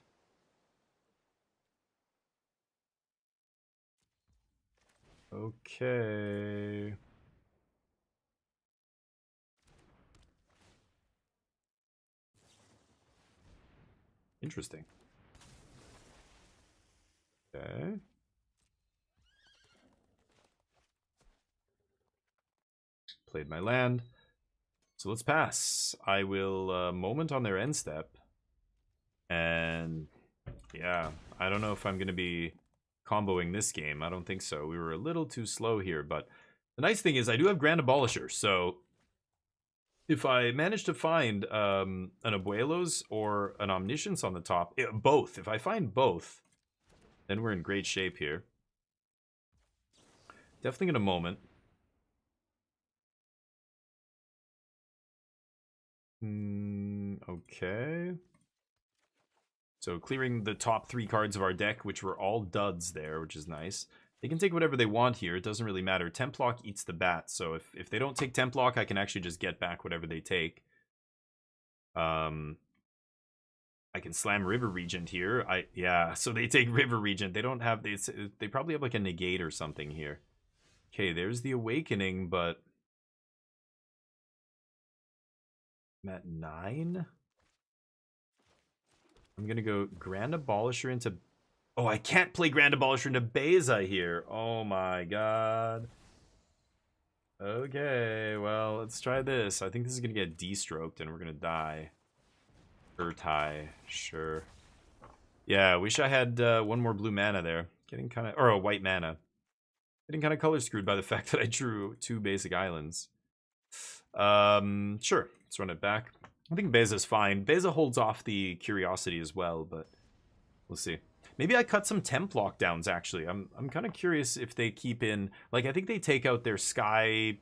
Okay. Interesting. Okay. Played my land. So let's pass. I will moment on their end step. And yeah, I don't know if I'm going to be comboing this game. I don't think so. We were a little too slow here, but the nice thing is I do have Grand Abolisher, so if I manage to find an Abuelos or an Omniscience on the top, both. If I find both, then we're in great shape here. Definitely going to moment. Okay. So clearing the top 3 cards of our deck, which were all duds there, which is nice. They can take whatever they want here. It doesn't really matter. Templock eats the bat. So if they don't take Templock, I can actually just get back whatever they take. I can slam River Regent here. Yeah, so they take River Regent. They don't have... They probably have like a negate or something here. Okay, there's the Awakening, but... I'm at 9? I'm going to go Grand Abolisher into... Oh, I can't play Grand Abolisher into Beza here. Oh my god. Okay, well, let's try this. I think this is going to get D-stroked and we're going to die. Urtai, sure. Yeah, I wish I had one more blue mana there. Getting kind of... Or a white mana. Getting kind of color screwed by the fact that I drew 2 basic islands. Sure. Let's run it back. I think Beza's fine. Beza holds off the Curiosity as well, but we'll see. Maybe I cut some temp lockdowns, actually. I'm kind of curious if they keep in... Like, I think they take out their Sky...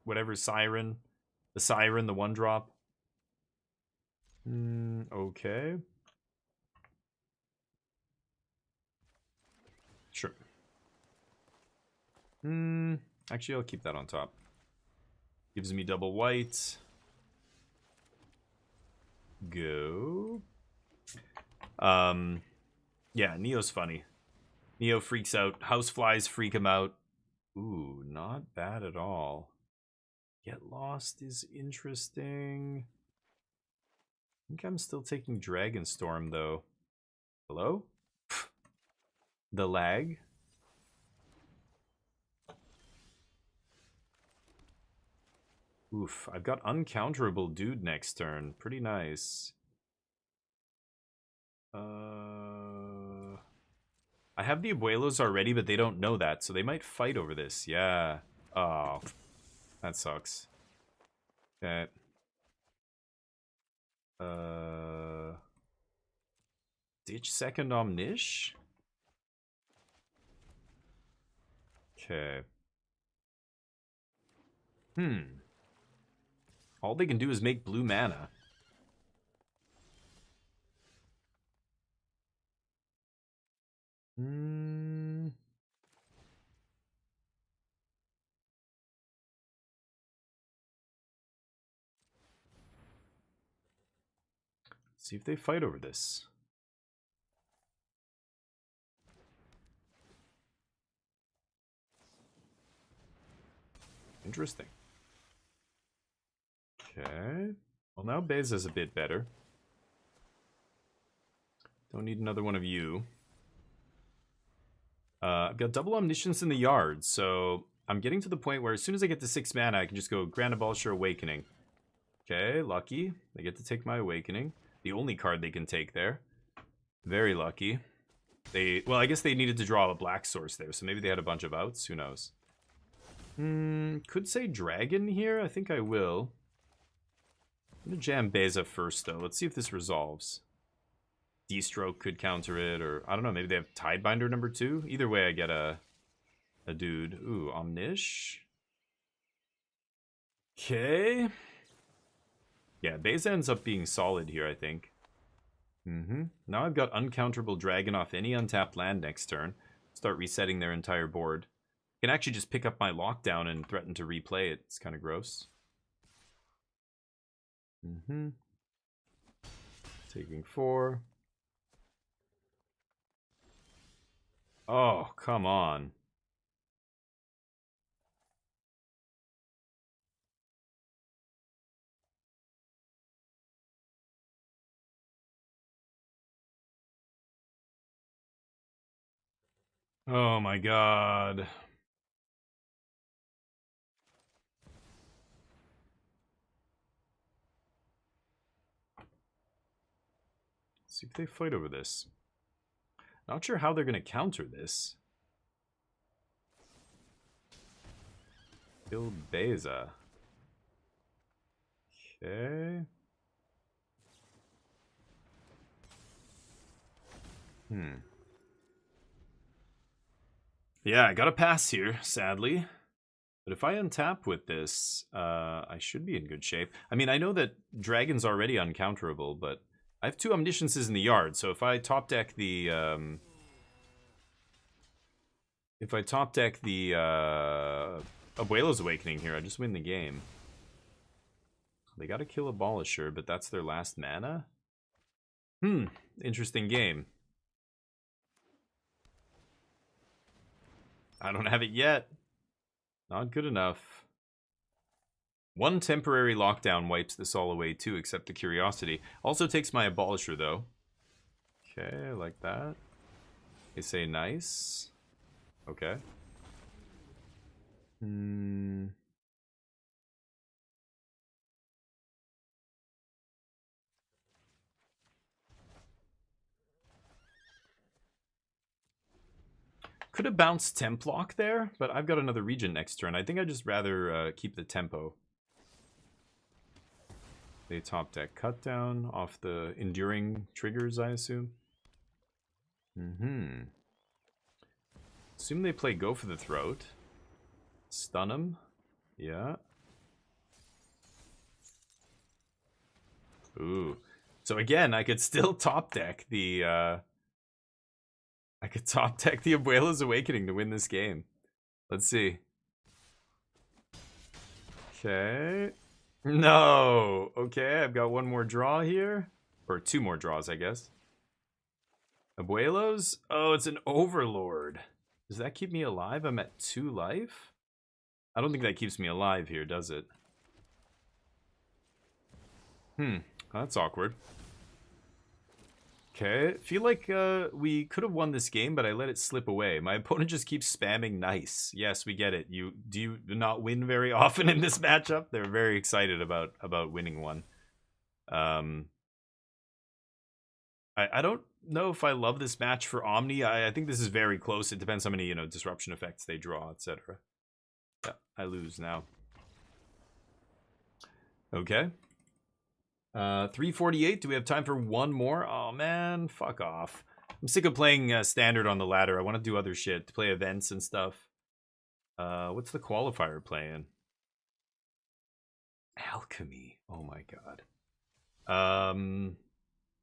Whatever, Siren. The Siren, the 1-drop. Okay. Sure. Actually, I'll keep that on top. Gives me double white. Go. Yeah, Neo's funny. Neo freaks out. Houseflies freak him out. Ooh, not bad at all. Get Lost is interesting. I think I'm still taking Dragonstorm, though. Hello? The lag? Oof, I've got Uncounterable Dude next turn. Pretty nice. I have the Abuelos already, but they don't know that, so they might fight over this. Yeah. Oh, that sucks. Okay. Ditch second Omnish? Okay. All they can do is make blue mana. See if they fight over this. Interesting. Okay. Well, now Beza's a bit better. Don't need another one of you. I've got double Omniscience in the yard, so I'm getting to the point where as soon as I get to 6 mana, I can just go Grand Abolisher Awakening. Okay, lucky. They get to take my Awakening. The only card they can take there. Very lucky. Well, I guess they needed to draw a black source there, so maybe they had a bunch of outs. Who knows? Could say Dragon here. I think I will. I'm going to jam Beza first, though. Let's see if this resolves. D-Stroke could counter it, or I don't know, maybe they have Tidebinder number 2. Either way, I get a dude. Ooh, Omnish. Okay. Yeah, Beza ends up being solid here, I think. Now I've got uncounterable Dragon off any untapped land next turn. Start resetting their entire board. I can actually just pick up my Lockdown and threaten to replay it. It's kind of gross. Taking 4. Oh, come on. Oh my god. Let's see if they fight over this. Not sure how they're going to counter this. Kill Beza. Okay. Yeah, I got a pass here, sadly. But if I untap with this, I should be in good shape. I mean, I know that Dragon's already uncounterable, but I have 2 Omnisciences in the yard, so if I top deck the Abuelo's Awakening here, I just win the game. They gotta kill Abolisher, but that's their last mana? Interesting game. I don't have it yet. Not good enough. 1 temporary lockdown wipes this all away too, except the Curiosity. Also takes my Abolisher though. Okay, I like that. They say nice. Okay. Could have bounced Templock there, but I've got another Regent next turn. I think I'd just rather keep the tempo. They top deck Cut Down off the Enduring triggers, I assume. Assume they play Go for the Throat. Stun him. Yeah. Ooh. So again, I could still top deck the I could top deck the Abuela's Awakening to win this game. Let's see. Okay. No. Okay, I've got 1 more draw here. Or 2 more draws, I guess. Abuelo's? Oh, it's an Overlord. Does that keep me alive? I'm at 2 life? I don't think that keeps me alive here, does it? That's awkward. Okay, feel like we could have won this game, but I let it slip away. My opponent just keeps spamming nice. Yes, we get it. Do you not win very often in this matchup? They're very excited about winning one. I don't know if I love this match for Omni. I think this is very close. It depends how many, disruption effects they draw, etc. Yeah, I lose now. Okay. 348. Do we have time for 1 more? Oh, man. Fuck off. I'm sick of playing standard on the ladder. I want to do other shit, to play events and stuff. What's the qualifier playing? Alchemy. Oh my god.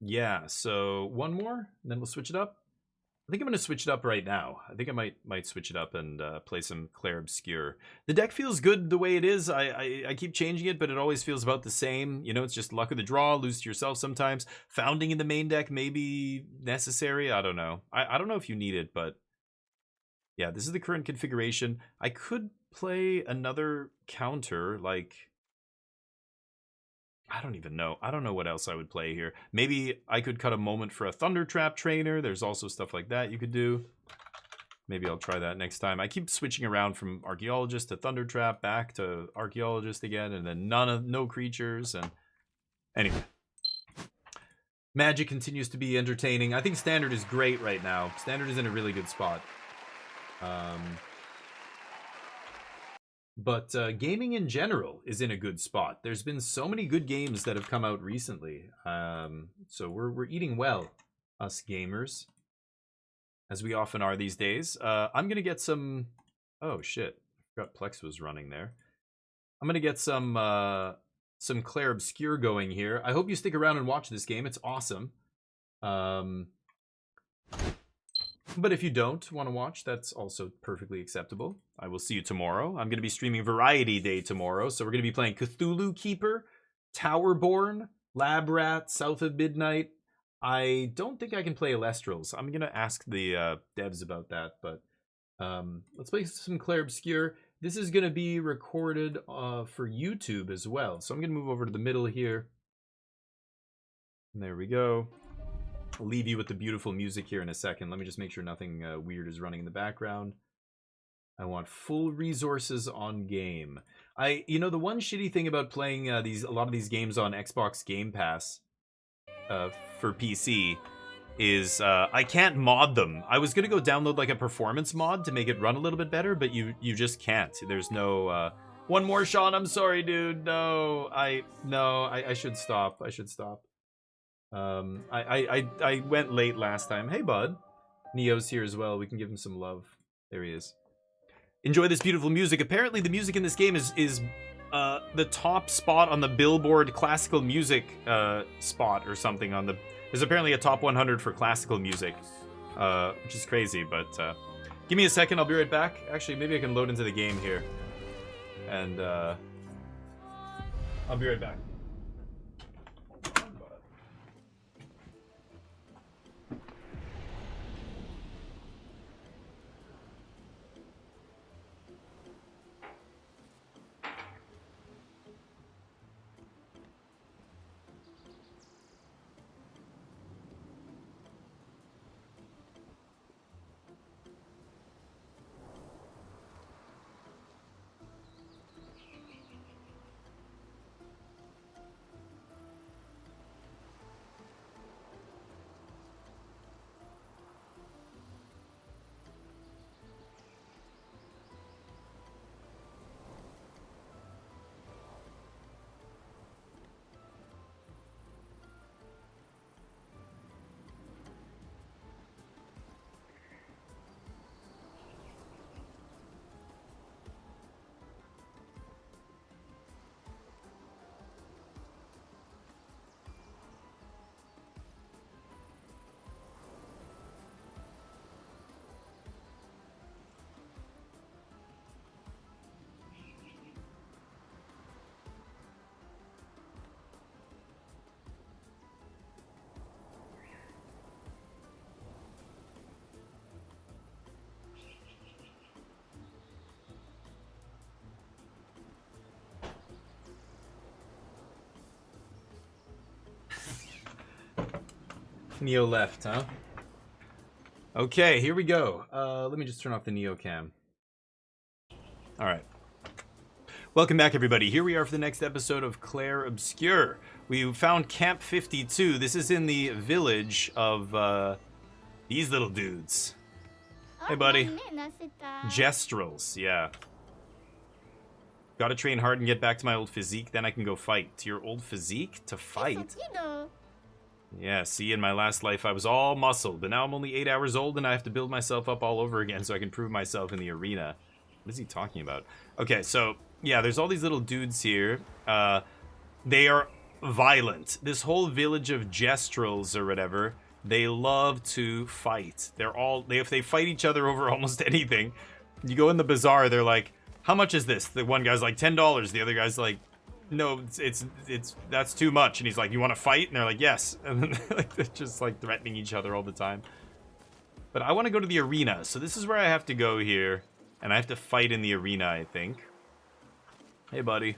Yeah, so one more, and then we'll switch it up. I think I'm going to switch it up right now. I think I might switch it up and play some Clair Obscur. The deck feels good the way it is. I keep changing it, but it always feels about the same. You know, it's just luck of the draw, lose to yourself sometimes. Founding in the main deck may be necessary. I don't know. I don't know if you need it, but yeah, this is the current configuration. I could play another counter, like... I don't even know. I don't know what else I would play here. Maybe I could cut a moment for a Thunder Trap trainer. There's also stuff like that you could do. Maybe I'll try that next time. I keep switching around from Archaeologist to Thunder Trap, back to Archaeologist again, and then no creatures. And anyway, Magic continues to be entertaining. I think Standard is great right now. Standard is in a really good spot. But gaming in general is in a good spot. There's been so many good games that have come out recently. So we're eating well, us gamers, as we often are these days. I'm going to get some... Oh, shit. I forgot Plex was running there. I'm going to get some Clair Obscur going here. I hope you stick around and watch this game. It's awesome. But if you don't want to watch, that's also perfectly acceptable. I will see you tomorrow. I'm going to be streaming Variety Day tomorrow, so we're going to be playing Cthulhu Keeper, Towerborn, Lab Rat, South of Midnight. I don't think I can play Elestrals. I'm going to ask the devs about that, but let's play some Clair Obscur. This is going to be recorded for YouTube as well, so I'm going to move over to the middle here. And there we go. I'll leave you with the beautiful music here in a second. Let me just make sure nothing weird is running in the background. I want full resources on game. You know, the one shitty thing about playing a lot of these games on Xbox Game Pass for PC is I can't mod them. I was gonna go download like a performance mod to make it run a little bit better, but you just can't. There's no one more, Sean. I'm sorry, dude. No, I should stop. I should stop. I went late last time. Hey, bud. Neo's here as well. We can give him some love. There he is. Enjoy this beautiful music. Apparently, the music in this game is the top spot on the Billboard classical music spot or something. There's apparently a top 100 for classical music, which is crazy. But give me a second. I'll be right back. Actually, maybe I can load into the game here, and I'll be right back. Neo left, huh? Okay, here we go. Let me just turn off the Neo cam. All right. Welcome back, everybody. Here we are for the next episode of Clair Obscur. We found Camp 52. This is in the village of these little dudes. Hey, buddy. Gestrels, yeah. Gotta train hard and get back to my old physique, then I can go fight. To your old physique? To fight? Yeah, see, in my last life I was all muscle, but now I'm only 8 hours old and I have to build myself up all over again so I can prove myself in the arena. What is he talking about? Okay, so, yeah, there's all these little dudes here. They are violent. This whole village of Gestrels or whatever, they love to fight. If they fight each other over almost anything, you go in the bazaar, they're like, how much is this? The one guy's like, $10. The other guy's like, no, it's that's too much. And he's like, you want to fight? And they're like, yes. And then they're just like threatening each other all the time. But I want to go to the arena. So this is where I have to go here. And I have to fight in the arena, I think. Hey, buddy.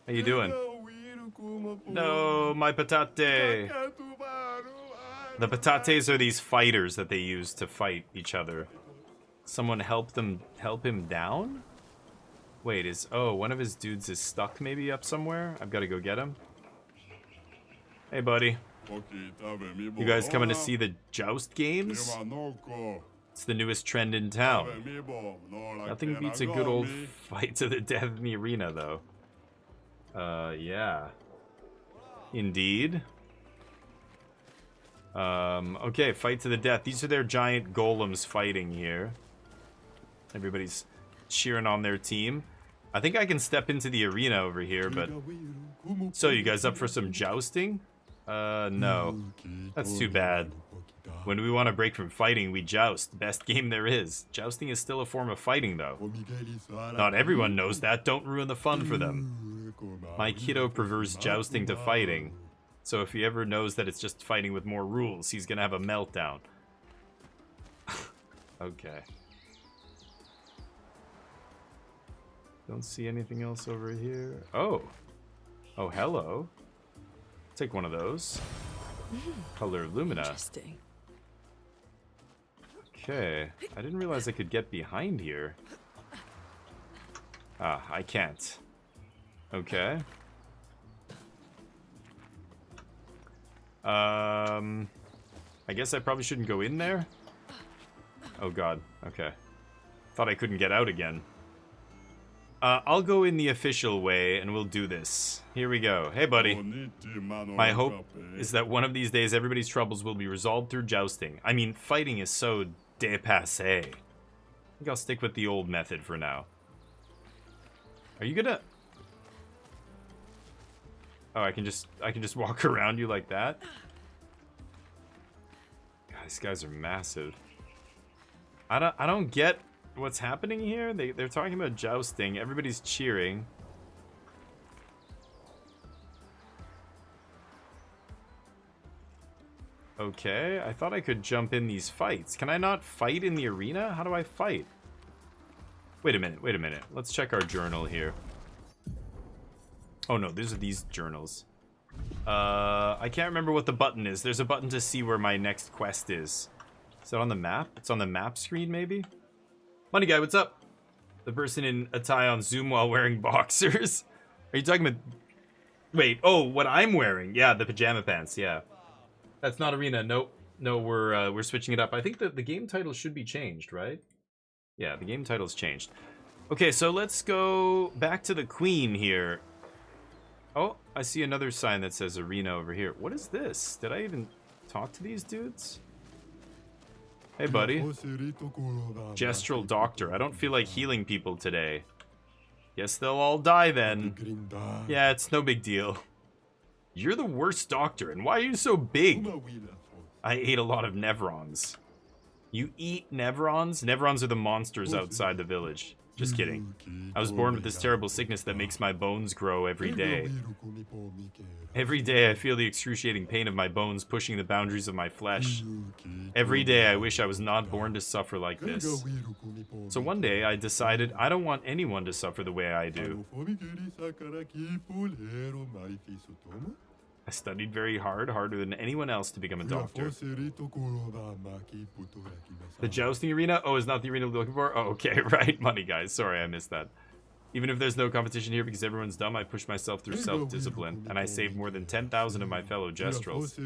How you doing? No, my patate. The patates are these fighters that they use to fight each other. Someone help him down? Wait, one of his dudes is stuck maybe up somewhere? I've got to go get him. Hey, buddy. You guys coming to see the Joust games? It's the newest trend in town. Nothing beats a good old fight to the death in the arena, though. Yeah. Indeed. Okay, fight to the death. These are their giant golems fighting here. Everybody's cheering on their team. I think I can step into the arena over here, but... So, you guys up for some jousting? No. That's too bad. When we want to break from fighting, we joust. Best game there is. Jousting is still a form of fighting, though. Not everyone knows that. Don't ruin the fun for them. My kiddo prefers jousting to fighting. So if he ever knows that it's just fighting with more rules, he's gonna have a meltdown. Okay. Don't see anything else over here. Oh. Oh, hello. Take one of those. Color Lumina. Interesting. Okay. I didn't realize I could get behind here. Ah, I can't. Okay. I guess I probably shouldn't go in there. Oh god. Okay. Thought I couldn't get out again. I'll go in the official way, and we'll do this. Here we go. Hey, buddy. My hope is that one of these days everybody's troubles will be resolved through jousting. I mean, fighting is so dépassé. I think I'll stick with the old method for now. Are you gonna... Oh, I can just walk around you like that? God, these guys are massive. I don't get... what's happening here? They're talking about jousting. Everybody's cheering. Okay, I thought I could jump in these fights. Can I not fight in the arena? How do I fight? Wait a minute. Let's check our journal here. Oh no, these are these journals. I can't remember what the button is. There's a button to see where my next quest is. Is that on the map? It's on the map screen, maybe? Money guy, what's up? The person in a tie on Zoom while wearing boxers. Are you talking about... Wait, oh, what I'm wearing. Yeah, the pajama pants, yeah. That's not arena. Nope. No, we're switching it up. I think that the game title should be changed, right? Yeah, the game title's changed. Okay, so let's go back to the queen here. Oh, I see another sign that says arena over here. What is this? Did I even talk to these dudes? Hey, buddy. Gestural doctor. I don't feel like healing people today. Guess they'll all die then. Yeah, it's no big deal. You're the worst doctor, and why are you so big? I ate a lot of Nevrons. You eat Nevrons? Nevrons are the monsters outside the village. Just kidding. I was born with this terrible sickness that makes my bones grow every day. Every day I feel the excruciating pain of my bones pushing the boundaries of my flesh. Every day I wish I was not born to suffer like this. So one day I decided I don't want anyone to suffer the way I do. I studied very hard, harder than anyone else to become a doctor. The jousting arena? Oh, is not the arena we're looking for? Oh, okay, right, money guys. Sorry, I missed that. Even if there's no competition here because everyone's dumb, I push myself through self-discipline, and I saved more than 10,000 of my fellow Gestrels.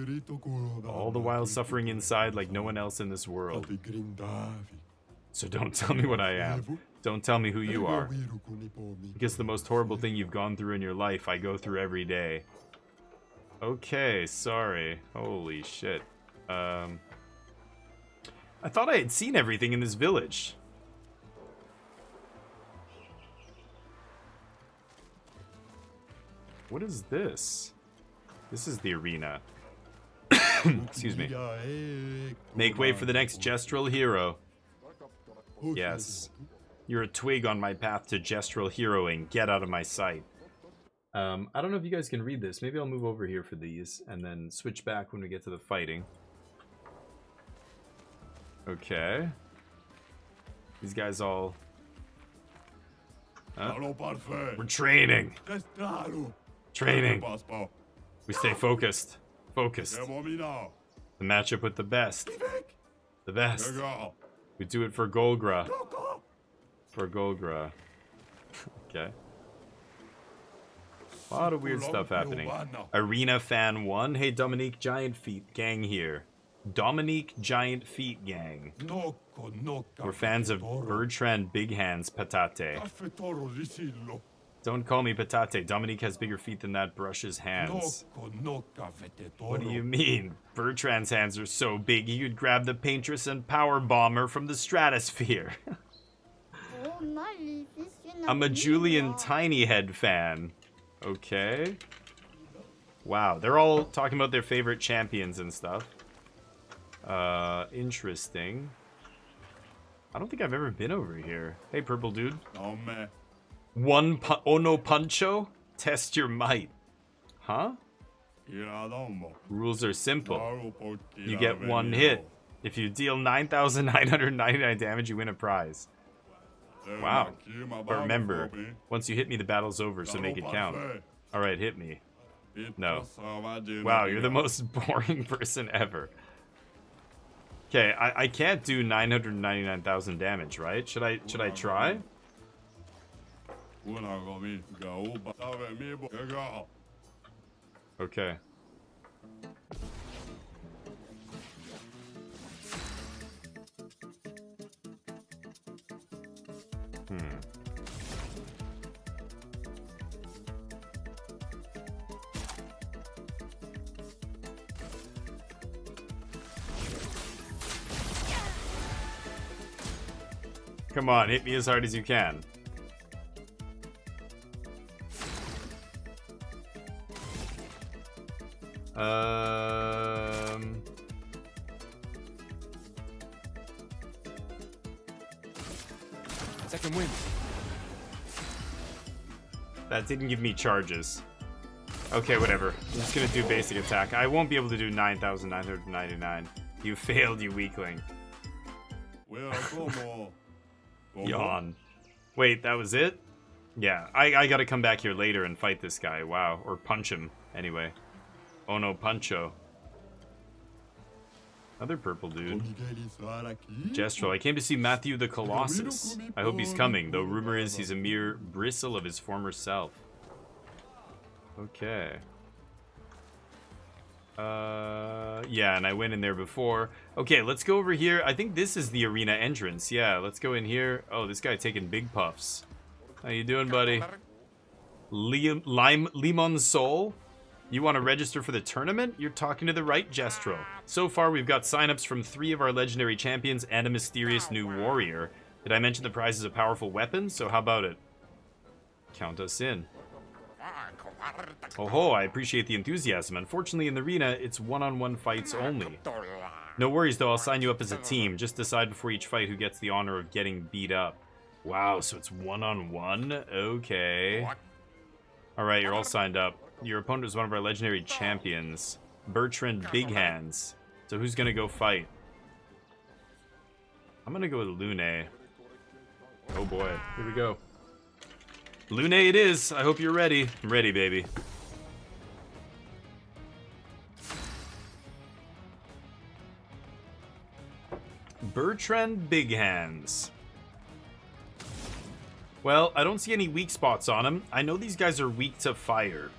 All the while suffering inside like no one else in this world. So don't tell me what I am. Don't tell me who you are. Because the most horrible thing you've gone through in your life, I go through every day. Okay, sorry. Holy shit. I thought I had seen everything in this village. What is this? This is the arena. Excuse me. Make way for the next gestural hero. Yes. You're a twig on my path to gestural heroing. Get out of my sight. I don't know if you guys can read this. Maybe I'll move over here for these and then switch back when we get to the fighting. Okay. These guys all... We're training. Training. We stay focused. Focused. The matchup with the best. The best. We do it for Golgra. For Golgra. Okay. A lot of weird stuff happening. Arena Fan 1. Hey, Dominique Giant Feet Gang here. Dominique Giant Feet Gang. We're fans of Bertrand Big Hands Patate. Don't call me Patate. Dominique has bigger feet than that brush's hands. What do you mean? Bertrand's hands are so big he could grab the paintress and power bomber from the stratosphere. I'm a Julian Tiny Head fan. Okay. Wow, they're all talking about their favorite champions and stuff. Interesting. I don't think I've ever been over here. Hey, purple dude. One Ono Puncho? Test your might. Huh? Rules are simple. You get one hit. If you deal 9,999 damage, you win a prize. Wow. But remember, once you hit me, the battle's over, so make it count. Alright, hit me. No. Wow, you're the most boring person ever. Okay, I can't do 999,000 damage, right? Should I try? Okay. Come on, hit me as hard as you can. Second win. That didn't give me charges. Okay, whatever. I'm just gonna do basic attack. I won't be able to do 9,999. You failed, you weakling. Yawn. Wait, that was it? Yeah, I gotta come back here later and fight this guy. Wow. Or punch him, anyway. Oh no, Puncho. Another purple dude. Gestural. I came to see Matthew the Colossus. I hope he's coming, though rumor is he's a mere bristle of his former self. Okay. Yeah, and I went in there before. Okay, let's go over here. I think this is the arena entrance. Yeah, let's go in here. Oh, this guy taking big puffs. How you doing, buddy? Limon Soul? You want to register for the tournament? You're talking to the right Gestural. So far, we've got signups from 3 of our legendary champions and a mysterious new warrior. Did I mention the prize is a powerful weapon? So how about it? Count us in. Oh ho, I appreciate the enthusiasm. Unfortunately, in the arena, it's one-on-one fights only. No worries, though. I'll sign you up as a team. Just decide before each fight who gets the honor of getting beat up. Wow, so it's one-on-one? Okay. Alright, you're all signed up. Your opponent is one of our legendary champions, Bertrand Big Hands. So who's gonna go fight? I'm gonna go with Lune. Oh boy, here we go. Lune it is. I hope you're ready. I'm ready, baby. Bertrand Big Hands. Well, I don't see any weak spots on him. I know these guys are weak to fire.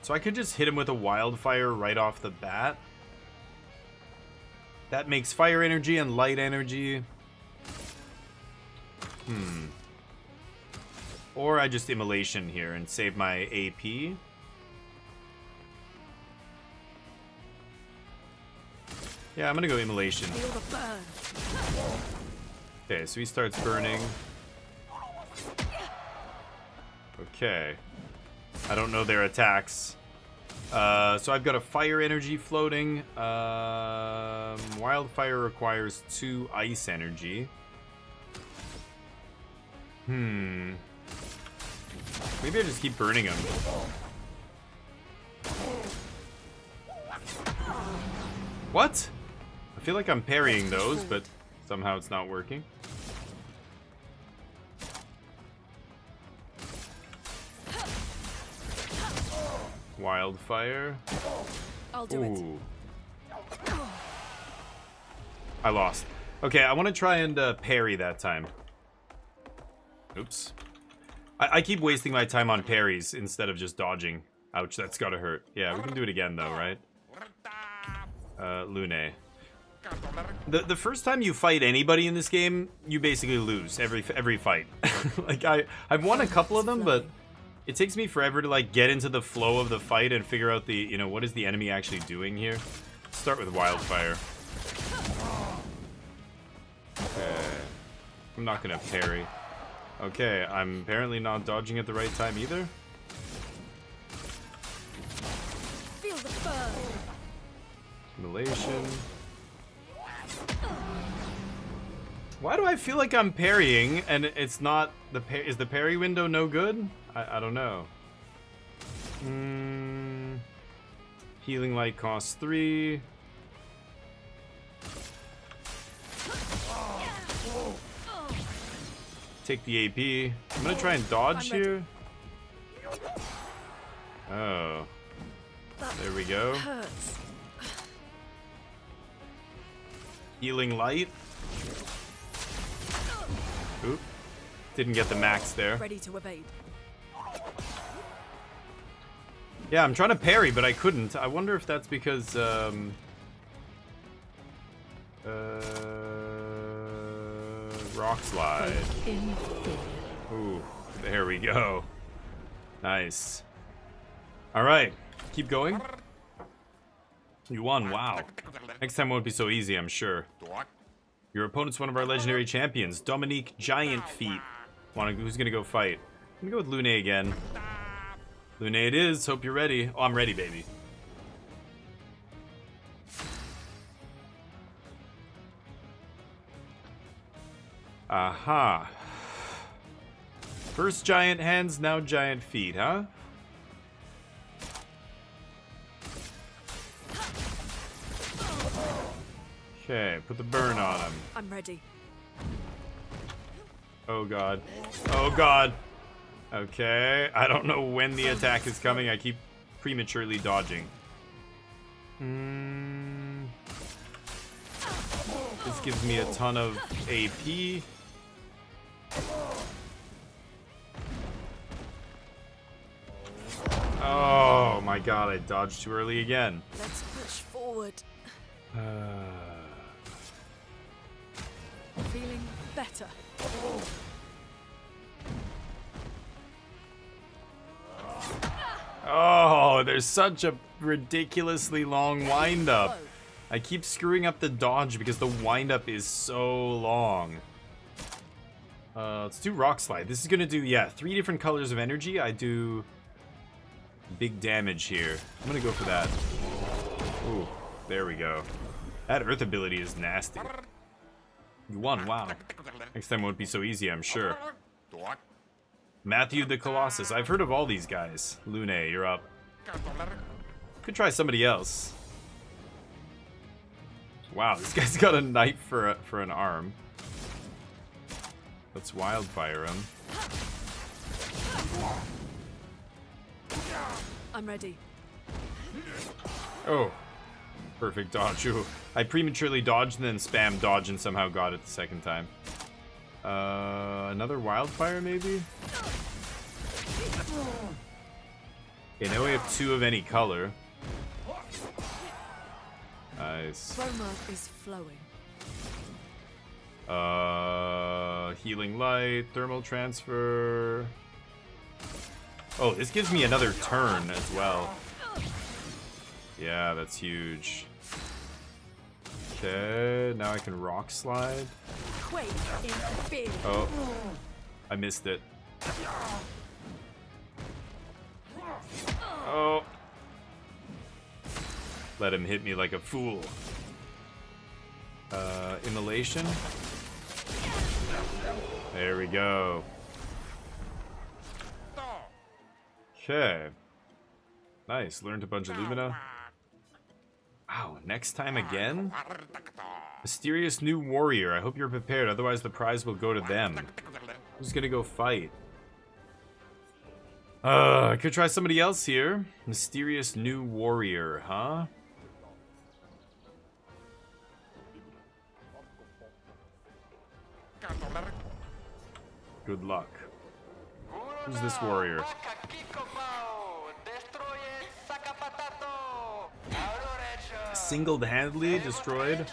So I could just hit him with a wildfire right off the bat. That makes fire energy and light energy. Or I just immolation here and save my AP. Yeah, I'm gonna go immolation. Okay, so he starts burning. Okay. I don't know their attacks. So I've got a fire energy floating. Wildfire requires 2 ice energy. Maybe I just keep burning them. What? I feel like I'm parrying those, but somehow it's not working. Wildfire. I'll do it. I lost. Okay, I want to try and parry that time. Oops. I keep wasting my time on parries instead of just dodging. Ouch, that's gotta hurt. Yeah, we can do it again though, right? Lune. The first time you fight anybody in this game, you basically lose every fight. Like I've won a couple of them, but it takes me forever to like get into the flow of the fight and figure out the, you know, what is the enemy actually doing here. Let's start with Wildfire. Okay. I'm not gonna parry. Okay, I'm apparently not dodging at the right time either. Feel the burn. Simulation. Why do I feel like I'm parrying and it's not the is the parry window no good? I don't know. Healing light costs 3. Take the AP. I'm gonna try and dodge here. Oh. There we go. Hurts. Healing light. Oop. Didn't get the max there. Ready to evade. Yeah, I'm trying to parry, but I couldn't. I wonder if that's because, rock slide. Ooh, there we go. Nice. Alright, keep going. You won, wow. Next time won't be so easy, I'm sure. Your opponent's one of our legendary champions, Dominique Giant Feet. Who's gonna go fight? I'm gonna go with Lune again. Lune it is, hope you're ready. Oh, I'm ready, baby. Aha. First giant hands, now giant feet, huh? Okay, put the burn on him. I'm ready. Oh god. Oh god. Okay, I don't know when the attack is coming. I keep prematurely dodging. This gives me a ton of AP. Oh my god, I dodged too early again. Let's push forward. Feeling better. Oh, there's such a ridiculously long wind-up. I keep screwing up the dodge because the wind-up is so long. Let's do Rock Slide. This is gonna do, yeah, 3 different colors of energy. I do big damage here. I'm gonna go for that. Ooh, there we go. That Earth ability is nasty. You won, wow. Next time won't be so easy, I'm sure. Matthew the Colossus. I've heard of all these guys. Lune, you're up. Could try somebody else. Wow, this guy's got a knife for an arm. Let's wildfire him. I'm ready. Oh, perfect dodge. Ooh. I prematurely dodged and then spammed dodge and somehow got it the second time. Another wildfire maybe? Okay, now we have 2 of any color. Nice. Chroma is flowing. Healing light, thermal transfer. Oh, this gives me another turn as well. Yeah, that's huge. Okay, now I can rock slide. Quake in fear. Oh, I missed it. Oh. Let him hit me like a fool. Immolation. There we go. Okay. Nice. Learned a bunch of Lumina. Wow, next time again? Mysterious new warrior. I hope you're prepared, otherwise the prize will go to them. Who's gonna go fight? I could try somebody else here. Mysterious new warrior, huh? Good luck. Who's this warrior? Single-handedly destroyed.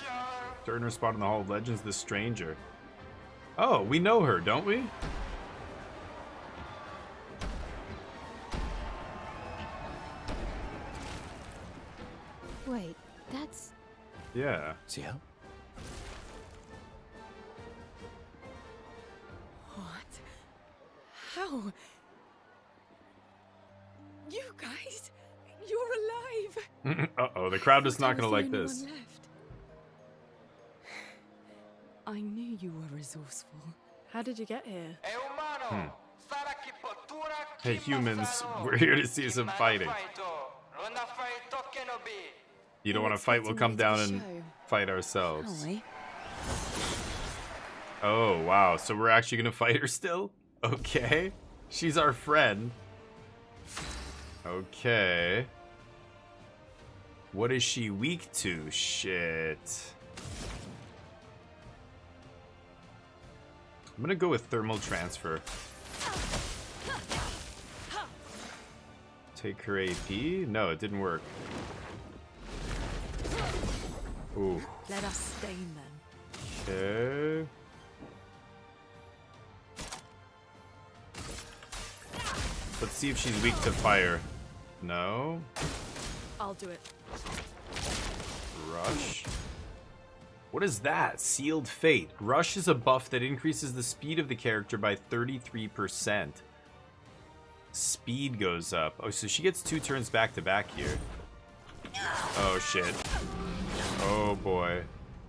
To earn her spot in the Hall of Legends, this stranger. Oh, we know her, don't we? Wait, that's... Yeah. See how? What? How? You guys? You're alive! Uh-oh, the crowd is not Thought I gonna was like the only this. one left. I knew you were resourceful. How did you get here? Hey humans, we're here to see some fighting. You don't want to fight, we'll come down and fight ourselves. Shall we? Oh, wow. So we're actually going to fight her still? Okay. She's our friend. Okay. What is she weak to? Shit. I'm going to go with thermal transfer. Take her AP? No, it didn't work. Ooh. Let us stain them. Okay. Let's see if she's weak to fire. No. I'll do it. Rush. What is that? Sealed Fate. Rush is a buff that increases the speed of the character by 33%. Speed goes up. Oh, so she gets 2 turns back to back here. Oh, shit. Oh, boy.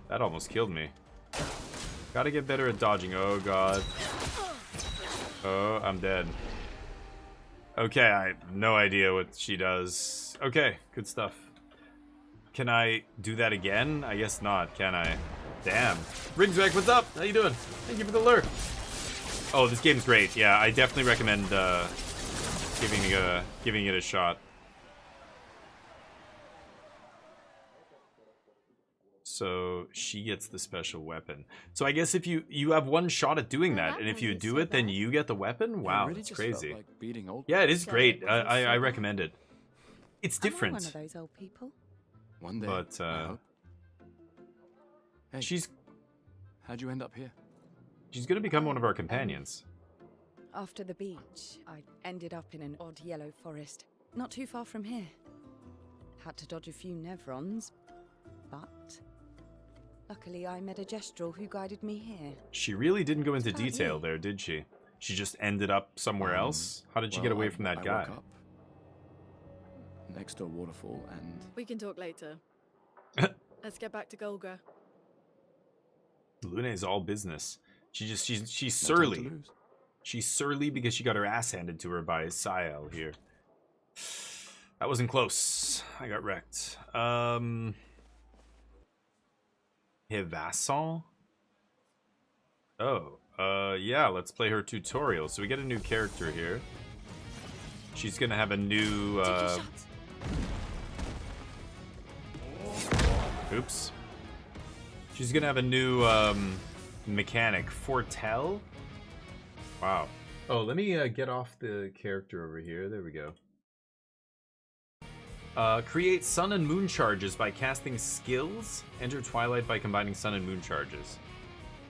That almost killed me. Gotta get better at dodging. Oh, God. Oh, I'm dead. Okay, I have no idea what she does. Okay, good stuff. Can I do that again? I guess not, can I? Damn. Rigswag, what's up? How you doing? Thank you for the lurk. Oh, this game's great. Yeah, I definitely recommend giving it a shot. So she gets the special weapon. So I guess if you have one shot at doing that, and if you do it, then you get the weapon. Wow, that's crazy. Yeah, it is great. I recommend it. It's different. One of those old people. One day. But hey, she's how'd you end up here? gonna become one of our companions. After the beach, I ended up in an odd yellow forest, not too far from here. Had to dodge a few Nevrons, but luckily I met a Gestrel who guided me here. She really didn't go into What about detail you? there, did she? She just ended up somewhere else? How did she get away from that guy? Woke up next to a waterfall and We can talk later. Let's get back to Golgra. Luna is all business. She's no time to surly. lose. She's surly because she got her ass handed to her by Sael here. That wasn't close. I got wrecked. Hevasson? Oh, yeah, let's play her tutorial. So we get a new character here. She's gonna have a new, oops. She's gonna have a new, mechanic. Fortell? Wow. Oh, let me, get off the character over here. There we go. Create sun and moon charges by casting skills. Enter Twilight by combining sun and moon charges.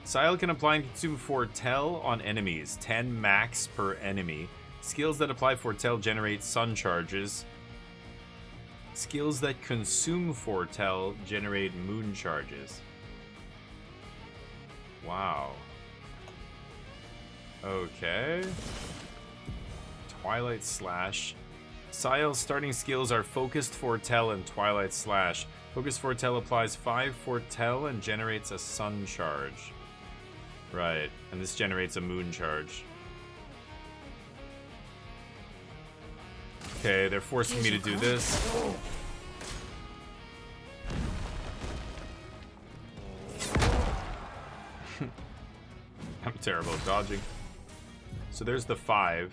Sael can apply and consume Fortell on enemies. 10 max per enemy. Skills that apply Fortell generate sun charges. Skills that consume Fortell generate moon charges. Wow. Okay. Twilight Slash. Sile's starting skills are Focused Foretell and Twilight Slash. Focused Foretell applies 5 Foretell and generates a Sun charge. Right, and this generates a Moon charge. Okay, they're forcing me to do this. I'm terrible at dodging. So there's the 5.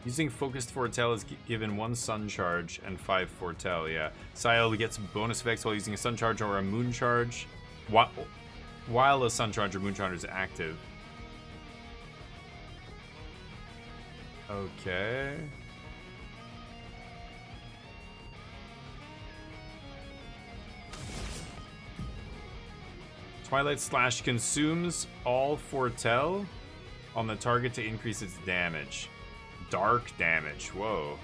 Using Focused Foretell is given 1 Sun charge and 5 Foretell, yeah. Sile gets bonus effects while using a Sun charge or a Moon charge. While a Sun charge or Moon charge is active. Okay. Twilight Slash consumes all Foretell on the target to increase its damage. Dark damage, whoa.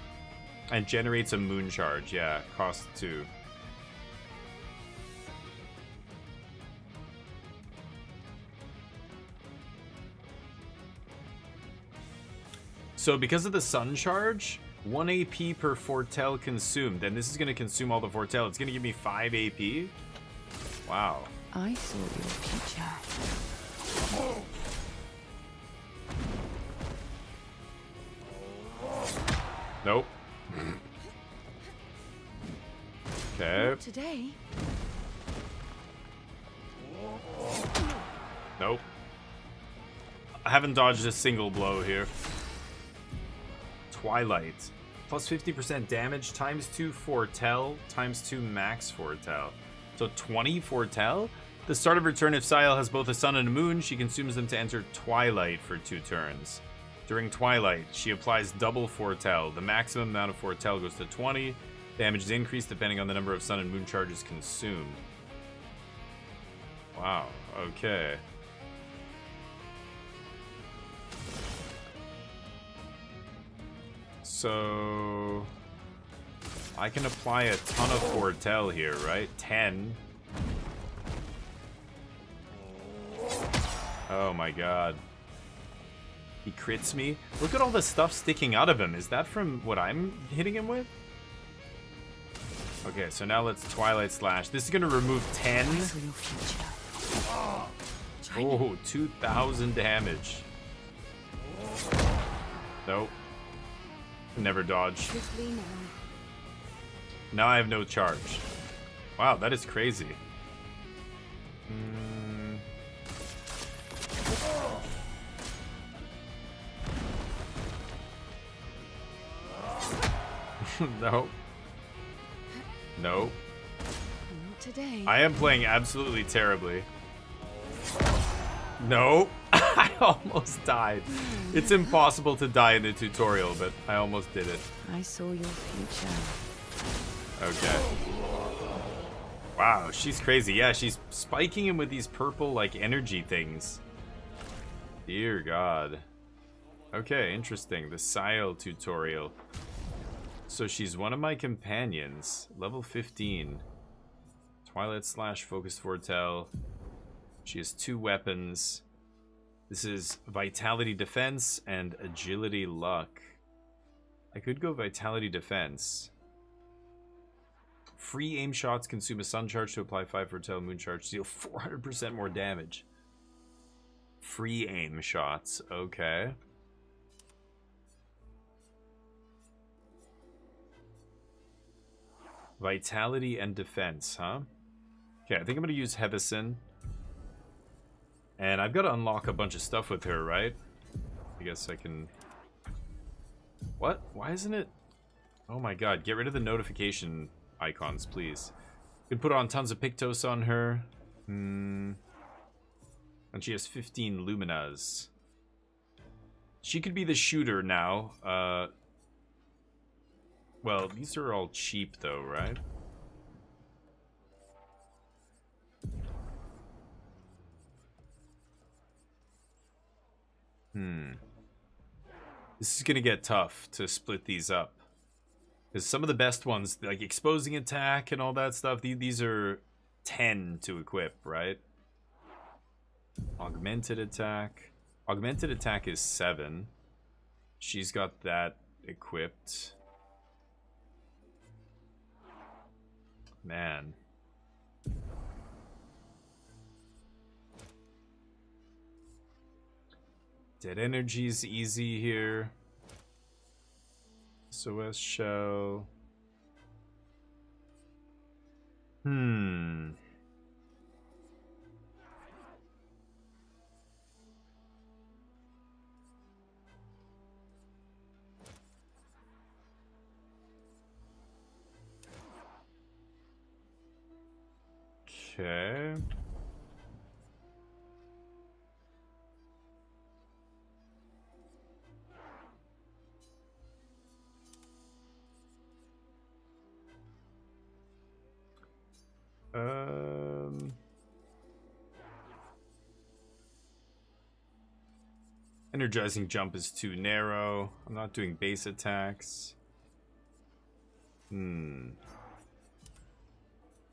And generates a Moon charge, yeah, cost 2. So because of the Sun charge, 1 AP per Foretell consumed, and this is going to consume all the Foretell. It's going to give me 5 AP? Wow. I saw your future. Nope. Okay. Not today. Nope. I haven't dodged a single blow here. Twilight. Plus 50% damage, times 2 Foretell, times 2 max Foretell. So 20 Foretell? The start of her turn, if Sile has both a sun and a moon, she consumes them to enter Twilight for 2 turns. During Twilight, she applies double Foretell. The maximum amount of Foretell goes to 20. Damage is increased depending on the number of sun and moon charges consumed. Wow, okay. So I can apply a ton of Foretell here, right? 10. Oh my god. He crits me. Look at all the stuff sticking out of him. Is that from what I'm hitting him with? Okay, so now let's Twilight Slash. This is going to remove 10. Oh, 2,000 damage. Nope. Never dodge. Now I have no charge. Wow, that is crazy. Nope. Nope. Not today. I am playing absolutely terribly. Nope. I almost died. It's impossible to die in the tutorial, but I almost did it. I saw your future. Okay. Wow, she's crazy. Yeah, she's spiking him with these purple, like, energy things. Dear God. Okay, interesting. The Sile tutorial. So she's one of my companions. Level 15. Twilight Slash, Focused Foretell. She has 2 weapons. This is Vitality Defense and Agility Luck. I could go Vitality Defense. Free aim shots consume a sun charge to apply 5 Foretell, moon charge, deal 400% more damage. Free aim shots, okay. Vitality and defense, huh? Okay, I think I'm gonna use Heatherson. And I've got to unlock a bunch of stuff with her, right? I guess I can... What? Why isn't it... Oh my god, get rid of the notification icons, please. You can put on tons of Pictos on her. And she has 15 Luminas. She could be the shooter now. Well, these are all cheap though, right? This is gonna get tough to split these up. Because some of the best ones, like exposing attack and all that stuff, these are 10 to equip, right? Augmented attack. Augmented attack is 7. She's got that equipped. Man. Dead energy's easy here. SOS shell. Okay. Energizing jump is too narrow. I'm not doing base attacks.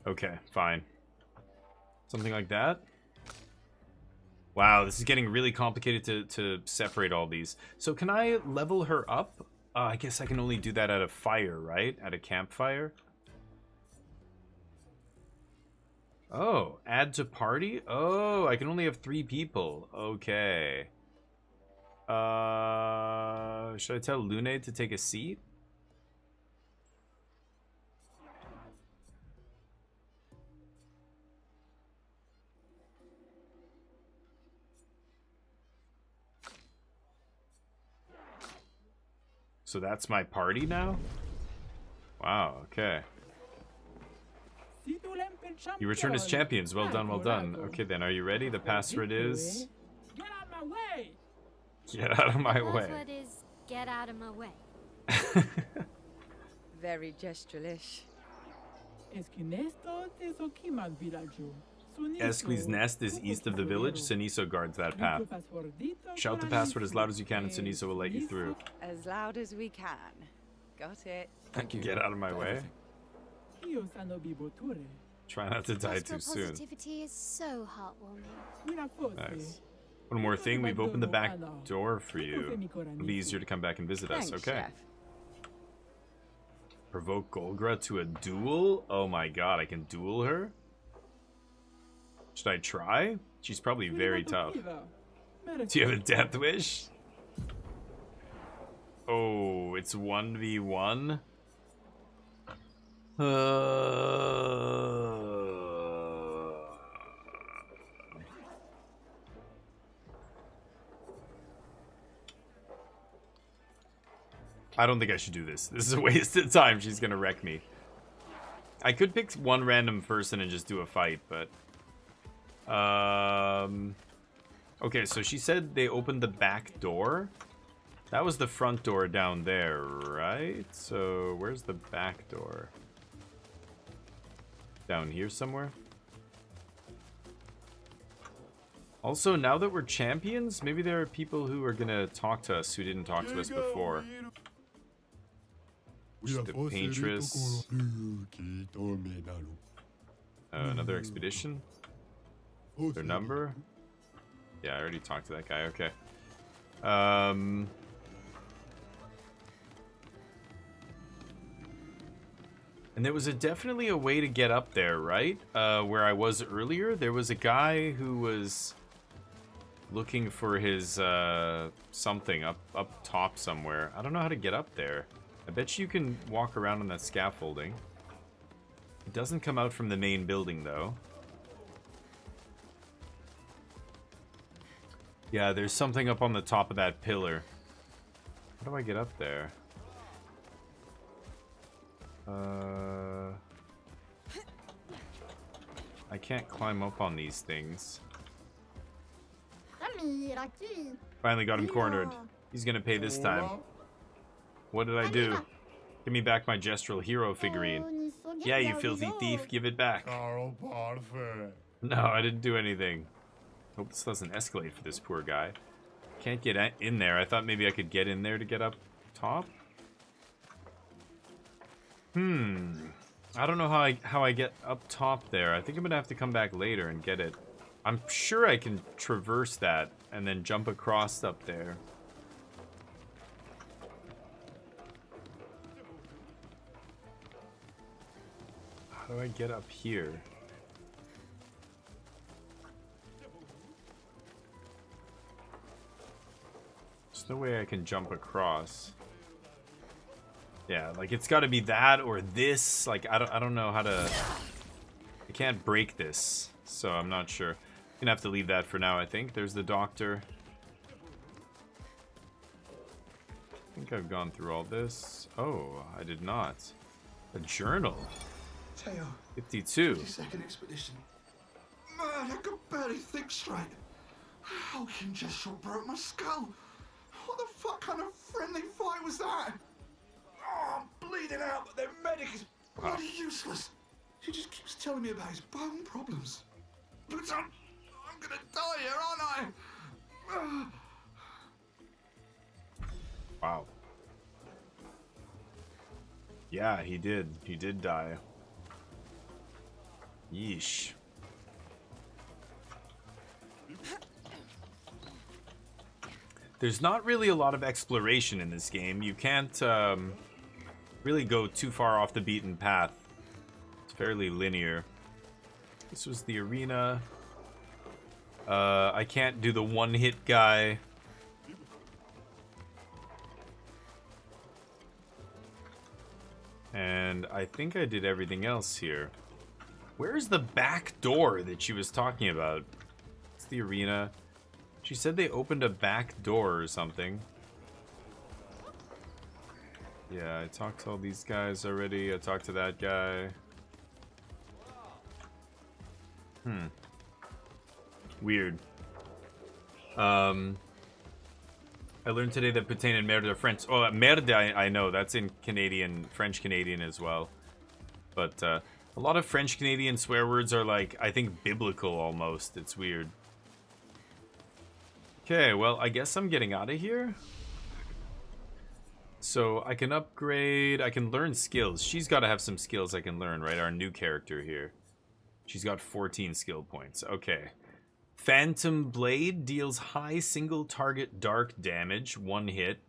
Okay, fine. Something like that. Wow, this is getting really complicated to separate all these. So can I level her up? I guess I can only do that at a fire, right? At a campfire. Oh, add to party? Oh, I can only have 3 people. Okay. Should I tell Lune to take a seat? So that's my party now? Wow, okay. You return as champions. Well done, well done. Okay then, are you ready? The password is... Get out of my way! Get out of my The way. password is get out of my way. Very gestural-ish. Esqui's nest is east of the village. Siniso guards that path. Shout the password as loud as you can and Siniso will let you through. As loud as we can. Got it. Thank you. Get out of my for way. everything. Try not to die too Gospel soon. positivity is so heartwarming. Nice. One more thing, we've opened the back door for you. It'll be easier to come back and visit us, Thanks, okay? Chef. Provoke Golgra to a duel? Oh my god, I can duel her? Should I try? She's probably very tough. Do you have a death wish? Oh, it's 1v1? I don't think I should do this. This is a waste of time. She's gonna wreck me. I could pick one random person and just do a fight, but... Okay, so she said they opened the back door. That was the front door down there, right? So, where's the back door? Down here somewhere? Also, now that we're champions, maybe there are people who are gonna talk to us who didn't talk to us before. The Paintress. Another expedition? Their number? Yeah, I already talked to that guy. Okay. And there was definitely a way to get up there, right? Where I was earlier, there was a guy who was looking for his something up top somewhere. I don't know how to get up there. I bet you can walk around on that scaffolding. It doesn't come out from the main building, though. Yeah, there's something up on the top of that pillar. How do I get up there? I can't climb up on these things. Finally got him cornered. He's gonna pay this time. What did I do? Give me back my gestural hero figurine. Yeah, you filthy thief, give it back. No, I didn't do anything. Hope this doesn't escalate for this poor guy. Can't get in there. I thought maybe I could get in there to get up top. I don't know how I get up top there. I think I'm gonna have to come back later and get it. I'm sure I can traverse that and then jump across up there. How How do I get up here? There's no way I can jump across. Yeah, like it's got to be that or this. Like I don't know how to. I can't break this, so I'm not sure. I'm gonna have to leave that for now. I think there's the doctor. I think I've gone through all this. Oh, I did not. A journal. Teo, 52. 52nd expedition. Man, I could barely think straight. Hulking just shot broke my skull. What the fuck kind of friendly fight was that? Oh, I'm bleeding out, but their medic is bloody useless. He just keeps telling me about his bone problems. But I'm gonna die here, aren't I? Wow. Yeah, he did. He did die. Yeesh. There's not really a lot of exploration in this game. You can't really go too far off the beaten path. It's fairly linear. This was the arena. I can't do the one-hit guy. And I think I did everything else here. Where's the back door that she was talking about? It's the arena. She said they opened a back door or something. Yeah, I talked to all these guys already. I talked to that guy. Weird. I learned today that putain and merde are French. Oh, merde, I know. That's in Canadian, French-Canadian as well. But a lot of French-Canadian swear words are like, I think, biblical almost. It's weird. Okay, well, I guess I'm getting out of here. So I can upgrade, I can learn skills. She's got to have some skills I can learn, right? Our new character here. She's got 14 skill points. Okay. Phantom Blade deals high single target dark damage, 1 hit,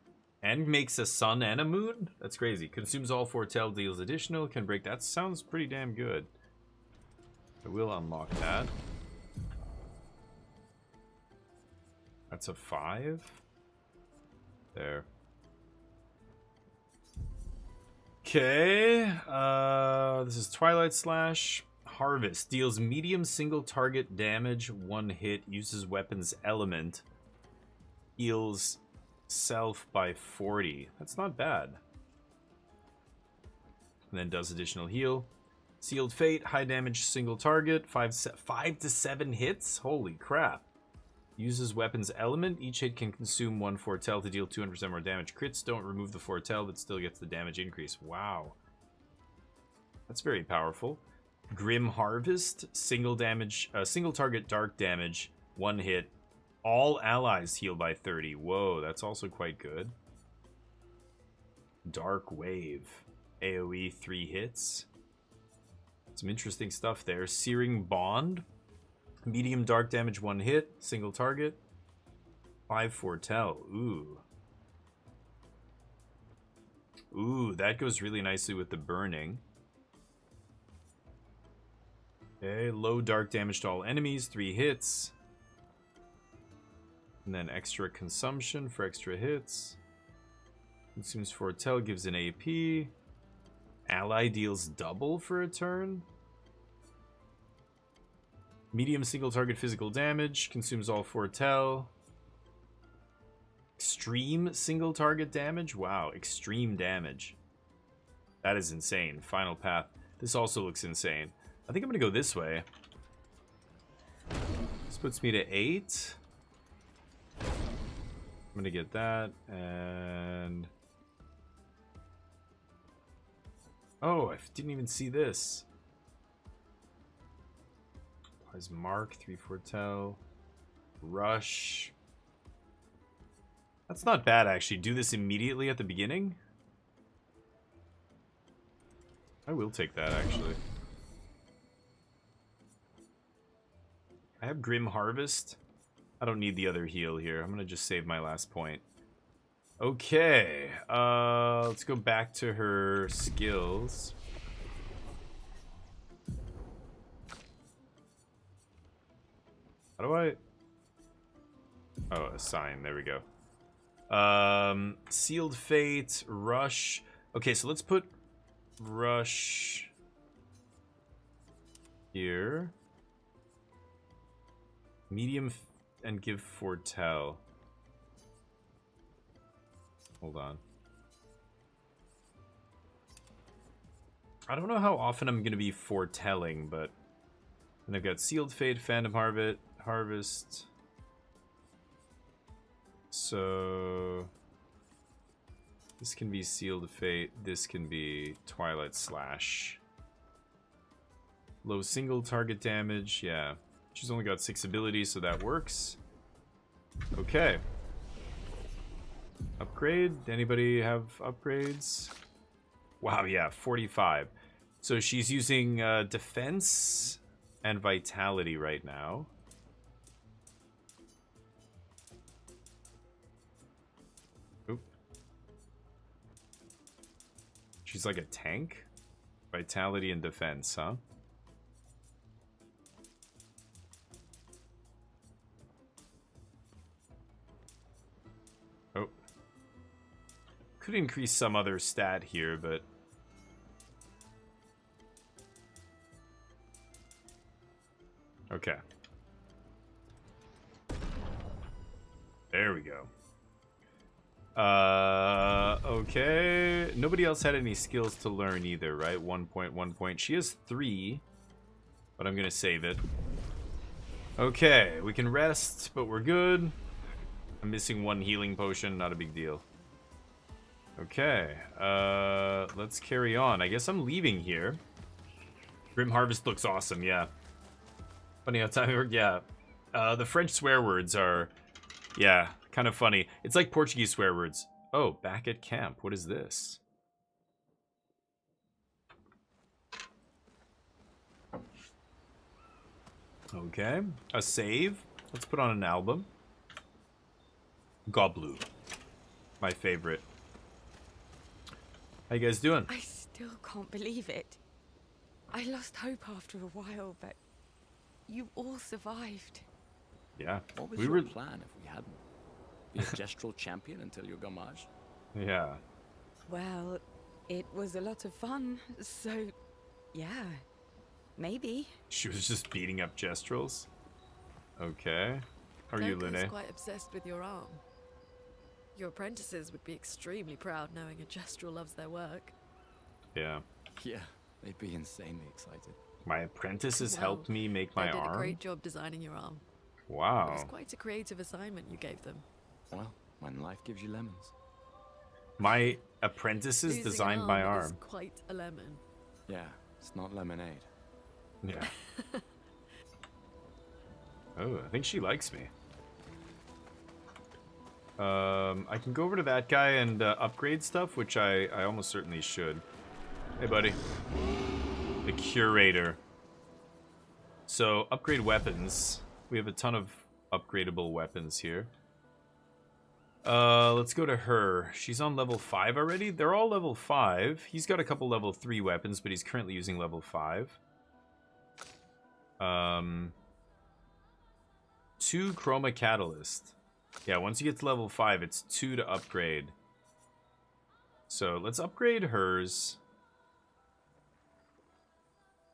and makes a sun and a moon? That's crazy. Consumes all foretell, deals additional, can break. That sounds pretty damn good. I will unlock that. That's a 5. There. Okay. This is Twilight Slash. Harvest deals medium single target damage, 1 hit, uses weapons element, heals self by 40. That's not bad. And then does additional heal. Sealed Fate, high damage single target, 5 to 7 hits. Holy crap. Uses weapons element. Each hit can consume 1 foretell to deal 200% more damage. Crits don't remove the foretell, but still gets the damage increase. Wow. That's very powerful. Grim Harvest, single damage, single target dark damage, 1 hit. All allies heal by 30. Whoa, that's also quite good. Dark Wave, AoE 3 hits. Some interesting stuff there. Searing Bond, medium dark damage, 1 hit, single target. 5 foretell. Ooh. Ooh, that goes really nicely with the burning. Okay, low dark damage to all enemies, 3 hits. And then extra consumption for extra hits. Consumes foretell, gives an AP. Ally deals double for a turn. Medium single target physical damage, consumes all foretell. Extreme single target damage? Wow, extreme damage. That is insane. Final path. This also looks insane. I think I'm going to go this way. This puts me to 8. I'm going to get that, and... Oh, I didn't even see this. Applies Mark, 3 foretell. Rush. That's not bad, actually. Do this immediately at the beginning? I will take that, actually. I have Grim Harvest. I don't need the other heal here. I'm gonna just save my last point. Okay, let's go back to her skills. How do I... Oh, assign. There we go. Sealed Fate, Rush. Okay, so let's put Rush here. Medium and give Foretell. Hold on. I don't know how often I'm going to be foretelling, but... And I've got Sealed Fate, Phantom Harvest. So... This can be Sealed Fate. This can be Twilight Slash. Low single target damage. Yeah. She's only got 6 abilities, so that works. Okay. Upgrade? Anybody have upgrades? Wow, yeah, 45. So she's using defense and vitality right now. Oop. She's like a tank? Vitality and defense, huh? Oh. Could increase some other stat here, but... Okay. There we go. Okay. Nobody else had any skills to learn either, right? 1 point, 1 point. She has 3, but I'm gonna save it. Okay, we can rest, but we're good. I'm missing 1 healing potion, not a big deal. Okay, let's carry on. I guess I'm leaving here. Grim Harvest looks awesome, yeah. Funny how time worked, yeah. The French swear words are, yeah, kind of funny. It's like Portuguese swear words. Oh, back at camp. What is this? Okay, a save. Let's put on an album. Goblu, my favorite. How you guys doing? I still can't believe it. I lost hope after a while, but you all survived. Yeah. What was your plan if we hadn't? Be a gestural champion until your gamage? Yeah. Well, it was a lot of fun, so yeah, maybe. She was just beating up gestrels. Okay. How are you, Loco's Linne? quite obsessed with your arm. Your apprentices would be extremely proud knowing a gestural loves their work. Yeah. Yeah, they'd be insanely excited. My apprentices Well, helped me make my they did arm. a great job designing your arm. It Wow. was quite a creative assignment you gave them. Well, when life gives you lemons. My apprentices Losing an designed my Is arm. quite a lemon. Yeah, it's not lemonade. Yeah. Oh, I think she likes me. I can go over to that guy and upgrade stuff, which I almost certainly should. Hey, buddy. The Curator. So, upgrade weapons. We have a ton of upgradable weapons here. Let's go to her. She's on level 5 already. They're all level 5. He's got a couple level 3 weapons, but he's currently using level 5. 2 Chroma Catalyst. Yeah, once you get to level 5, it's 2 to upgrade. So, let's upgrade hers.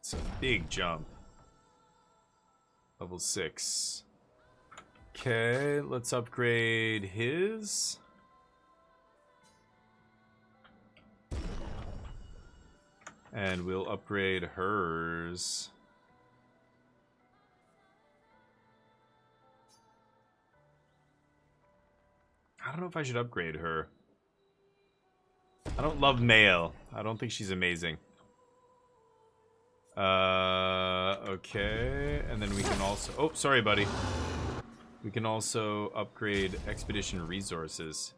It's a big jump. Level 6. Okay, let's upgrade his. And we'll upgrade hers. I don't know if I should upgrade her. I don't love Mael. I don't think she's amazing. Okay. And then we can also... Oh, sorry, buddy. We can also upgrade Expedition Resources.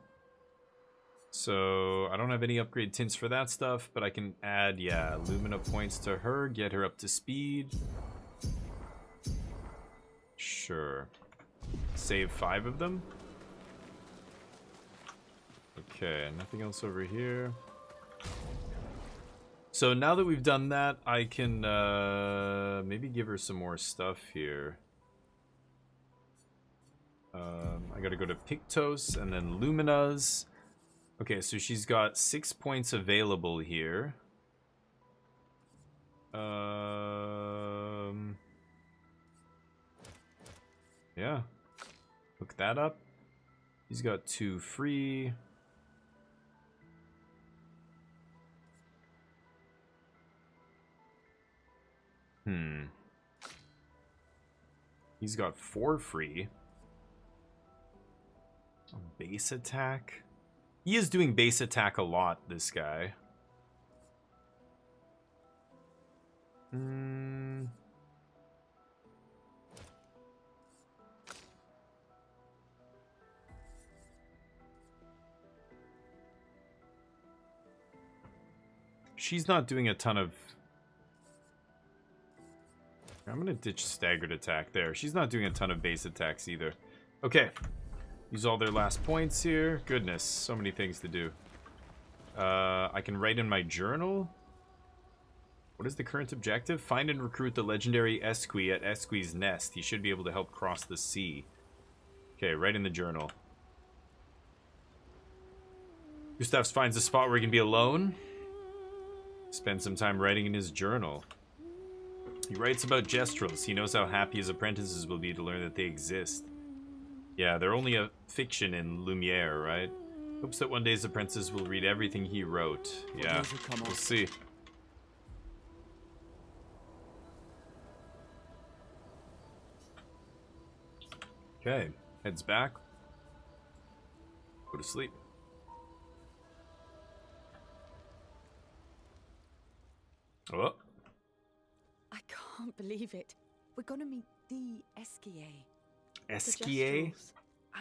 So, I don't have any upgrade tints for that stuff, but I can add, yeah, Lumina points to her, get her up to speed. Sure. Save 5 of them. Okay, nothing else over here. So now that we've done that, I can maybe give her some more stuff here. I gotta go to Pictos and then Lumina's. Okay, so she's got 6 points available here. Yeah. Look that up. He's got 2 free. He's got 4 free. Base attack. He is doing base attack a lot, this guy. She's not doing a ton of... I'm gonna ditch staggered attack there. She's not doing a ton of base attacks either. Okay. Use all their last points here. Goodness, so many things to do. I can write in my journal. What is the current objective? Find and recruit the legendary Esqui at Esqui's nest. He should be able to help cross the sea. Okay, write in the journal. Gustav finds a spot where he can be alone. Spend some time writing in his journal. He writes about Jestrels. He knows how happy his apprentices will be to learn that they exist. Yeah, they're only a fiction in Lumiere, right? Hopes that one day his apprentices will read everything he wrote. Yeah, we'll see. Okay, heads back. Go to sleep. Oh. I can't believe it. We're gonna meet the Esquier. Esquier?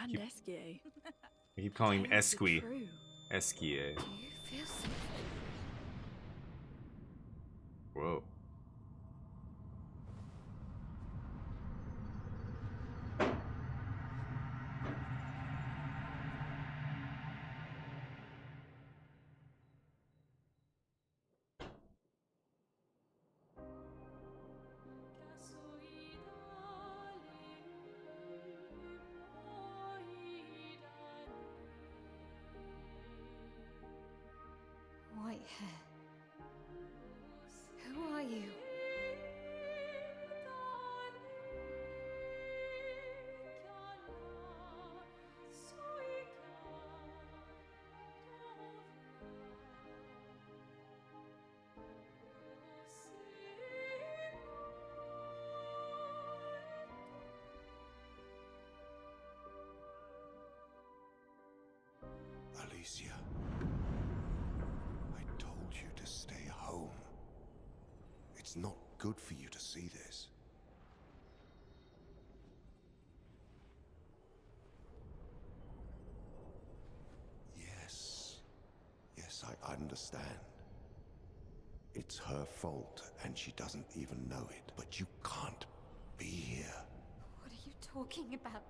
And Esquier. I keep calling him Esqui. True. Esquier. Do you feel something? Whoa. White hair. Who are you? Alicia, I told you to stay home. It's not good for you to see this. Yes, I understand. It's her fault, and she doesn't even know it. But you can't be here. What are you talking about?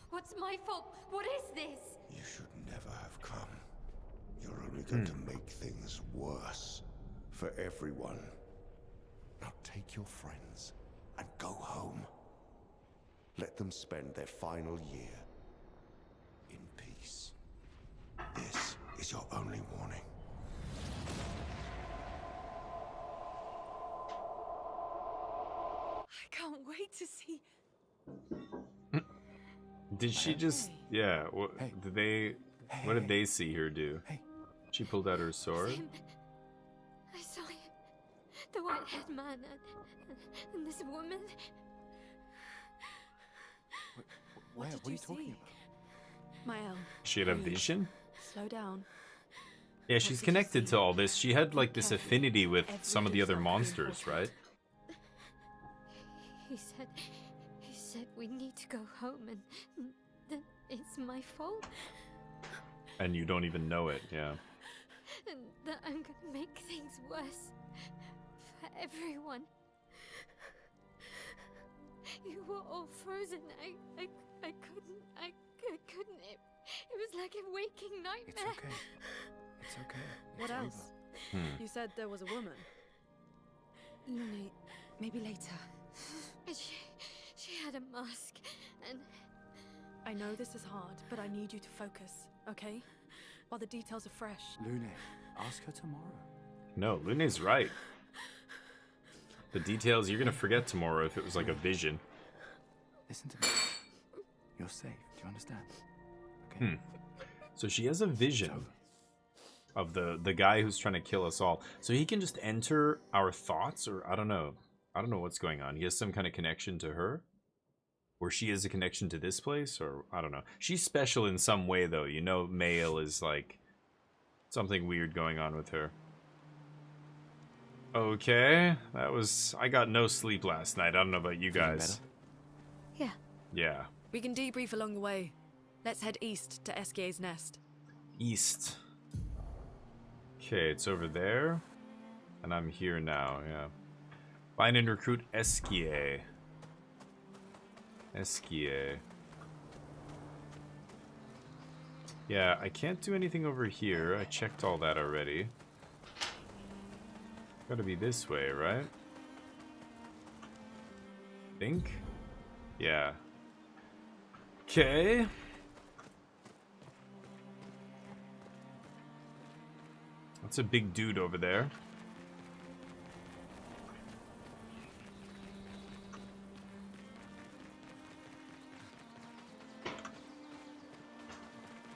What's my fault? What is this? You should never have come. You're only going to make things worse for everyone. Now take your friends and go home. Let them spend their final year in peace. This is your only warning. I can't wait to see. Did she just... Yeah, what did they... What did they see her do? She pulled out her sword? I saw him. The white-haired man and this woman. What are you talking about? Mael. She had a vision? Slow down. Yeah, she's connected to all this. She had like this affinity with some of the other monsters, right? He said we need to go home and that it's my fault. And you don't even know it, yeah. And that I'm gonna make things worse for everyone. You were all frozen. I couldn't. It was like a waking nightmare. It's okay. It's okay. What It's else? You said there was a woman. Luni, maybe later. And she had a mask, and I know this is hard, but I need you to focus, okay? While the details are fresh. Lune, ask her tomorrow. No, Lune's right. The details you're gonna forget tomorrow if it was like a vision. Listen to me. You're safe. Do you understand? Okay. So she has a vision of the guy who's trying to kill us all. So he can just enter our thoughts, or I don't know. I don't know what's going on. He has some kind of connection to her. Or she has a connection to this place, or I don't know. She's special in some way, though. You know, Mael is like something weird going on with her. Okay, that was... I got no sleep last night. I don't know about you guys. Yeah. Yeah. We can debrief along the way. Let's head east to Eskier's nest. East. Okay, it's over there. And I'm here now, yeah. Find and recruit Eskier. Eskier. Yeah, I can't do anything over here. I checked all that already. Gotta be this way, right? Think? Yeah. Okay. That's a big dude over there.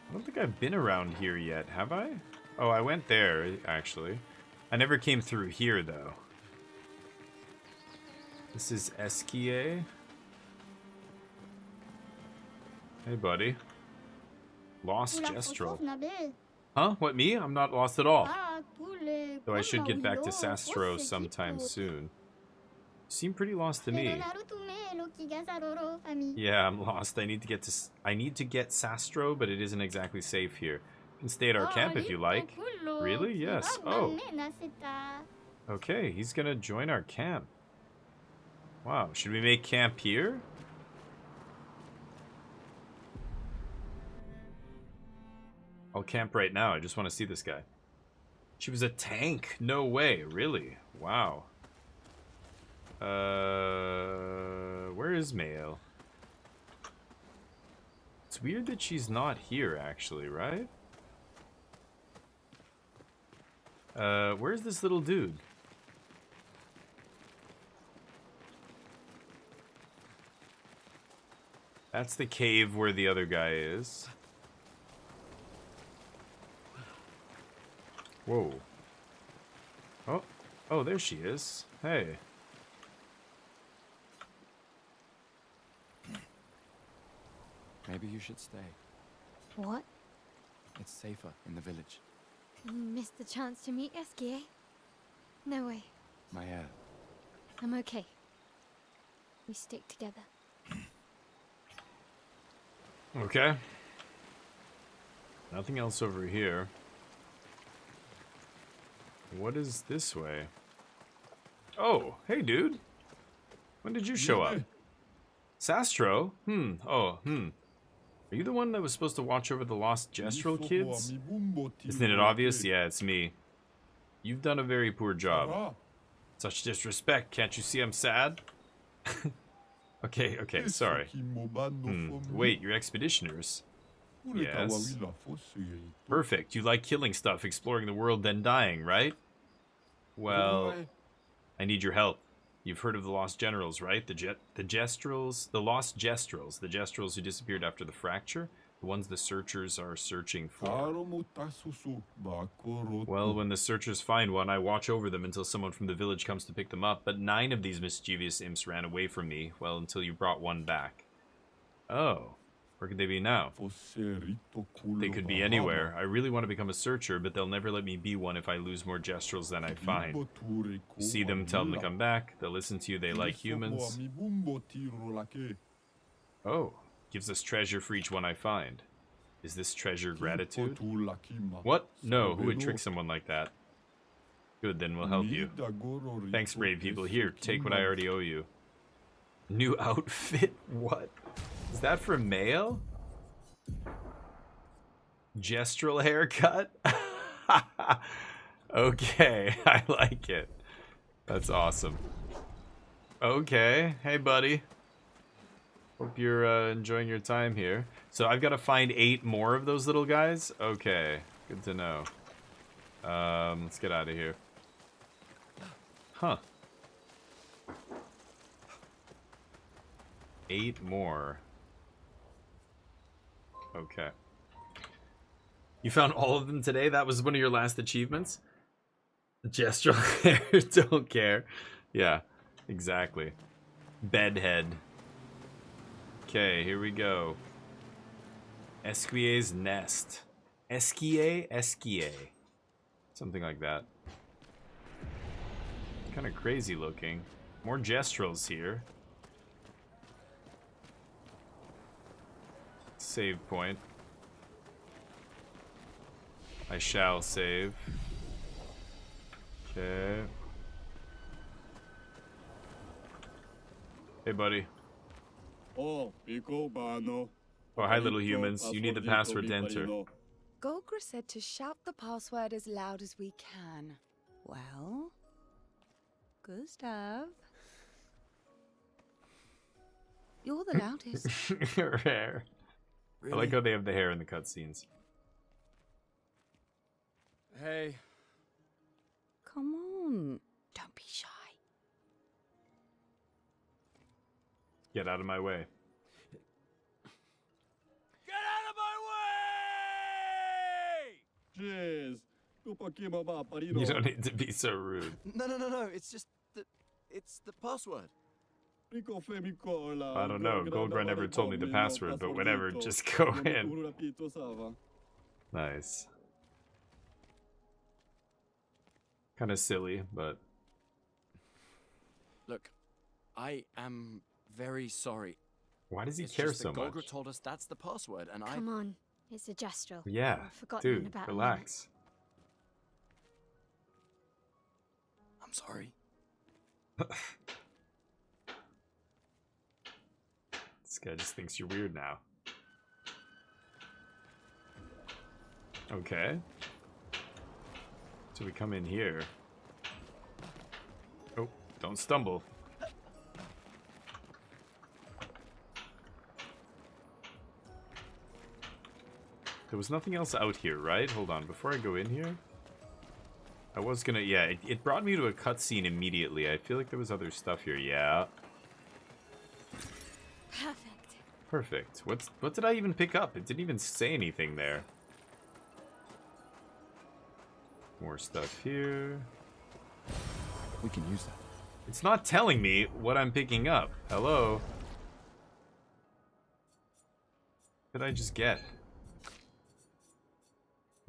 I don't think I've been around here yet, have I? Oh, I went there, actually. I never came through here, though. This is Eskier. Hey, buddy. Lost Gestrel. Huh? What, me? I'm not lost at all. Though I should get back to Sastro sometime soon. You seem pretty lost to me. Yeah, I'm lost. I need to get Sastro, but it isn't exactly safe here. You can stay at our camp if you like. Really? Yes. Oh. Okay, he's gonna join our camp. Wow, should we make camp here? I'll camp right now. I just want to see this guy. She was a tank. No way. Really? Wow. Where is Mael? It's weird that she's not here, actually, right? Where's this little dude? That's the cave where the other guy is. Whoa. Oh. Oh, there she is. Hey. Maybe you should stay. What? It's safer in the village. You missed the chance to meet Eskier? No way. Maya. I'm okay. We stick together. Okay. Nothing else over here. What is this way? Oh, hey, dude. When did you show up? Sastro? Oh, Are you the one that was supposed to watch over the lost Gestrel kids? Isn't it obvious? Yeah, it's me. You've done a very poor job. Such disrespect. Can't you see I'm sad? Okay, sorry. Wait, you're expeditioners? Yes. Perfect. You like killing stuff, exploring the world, then dying, right? Well, I need your help. You've heard of the Lost Generals, right? The Gestrels, the Lost Gestrels, the Gestrels who disappeared after the fracture, the ones the searchers are searching for. Well, when the searchers find one, I watch over them until someone from the village comes to pick them up, but 9 of these mischievous imps ran away from me, well, until you brought one back. Oh. Where could they be now? They could be anywhere. I really want to become a searcher, but they'll never let me be one if I lose more Gestrels than I find. You see them, tell them to come back. They'll listen to you, they like humans. Oh, gives us treasure for each one I find. Is this treasure gratitude? What? No, who would trick someone like that? Good, then we'll help you. Thanks, brave people. Here, take what I already owe you. New outfit? What? Is that for Mael? Gestrel haircut? Okay, I like it. That's awesome. Okay, hey buddy. Hope you're enjoying your time here. So I've got to find 8 more of those little guys? Okay, good to know. Let's get out of here. Huh. 8 more. Okay. You found all of them today? That was one of your last achievements? Gestural hair, don't care. Yeah, exactly. Bedhead. Okay, here we go. Esquier's Nest. Esquier? Esquier. Something like that. Kind of crazy looking. More gestrels here. Save point. I shall save. Okay. Hey, buddy. Oh, hi, little humans. You need the password to enter. Golgra said to shout the password as loud as we can. Well, Gustav, you're the loudest. Rare. Really? I like how they have the hair in the cutscenes. Hey. Come on. Don't be shy. Get out of my way. Get out of my way! Jeez. You don't need to be so rude. No. It's just that it's the password. I don't know. Goldgren never told me the password, but whatever. Just go in. Nice. Kind of silly, but... Look, I am very sorry. Why does he care so much? Golgra told us that's the password, and Come on, it's a gestural. Yeah, dude, relax. I'm sorry. This guy just thinks you're weird now. Okay. So we come in here. Oh, don't stumble. There was nothing else out here, right? Hold on, before I go in here. I was gonna, yeah, it brought me to a cutscene immediately. I feel like there was other stuff here, yeah. Perfect. Perfect. What did I even pick up? It didn't even say anything there. More stuff here. We can use that. It's not telling me what I'm picking up. Hello? What did I just get?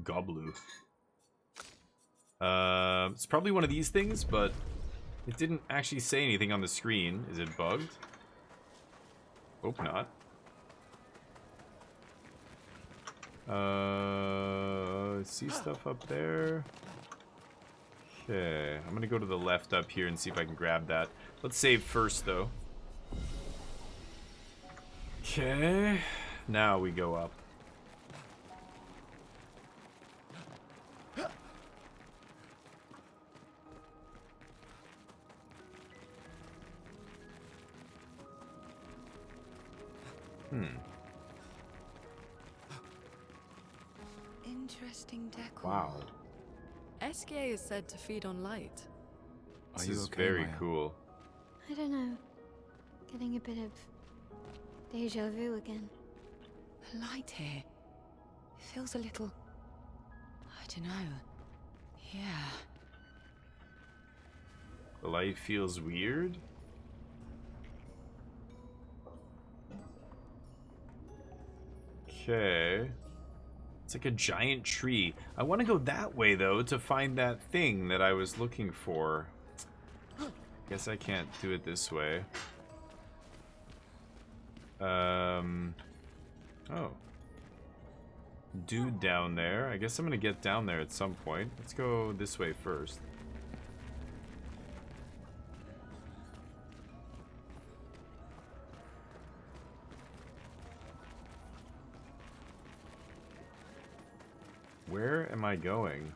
Goblu. It's probably one of these things, but it didn't actually say anything on the screen. Is it bugged? Hope not. See stuff up there. Okay, I'm gonna go to the left up here and see if I can grab that. Let's save first, though. Okay, now we go up. Interesting decor. Wow. Esquier is said to feed on light. This is very cool. I don't know. Getting a bit of deja vu again. The light here. It feels a little... I don't know. Yeah. The light feels weird? Okay. It's like a giant tree. I want to go that way, though, to find that thing that I was looking for. Guess I can't do it this way. Oh. Dude down there. I guess I'm gonna get down there at some point. Let's go this way first. Where am I going?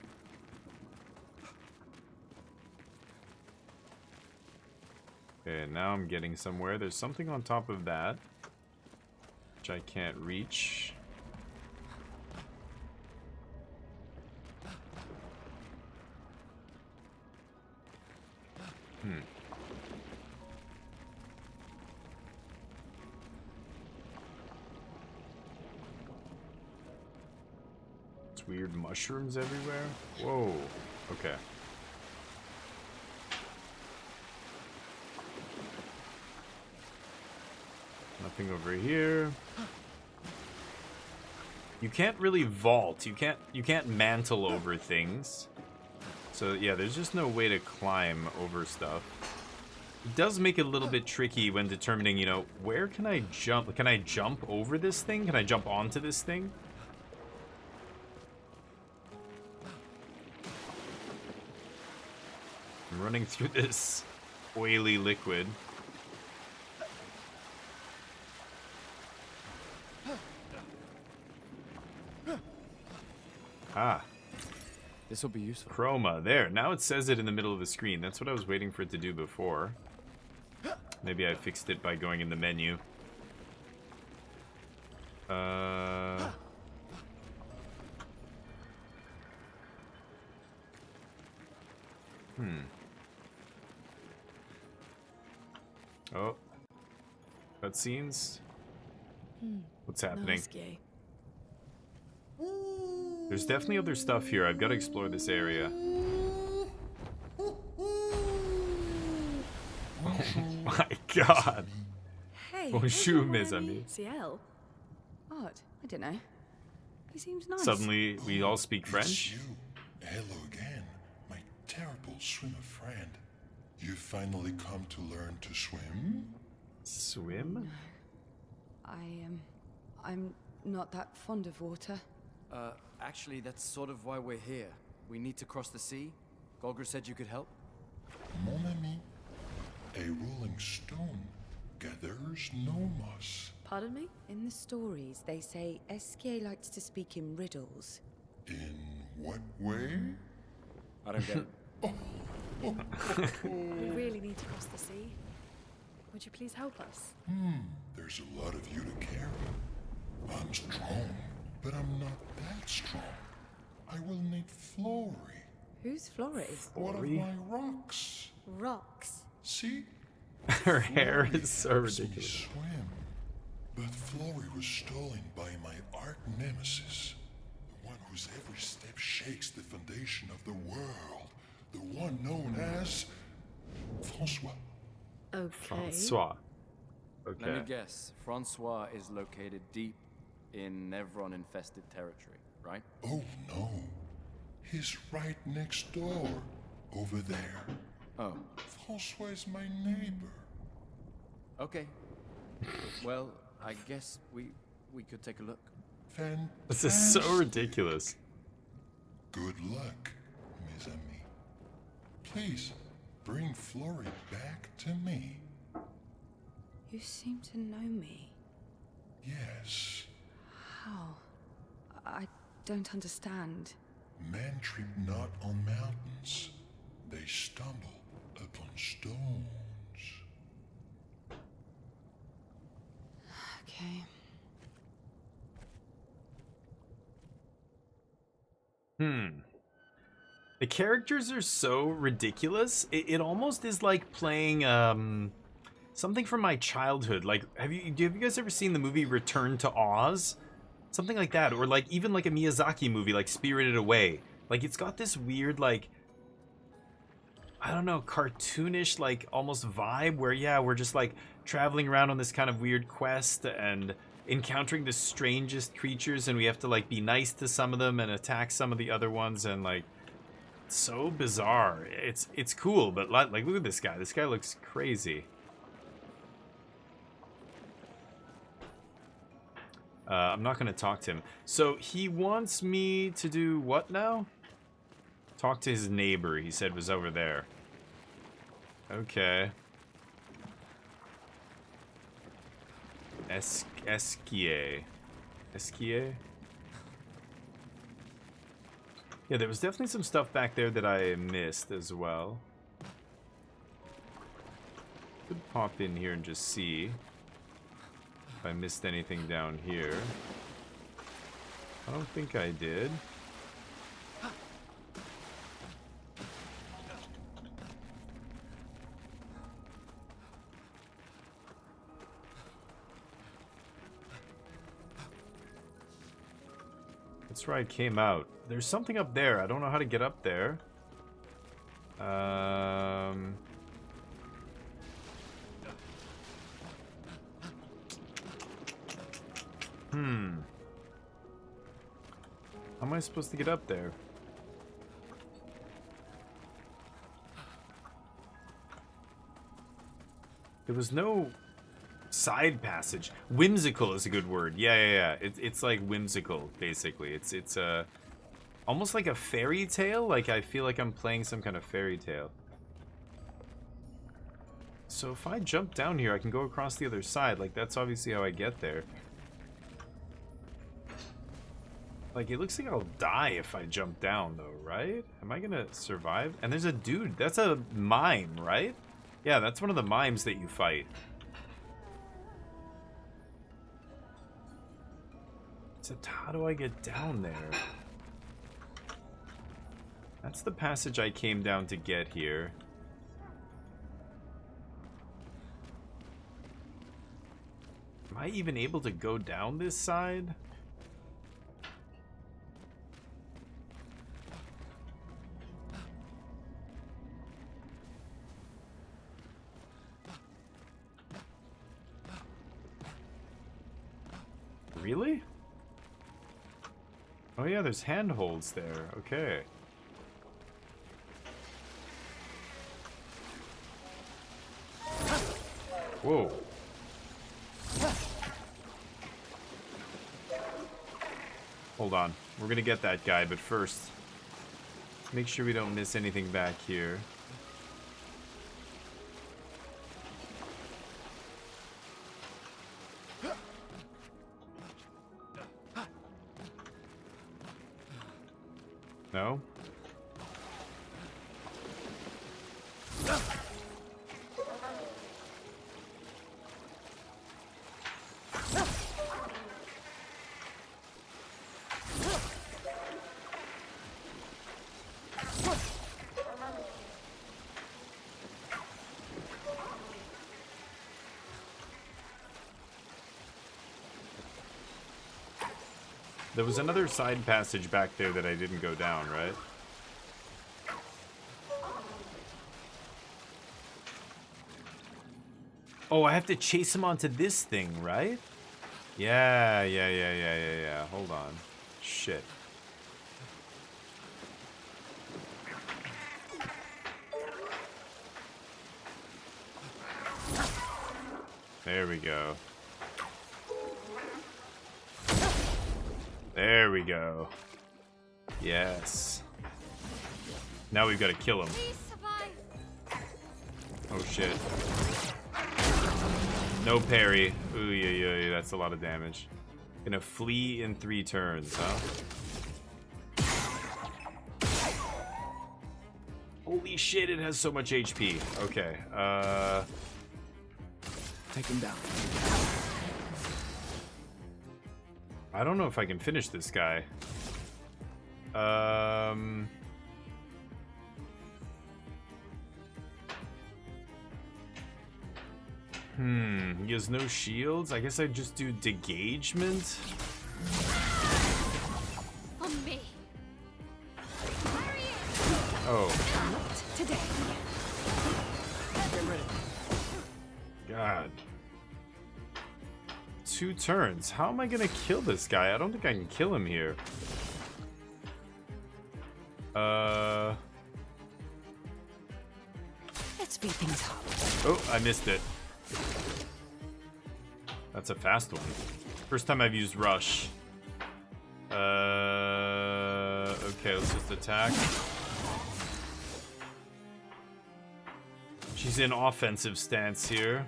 Okay, now I'm getting somewhere. There's something on top of that. which I can't reach. It's weird mushrooms everywhere. Whoa. Okay. Nothing over here. You can't really vault. You can't mantle over things. So yeah, there's just no way to climb over stuff. It does make it a little bit tricky when determining, you know, where can I jump? Can I jump over this thing? Can I jump onto this thing? I'm running through this oily liquid. Ah. This will be useful. Chroma. There. Now it says it in the middle of the screen. That's what I was waiting for it to do before. Maybe I fixed it by going in the menu. Oh. Cutscenes? What's happening? There's definitely other stuff here. I've got to explore this area. Oh my god. Hey, Bonjour, mes amis. CL? Odd. I don't know. He seems nice. Suddenly, we all speak French? It's you. Hello again, my terrible swimmer friend. You finally come to learn to swim? Swim? I'm not that fond of water. Actually, that's sort of why we're here. We need to cross the sea. Golgra said you could help. Mon ami, a rolling stone gathers no moss. Pardon me? In the stories, they say Esquier likes to speak in riddles. In what way? I don't get it. We really need to cross the sea. Would you please help us? There's a lot of you to carry. I'm strong, but I'm not that strong. I will need Flory. Who's Flory? One of my rocks. Rocks. See? Her hair is so Helps me ridiculous. swim. But Flory was stolen by my arch nemesis. The one whose every step shakes the foundation of the world. The one known as Francois. Okay. Francois. Okay. Let me guess. Francois is located deep in Nevron-infested territory, right? Oh no. He's right next door. Over there. Oh, Francois is my neighbor. okay. Well, I guess we could take a look. Fantastic. This is so ridiculous. Good luck, mes amis. Please, bring Flory back to me. You seem to know me. Yes. How? I don't understand. Men trip not on mountains. They stumble upon stones. Okay. The characters are so ridiculous. It almost is like playing something from my childhood. Like, have you guys ever seen the movie Return to Oz? Something like that, or like even like a Miyazaki movie, like Spirited Away. Like, it's got this weird, like, I don't know, cartoonish, like almost vibe where, yeah, we're just like traveling around on this kind of weird quest and encountering the strangest creatures, and we have to like be nice to some of them and attack some of the other ones, and like, it's so bizarre. It's cool, but like look at this guy. This guy looks crazy. I'm not going to talk to him. So he wants me to do what now? Talk to his neighbor, he said was over there. Okay. Esquier. Esquier? Yeah, there was definitely some stuff back there that I missed as well. Could pop in here and just see. if I missed anything down here. I don't think I did. That's where I came out. There's something up there. I don't know how to get up there. How am I supposed to get up there? There was no side passage. Whimsical is a good word. Yeah. It's like whimsical, basically. It's almost like a fairy tale. Like I feel like I'm playing some kind of fairy tale. So if I jump down here, I can go across the other side. Like that's obviously how I get there. Like it looks like I'll die if I jump down though, right? Am I gonna survive? And there's a dude. That's a mime, right? Yeah, that's one of the mimes that you fight. Except how do I get down there? That's the passage I came down to get here. Am I even able to go down this side? Really? Oh yeah, there's handholds there. Okay. Whoa. Hold on. We're gonna get that guy, but first, make sure we don't miss anything back here. No? There was another side passage back there that I didn't go down, right? Oh, I have to chase him onto this thing, right? Yeah. Hold on. Shit. There we go. There we go. Yes. Now we've got to kill him. Oh shit. No parry. Ooh, yeah, that's a lot of damage. Gonna flee in 3 turns, huh? Holy shit, it has so much HP. Okay, Take him down. I don't know if I can finish this guy. He has no shields. I guess I'd just do degagement. On me. Oh. Not today. Get ready. God. 2 turns. How am I gonna kill this guy? I don't think I can kill him here. Let's speed things up. Oh, I missed it. That's a fast one. First time I've used rush. Okay, let's just attack. She's in offensive stance here.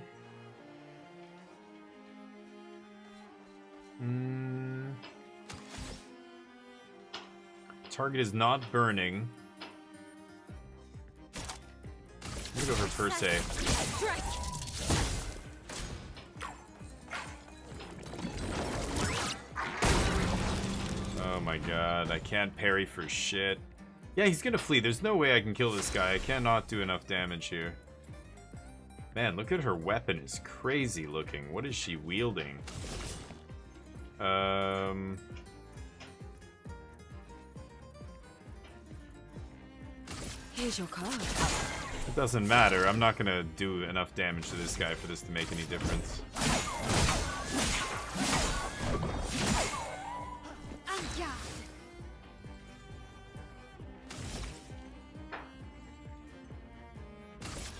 Target is not burning. I'm gonna go for per se. my god, I can't parry for shit. Yeah, he's gonna flee. There's no way I can kill this guy. I cannot do enough damage here. Man, look at her weapon. It's crazy looking. What is she wielding? Here's your card. It doesn't matter. I'm not gonna do enough damage to this guy for this to make any difference.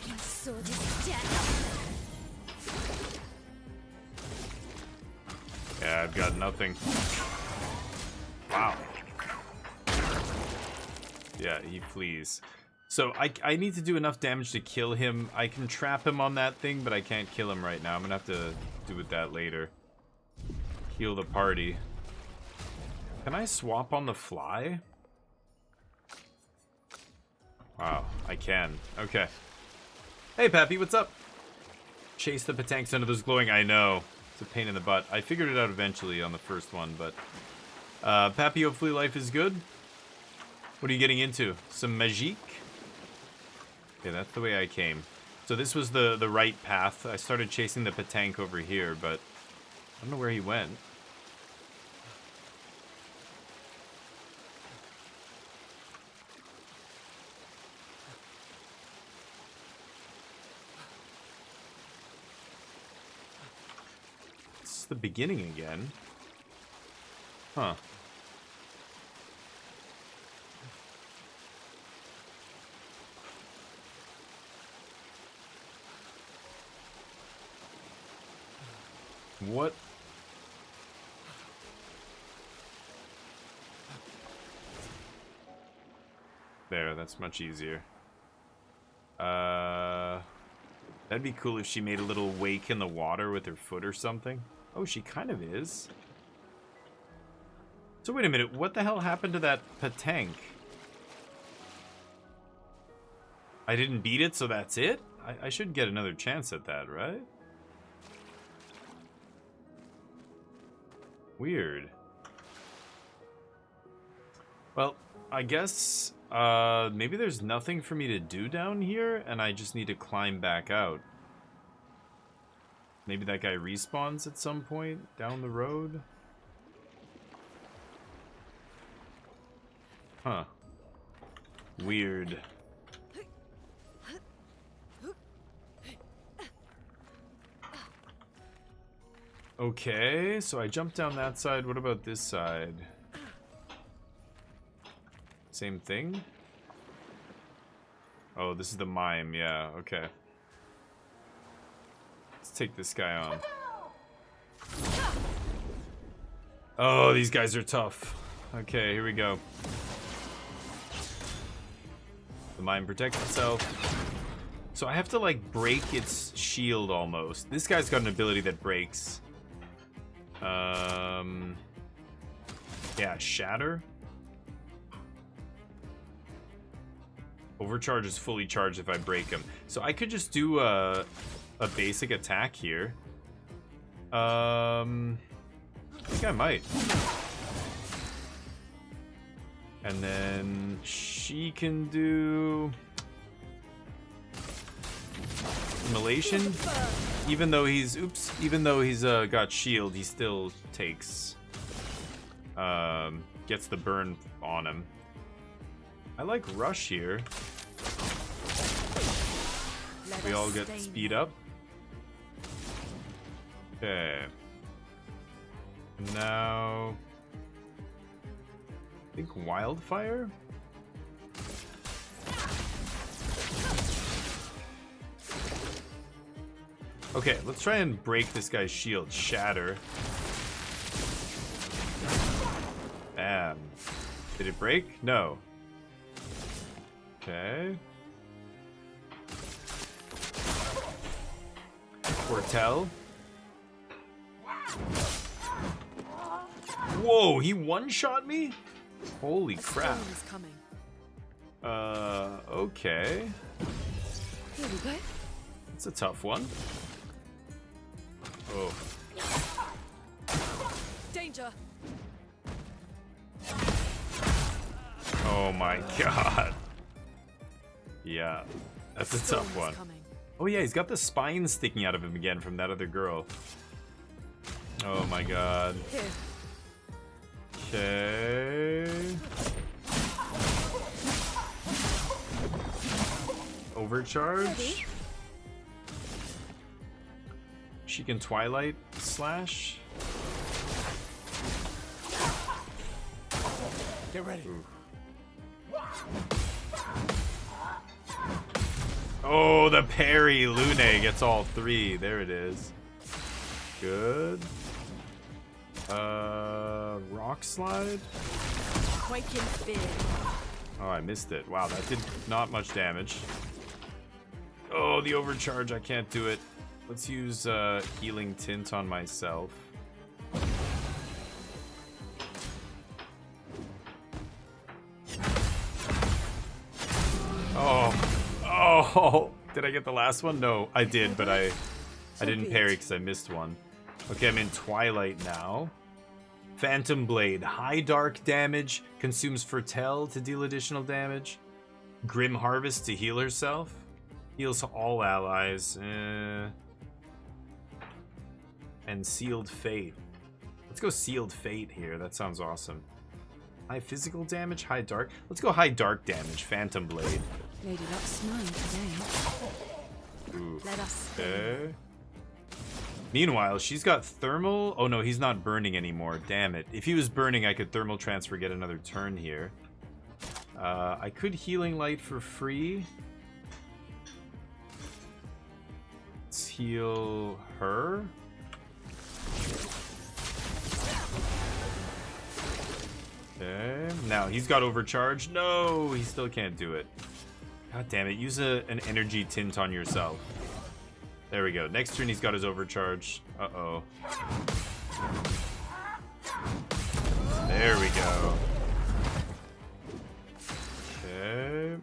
My sword is dead. Yeah, I've got nothing. Wow. Yeah, he flees. So I need to do enough damage to kill him. I can trap him on that thing, but I can't kill him right now. I'm gonna have to do with that later. Heal the party. Can I swap on the fly? Wow, I can. Okay. Hey, Pappy, what's up? Chase the Patanks under those glowing... I know. It's a pain in the butt. I figured it out eventually on the first one, but... Pappy, hopefully life is good. What are you getting into? Some magique? Okay, that's the way I came. So this was the right path. I started chasing the Patank over here, but... I don't know where he went. The beginning again. Huh. What? There, that's much easier. That'd be cool if she made a little wake in the water with her foot or something. Oh, she kind of is. So wait a minute, what the hell happened to that Patank? I didn't beat it, so that's it? I should get another chance at that, right? Weird. Well, I guess maybe there's nothing for me to do down here, and I just need to climb back out. Maybe that guy respawns at some point down the road? Huh. Weird. Okay, so I jumped down that side. What about this side? Same thing? Oh, this is the mime. Yeah, okay. Let's take this guy on. Oh, these guys are tough. Okay, here we go. The mime protects itself. So I have to, like, break its shield almost. This guy's got an ability that breaks. Yeah, shatter. Overcharge is fully charged if I break him. So I could just do a basic attack here. I think I might. And then she can do immolation. Even though he's got shield, he still takes gets the burn on him. I like rush here. We all get speed up. Okay. Now I think wildfire. Okay, let's try and break this guy's shield. Shatter. Bam. Did it break? No. Okay. Portel. Whoa, he one-shot me? Holy crap. Okay. Here we go. It's a tough one. Oh. Danger. Oh my god. Yeah, that's a tough one. Oh yeah, he's got the spine sticking out of him again from that other girl. Oh my god. Okay. Overcharge. She can Twilight Slash. Get ready. Ooh. Oh, the parry. Lune gets all three. There it is. Good. Rock Slide. Quaking fear. Oh, I missed it. Wow, that did not much damage. Oh, the overcharge. I can't do it. Let's use Healing Tint on myself. Oh, did I get the last one? No, I did, but I didn't parry because I missed one. Okay, I'm in Twilight now. Phantom Blade, high dark damage, consumes Fertel to deal additional damage. Grim Harvest to heal herself. Heals all allies. And Sealed Fate. Let's go Sealed Fate here. That sounds awesome. High physical damage, high dark. Let's go high dark damage. Phantom Blade. Lady Luck's mine today. Ooh. Let us. Okay. Meanwhile, she's got thermal. Oh no, he's not burning anymore. Damn it. If he was burning, I could thermal transfer, get another turn here. I could Healing Light for free. Let's heal her. Okay. Now he's got overcharge. No, he still can't do it. God damn it. Use an energy tint on yourself. There we go. Next turn he's got his overcharge. Uh-oh. There we go. Okay.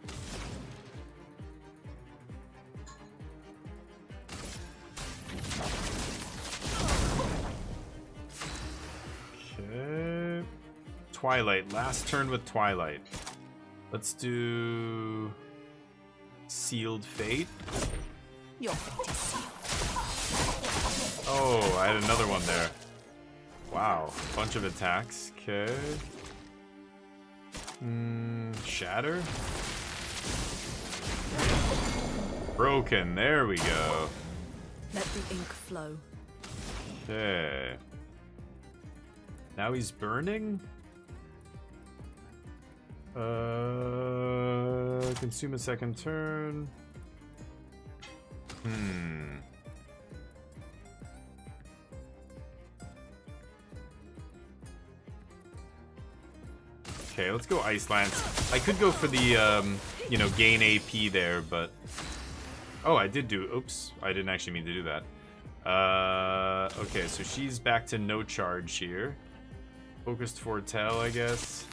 Okay. Twilight. Last turn with Twilight. Let's do Sealed Fate. Your fate is sealed. Oh, I had another one there. Wow. Bunch of attacks. Okay. Shatter. Broken. There we go. Let the ink flow. Okay. Now he's burning? Consume a second turn. Okay, let's go Ice Lance. I could go for the, you know, gain AP there, but... Oh, I did do... Oops, I didn't actually mean to do that. Okay, so she's back to no charge here. Focused Foretell, I guess.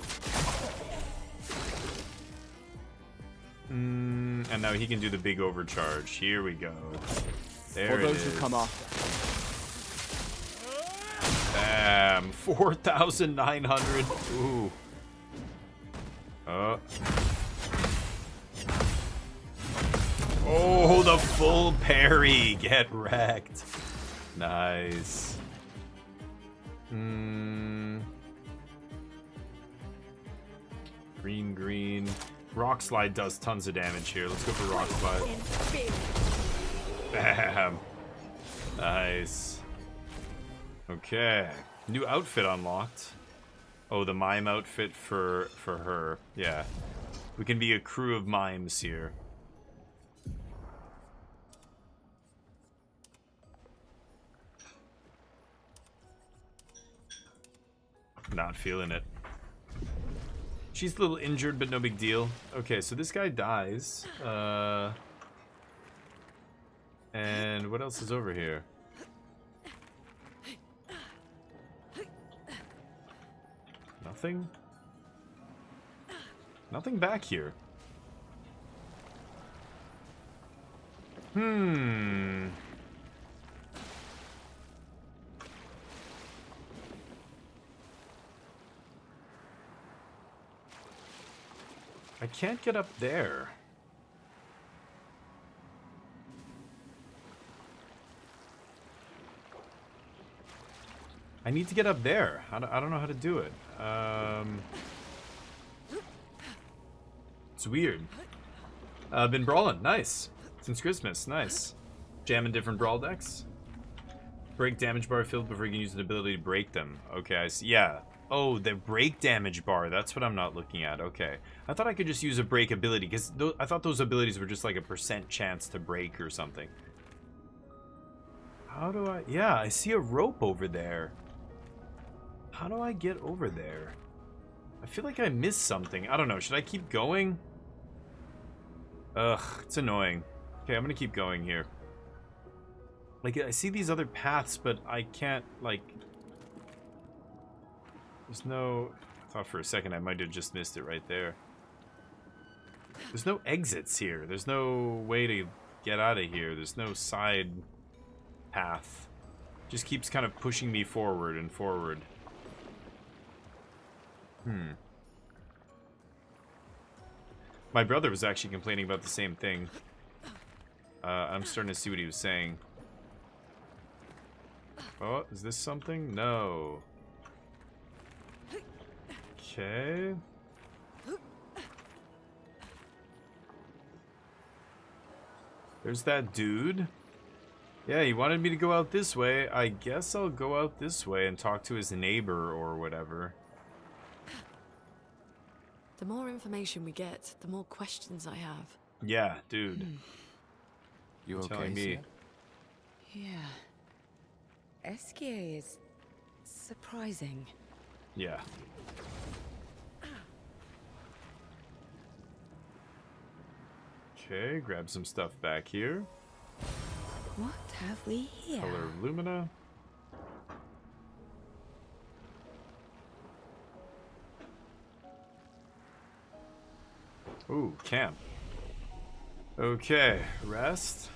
And now he can do the big overcharge. Here we go. There it is. For those who come off. Bam. 4,900. Ooh. Oh, the full parry. Get wrecked. Nice. Green, green. Rock Slide does tons of damage here. Let's go for Rock Slide. Bam. Nice. Okay. New outfit unlocked. Oh, the mime outfit for her. Yeah. We can be a crew of mimes here. Not feeling it. She's a little injured, but no big deal. Okay, so this guy dies. And what else is over here? Nothing? Nothing back here. I can't get up there. I need to get up there. I don't know how to do it. It's weird. Been brawling. Nice. Since Christmas. Nice. Jamming different brawl decks. Break damage bar filled before you can use an ability to break them. Okay, I see. Yeah. Oh, the break damage bar. That's what I'm not looking at. Okay. I thought I could just use a break ability, because I thought those abilities were just like a % chance to break or something. How do I... Yeah, I see a rope over there. How do I get over there? I feel like I missed something. I don't know. Should I keep going? Ugh, it's annoying. Okay, I'm gonna keep going here. Like, I see these other paths, but I can't, like... There's no... I thought for a second I might have just missed it right there. There's no exits here. There's no way to get out of here. There's no side path. Just keeps kind of pushing me forward and forward. My brother was actually complaining about the same thing. I'm starting to see what he was saying. Oh, is this something? No. Okay. There's that dude. Yeah, he wanted me to go out this way. I guess I'll go out this way and talk to his neighbor or whatever. The more information we get, the more questions I have. Yeah, dude. You okay, telling me. Yeah. Esquier is surprising. Yeah. Okay, grab some stuff back here. What have we here? Color of Lumina. Ooh, camp. Okay, rest.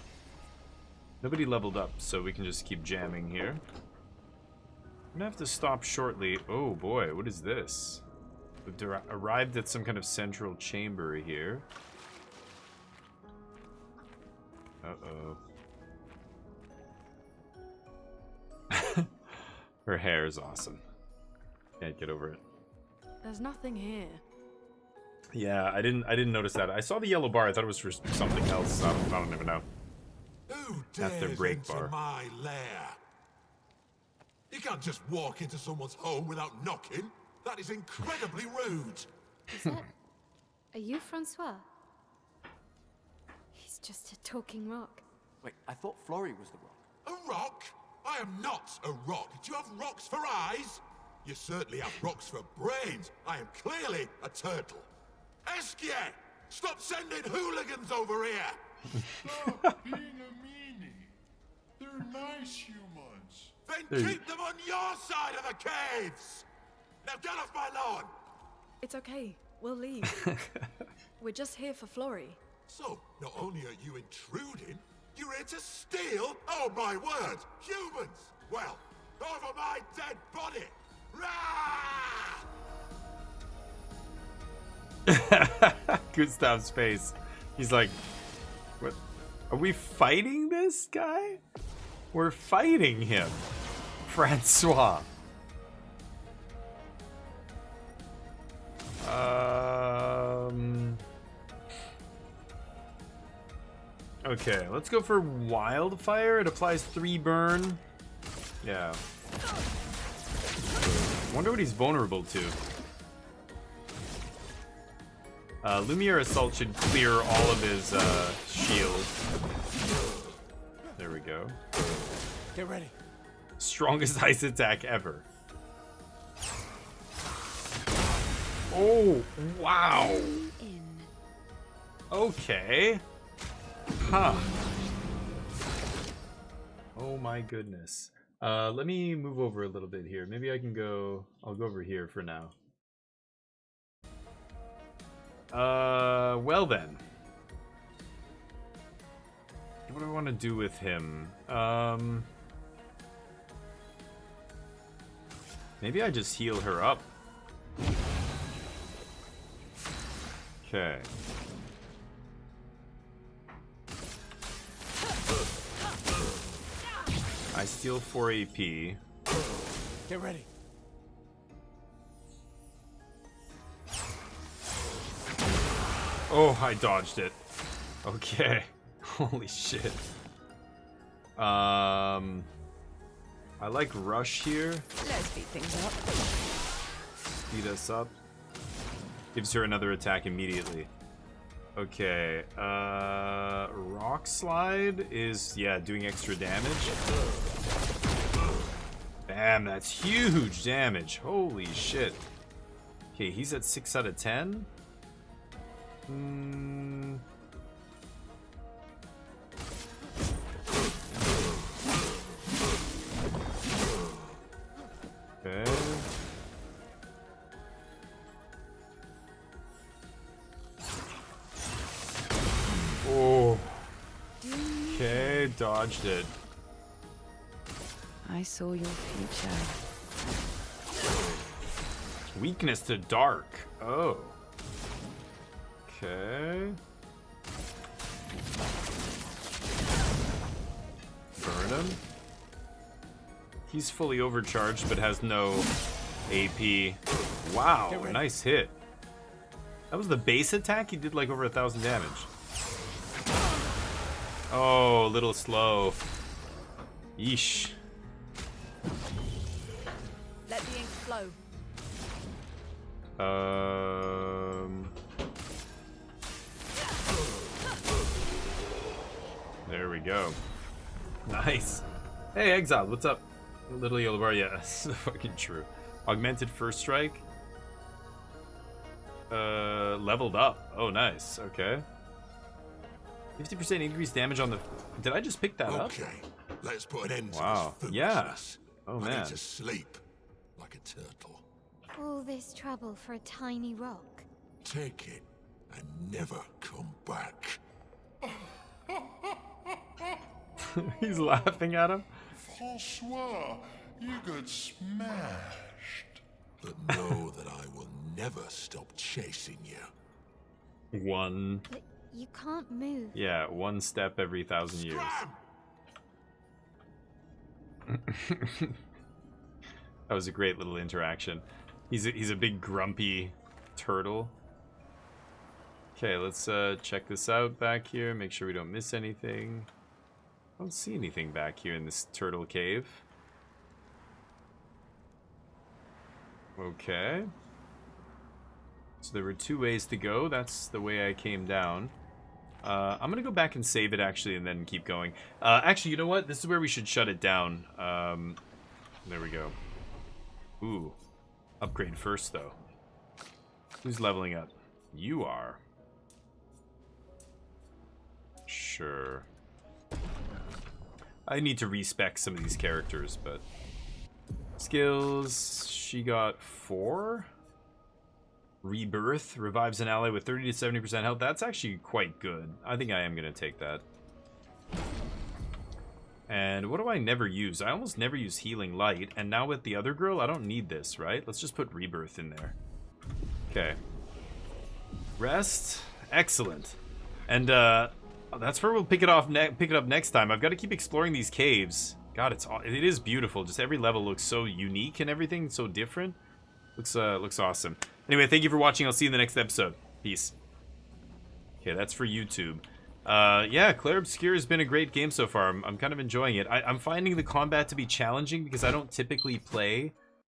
Nobody leveled up, so we can just keep jamming here. I'm gonna have to stop shortly. Oh boy, what is this? We've arrived at some kind of central chamber here. Uh-oh. Her hair is awesome. Can't get over it. There's nothing here. Yeah, I didn't notice that. I saw the yellow bar. I thought it was for something else. I don't even know. Who That's their dares break enter bar. my lair? You can't just walk into someone's home without knocking. That is incredibly rude. Is that... Are you Francois? He's just a talking rock. Wait, I thought Florrie was the rock. A rock? I am not a rock. Do you have rocks for eyes? You certainly have rocks for brains. I am clearly a turtle. Esquier! Stop sending hooligans over here! Stop being a meanie. They're nice humans. Then keep them on your side of the caves! Now get off my lawn! It's okay. We'll leave. We're just here for Florrie. So, not only are you intruding, you're here to steal? Oh my word! Humans! Well, over my dead body! Rah! Gustav's face. He's like, what? Are we fighting this guy? We're fighting him. Francois. Okay, let's go for Wildfire. It applies 3 burn. Yeah. Wonder what he's vulnerable to. Lumiere Assault should clear all of his shield. There we go. Get ready. Strongest ice attack ever. Oh, wow. Okay. Huh. Oh my goodness. Let me move over a little bit here. Maybe I can go... I'll go over here for now. Well then. What do I want to do with him? Maybe I just heal her up. Okay. I steal 4 AP. Get ready. Oh, I dodged it. Okay. Holy shit. I like rush here. Let's speed things up. Speed us up. Gives her another attack immediately. Okay. Rock slide is, yeah, doing extra damage. Bam, that's huge damage. Holy shit. Okay, he's at 6 out of 10. Okay. Oh. Okay, dodged it. I saw your future. Weakness to dark. Oh. Okay. Burn him. He's fully overcharged but has no AP. Wow, nice hit. That was the base attack? He did like over 1,000 damage. Oh, a little slow. Yeesh. Let the ink flow. There we go. Nice. Hey, Exile, what's up? Little Yellow Bar, yeah, that's fucking true. Augmented First Strike. Leveled up. Oh, nice. Okay. 50% increased damage on the... Did I just pick that up? Okay, let's put an end to Wow. this Yeah. foolishness. Oh, I man. need to sleep like a turtle. All this trouble for a tiny rock. Take it and never come back. He's laughing at him. Francois, you got smashed. But know that I will never stop chasing you. One. But you can't move. Yeah, one step every 1,000 years. That was a great little interaction. He's a big grumpy turtle. Okay, let's check this out back here. Make sure we don't miss anything. I don't see anything back here in this turtle cave. Okay. So there were 2 ways to go. That's the way I came down. I'm gonna go back and save it actually and then keep going. Actually, you know what? This is where we should shut it down. There we go. Ooh. Upgrade first though. Who's leveling up? You are. Sure. I need to respec some of these characters, but... Skills... She got 4? Rebirth. Revives an ally with 30 to 70% health. That's actually quite good. I think I am going to take that. And what do I never use? I almost never use Healing Light. And now with the other girl, I don't need this, right? Let's just put Rebirth in there. Okay. Rest. Excellent. And, that's where we'll pick it up next time. I've got to keep exploring these caves. God, it is beautiful. Just every level looks so unique and everything, so different. Looks awesome. Anyway, thank you for watching. I'll see you in the next episode. Peace. Okay, that's for YouTube. Yeah, Claire Obscure has been a great game so far. I'm kind of enjoying it. I'm finding the combat to be challenging because I don't typically play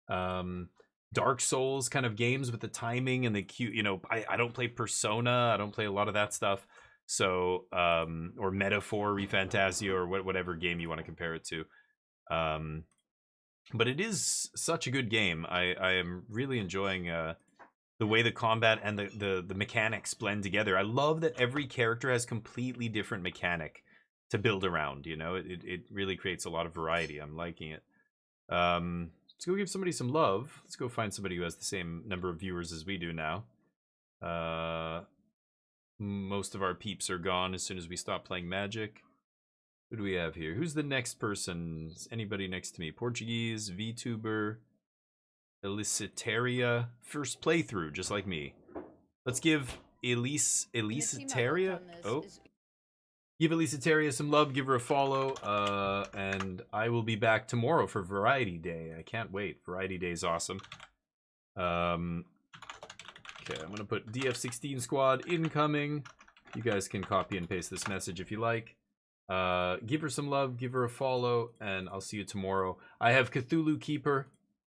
Dark Souls kind of games with the timing and the cute. You know, I don't play Persona. I don't play a lot of that stuff. So, or Metaphor, ReFantasia, or whatever game you want to compare it to. But it is such a good game. I am really enjoying the way the combat and the mechanics blend together. I love that every character has completely different mechanic to build around. You know, it really creates a lot of variety. I'm liking it. Let's go give somebody some love. Let's go find somebody who has the same number of viewers as we do now. Most of our peeps are gone as soon as we stop playing Magic. Who do we have here? Who's the next person? Is anybody next to me? Portuguese, VTuber, Elicitaria. First playthrough, just like me. Let's give Elisiteria. Oh. Give Elisiteria some love, give her a follow, and I will be back tomorrow for Variety Day. I can't wait. Variety Day is awesome. Okay, I'm gonna put DF16 squad incoming. You guys can copy and paste this message if you like. Give her some love, give her a follow, and I'll see you tomorrow. I have Cthulhu Keeper.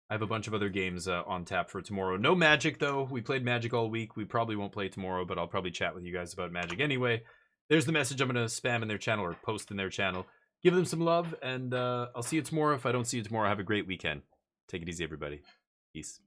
I have a bunch of other games on tap for tomorrow. No Magic, though. We played Magic all week. We probably won't play tomorrow, but I'll probably chat with you guys about Magic anyway. There's the message I'm going to spam in their channel or post in their channel. Give them some love, and I'll see you tomorrow. If I don't see you tomorrow, have a great weekend. Take it easy, everybody. Peace.